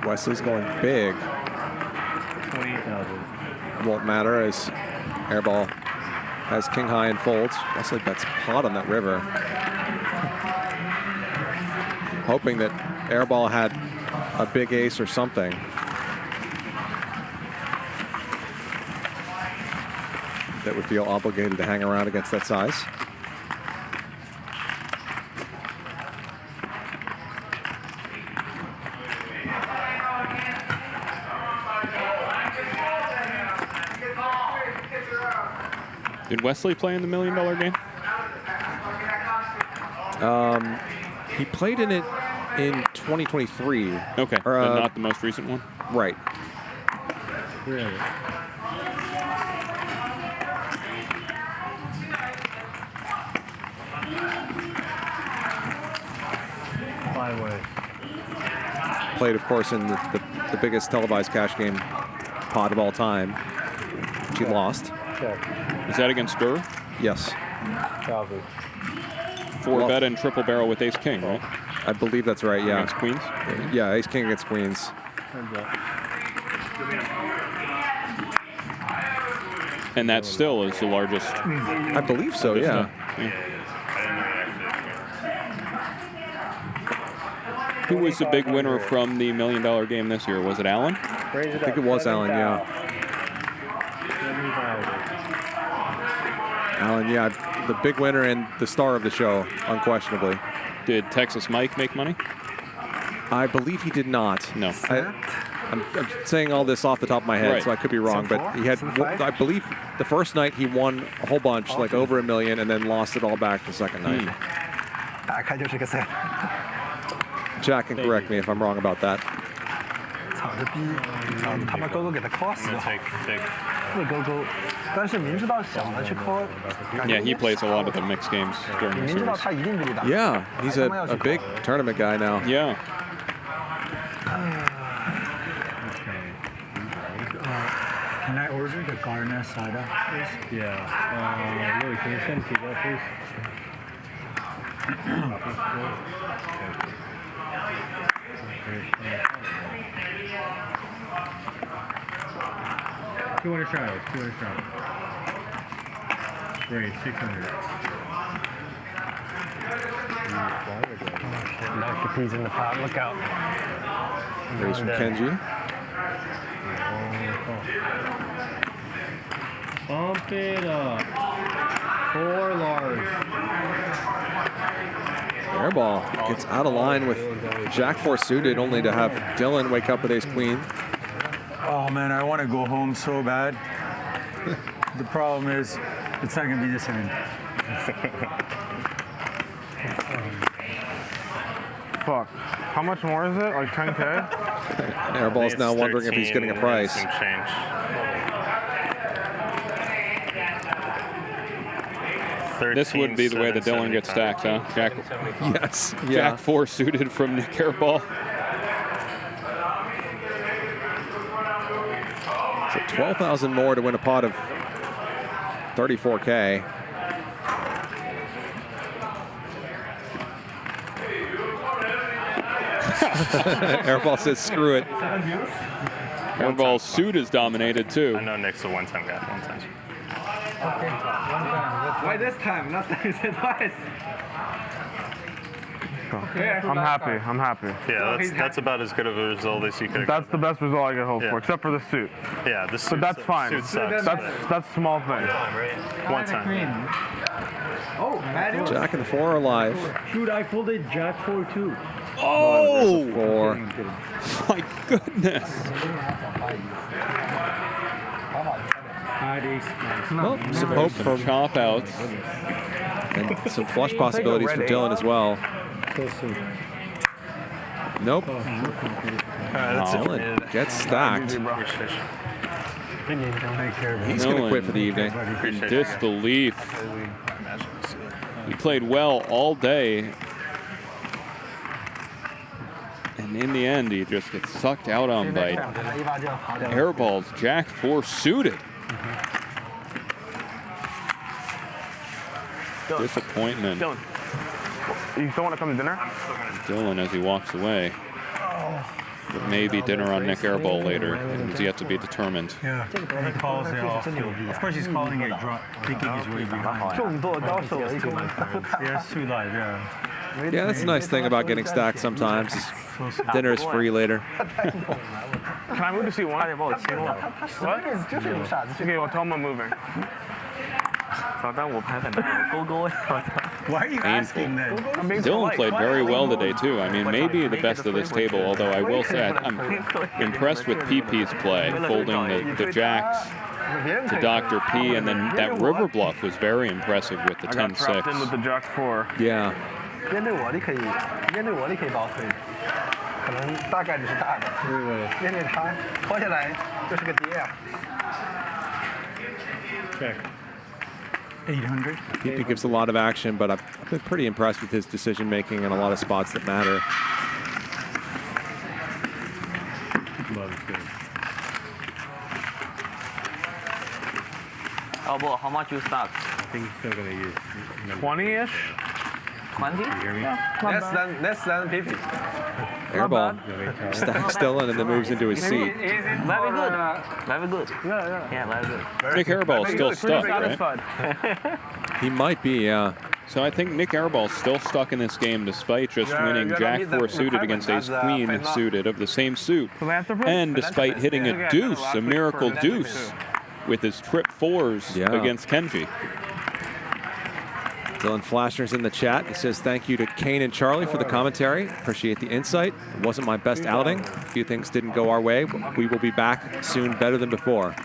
Wesley's going big. 28,000. Won't matter as Airball has king high and folds. Wesley bets pot on that river, hoping that Airball had a big ace or something. That would feel obligated to hang around against that size. Did Wesley play in the $1 Million game? He played in it in 2023. Okay, or, but not the most recent one? Right. Really? Played, of course, in the biggest televised cash game pot of all time. She lost. Is that against Durr? Yes. 4-bet and triple barrel with ace king, right? I believe that's right, yeah. Against queens? Yeah, ace king against queens. And that still is the largest. I believe so, yeah. Who was the big winner from the $1 Million game this year? Was it Allen? I think it was Allen, yeah. Allen, yeah, the big winner and the star of the show, unquestionably. Did Texas Mike make money? I believe he did not. No. I'm saying all this off the top of my head, Right. so I could be wrong, but he had, I believe, the first night he won a whole bunch, like over $1 million, and then lost it all back the second night. Jack can correct me if I'm wrong about that. Yeah, he plays a lot of the mixed games during the series. Yeah, he's a big tournament guy now. Yeah. The carne asada, please. Yeah. Louis, can you send to that, please? 200 shadows, 200 shadows. Great, 600. Dr. P's in the pot. Look out. Raise from Kenji. Bump it up. 4 large. Airball gets out of line with Jack 4 suited, only to have Dylan wake up with ace queen. Oh man, I want to go home so bad. The problem is, it's not going to be this end. Fuck. How much more is it? Like 10K? Airball's now wondering if he's getting a price. Some change. This would be the way that Dylan gets stacked, huh? Jack. Yes. Jack 4 suited from Nick Airball. So 12,000 more to win a pot of 34K. Airball says screw it. Airball's suit is dominated too. I know Nick's a one-time guy. One time. Okay, 1 time. Why this time? Last time you said twice. I'm happy. I'm happy. Yeah, that's about as good of a result as you could. That's the best result I could hope for, except for the suit. Yeah, the suit. But that's fine. Suit sucks, That's a small thing. One time. Oh, Mario. Jack and the 4 are alive. Shoot, I folded Jack 4 too. Oh! 4. My goodness. Well, some hope from chop outs. And some flush possibilities for Dylan as well. Nope. Dylan gets stacked. He's going to quit for the evening. In disbelief. He played well all day. And in the end, he just gets sucked out on by Airball's Jack 4 suited. Disappointment. Dylan, you still want to come to dinner? Dylan as he walks away. But maybe dinner on Nick Airball later. It is yet to be determined. Yeah, he calls it off. Of course, he's calling it thinking he's way behind. Yeah, it's too live, yeah. Yeah, that's a nice thing about getting stacked sometimes. Dinner is free later. Can I move to C1? What? Okay, well, tell him I'm moving. Why are you asking then? Dylan played very well today too. I mean, maybe the best of this table, although I will say I'm impressed with Pipi's play, folding the jacks to Dr. P, and then that river bluff was very impressive with the 10-6. I got trapped in with the Jack 4. Yeah. 面对我你可以倒退，可能大概率是大的。面对他抛下来就是个跌啊。 Check. 800. Pipi gives a lot of action, but I've been pretty impressed with his decision making in a lot of spots that matter. Airball, how much you stack? I think he's still gonna use 20-ish. 20? Yeah. Less than 50. Airball stacks Dylan and then moves into his seat. Very good. Very good. Yeah, very good. Nick Airball's still stuck, right? He might be, yeah. So I think Nick Airball's still stuck in this game despite just winning Jack 4 suited against Ace Queen suited of the same suit. And despite hitting a deuce, a miracle deuce, with his trip 4s against Kenji. Dylan Flashner's in the chat. He says thank you to Kane and Charlie for the commentary. Appreciate the insight. It wasn't my best outing. A few things didn't go our way, but we will be back soon better than before.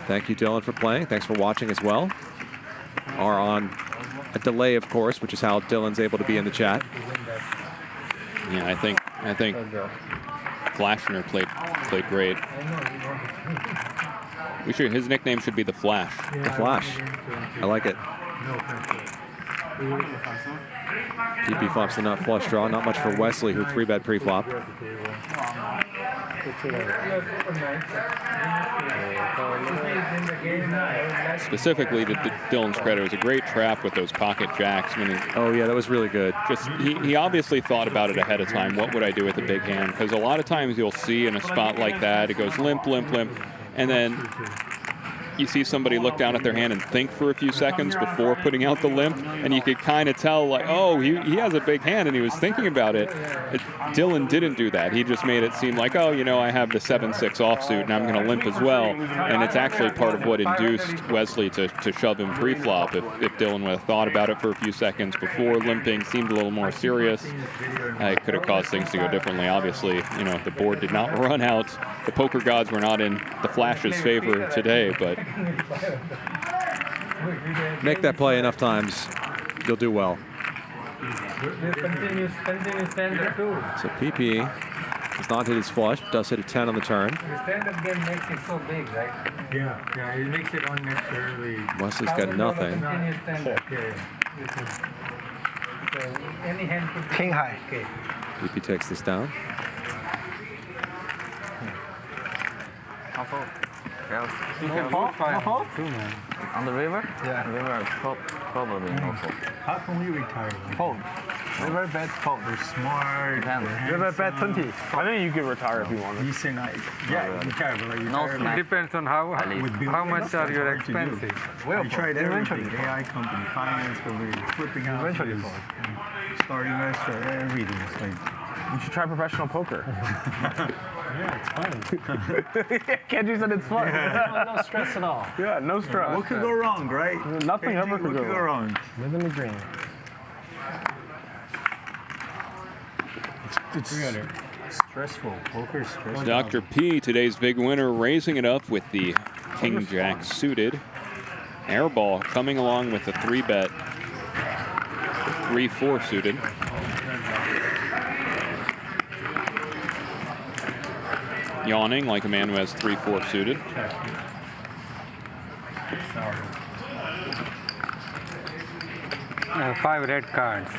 Thank you, Dylan, for playing. Thanks for watching as well. Are on a delay, of course, which is how Dylan's able to be in the chat. Yeah, I think Flashner played great. His nickname should be the Flash. The Flash. I like it. Pipi flops the nut flush draw. Not much for Wesley, who 3-bet pre-flop. Specifically to Dylan's credit, it was a great trap with those pocket jacks. I mean, oh yeah, that was really good. Just he obviously thought about it ahead of time. What would I do with a big hand? Because a lot of times you'll see in a spot like that, it goes limp, limp, limp, and then you see somebody look down at their hand and think for a few seconds before putting out the limp, and you could kind of tell, like, oh, he has a big hand, and he was thinking about it. Dylan didn't do that. He just made it seem like, oh, you know, I have the 7-6 offsuit, and I'm going to limp as well. And it's actually part of what induced Wesley to shove him pre-flop. If Dylan would have thought about it for a few seconds before limping, seemed a little more serious, it could have caused things to go differently. Obviously, you know, the board did not run out. The poker gods were not in the Flash's favor today, but make that play enough times, you'll do well. Continue stand-up too. So Pipi does not hit his flush, does hit a 10 on the turn. The stand-up game makes it so big, right? Yeah, it makes it unnecessarily. Wesley's got nothing. Continue stand-up, So any hand could be King high. Okay. Pipi takes this down. I'll fold. Yeah, On the river? Yeah. River, probably no fold. How can we retire? Fold. River bet fold. We're smart. River bet 20. I think you could retire if you wanted. Decent. Yeah, you can, but like It depends on how much are your expenses. We tried everything. AI company, finance company, flipping out. Eventually fold. Starting restaurant, everything. It's like, you should try professional poker. Yeah, it's fun. Kenji said it's fun. No stress at all. Yeah, no stress. what could go wrong, right? Nothing ever could go wrong. Live in the dream. It's stressful. Poker is stressful. Dr. P, today's big winner, raising it up with the King Jack suited. Airball coming along with a 3-bet, 3-4 suited. Yawning like a man who has 3-4 suited. 5 red cards.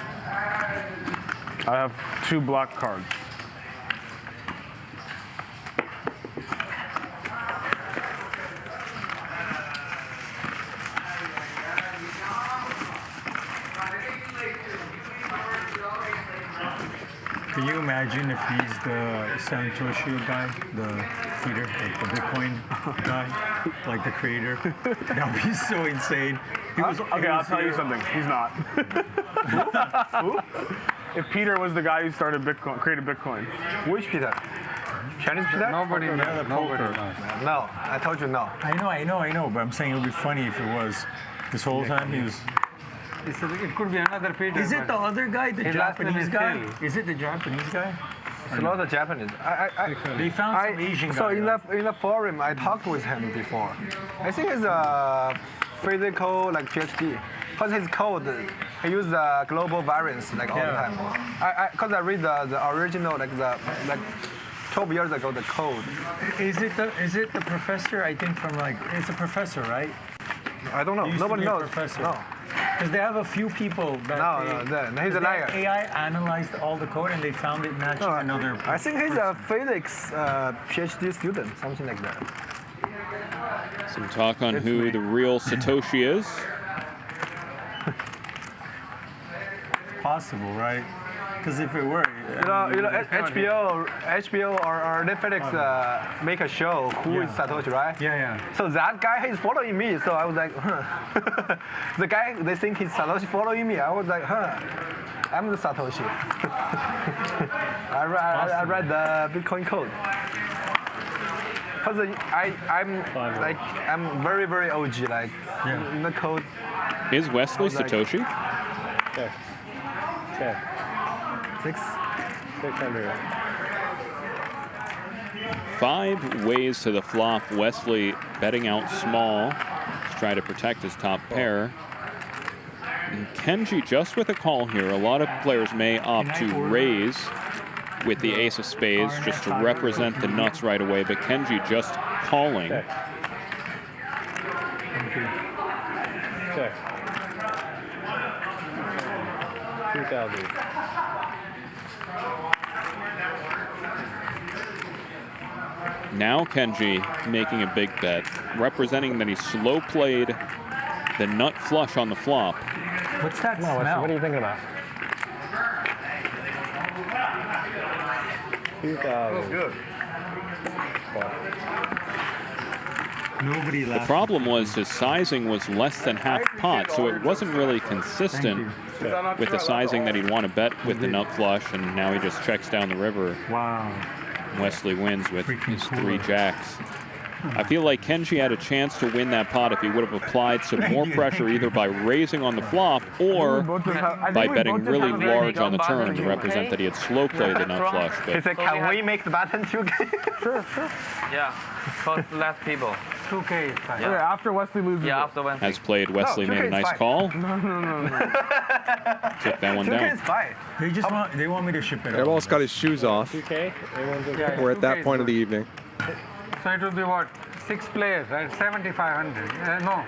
I have 2 black cards. Can you imagine if he's the Satoshi guy, the feeder, like the Bitcoin guy, like the creator? That would be so insane. Okay, I'll tell you something. He's not. Who? If Peter was the guy who started Bitcoin, created Bitcoin. Which Peter? Chinese Peter? Nobody knows. No, I told you no. I know, but I'm saying it would be funny if it was. This whole time he was. It could be another Peter. Is it the other guy, the Japanese guy? Is it the Japanese guy? It's not the Japanese. They found some Asian guy. So in the forum, I talked with him before. I think it's a physical like PhD. Because his code, he used the global variance like all the time. Because I read the original like 12 years ago the code. Is it the professor? I think from like it's a professor, right? I don't know. Nobody knows. Professor. No. Because they have a few people that he's a liar. AI analyzed all the code and they found it matching another. I think he's a physics PhD student, something like that. Some talk on who the real Satoshi is. Possible, right? Because if it were, HBO or Netflix make a show who is Satoshi, right? Yeah. So that guy is following me. So I was like, the guy they think he's Satoshi following me. I was like, I'm the Satoshi. I read the Bitcoin code. Because I'm very very OG in the code. Is Wesley Satoshi? Check. 600. 5 ways to the flop. Wesley betting out small to try to protect his top pair. And Kenji just with a call here. A lot of players may opt to raise with the ace of spades just to represent the nuts right away, but Kenji just calling. Check. 2,000. Now Kenji making a big bet, representing that he slow played the nut flush on the flop. What's that smell? What are you thinking about? 2,000. Good. Nobody The laughed. problem was his sizing was less than half pot, so it wasn't really consistent with the sizing that he'd want to bet with the nut flush, and now he just checks down the river. Wow. Wesley wins with his 3 jacks. I feel like Kenji had a chance to win that pot if he would have applied some more pressure either by raising on the flop or by betting really large on the turn to represent that he had slow played the nut flush. He said, can we make the button 2K? Sure. Yeah, because less people. 2K is fine. Yeah. After Wesley loses. Yeah, after Wesley. As played, Wesley made a nice call. No. Took that one down. They want me to ship it. Airball's got his shoes off. 2K? We're at that point of the evening. So it will be what? 6 players, right? 7,500. No.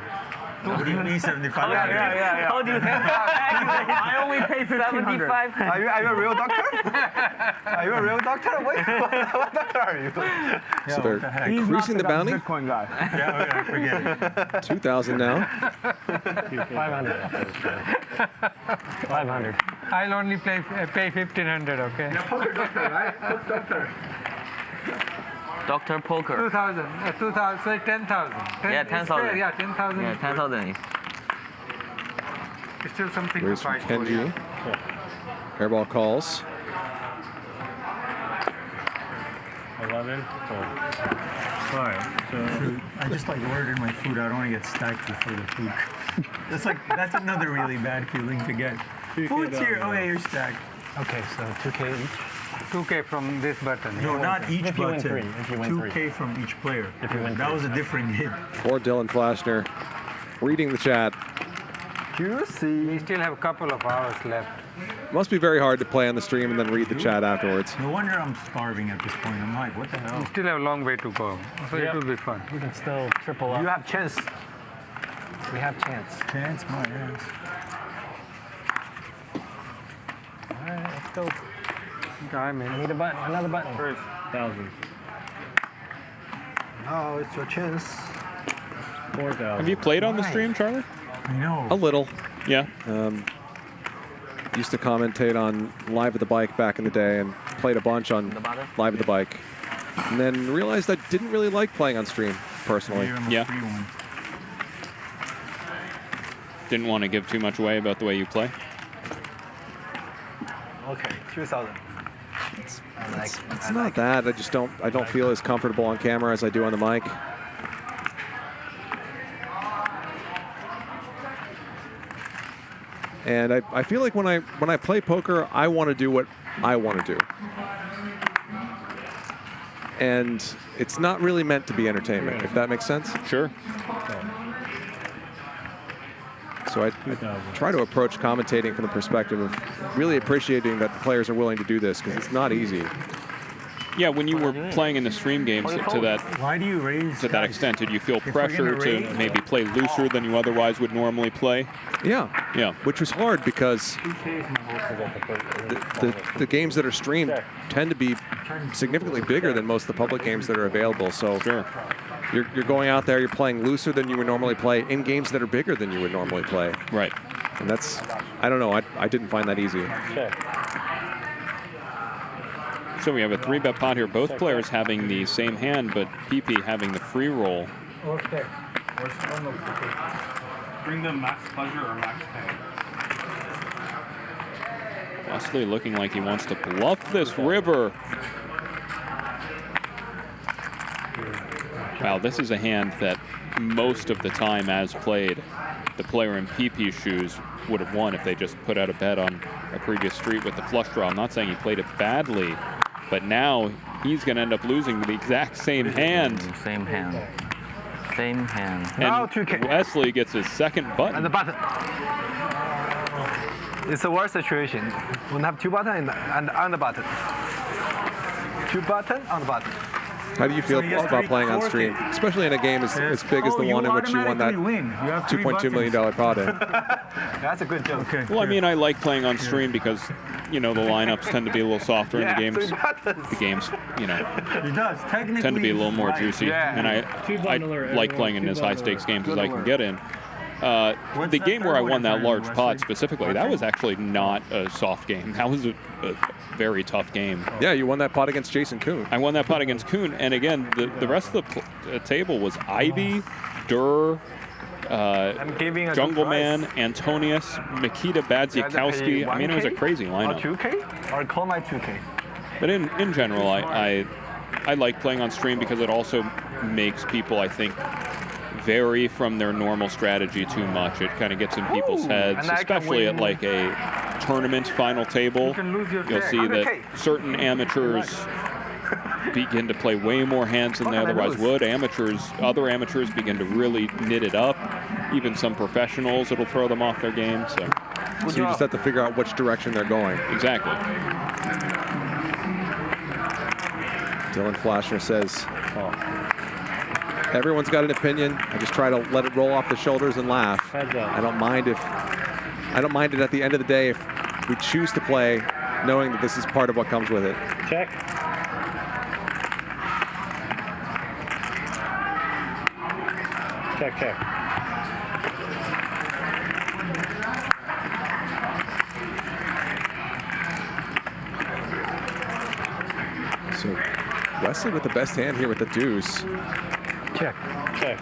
What do you mean 7,500? Yeah. How do you think? I only pay 75. Are you a real doctor? Are you a real doctor? What doctor are you? So they're increasing the bounty. Bitcoin guy. Yeah, forget it. 2,000 now. 500. 500. I'll only pay 1,500, okay? Poker doctor, right? Doctor. Dr. Poker. 2,000. 2,000. Say 10,000. Yeah, 10,000. Yeah, 10,000. Yeah, 10,000 is. It's still something to Raise from fight for. Kenji. Airball calls. 11. All right. So I just like ordered my food. I don't want to get stacked before the food. That's another really bad feeling to get. Food's here. Oh yeah, you're stacked. Okay, so 2K each. 2K from this button. No, not each If you win button. 3. If you win 3. 2K from each player. If you win That 3. was a different hit. Poor Dylan Flashner. Reading the chat. Juicy. We still have a couple of hours left. Must be very hard to play on the stream and then read the chat afterwards. No wonder I'm starving at this point. I'm like, what the hell? We still have a long way to go. So it will be fun. We can still triple up. You have chance. We have chance. Chance, my ass. All right, let's go. I need a button. Another button. 1,000. Oh, it's your chance. 4,000. Have you played on the stream, Charlie? I know. A little. Yeah. Used to commentate on Live at the Bike back in the day and played a bunch on Live at the Bike. And then realized I didn't really like playing on stream, personally. Yeah. Didn't want to give too much away about the way you play. Okay, 2,000. It's not that. I don't feel as comfortable on camera as I do on the mic. And I feel like when I play poker, I want to do what I want to do. And it's not really meant to be entertainment, if that makes sense. Sure. So I try to approach commentating from the perspective of really appreciating that the players are willing to do this, because it's not easy. Yeah, when you were playing in the stream games to that extent, did you feel pressure to maybe play looser than you otherwise would normally play? Yeah. Yeah. Which was hard because the games that are streamed tend to be significantly bigger than most of the public games that are available. So you're going out there, you're playing looser than you would normally play in games that are bigger than you would normally play. Right. And that's, I don't know, I didn't find that easy. So we have a 3-bet pot here. Both players having the same hand, but Pipi having the free roll. Okay. Bring them max pleasure or max pain. Wesley looking like he wants to bluff this river. Wow, this is a hand that most of the time as played, the player in Pipi's shoes would have won if they just put out a bet on a previous street with the flush draw. I'm not saying he played it badly, but now he's going to end up losing the exact same hand. Same hand. Same hand. And Wesley gets his second button. And the button. It's a worse situation. When I have 2 buttons and on the button. 2 buttons on the button. How do you feel about playing on stream, especially in a game as big as the one in which you won that $2.2 million pot in? That's a good joke. Okay. Well, I mean, I like playing on stream because, you know, the lineups tend to be a little softer in the games. The games, you know, tend to be a little more juicy. And I like playing in as high stakes games as I can get in. The game where I won that large pot specifically, that was actually not a soft game. That was a very tough game. Yeah, you won that pot against Jason Kuhn. I won that pot against Kuhn, and again, the rest of the table was Ivy, Durr, Jungle Man, Antonius, Mikita Badziakowski. I mean, it was a crazy lineup. 2K? Or call my 2K? But in general, I like playing on stream because it also makes people, I think, vary from their normal strategy too much. It kind of gets in people's heads, especially at like a tournament final table. You'll see that certain amateurs begin to play way more hands than they otherwise would. Other amateurs begin to really knit it up. Even some professionals, it'll throw them off their game. So you just have to figure out which direction they're going. Exactly. Dylan Flashner says, everyone's got an opinion. I just try to let it roll off the shoulders and laugh. I don't mind it at the end of the day if we choose to play knowing that this is part of what comes with it. Check. Check, check. So Wesley with the best hand here with the deuce. Check, check.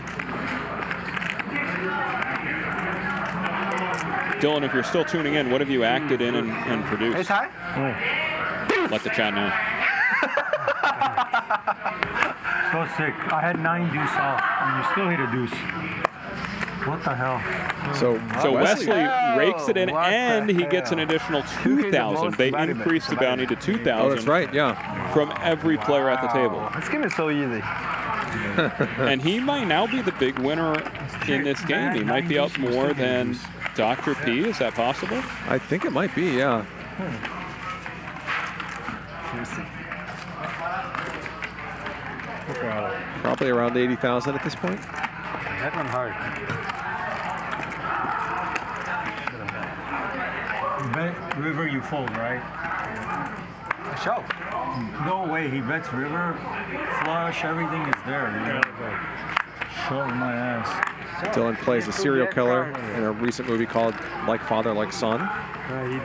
Dylan, if you're still tuning in, what have you acted in and produced? Hey, Ty? Let the chat know. So sick. I had 9 deuce off, and you still hit a deuce. What the hell? So Wesley rakes it in, and he gets an additional 2,000. They increased the bounty to 2,000. Oh, that's right, yeah. From every player at the table. This game is so easy. And he might now be the big winner in this game. He might be up more than Dr. P. Is that possible? I think it might be, yeah. Probably around 80,000 at this point. That one hard. Bet river, you fold, right? Show. No way, he bets river, flush, everything is there. Show my ass. Dylan plays a serial killer in a recent movie called Like Father, Like Son.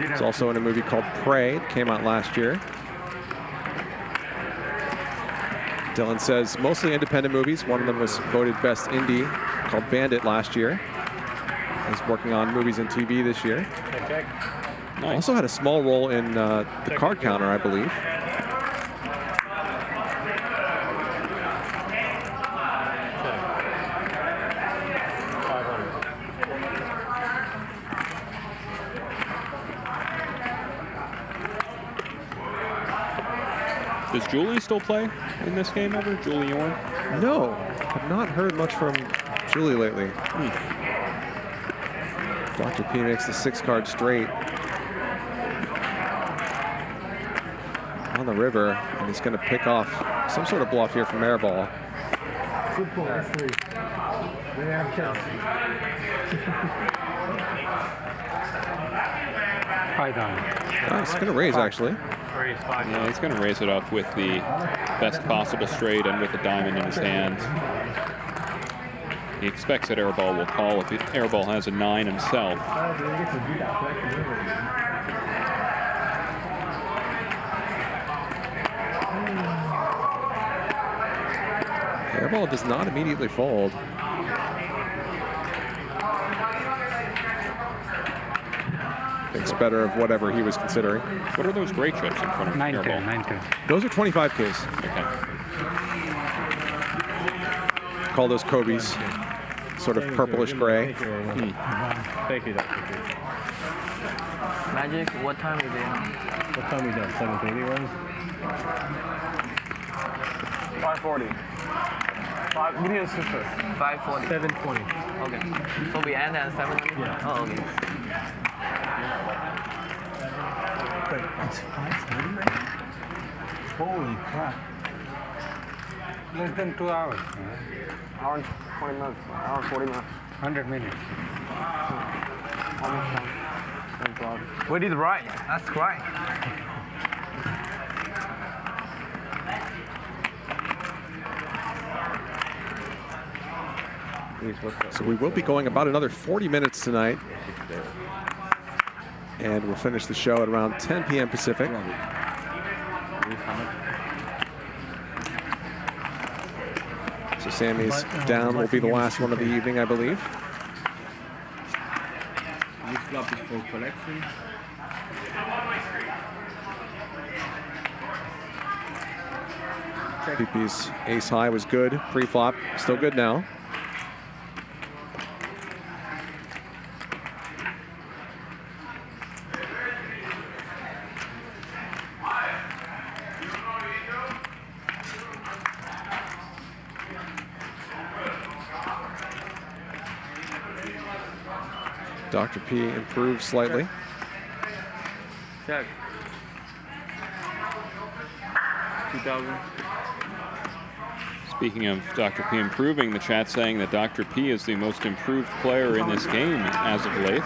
He's also in a movie called Prey, that came out last year. Dylan says mostly independent movies. One of them was voted best indie, called Bandit last year. He's working on movies and TV this year. Nice. Also had a small role in The Card Counter, I believe. Does Julie still play in this game ever? Julie Orn? No, I've not heard much from Julie lately. Dr. P makes the 6-card straight on the river, and he's going to pick off some sort of bluff here from Airball. Good ball, that's 3. They have chance. 5,000. He's going to raise, actually. Yeah, he's going to raise it up with the best possible straight and with the diamond in his hand. He expects that Airball will call if Airball has a 9 himself. Airball does not immediately fold. Thinks better of whatever he was considering. What are those gray chips in front of Airball? 9K. Those are 25Ks. Okay. Call those Kobe's. Sort of purplish gray. Thank you, Dr. P. Magic, what time is it? What time we done? 7:30 runs? 5:40. Give me a sister. 5:40. 7:20. Okay. So we end at 7? Yeah. Oh, okay. Wait, it's 5:30 right now? Holy crap. Less than 2 hours. Hour and 20 minutes. Hour and 40 minutes. 100 minutes. Almost done. Thank God. We did right. That's right. So we will be going about another 40 minutes tonight. And we'll finish the show at around 10 p.m. Pacific. So Sammy's down will be the last one of the evening, I believe. This flop is for collection. Pipi's ace high was good pre-flop, still good now. Dr. P improved slightly. Check. 2,000. Speaking of Dr. P improving, the chat saying that Dr. P is the most improved player in this game as of late.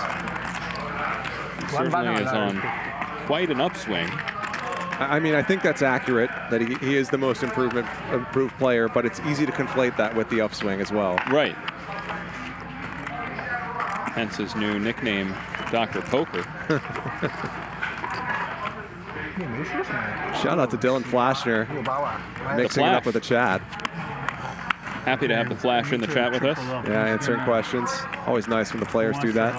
He certainly is on quite an upswing. I mean, I think that's accurate, that he is the most improved player, but it's easy to conflate that with the upswing as well. Right. Hence his new nickname, Dr. Poker. Shout out to Dylan Flashner, mixing it up with the chat. Happy to have the Flash in the chat with us. Yeah, answering questions. Always nice when the players do that.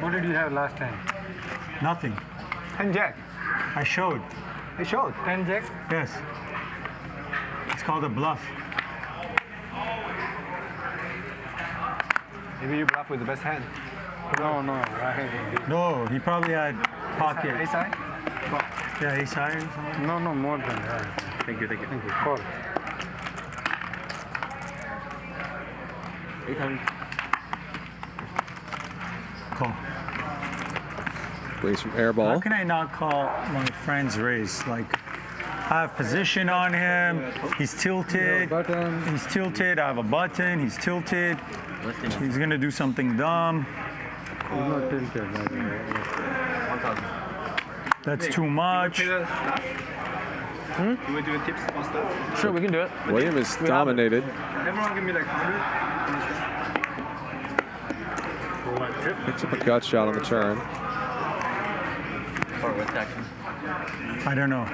What did you have last time? Nothing. 10 jack. I showed. You showed? 10 jack? Yes. It's called a bluff. Maybe you bluff with the best hand. No, no. I No, he probably had pocket. Ace high? Yeah, ace high or something? No, no, more than that. Thank you, thank you. Thank you. Call. 800. Call. Raise from Airball. How can I not call my friend's raise? Like, I have position on him. He's tilted. He's tilted. I have a button. He's tilted. He's gonna do something dumb. He's not tilted. That's too much. Can we do a tips on stuff? Sure, we can do it. William is dominated. Everyone give me like 100. Picks up a gut shot on the turn. Or with action? I don't know.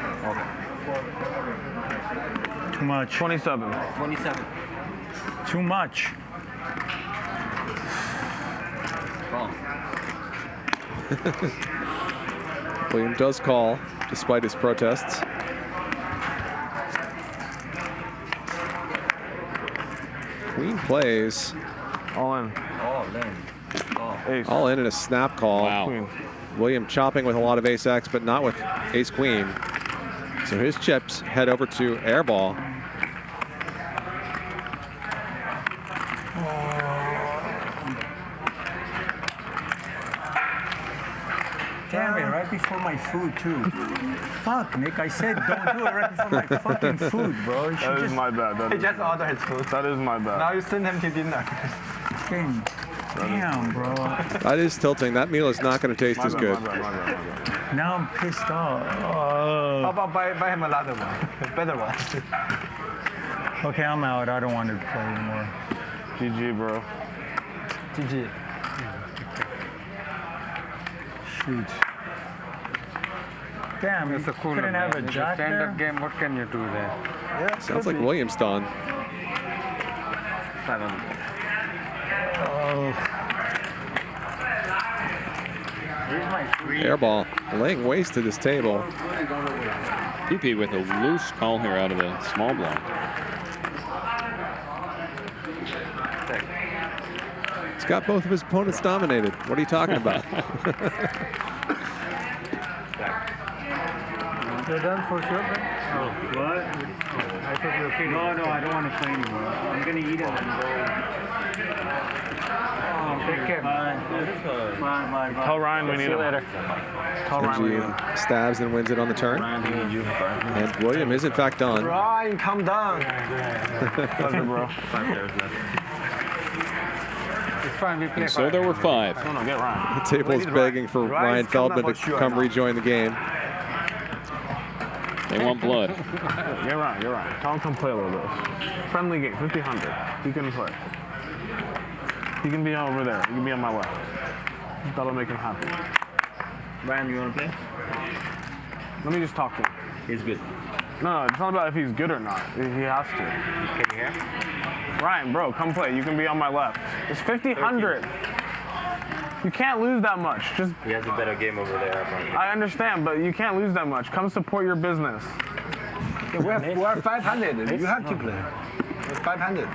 Too much. 27. 27. Too much. Wrong. William does call, despite his protests. Queen plays. All in. All in. Ace. All in and a snap call. Wow. Queen. William chopping with a lot of ace-x, but not with ace-queen. So his chips head over to Airball. Damn it, right before my food, too. Fuck, Nick, I said don't do it right before my fucking food, bro. That is my bad. He just ordered his food. That is my bad. Now you send him to dinner. Damn, bro. That is tilting. That meal is not going to taste as good. My bad. Now I'm pissed off. How about buy him another one? Better one. Okay, I'm out. I don't want to play anymore. GG, bro. GG. Shoot. Damn, It's a cool couldn't have a jack stand-up there? game. What can you do there? Yeah, Sounds like William's done. 500. Oh. Airball laying waste to this table. Pipi with a loose call here out of the small block. He's got both of his opponents dominated. What are you talking about? You're done for sure, then? Oh, what? I thought you were kidding. No, I don't want to play anymore. I'm going to eat it and go. Take care. Tell Ryan we need him. Tell Ryan we need him. Kenji stabs and wins it on the turn. And William is in fact done. Ryan, calm down. Pleasure, bro. It's fine, we play And so there were 5. No, get Ryan. The table's begging for Ryan Feldman to come rejoin the game. They want blood. You're right, you're right. Tell him come play a little bit. Friendly game, 50-100. He can play. He can be over there. He can be on my left. That'll make him happy. Ryan, you want to play? Let me just talk to him. He's good. No, it's not about if he's good or not. He has to. Can you hear? Ryan, bro, come play. You can be on my left. It's 50-100. You can't lose that much. Just. He has a better game over there. I understand, but you can't lose that much. Come support your business. Yeah, we're 500. You have to play. We're 500.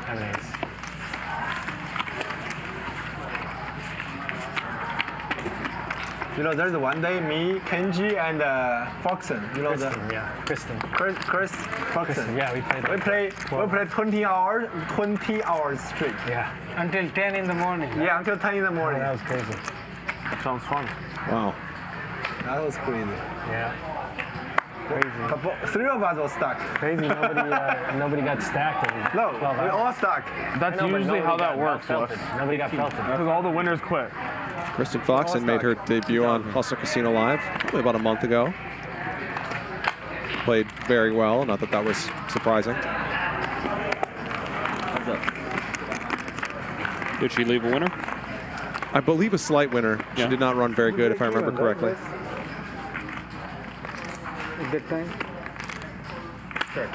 You know, there's one day me, Kenji, and Foxen. You know Kristen. Chris Foxen. Yeah, we played. We play 20 hours straight. Yeah. Until 10 in the morning. Yeah, until 10 in the morning. That was crazy. That sounds fun. Wow. That was crazy. Yeah. Crazy. 3 of us were stuck. Crazy. Nobody got stacked. No, we all stuck. That's usually how that works. Nobody got felted. Because all the winners quit. Kristen Foxen made her debut on Hustle Casino Live probably about a month ago. Played very well. Not that that was surprising. Did she leave a winner? I believe a slight winner. She did not run very good, if I remember correctly. A good time? Sure.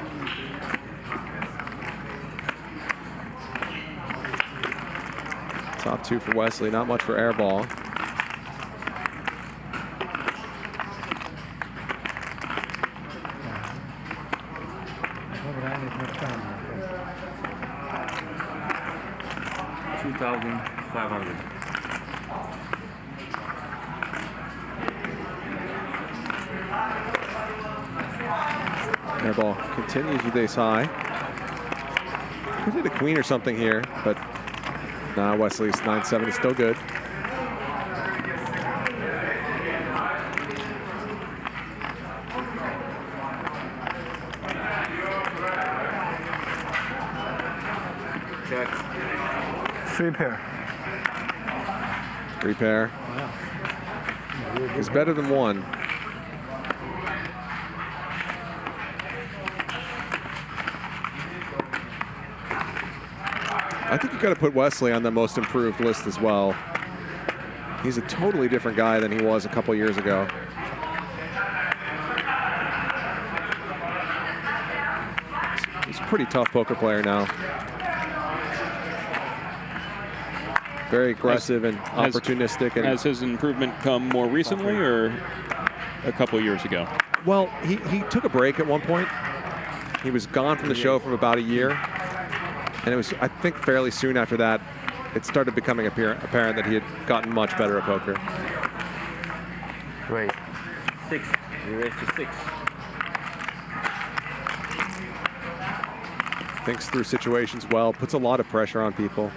Top 2 for Wesley, not much for Airball. $2,500. Airball continues with ace high. Could hit a queen or something here, but nah, Wesley's 9-7 is still good. Check. 3 pair. 3 pair. Is better than 1. I think you got to put Wesley on the most improved list as well. He's a totally different guy than he was a couple years ago. He's a pretty tough poker player now. Very aggressive and opportunistic. Has his improvement come more recently or a couple years ago? Well, he took a break at one point. He was gone from the show for about a year. And it was, I think, fairly soon after that, it started becoming apparent that he had gotten much better at poker. Wait. 6. We raised to 6. Thinks through situations well, puts a lot of pressure on people.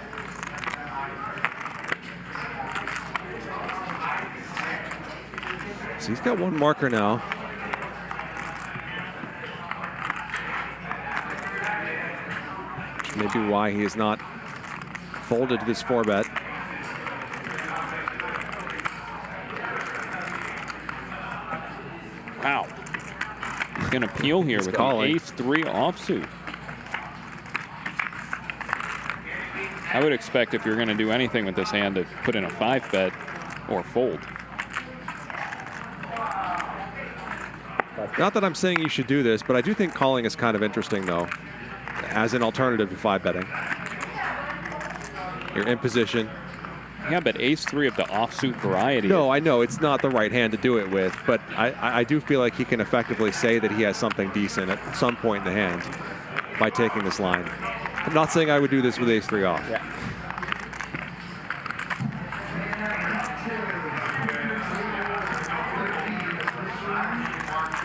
So he's got 1 marker now. Which may be why he is not folded to this 4-bet. Wow. He's going to peel here with an ace-3 offsuit. I would expect if you're going to do anything with this hand to put in a 5-bet or fold. Not that I'm saying you should do this, but I do think calling is kind of interesting, though, as an alternative to 5-betting. You're in position. Yeah, but ace-3 of the offsuit variety. No, I know it's not the right hand to do it with, but I do feel like he can effectively say that he has something decent at some point in the hand by taking this line. I'm not saying I would do this with ace-3 off. Yeah.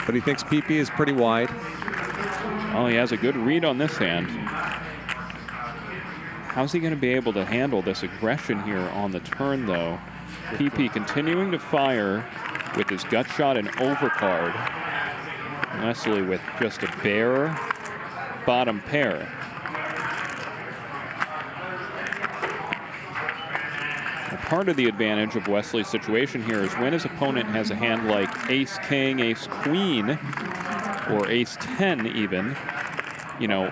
But he thinks Pipi is pretty wide. Oh, he has a good read on this hand. How's he going to be able to handle this aggression here on the turn, though? Pipi continuing to fire with his gut shot and overcard. Wesley with just a bare bottom pair. Part of the advantage of Wesley's situation here is when his opponent has a hand like ace king, ace queen, or ace 10 even, you know,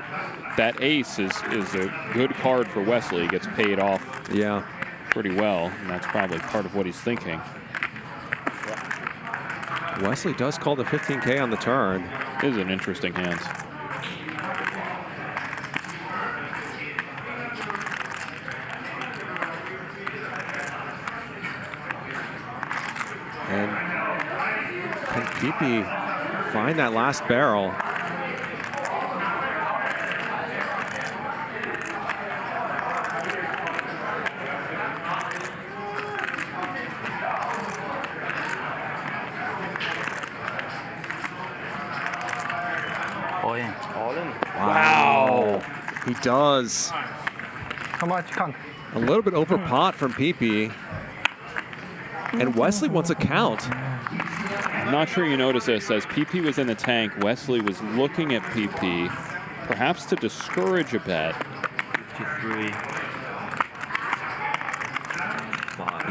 that ace is a good card for Wesley. He gets paid off pretty well, and that's probably part of what he's thinking. Wesley does call the 15K on the turn. Is an interesting hand. And can Pipi find that last barrel? All in. All in. Wow. He does. How much count? A little bit over pot from Pipi. And Wesley wants a count. I'm not sure you noticed this. As Pipi was in the tank, Wesley was looking at Pipi, perhaps to discourage a bet. 53.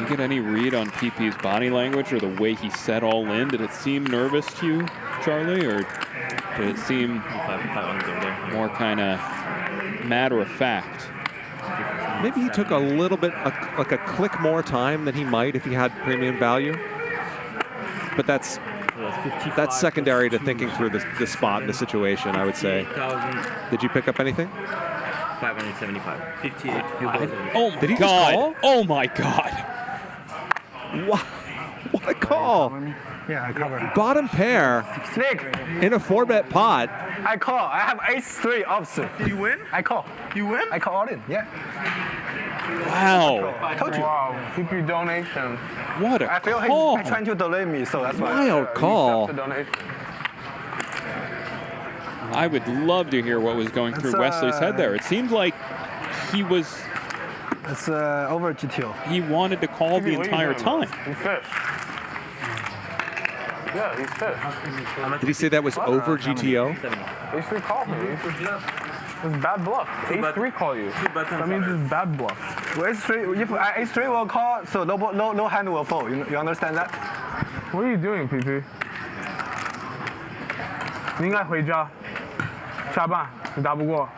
You get any read on Pipi's body language or the way he said all in? Did it seem nervous to you, Charlie, or did it seem more kind of matter of fact? Maybe he took a little bit, like a click more time than he might if he had premium value. But that's secondary to thinking through the spot and the situation, I would say. Did you pick up anything? 575. 58. Oh my God. Oh my God. What a call. Yeah, I cover. Bottom pair in a 4-bet pot. I call. I have ace-3 offsuit. You win? I call. You win? I call all in, yeah. Wow. I told you. Wow, Pipi donation. What a I feel call. he's trying to delay me, so that's why. Wild call. I would love to hear what was going through Wesley's head there. It seemed like he was... It's over GTO. He wanted to call the entire time. He's fish. Yeah, he's fish. Did he say that was over GTO? Ace-3 called me. It's bad bluff. Ace-3 call you. That means it's bad bluff. Well, ace-3, if ace-3 will call, so no hand will fall. You understand that? What are you doing, Pipi? 你应该回家。下半，你打不过。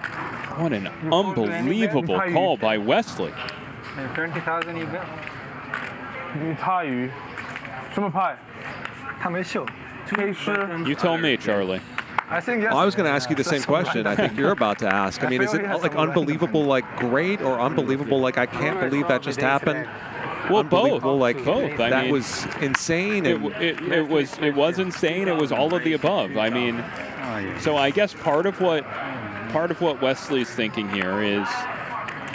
What an unbelievable call by Wesley. 20,000 you bet. 你泰语，什么牌？他没秀。 You tell me, Charlie. I think yes. I was going to ask you the same question. I think you're about to ask. I mean, is it like unbelievable, like great, or unbelievable, like I can't believe that just happened? Well, both. Like both. I that mean, was insane. It was insane. It was all of the above. I mean, so I guess part of what Wesley's thinking here is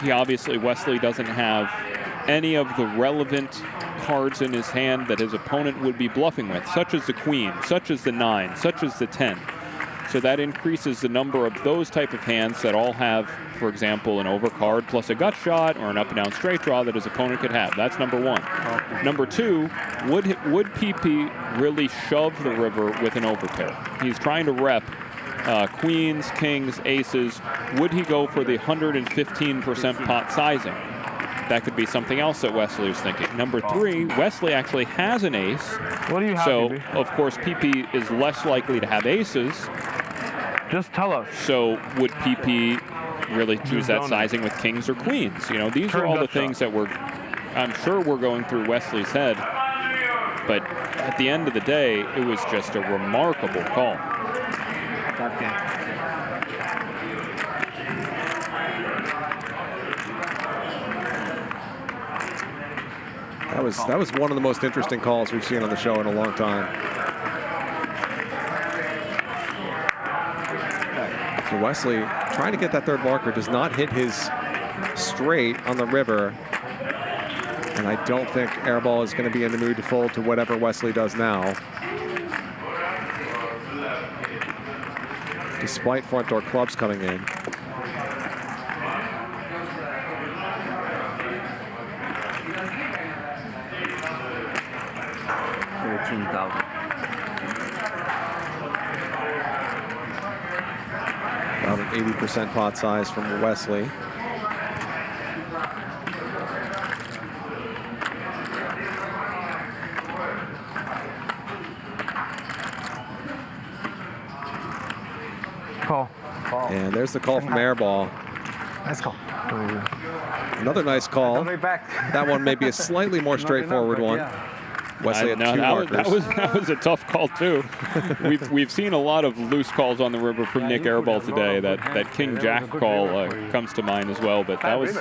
Wesley doesn't have any of the relevant cards in his hand that his opponent would be bluffing with, such as the queen, such as the 9, such as the 10. So that increases the number of those type of hands that all have, for example, an overcard plus a gut shot or an up and down straight draw that his opponent could have. That's number one. Number two, would Pipi really shove the river with an overpair? He's trying to rep queens, kings, aces. Would he go for the 115% pot sizing? That could be something else that Wesley was thinking. Number three, Wesley actually has an ace. What do you have, So, Pipi? of course, Pipi is less likely to have aces. Just tell us. So, would Pipi really choose that sizing with kings or queens? You know, these are all the things that I'm sure we're going through Wesley's head. But at the end of the day, it was just a remarkable call. That was one of the most interesting calls we've seen on the show in a long time. So Wesley trying to get that third marker, does not hit his straight on the river. And I don't think Airball is going to be in the mood to fold to whatever Wesley does now. Despite front door clubs coming in. 16,000. About an 80% pot size from Wesley. Call. And there's the call from Airball. Nice call. Another nice call. That one may be a slightly more straightforward one. Wesley had two markers. That was a tough call too. we've seen a lot of loose calls on the river from Nick Airball today. That King Jack call comes to mind as well. But that was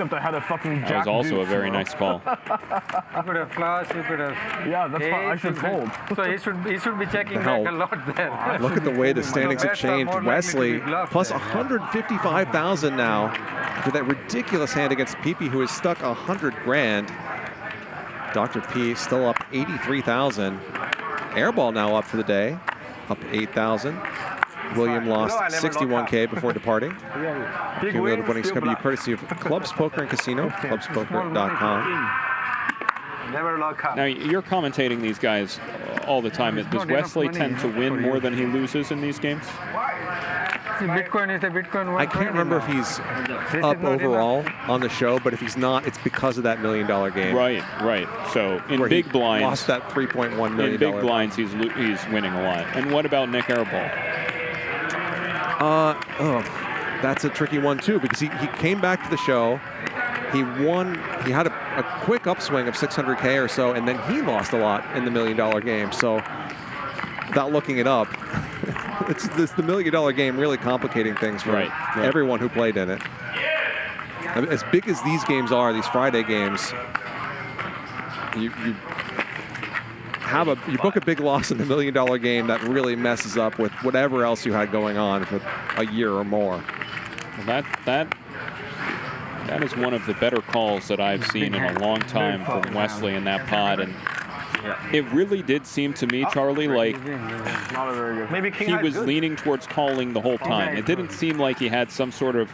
also a very nice call. You could have flash. You could have. Yeah, that's what I should hold. So he should be checking back a lot there. Look at the way the standings have changed. Wesley plus 155,000 now for that ridiculous hand against Pipi, who is stuck 100 grand. Dr. P still up 83,000. Airball now up for the day, up 8,000. William lost 61K before departing. Cumulative winnings come to you courtesy of Clubs Poker and Casino, clubspoker.com. Never lock up. Now, you're commentating these guys all the time. Does Wesley tend to win more than he loses in these games? Bitcoin is a Bitcoin. I can't remember if he's up overall on the show, but if he's not, it's because of that $1 million game. Right. So in big blinds, lost that $3.1 million. In big blinds, he's winning a lot. And what about Nick Airball? That's a tricky one too, because he came back to the show. He won. He had a quick upswing of 600K or so, and then he lost a lot in the $1 million game. So, without looking it up, it's the $1 million game really complicating things for everyone who played in it. I mean, as big as these games are, these Friday games, you book a big loss in the $1 million game that really messes up with whatever else you had going on for a year or more. Well, that is one of the better calls that I've seen in a long time from Wesley in that pod, and it really did seem to me, Charlie, like he was leaning towards calling the whole time. It didn't seem like he had some sort of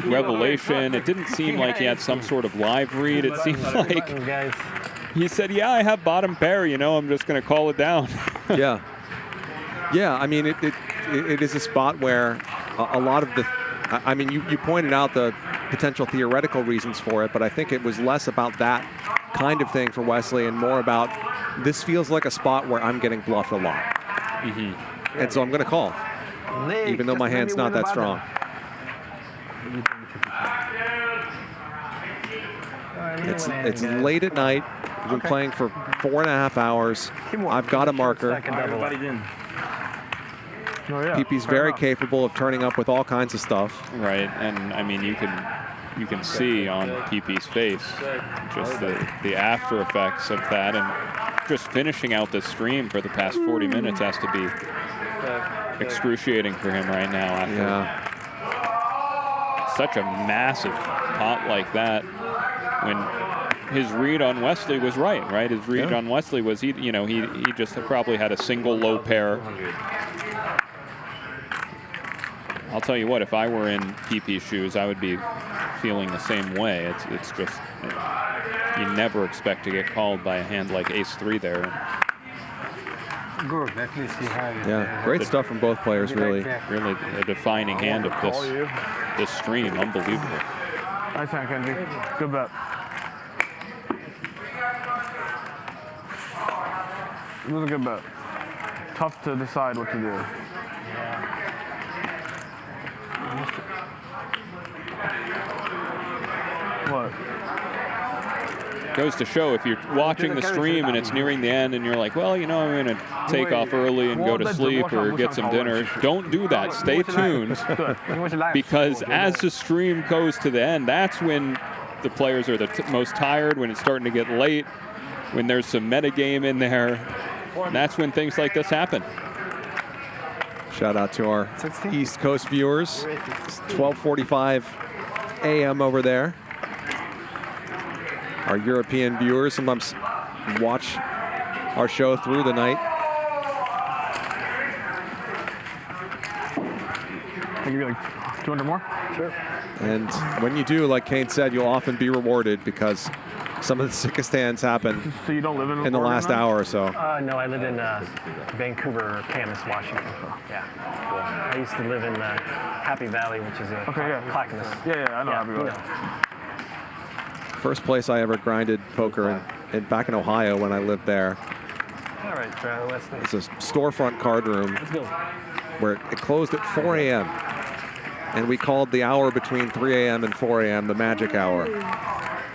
revelation. It didn't seem like he had some sort of live read. It seemed like he said, yeah, I have bottom pair, I'm just going to call it down. Yeah, I mean, it is a spot where a lot of the, I mean, you pointed out the potential theoretical reasons for it, but I think it was less about that kind of thing for Wesley and more about this feels like a spot where I'm getting bluffed a lot. And so I'm going to call, even though my hand's not that strong. It's late at night. We've been playing for 4.5 hours. I've got a marker. Pipi's very capable of turning up with all kinds of stuff. Right, and I mean, you can see on Pipi's face just the after effects of that, and just finishing out the stream for the past 40 minutes has to be excruciating for him right now after such a massive pot like that, when his read on Wesley was right? His read on Wesley was he just probably had a single low pair. I'll tell you what, if I were in Pipi's shoes, I would be feeling the same way. It's just, you never expect to get called by a hand like ace-3 there. Good, at least you have it. Yeah, great stuff from both players, really. Really a defining hand of this stream, unbelievable. Nice hand, Kenji. Good bet. It was a good bet. Tough to decide what to do. What? Goes to show, if you're watching the stream and it's nearing the end and you're like, well, I'm going to take off early and go to sleep or get some dinner, don't do that. Stay tuned, because as the stream goes to the end, that's when the players are the most tired, when it's starting to get late, when there's some metagame in there. And that's when things like this happen. Shout out to our East Coast viewers. It's 12:45 a.m. over there. Our European viewers sometimes watch our show through the night. I'll give you like 200 more? Sure. And when you do, like Kane said, you'll often be rewarded, because some of the sickest hands happen So you don't live in the last hour or so. No, I live in Vancouver, Camas, Washington. Yeah. I used to live in Happy Valley, which is a Clackamas. Yeah, I know Happy Valley. First place I ever grinded poker back in Ohio when I lived there. All right, Wesley. It's a storefront card room where it closed at 4 a.m. And we called the hour between 3 a.m. and 4 a.m. the magic hour,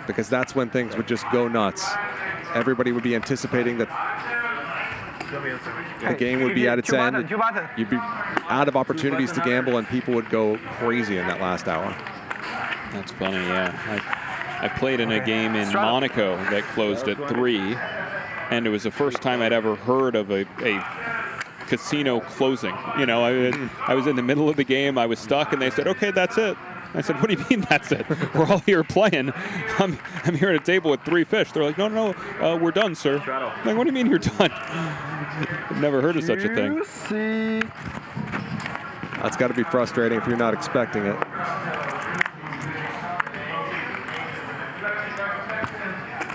because that's when things would just go nuts. Everybody would be anticipating that the game would be at its end. You'd be out of opportunities to gamble, and people would go crazy in that last hour. That's funny, yeah. I played in a game in Monaco that closed at 3, and it was the first time I'd ever heard of a casino closing. You know, I was in the middle of the game, I was stuck, and they said, okay, that's it. I said, what do you mean that's it? We're all here playing. I'm here at a table with 3 fish. They're like, no, we're done, sir. I'm like, what do you mean you're done? I've never heard of such a thing. That's got to be frustrating if you're not expecting it.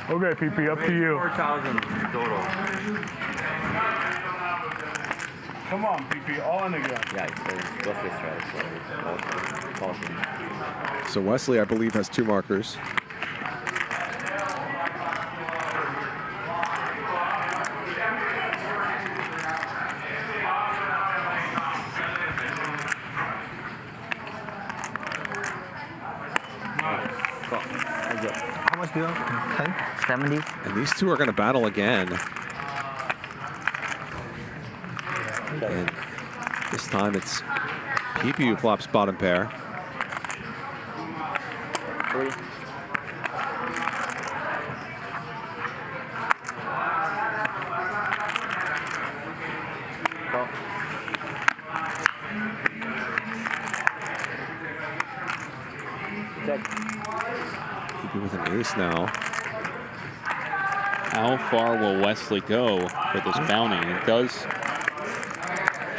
Okay, Pipi, up to you. 4,000 total. Come on, Pipi, all in again. Yeah, so Wesley strikes. So Wesley, I believe, has 2 markers. How much do you have? 10? 70. And these two are going to battle again. And this time it's Pipi who flops bottom pair. 3. Pipi with an ace now. How far will Wesley go for this bounty? It does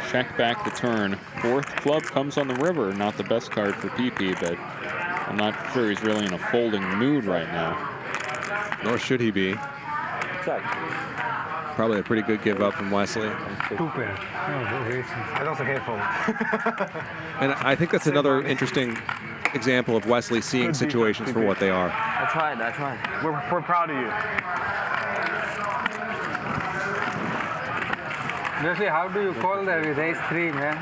check back the turn. 4th club comes on the river. Not the best card for Pipi, but I'm not sure he's really in a folding mood right now. Nor should he be. Probably a pretty good give up from Wesley. 2 pair. I don't care for. And I think that's another interesting example of Wesley seeing situations for what they are. I tried. We're proud of you. Wesley, how do you call that with ace 3, man?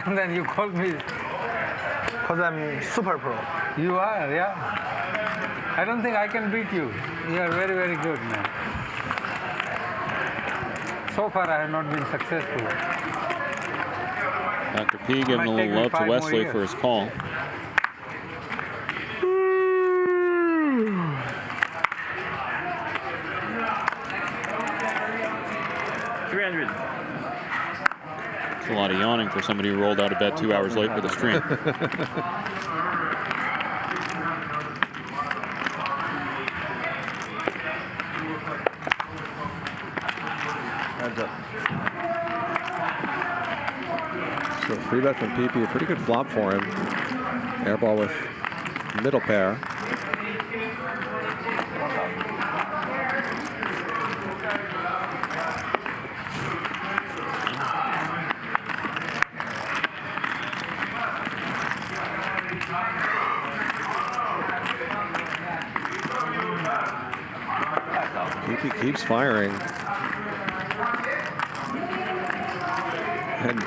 And then you call me. Because I'm super pro. You are, yeah. I don't think I can beat you. You are very, very good, man. So far, I have not been successful. Dr. P giving a little love to Wesley for his call. It's a lot of yawning for somebody who rolled out of bed 2 hours late for the stream. Heads up. So 3-bet from Pipi, a pretty good flop for him. Airball with middle pair. Pipi keeps firing. And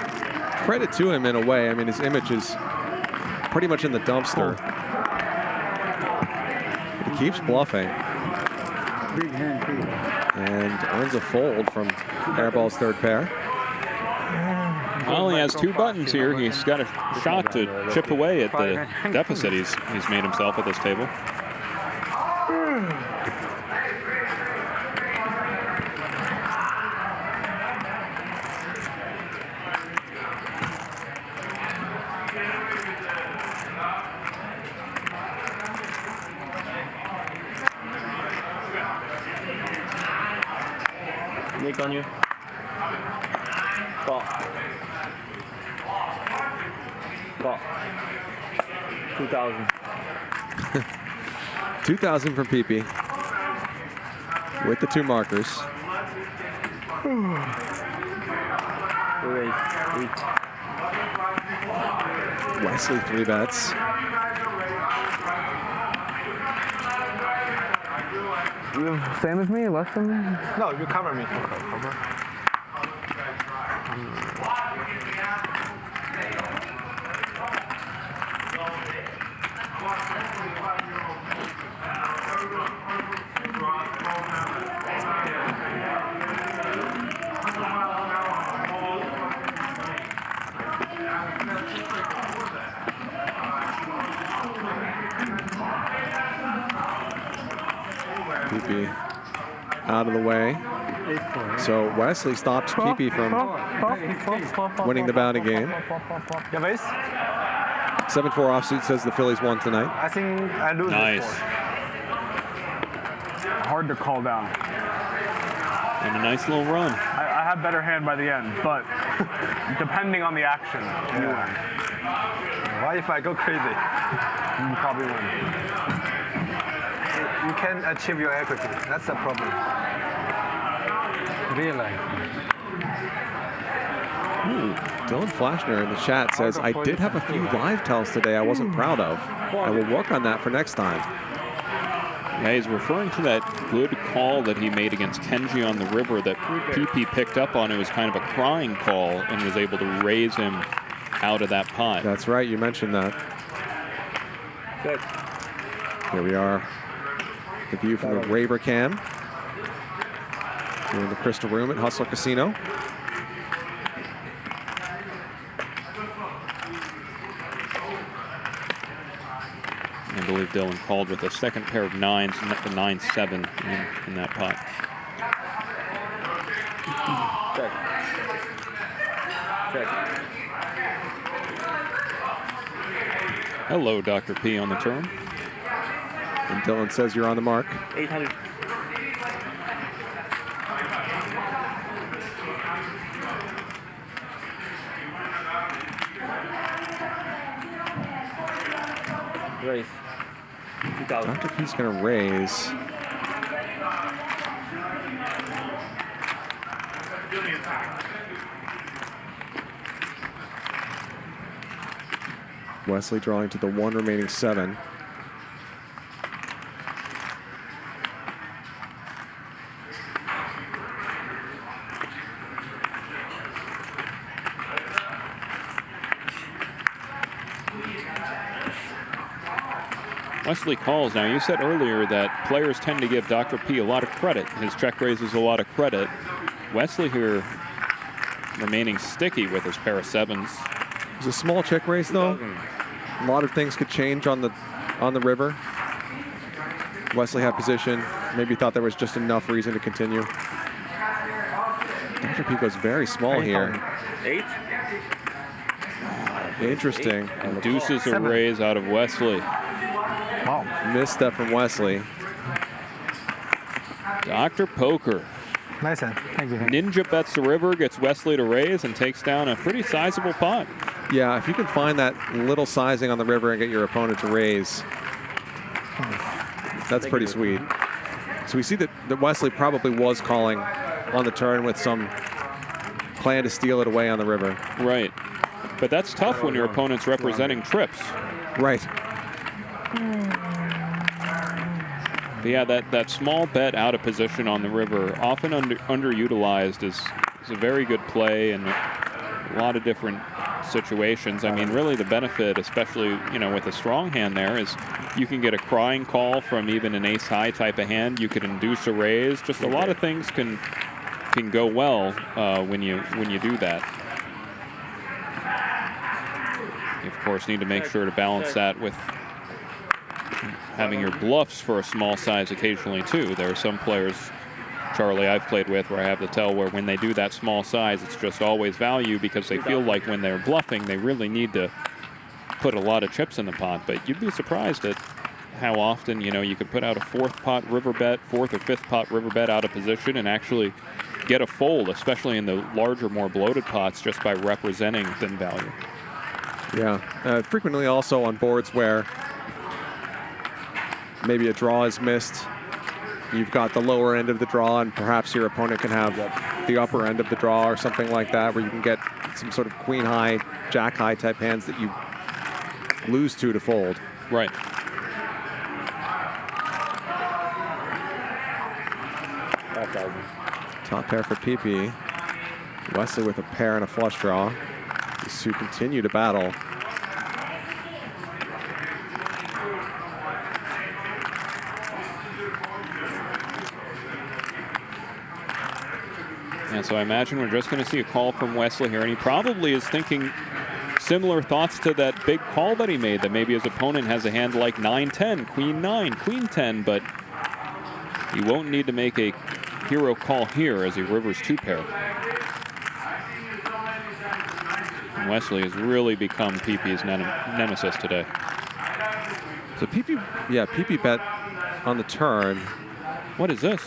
credit to him in a way. I mean, his image is pretty much in the dumpster. But he keeps bluffing. And earns a fold from Airball's 3rd pair. Well, he has 2 buttons here. He's got a shot to chip away at the deficit he's made himself at this table. Nick on you. Call. 2,000. 2,000 from Pipi. with the 2 markers. Wesley 3 bets. You have same as me, less than me? No, you cover me. Pipi out of the way. So Wesley stops Pipi from winning the bounty game. 7-4 offsuit says the Phillies won tonight. I think I lose Nice. this one. Hard to call down. And a nice little run. I have better hand by the end, but depending on the action, you win. What if I go crazy? You probably win. You can achieve your equity. That's the problem. Realize. Dylan Flashner in the chat says, I did have a few live tells today I wasn't proud of. I will work on that for next time. Yeah, he's referring to that good call that he made against Kenji on the river that Pipi picked up on. It was kind of a crying call and was able to raise him out of that pot. That's right, you mentioned that. Good. Here we are. The view from the Raver cam. We're in the Crystal Room at Hustler Casino. I believe Dylan called with a second pair of 9s, the 9-7 in that pot. Check. Check. Hello, Dr. P on the turn. And Dylan says you're on the mark. 800. Raise. 2000. Dr. P's going to raise. Wesley drawing to the 1 remaining 7. Wesley calls. Now, you said earlier that players tend to give Dr. P a lot of credit. His check raises a lot of credit. Wesley here remaining sticky with his pair of 7s. It's a small check raise, though. A lot of things could change on the river. Wesley had position. Maybe thought there was just enough reason to continue. Dr. P goes very small here. 8. Interesting. Induces a raise out of Wesley. Wow. Misstep from Wesley. Dr. Poker. Nice one. Thank you. Ninja bets the river, gets Wesley to raise, and takes down a pretty sizable pot. Yeah, if you can find that little sizing on the river and get your opponent to raise, that's pretty sweet. So we see that Wesley probably was calling on the turn with some plan to steal it away on the river. Right. But that's tough when your opponent's representing trips. Right. But yeah, that small bet out of position on the river, often underutilized, is a very good play in a lot of different situations. I mean, really the benefit, especially, you know, with a strong hand there, is you can get a crying call from even an ace-high type of hand. You could induce a raise. Just a lot of things can go well when you do that. You, of course, need to make sure to balance that with having your bluffs for a small size occasionally, too. There are some players, Charlie, I've played with, where I have to tell where when they do that small size, it's just always value because they feel like when they're bluffing, they really need to put a lot of chips in the pot. But you'd be surprised at how often, you know, you could put out a 4th pot river bet, 4th or 5th pot river bet out of position and actually get a fold, especially in the larger, more bloated pots, just by representing thin value. Yeah, frequently also on boards where maybe a draw is missed. you've got the lower end of the draw, and perhaps your opponent can have the upper end of the draw or something like that, where you can get some sort of queen high, jack high type hands that you lose to fold. Right. Top pair for Pipi. Wesley with a pair and a flush draw. These two continue to battle. And so I imagine we're just going to see a call from Wesley here, and he probably is thinking similar thoughts to that big call that he made, that maybe his opponent has a hand like 9-10, Queen 9, Queen 10, but he won't need to make a hero call here as he rivers 2-pair. And Wesley has really become Pipi's nemesis today. So Pipi, yeah, Pipi bet on the turn. What is this?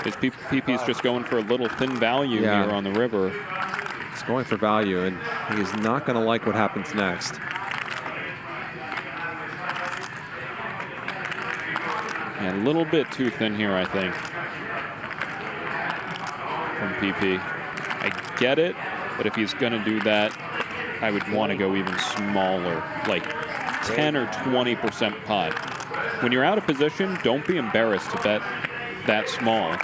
Is Pipi's just going for a little thin value here on the river? He's going for value, and he's not going to like what happens next. Yeah, a little bit too thin here, I think, from Pipi. I get it, but if he's going to do that, I would want to go even smaller, like 10 or 20% pot. When you're out of position, don't be embarrassed to bet that small.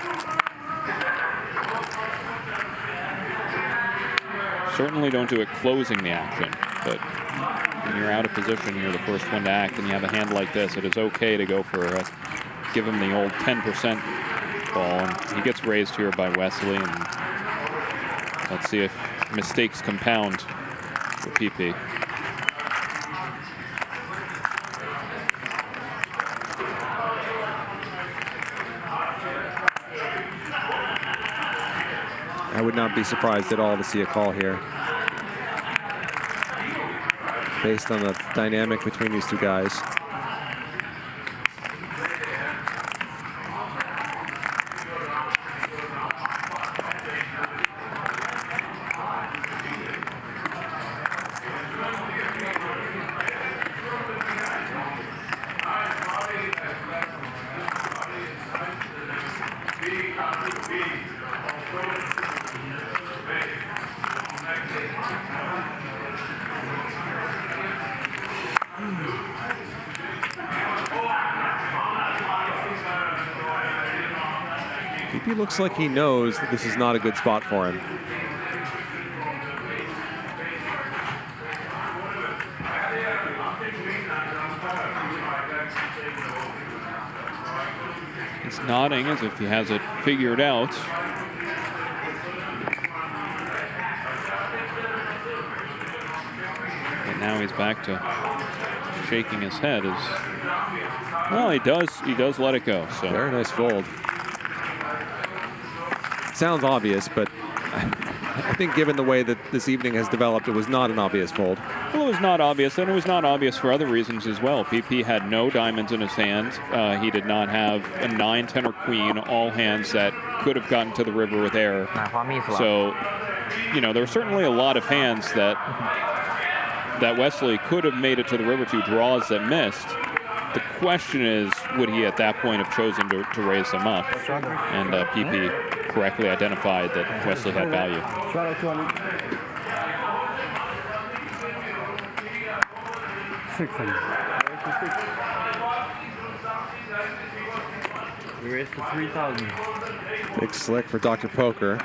Certainly don't do it closing the action, but when you're out of position, you're the first one to act, and you have a hand like this, it is okay to go for a, give him the old 10% ball, and he gets raised here by Wesley, and let's see if mistakes compound for Pipi. I would not be surprised at all to see a call here, based on the dynamic between these two guys. He looks like he knows that this is not a good spot for him. He's nodding as if he has it figured out. But now he's back to shaking his head as well. He does let it go. So very nice fold. Sounds obvious, but I think given the way that this evening has developed, it was not an obvious fold. Well, it was not obvious, and it was not obvious for other reasons as well. Pipi had no diamonds in his hand. He did not have a 9, 10, or queen, all hands that could have gotten to the river with air. So, you know, there were certainly a lot of hands that Wesley could have made it to the river to, draws that missed. The question is, would he at that point have chosen to raise them up? And Pipi correctly identified that Wesley had value. We raised to 3,000. Big slick for Dr. Poker.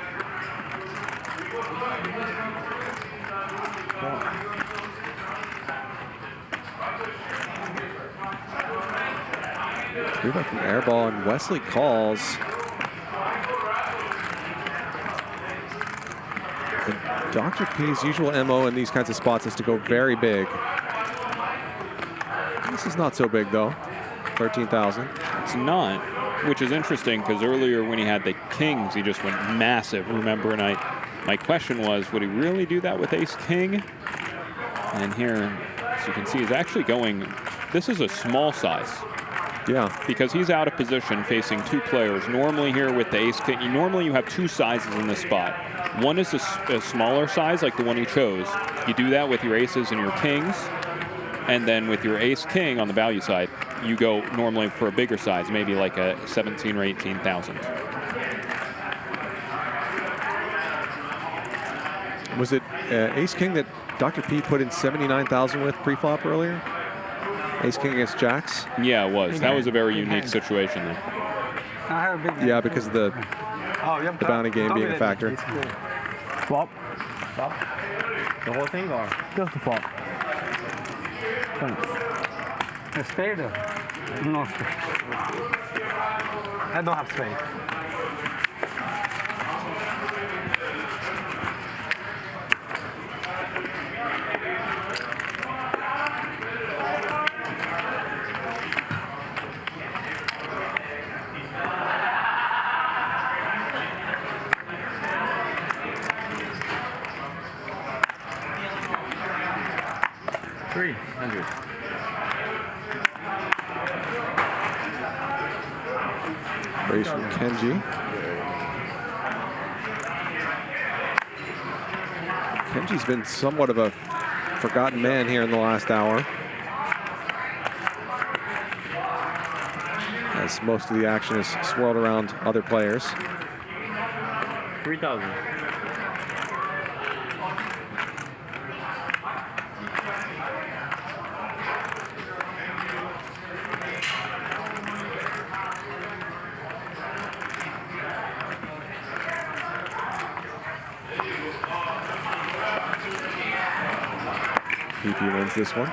Three bet from Airball, and Wesley calls. Dr. P's usual MO in these kinds of spots is to go very big. This is not so big though, 13,000. It's not, which is interesting because earlier when he had the kings, he just went massive, remember? And my question was, would he really do that with ace-king? And here, as you can see, he's actually going, this is a small size. Yeah. Because he's out of position facing two players. Normally here with the ace-king, normally you have two sizes in this spot. One is a smaller size, like the one he chose. You do that with your aces and your kings. And then with your ace-king on the value side, you go normally for a bigger size, maybe like a 17 or 18,000. Was it Ace King that Dr. P put in 79,000 with pre-flop earlier? Ace King against Jacks? Yeah, it was. That was a very unique situation there. I have a big Yeah, because of the bounty game being a factor. Flop. Flop? The whole thing or? Just the flop. Thanks. A spade? No spade. I don't have spade. Raise from Kenji. Kenji's been somewhat of a forgotten man here in the last hour, as most of the action is swirled around other players. 3,000. Pipi wins this one.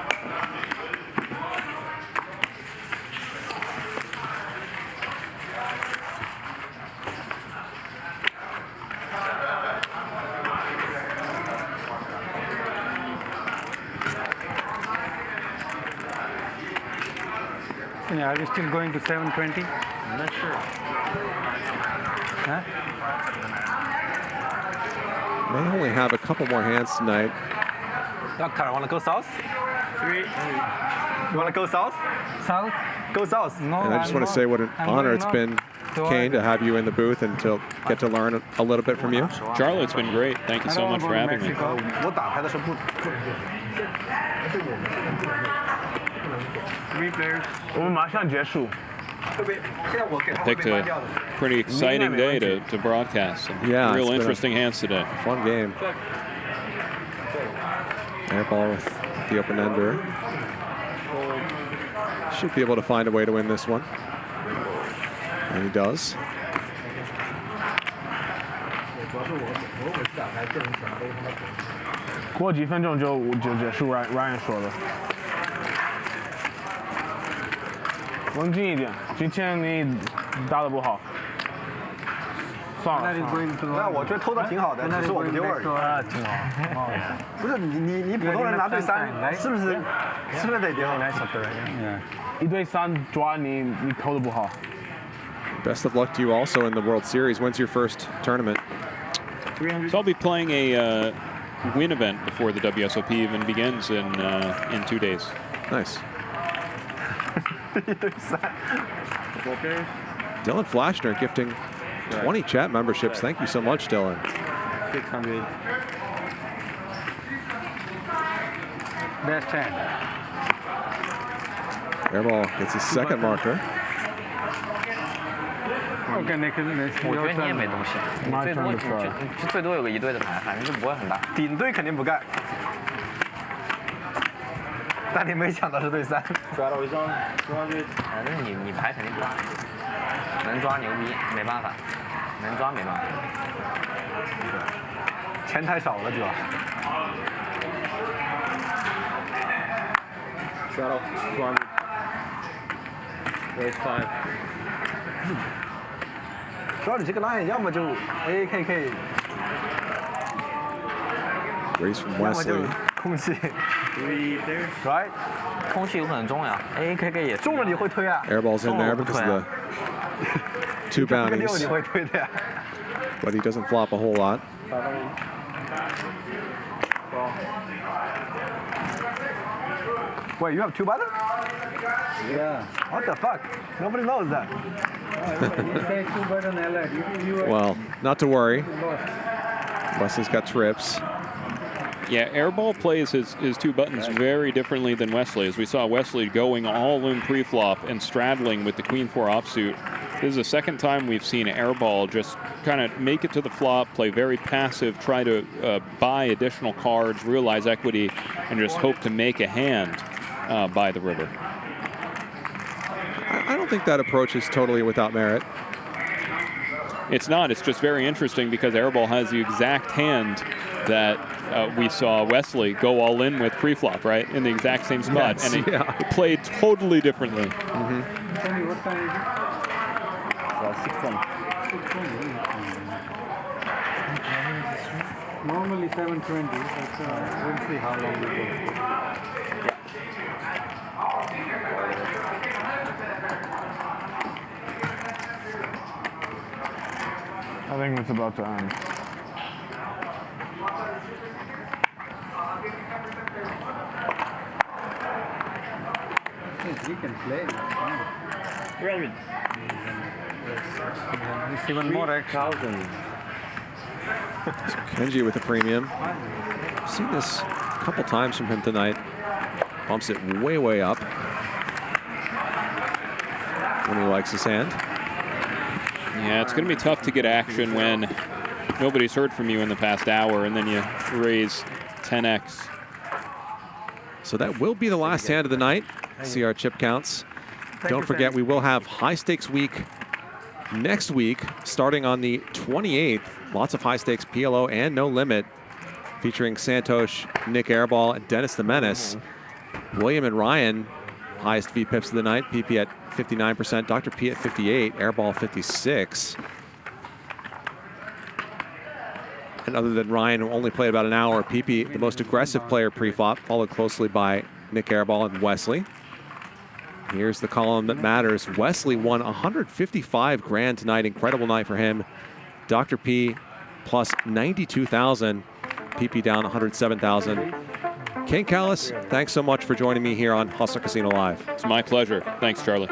Yeah, are you still going to 720? I'm not sure. Huh? They only have a couple more hands tonight. Doctor, want to go south? 300. You want to go south? South? Go south. No, And I just want to say what an honor it's been, Kane, to have you in the booth and to get to learn a little bit from you. Charlotte, it's been great. Thank you so much for having me. 我打牌的时候不。 3 players. 我们马上结束。 I picked a pretty exciting day to broadcast. Some Yeah, real it's been interesting hands today. Fun game. Airball with the open ender. Should be able to find a way to win this one. And he does. 过几分钟就结束，Ryan 说的。冷静一点，今天你打得不好。算了。那我觉得偷的挺好的，只是我们丢而已。挺好。不是你普通人拿对三，是不是得丢？一对三抓你偷的不好。 Best of luck to you also in the World Series. When's your first tournament? So I'll be playing a win event before the WSOP even begins in 2 days. Nice. Dylan Flashner gifting 20 chat memberships. Thank you so much, Dylan. 600. Best hand. Airball gets his second marker. OK， 我觉得你也没东西，你最多有个1对的牌，反正就不会很大。顶对肯定不盖，但你没想到是对三。抓到一张，反正你牌肯定不大，能抓牛逼，没办法，能抓没办法。钱太少了主要。抓到200。Raise 5。主要你这个 line 要么就 AAKK， Raise from Wesley。空气。Right？ 空气有可能中呀 ，AAKK 也中了你会推啊。Airball's in there because of the 2 bounties. 你会推的呀。But he doesn't flop a whole lot. Wait, you have 2 buttons? Yeah. What the fuck? Nobody knows that. Well, not to worry. Wesley's got trips. Yeah, Airball plays his two buttons very differently than Wesley. As we saw Wesley going all in pre-flop and straddling with the Queen 4 offsuit. This is the second time we've seen Airball just kind of make it to the flop, play very passive, try to buy additional cards, realize equity, and just hope to make a hand by the river. I don't think that approach is totally without merit. It's not. It's just very interesting because Airball has the exact hand that we saw Wesley go all in with pre-flop, right? In the exact same spot. Yes, and it played totally differently. Kenji, what time is it? 6:20. Normally 7:20, but we'll see how long we go. I think it's about to end. Yes, we can play. Ready. It's even more action. Kenji with a premium. I've seen this a couple times from him tonight. Bumps it way, way up when he likes his hand. Yeah, it's going to be tough to get action when nobody's heard from you in the past hour, and then you raise 10x. So that will be the last hand of the night. See our chip counts. Don't forget, we will have high stakes week next week, starting on the 28th. Lots of high stakes PLO and no limit, featuring Santosh, Nick Airball, and Dennis the Menace. William and Ryan, highest VPIPs of the night. Pipi at 59%, Dr. P at 58, Airball 56. And other than Ryan, who only played about an hour, Pipi, the most aggressive player pre-flop, followed closely by Nick Airball and Wesley. Here's the column that matters. Wesley won 155 grand tonight. Incredible night for him. Dr. P plus 92,000. Pipi down 107,000. Kane Callis, thanks so much for joining me here on Hustler Casino Live. It's my pleasure. Thanks, Charlie.